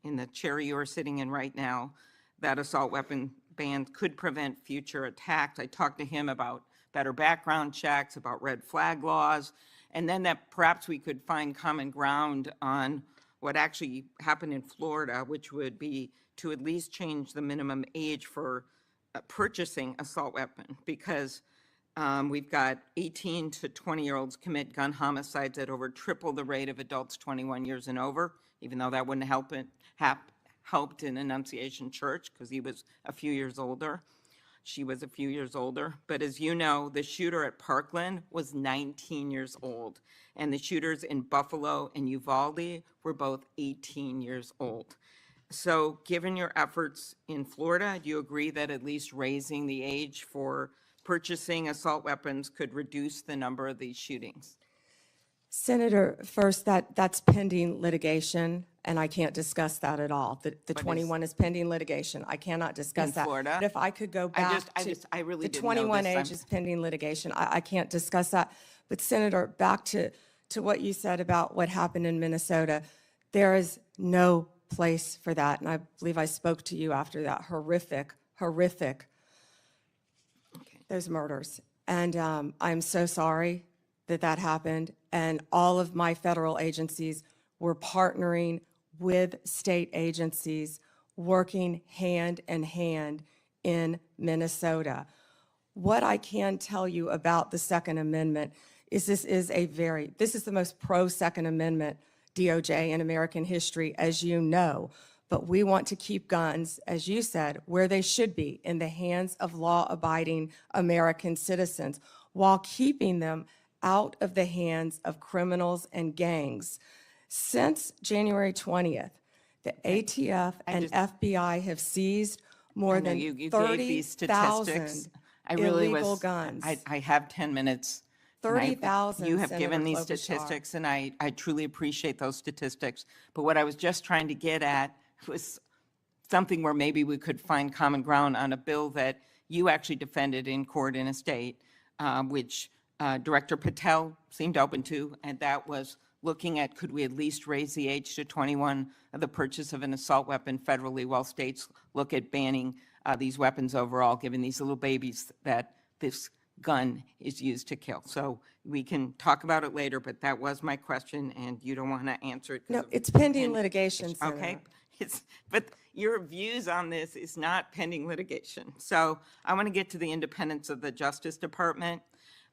Speaker 21: in the chair you are sitting in right now, that assault weapon ban could prevent future attacks. I talked to him about better background checks, about red flag laws, and then that perhaps we could find common ground on what actually happened in Florida, which would be to at least change the minimum age for purchasing assault weapon, because we've got 18 to 20-year-olds commit gun homicides at over triple the rate of adults 21 years and over, even though that wouldn't helped in Annunciation Church because he was a few years older. She was a few years older. But as you know, the shooter at Parkland was 19 years old, and the shooters in Buffalo and Uvalde were both 18 years old. So given your efforts in Florida, do you agree that at least raising the age for purchasing assault weapons could reduce the number of these shootings?
Speaker 3: Senator, first, that's pending litigation, and I can't discuss that at all. The 21 is pending litigation. I cannot discuss that.
Speaker 21: In Florida?
Speaker 3: But if I could go back
Speaker 21: I really
Speaker 3: the
Speaker 21: didn't know
Speaker 3: 21
Speaker 21: this.
Speaker 3: age is pending litigation. I can't discuss that. But Senator, back to what you said about what happened in Minnesota, there is no place for that. And I believe I spoke to you after that horrific, those murders. And I'm so sorry that that happened. And all of my federal agencies were partnering with state agencies, working hand in hand in Minnesota. What I can tell you about the Second Amendment is this is the most pro-Second Amendment DOJ in American history, as you know. But we want to keep guns, as you said, where they should be, in the hands of law-abiding American citizens, while keeping them out of the hands of criminals and gangs. Since January 20th, the ATF and FBI have seized more than
Speaker 21: you gave these statistics.
Speaker 3: 30,000 illegal guns.
Speaker 21: I have 10 minutes. and
Speaker 3: 30,000,
Speaker 21: You have
Speaker 3: Senator
Speaker 21: given these
Speaker 3: Klobuchar.
Speaker 21: statistics, and I truly appreciate those statistics. But what I was just trying to get at was something where maybe we could find common ground on a bill that you actually defended in court in a state, which Director Patel seemed open to, and that was looking at could we at least raise the age to 21 of the purchase of an assault weapon federally while states look at banning these weapons overall, given these little babies that this gun is used to kill. So we can talk about it later, but that was my question, and you don't want to answer it.
Speaker 3: No, it's pending litigation, Senator.
Speaker 21: Okay, but your views on this is not pending litigation. So I want to get to the independence of the Justice Department.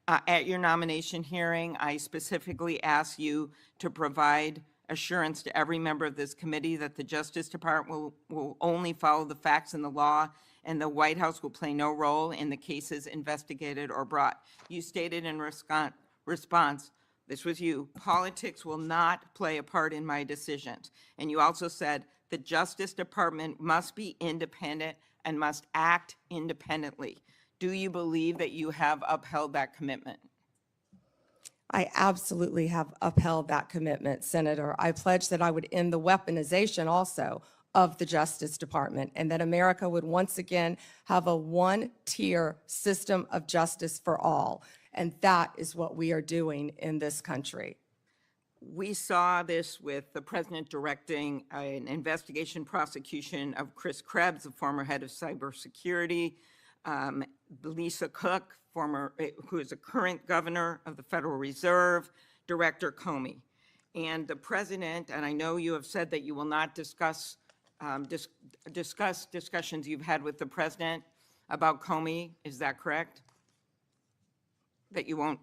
Speaker 21: At your nomination hearing, I specifically asked you to provide assurance to every member of this committee that the Justice Department will only follow the facts and the law, and the White House will play no role in the cases investigated or brought. You stated in response, this was you, politics will not play a part in my decisions. And you also said the Justice Department must be independent and must act independently. Do you believe that you have upheld that commitment?
Speaker 3: I absolutely have upheld that commitment, Senator. I pledged that I would end the weaponization also of the Justice Department, and that America would once again have a one-tier system of justice for all. And that is what we are doing in this country.
Speaker 21: We saw this with the president directing an investigation prosecution of Chris Krebs, the former head of cybersecurity, Lisa Cook, who is a current governor of the Federal Reserve, Director Comey. And the president, and I know you have said that you will not discuss discussions you've had with the president about Comey. Is that correct? That you won't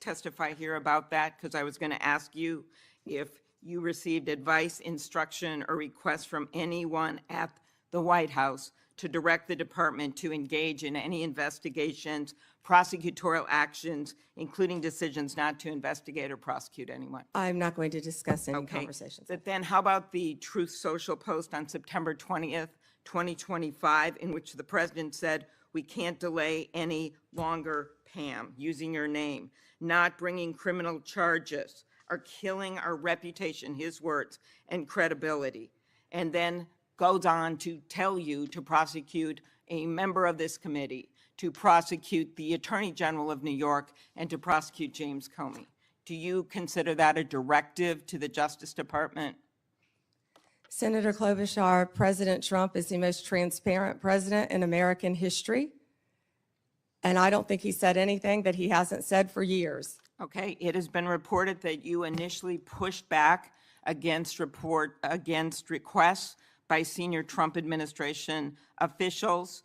Speaker 21: testify here about that? Because I was going to ask you if you received advice, instruction, or request from anyone at the White House to direct the department to engage in any investigations, prosecutorial actions, including decisions not to investigate or prosecute anyone.
Speaker 3: I'm not going to discuss any conversations.
Speaker 21: But then how about the Truth Social post on September 20th, 2025, in which the president said, we can't delay any longer, Pam, using your name, not bringing criminal charges, are killing our reputation, his words, and credibility. And then goes on to tell you to prosecute a member of this committee, to prosecute the Attorney General of New York, and to prosecute James Comey. Do you consider that a directive to the Justice Department?
Speaker 3: Senator Klobuchar, President Trump is the most transparent president in American history. And I don't think he said anything that he hasn't said for years.
Speaker 21: Okay, it has been reported that you initially pushed back against requests by senior Trump administration officials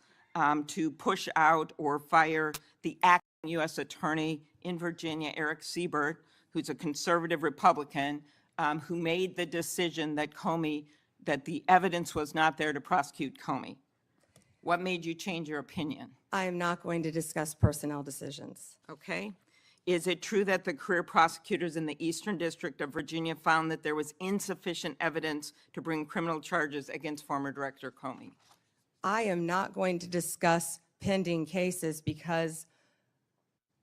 Speaker 21: to push out or fire the acting U.S. Attorney in Virginia, Eric Siebert, who's a conservative Republican, who made the decision that the evidence was not there to prosecute Comey. What made you change your opinion?
Speaker 3: I am not going to discuss personnel decisions.
Speaker 21: Okay. Is it true that the career prosecutors in the Eastern District of Virginia found that there was insufficient evidence to bring criminal charges against former Director Comey?
Speaker 3: I am not going to discuss pending cases because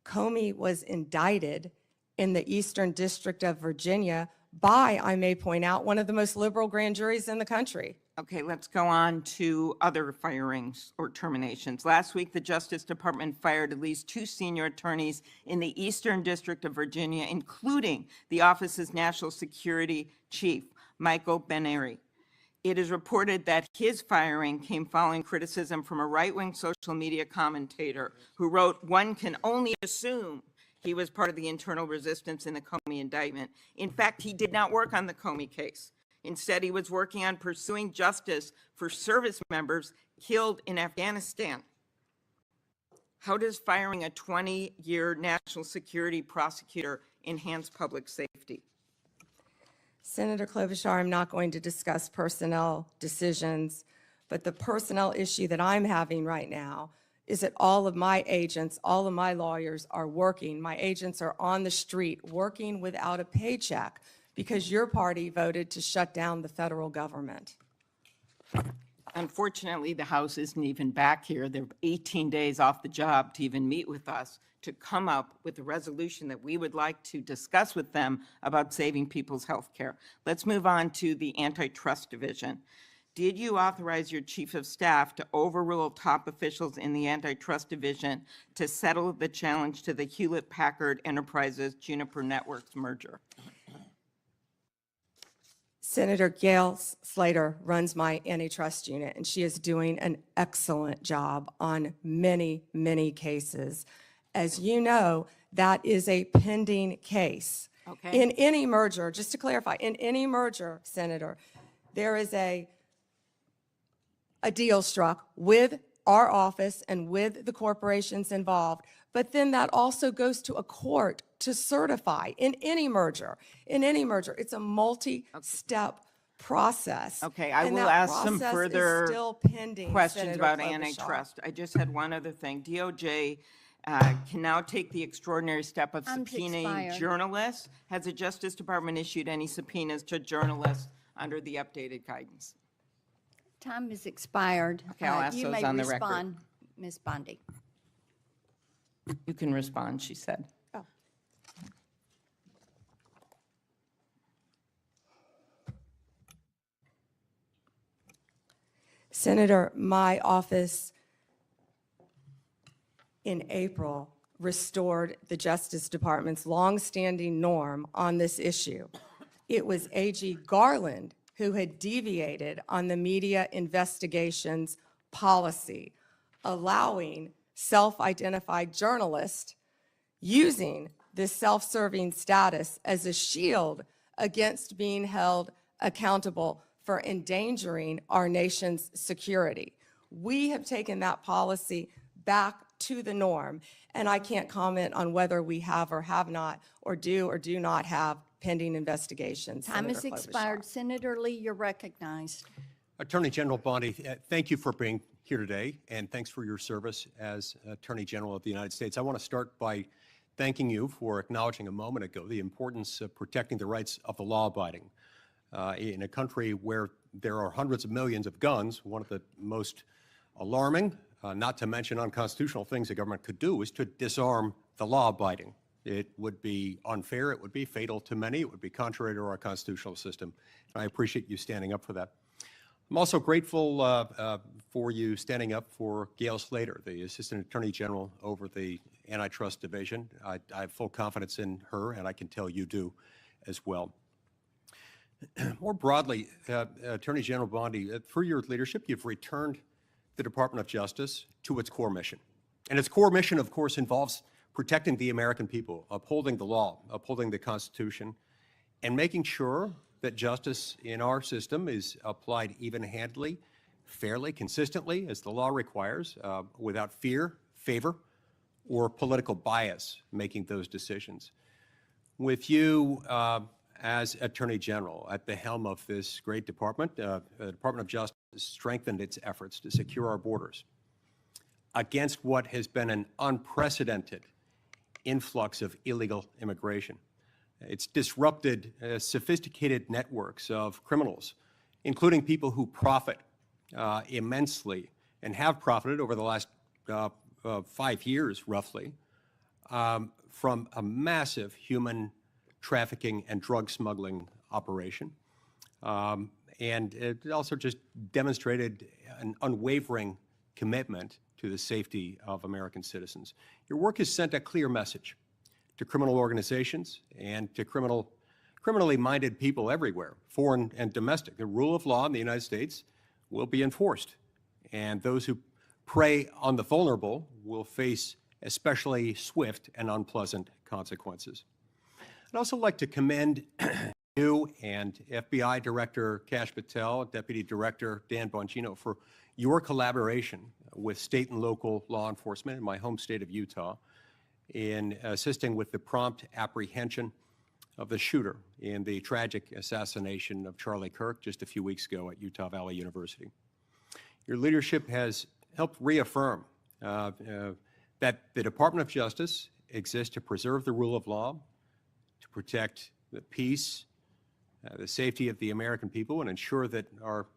Speaker 3: Comey was indicted in the Eastern District of Virginia by, I may point out, one of the most liberal grand juries in the country.
Speaker 21: Okay, let's go on to other firings or terminations. Last week, the Justice Department fired at least 2 senior attorneys in the Eastern District of Virginia, including the office's National Security Chief, Michael Benary. It is reported that his firing came following criticism from a right-wing social media commentator who wrote, "One can only assume he was part of the internal resistance in the Comey indictment." In fact, he did not work on the Comey case. Instead, he was working on pursuing justice for service members killed in Afghanistan. How does firing a 20-year national security prosecutor enhance public safety?
Speaker 3: Senator Klobuchar, I'm not going to discuss personnel decisions, but the personnel issue that I'm having right now is that all of my agents, all of my lawyers are working. My agents are on the street working without a paycheck because your party voted to shut down the federal government.
Speaker 21: Unfortunately, the House isn't even back here. They're 18 days off the job to even meet with us to come up with a resolution that we would like to discuss with them about saving people's health care. Let's move on to the Antitrust Division. Did you authorize your Chief of Staff to overrule top officials in the Antitrust Division to settle the challenge to the Hewlett-Packard Enterprises Juniper Networks merger?
Speaker 3: Senator Gail Slater runs my antitrust unit, and she is doing an excellent job on many, many cases. As you know, that is a pending case.
Speaker 21: Okay.
Speaker 3: In any merger, just to clarify, in any merger, Senator, there is a deal struck with our office and with the corporations involved, but then that also goes to a court to certify in any merger. In any merger, it's a multi-step process.
Speaker 21: Okay, I
Speaker 3: and
Speaker 21: will
Speaker 3: that
Speaker 21: ask some
Speaker 3: process is
Speaker 21: further
Speaker 3: still pending,
Speaker 21: questions
Speaker 3: Senator
Speaker 21: about
Speaker 3: Klobuchar.
Speaker 21: antitrust. I just had one other thing. DOJ can now take the extraordinary step of
Speaker 9: Time's
Speaker 21: subpoenaing
Speaker 9: expired.
Speaker 21: journalists. Has the Justice Department issued any subpoenas to journalists under the updated guidance?
Speaker 9: Time is expired.
Speaker 21: Okay, I'll ask
Speaker 9: You
Speaker 21: those
Speaker 9: may
Speaker 21: on the record.
Speaker 9: respond, Ms. Bondi.
Speaker 21: You can respond, she said.
Speaker 3: Oh. Senator, my office in April restored the Justice Department's longstanding norm on this issue. It was AG Garland who had deviated on the media investigations policy, allowing self-identified journalists using this self-serving status as a shield against being held accountable for endangering our nation's security. We have taken that policy back to the norm, and I can't comment on whether we have or have not, or do not have pending investigations.
Speaker 9: Time
Speaker 3: Senator
Speaker 9: is
Speaker 3: Klobuchar.
Speaker 9: expired. Senator Lee, you're recognized.
Speaker 4: Attorney General Bondi, thank you for being here today, and thanks for your service as Attorney General of the United States. I want to start by thanking you for acknowledging a moment ago the importance of protecting the rights of the law-abiding. In a country where there are hundreds of millions of guns, one of the most alarming, not to mention unconstitutional things the government could do is to disarm the law-abiding. It would be unfair, it would be fatal to many, it would be contrary to our constitutional system. I appreciate you standing up for that. I'm also grateful for you standing up for Gail Slater, the Assistant Attorney General over the Antitrust Division. I have full confidence in her, and I can tell you do as well. More broadly, Attorney General Bondi, through your leadership, you've returned the Department of Justice to its core mission. And its core mission, of course, involves protecting the American people, upholding the law, upholding the Constitution, and making sure that justice in our system is applied even-handedly, fairly, consistently, as the law requires, without fear, favor, or political bias making those decisions. With you as Attorney General at the helm of this great department, the Department of Justice strengthened its efforts to secure our borders against what has been an unprecedented influx of illegal immigration. It's disrupted sophisticated networks of criminals, including people who profit immensely and have profited over the last 5 years, roughly, from a massive human trafficking and drug smuggling operation. And it also just demonstrated an unwavering commitment to the safety of American citizens. Your work has sent a clear message to criminal organizations and to criminal criminally minded people everywhere, foreign and domestic. The rule of law in the United States will be enforced, and those who prey on the vulnerable will face especially swift and unpleasant consequences. I'd also like to commend you and FBI Director Kash Patel, Deputy Director Dan Bongino for your collaboration with state and local law enforcement in my home state of Utah in assisting with the prompt apprehension of the shooter in the tragic assassination of Charlie Kirk just a few weeks ago at Utah Valley University. Your leadership has helped reaffirm that the Department of Justice exists to preserve the rule of law, to protect the peace, the safety of the American people, and ensure that our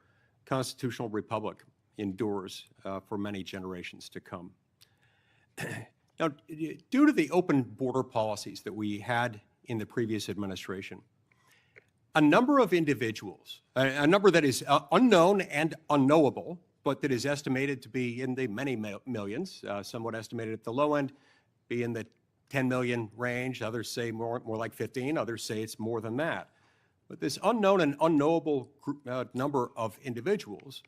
Speaker 4: constitutional republic endures for many generations to come. Now, due to the open border policies that we had in the previous administration, a number of individuals, a number that is unknown and unknowable, but that is estimated to be in the many millions, somewhat estimated at the low end, be in the 10 million range. Others say more like 15. Others say it's more than that. But this unknown and unknowable number of individuals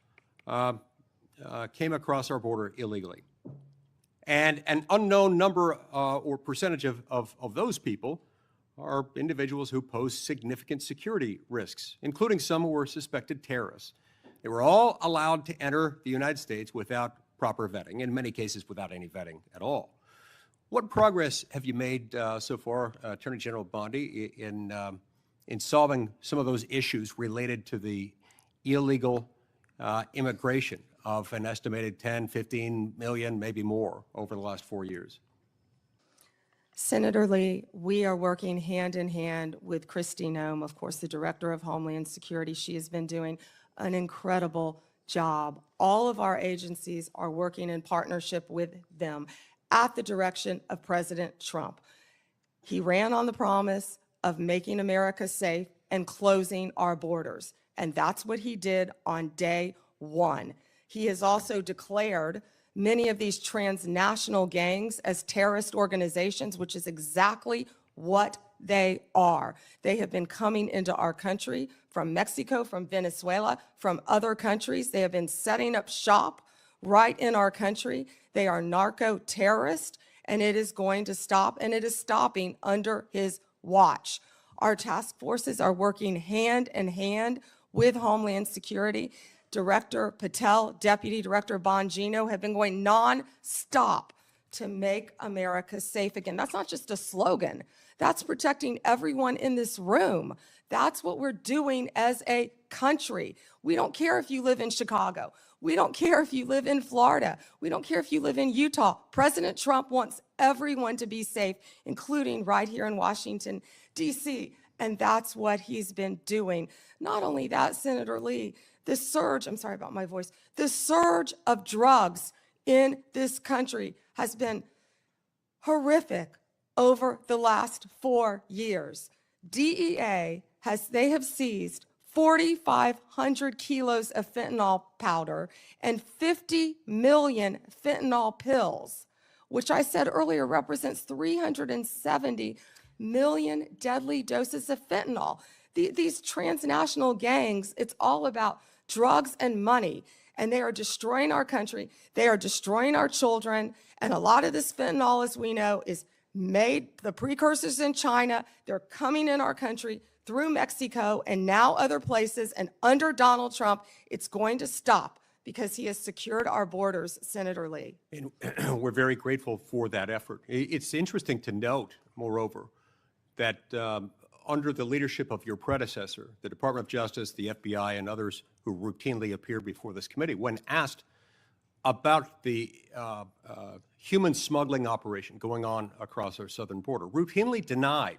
Speaker 4: came across our border illegally. And an unknown number or percentage of those people are individuals who pose significant security risks, including some who were suspected terrorists. They were all allowed to enter the United States without proper vetting, in many cases without any vetting at all. What progress have you made so far, Attorney General Bondi, in solving some of those issues related to the illegal immigration of an estimated 10, 15 million, maybe more, over the last 4 years?
Speaker 3: Senator Lee, we are working hand in hand with Kristi Noem, of course, the Director of Homeland Security. She has been doing an incredible job. All of our agencies are working in partnership with them at the direction of President Trump. He ran on the promise of making America safe and closing our borders, and that's what he did on day one. He has also declared many of these transnational gangs as terrorist organizations, which is exactly what they are. They have been coming into our country from Mexico, from Venezuela, from other countries. They have been setting up shop right in our country. They are narco-terrorists, and it is going to stop, and it is stopping under his watch. Our task forces are working hand in hand with Homeland Security. Director Patel, Deputy Director Bongino have been going non-stop to make America safe again. That's not just a slogan. That's protecting everyone in this room. That's what we're doing as a country. We don't care if you live in Chicago. We don't care if you live in Florida. We don't care if you live in Utah. President Trump wants everyone to be safe, including right here in Washington, D.C., and that's what he's been doing. Not only that, Senator Lee, the surge, I'm sorry about my voice, the surge of drugs in this country has been horrific over the last 4 years. DEA they have seized 4,500 kilos of fentanyl powder and 50 million fentanyl pills, which I said earlier represents 370 million deadly doses of fentanyl. These transnational gangs, it's all about drugs and money, and they are destroying our country. They are destroying our children, and a lot of this fentanyl, as we know, is made, the precursors in China. They're coming in our country through Mexico and now other places, and under Donald Trump, it's going to stop because he has secured our borders, Senator Lee.
Speaker 4: And we're very grateful for that effort. It's interesting to note, moreover, that under the leadership of your predecessor, the Department of Justice, the FBI, and others who routinely appear before this committee, when asked about the human smuggling operation going on across our southern border, routinely denied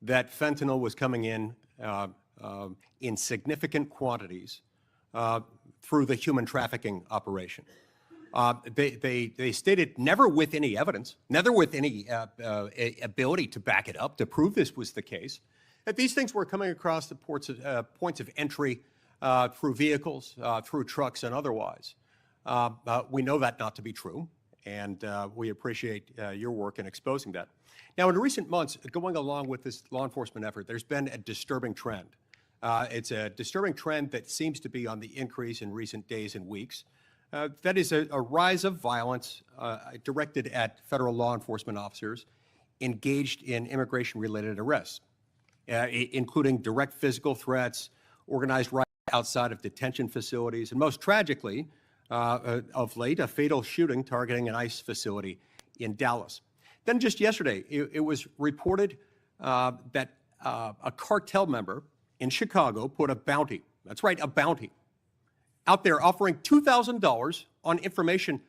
Speaker 4: that fentanyl was coming in significant quantities through the human trafficking operation. They stated never with any evidence, never with any ability to back it up, to prove this was the case, that these things were coming across the points of entry through vehicles, through trucks, and otherwise. We know that not to be true, and we appreciate your work in exposing that. Now, in recent months, going along with this law enforcement effort, there's been a disturbing trend. It's a disturbing trend that seems to be on the increase in recent days and weeks. That is a rise of violence directed at federal law enforcement officers engaged in immigration-related arrests, including direct physical threats, organized riots outside of detention facilities, and most tragically, of late, a fatal shooting targeting an ICE facility in Dallas. Then just yesterday, it was reported that a cartel member in Chicago put a bounty, that's right, a bounty, out there offering $2,000 on information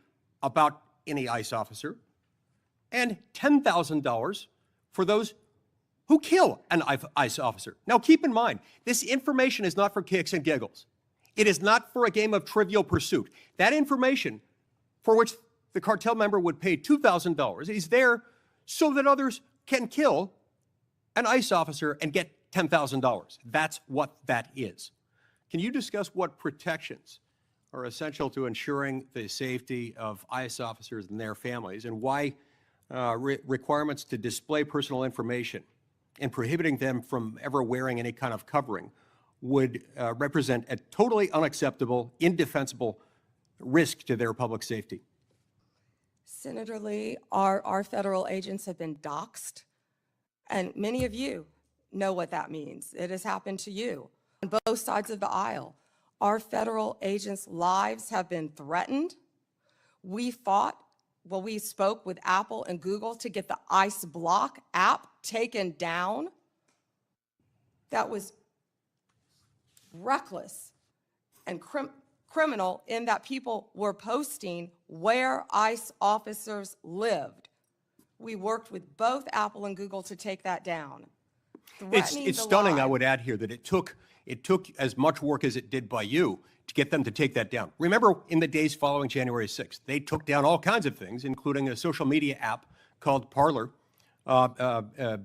Speaker 4: about any ICE officer and $10,000 for those who kill an ICE officer. Now keep in mind, this information is not for kicks and giggles. It is not for a game of Trivial Pursuit. That information for which the cartel member would pay $2,000 is there so that others can kill an ICE officer and get $10,000. That's what that is. Can you discuss what protections are essential to ensuring the safety of ICE officers and their families, and why requirements to display personal information and prohibiting them from ever wearing any kind of covering would represent a totally unacceptable, indefensible risk to their public safety?
Speaker 3: Senator Lee, our federal agents have been doxxed, and many of you know what that means. It has happened to you on both sides of the aisle. Our federal agents' lives have been threatened. We spoke with Apple and Google to get the ICE Block app taken down. That was reckless and criminal in that people were posting where ICE officers lived. We worked with both Apple and Google to take that down.
Speaker 4: It's stunning, I would add here, that it took as much work as it did by you to get them to take that down. Remember, in the days following January 6th, they took down all kinds of things, including a social media app called Parler,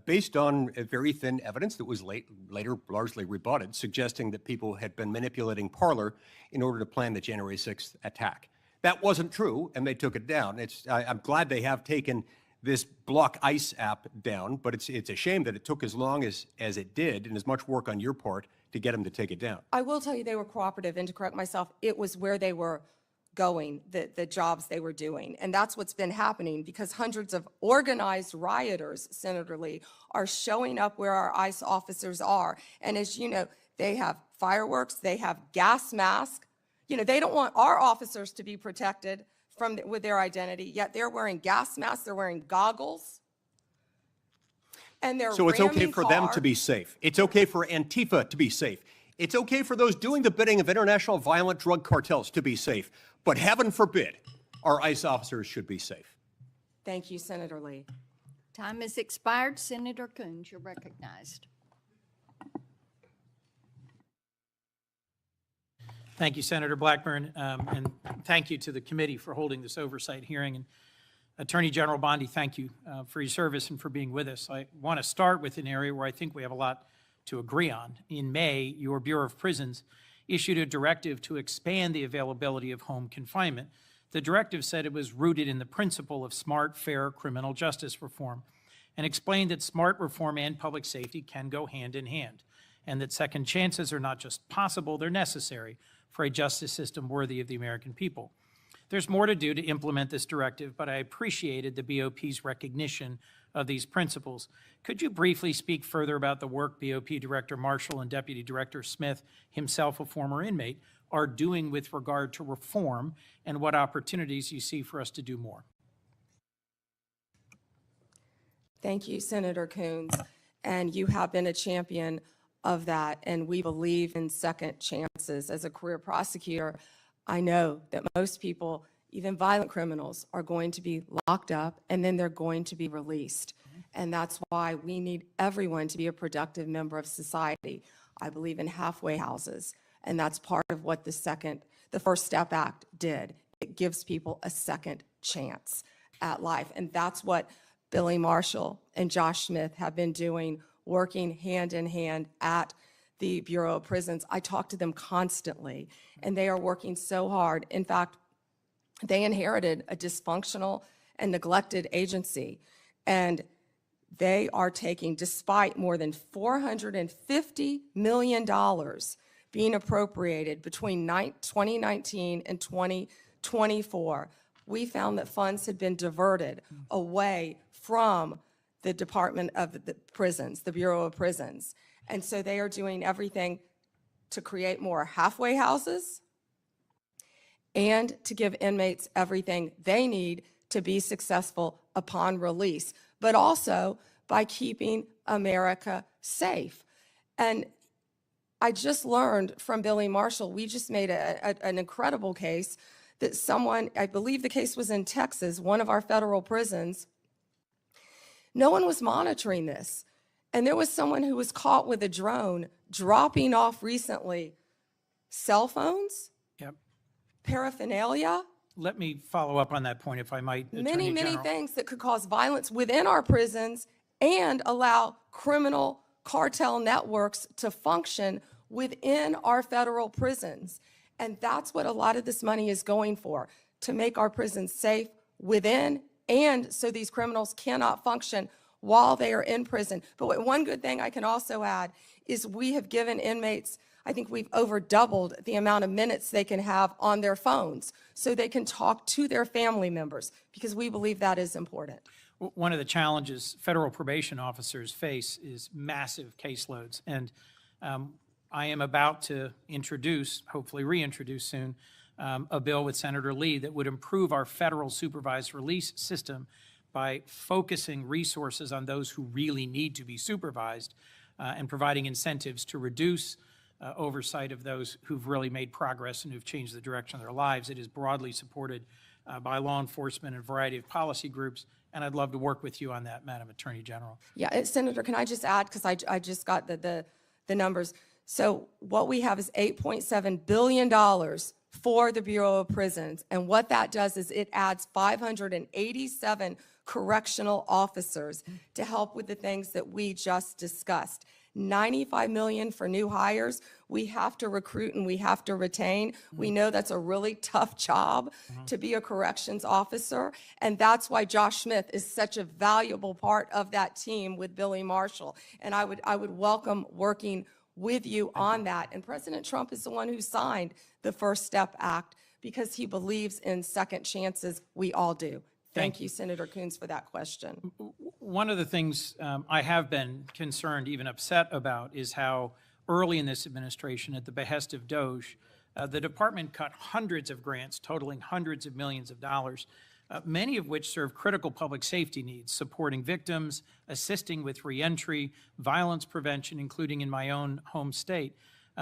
Speaker 4: based on very thin evidence that was later largely rebutted, suggesting that people had been manipulating Parler in order to plan the January 6th attack. That wasn't true, and they took it down. I'm glad they have taken this Block ICE app down, but it's a shame that it took as long as it did, and as much work on your part to get them to take it down.
Speaker 3: I will tell you they were cooperative, and to correct myself, it was where they were going, the jobs they were doing. And that's what's been happening, because hundreds of organized rioters, Senator Lee, are showing up where our ICE officers are. And as you know, they have fireworks, they have gas masks. You know, they don't want our officers to be protected with their identity, yet they're wearing gas masks, they're wearing goggles, and they're
Speaker 4: So it's okay
Speaker 3: ramming
Speaker 4: for them to be safe. It's okay for Antifa to be safe. It's okay for those doing the bidding of international violent drug cartels to be safe. But heaven forbid, our ICE officers should be safe.
Speaker 3: Thank you, Senator Lee.
Speaker 9: Time has expired. Senator Coons, you're recognized.
Speaker 2: Thank you, Senator Blackburn, and thank you to the committee for holding this oversight hearing. And Attorney General Bondi, thank you for your service and for being with us. I want to start with an area where I think we have a lot to agree on. In May, your Bureau of Prisons issued a directive to expand the availability of home confinement. The directive said it was rooted in the principle of smart, fair criminal justice reform, and explained that smart reform and public safety can go hand in hand, and that second chances are not just possible, they're necessary for a justice system worthy of the American people. There's more to do to implement this directive, but I appreciated the BOP's recognition of these principles. Could you briefly speak further about the work BOP Director Marshall and Deputy Director Smith, himself a former inmate, are doing with regard to reform, and what opportunities you see for us to do more?
Speaker 3: Thank you, Senator Coons. And you have been a champion of that, and we believe in second chances. As a career prosecutor, I know that most people, even violent criminals, are going to be locked up and then they're going to be released. And that's why we need everyone to be a productive member of society. I believe in halfway houses, and that's part of what the First Step Act did. It gives people a second chance at life. And that's what Billy Marshall and Josh Smith have been doing, working hand in hand at the Bureau of Prisons. I talk to them constantly, and they are working so hard. In fact, They inherited a dysfunctional and neglected agency, and they are taking, despite more than $450 million being appropriated between 2019 and 2024, we found that funds had been diverted away from the Department of the Prisons, the Bureau of Prisons. And so they are doing everything to create more halfway houses and to give inmates everything they need to be successful upon release, but also by keeping America safe. And I just learned from Billy Marshall, we just made an incredible case that someone, I believe the case was in Texas, one of our federal prisons, no one was monitoring this. And there was someone who was caught with a drone dropping off recently cell phones,
Speaker 2: Yep.
Speaker 3: paraphernalia,
Speaker 2: Let me follow up on that point, if I might, Attorney
Speaker 3: many
Speaker 2: General.
Speaker 3: things that could cause violence within our prisons and allow criminal cartel networks to function within our federal prisons. And that's what a lot of this money is going for, to make our prisons safe within and so these criminals cannot function while they are in prison. But one good thing I can also add is we have given inmates, I think we've over doubled the amount of minutes they can have on their phones so they can talk to their family members, because we believe that is important.
Speaker 2: One of the challenges federal probation officers face is massive caseloads. And I am about to introduce, hopefully reintroduce soon, a bill with Senator Lee that would improve our federal supervised release system by focusing resources on those who really need to be supervised and providing incentives to reduce oversight of those who've really made progress and who've changed the direction of their lives. It is broadly supported by law enforcement and a variety of policy groups, and I'd love to work with you on that, Madam Attorney General.
Speaker 3: Yeah, Senator, can I just add, because I just got the numbers. So what we have is $8.7 billion for the Bureau of Prisons, and what that does is it adds 587 correctional officers to help with the things that we just discussed. $95 million for new hires. We have to recruit and we have to retain. We know that's a really tough job to be a corrections officer, and that's why Josh Smith is such a valuable part of that team with Billy Marshall. And I would welcome working with you on that. And President Trump is the one who signed the First Step Act because he believes in second chances. We all do. Thank you, Senator Coons, for that question.
Speaker 2: One of the things I have been concerned, even upset about, is how early in this administration, at the behest of DOJ, the department cut hundreds of grants totaling hundreds of millions of dollars, many of which serve critical public safety needs, supporting victims, assisting with reentry, violence prevention, including in my own home state.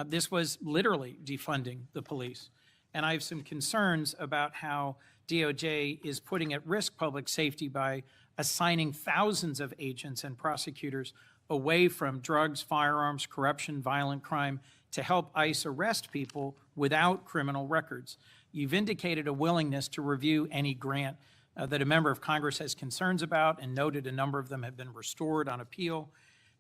Speaker 2: This was literally defunding the police. And I have some concerns about how DOJ is putting at risk public safety by assigning thousands of agents and prosecutors away from drugs, firearms, corruption, violent crime to help ICE arrest people without criminal records. You've indicated a willingness to review any grant that a member of Congress has concerns about, and noted a number of them have been restored on appeal.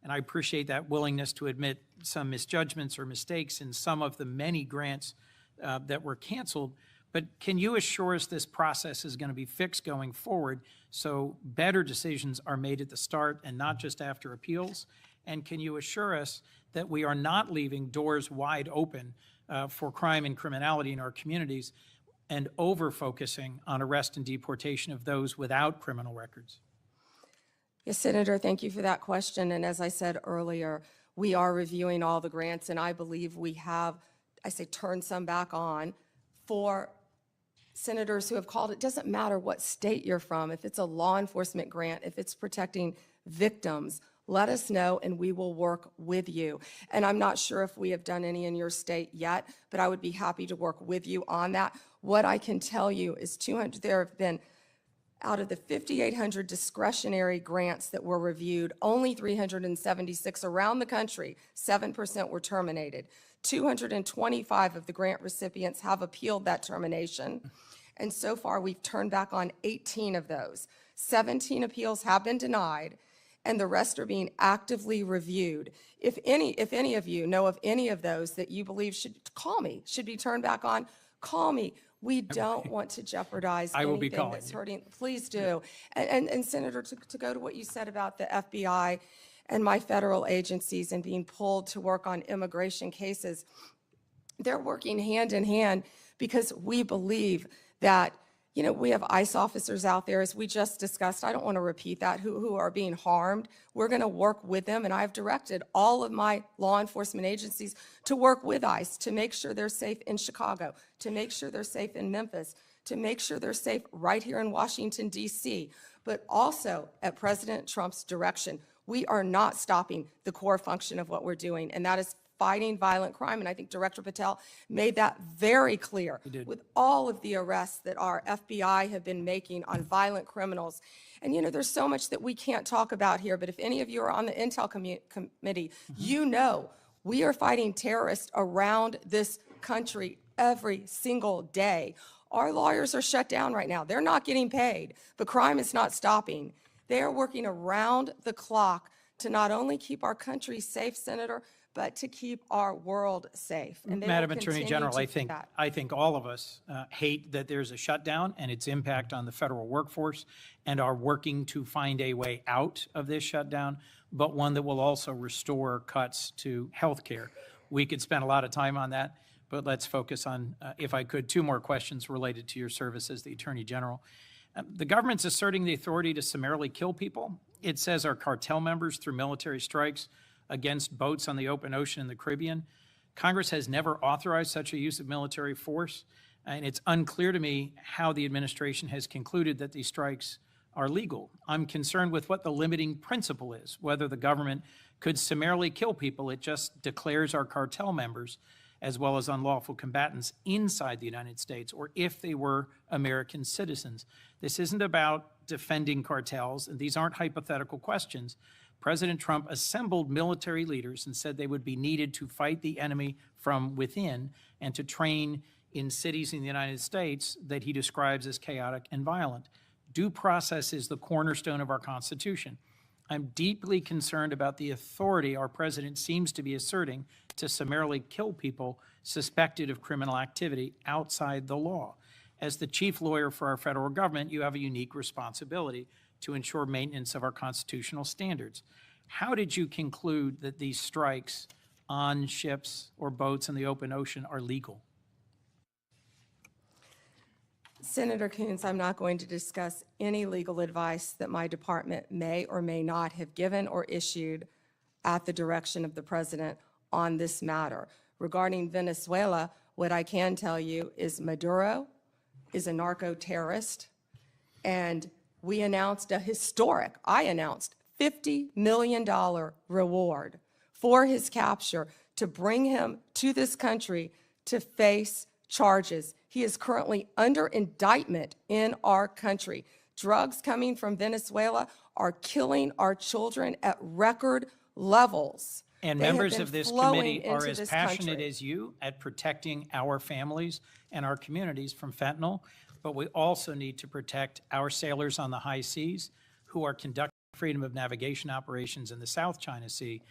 Speaker 2: And I appreciate that willingness to admit some misjudgments or mistakes in some of the many grants that were canceled. But can you assure us this process is going to be fixed going forward so better decisions are made at the start and not just after appeals? And can you assure us that we are not leaving doors wide open for crime and criminality in our communities and over-focusing on arrest and deportation of those without criminal records?
Speaker 3: Yes, Senator, thank you for that question. And as I said earlier, we are reviewing all the grants, and I believe we have, I say, turned some back on for senators who have called. It doesn't matter what state you're from. If it's a law enforcement grant, if it's protecting victims, let us know and we will work with you. And I'm not sure if we have done any in your state yet, but I would be happy to work with you on that. What I can tell you is there have been, out of the 5,800 discretionary grants that were reviewed, only 376 around the country, 7% were terminated. 225 of the grant recipients have appealed that termination. And so far, we've turned back on 18 of those. 17 appeals have been denied, and the rest are being actively reviewed. If any of you know of any of those that you believe should be turned back on, call me. We don't want to jeopardize
Speaker 2: I will be
Speaker 3: anything
Speaker 2: calling
Speaker 3: that's
Speaker 2: you.
Speaker 3: hurting. Please do. And Senator, to go to what you said about the FBI and my federal agencies and being pulled to work on immigration cases, they're working hand in hand because we believe that, you know, we have ICE officers out there, as we just discussed. I don't want to repeat that, who are being harmed. We're going to work with them, and I've directed all of my law enforcement agencies to work with ICE to make sure they're safe in Chicago, to make sure they're safe in Memphis, to make sure they're safe right here in Washington, D.C., but also at President Trump's direction. We are not stopping the core function of what we're doing, and that is fighting violent crime. And I think Director Patel made that very clear with all of the arrests that our FBI have been making on violent criminals. And, you know, there's so much that we can't talk about here, but if any of you are on the Intel Committee, you know we are fighting terrorists around this country every single day. Our lawyers are shut down right now. They're not getting paid, but crime is not stopping. They are working around the clock to not only keep our country safe, Senator, but to keep our world safe. And they will
Speaker 2: Madam Attorney
Speaker 3: continue
Speaker 2: General,
Speaker 3: to
Speaker 2: I
Speaker 3: do
Speaker 2: think,
Speaker 3: that.
Speaker 2: I think all of us hate that there's a shutdown and its impact on the federal workforce, and are working to find a way out of this shutdown, but one that will also restore cuts to health care. We could spend a lot of time on that, but let's focus on, if I could, two more questions related to your service as the Attorney General. The government's asserting the authority to summarily kill people. It says our cartel members through military strikes against boats on the open ocean in the Caribbean. Congress has never authorized such a use of military force, and it's unclear to me how the administration has concluded that these strikes are legal. I'm concerned with what the limiting principle is, whether the government could summarily kill people. It just declares our cartel members as well as unlawful combatants inside the United States, or if they were American citizens. This isn't about defending cartels, and these aren't hypothetical questions. President Trump assembled military leaders and said they would be needed to fight the enemy from within and to train in cities in the United States that he describes as chaotic and violent. Due process is the cornerstone of our Constitution. I'm deeply concerned about the authority our president seems to be asserting to summarily kill people suspected of criminal activity outside the law. As the chief lawyer for our federal government, you have a unique responsibility to ensure maintenance of our constitutional standards. How did you conclude that these strikes on ships or boats in the open ocean are legal?
Speaker 3: Senator Coons, I'm not going to discuss any legal advice that my department may or may not have given or issued at the direction of the president on this matter. Regarding Venezuela, what I can tell you is Maduro is a narco-terrorist, and we announced I announced $50 million reward for his capture to bring him to this country to face charges. He is currently under indictment in our country. Drugs coming from Venezuela are killing our children at record levels.
Speaker 2: And
Speaker 3: They have
Speaker 2: members
Speaker 3: been
Speaker 2: of this
Speaker 3: flowing
Speaker 2: committee are
Speaker 3: into
Speaker 2: as
Speaker 3: this
Speaker 2: passionate
Speaker 3: country.
Speaker 2: as you at protecting our families and our communities from fentanyl, but we also need to protect our sailors on the high seas who are conducting freedom of navigation operations in the South China Sea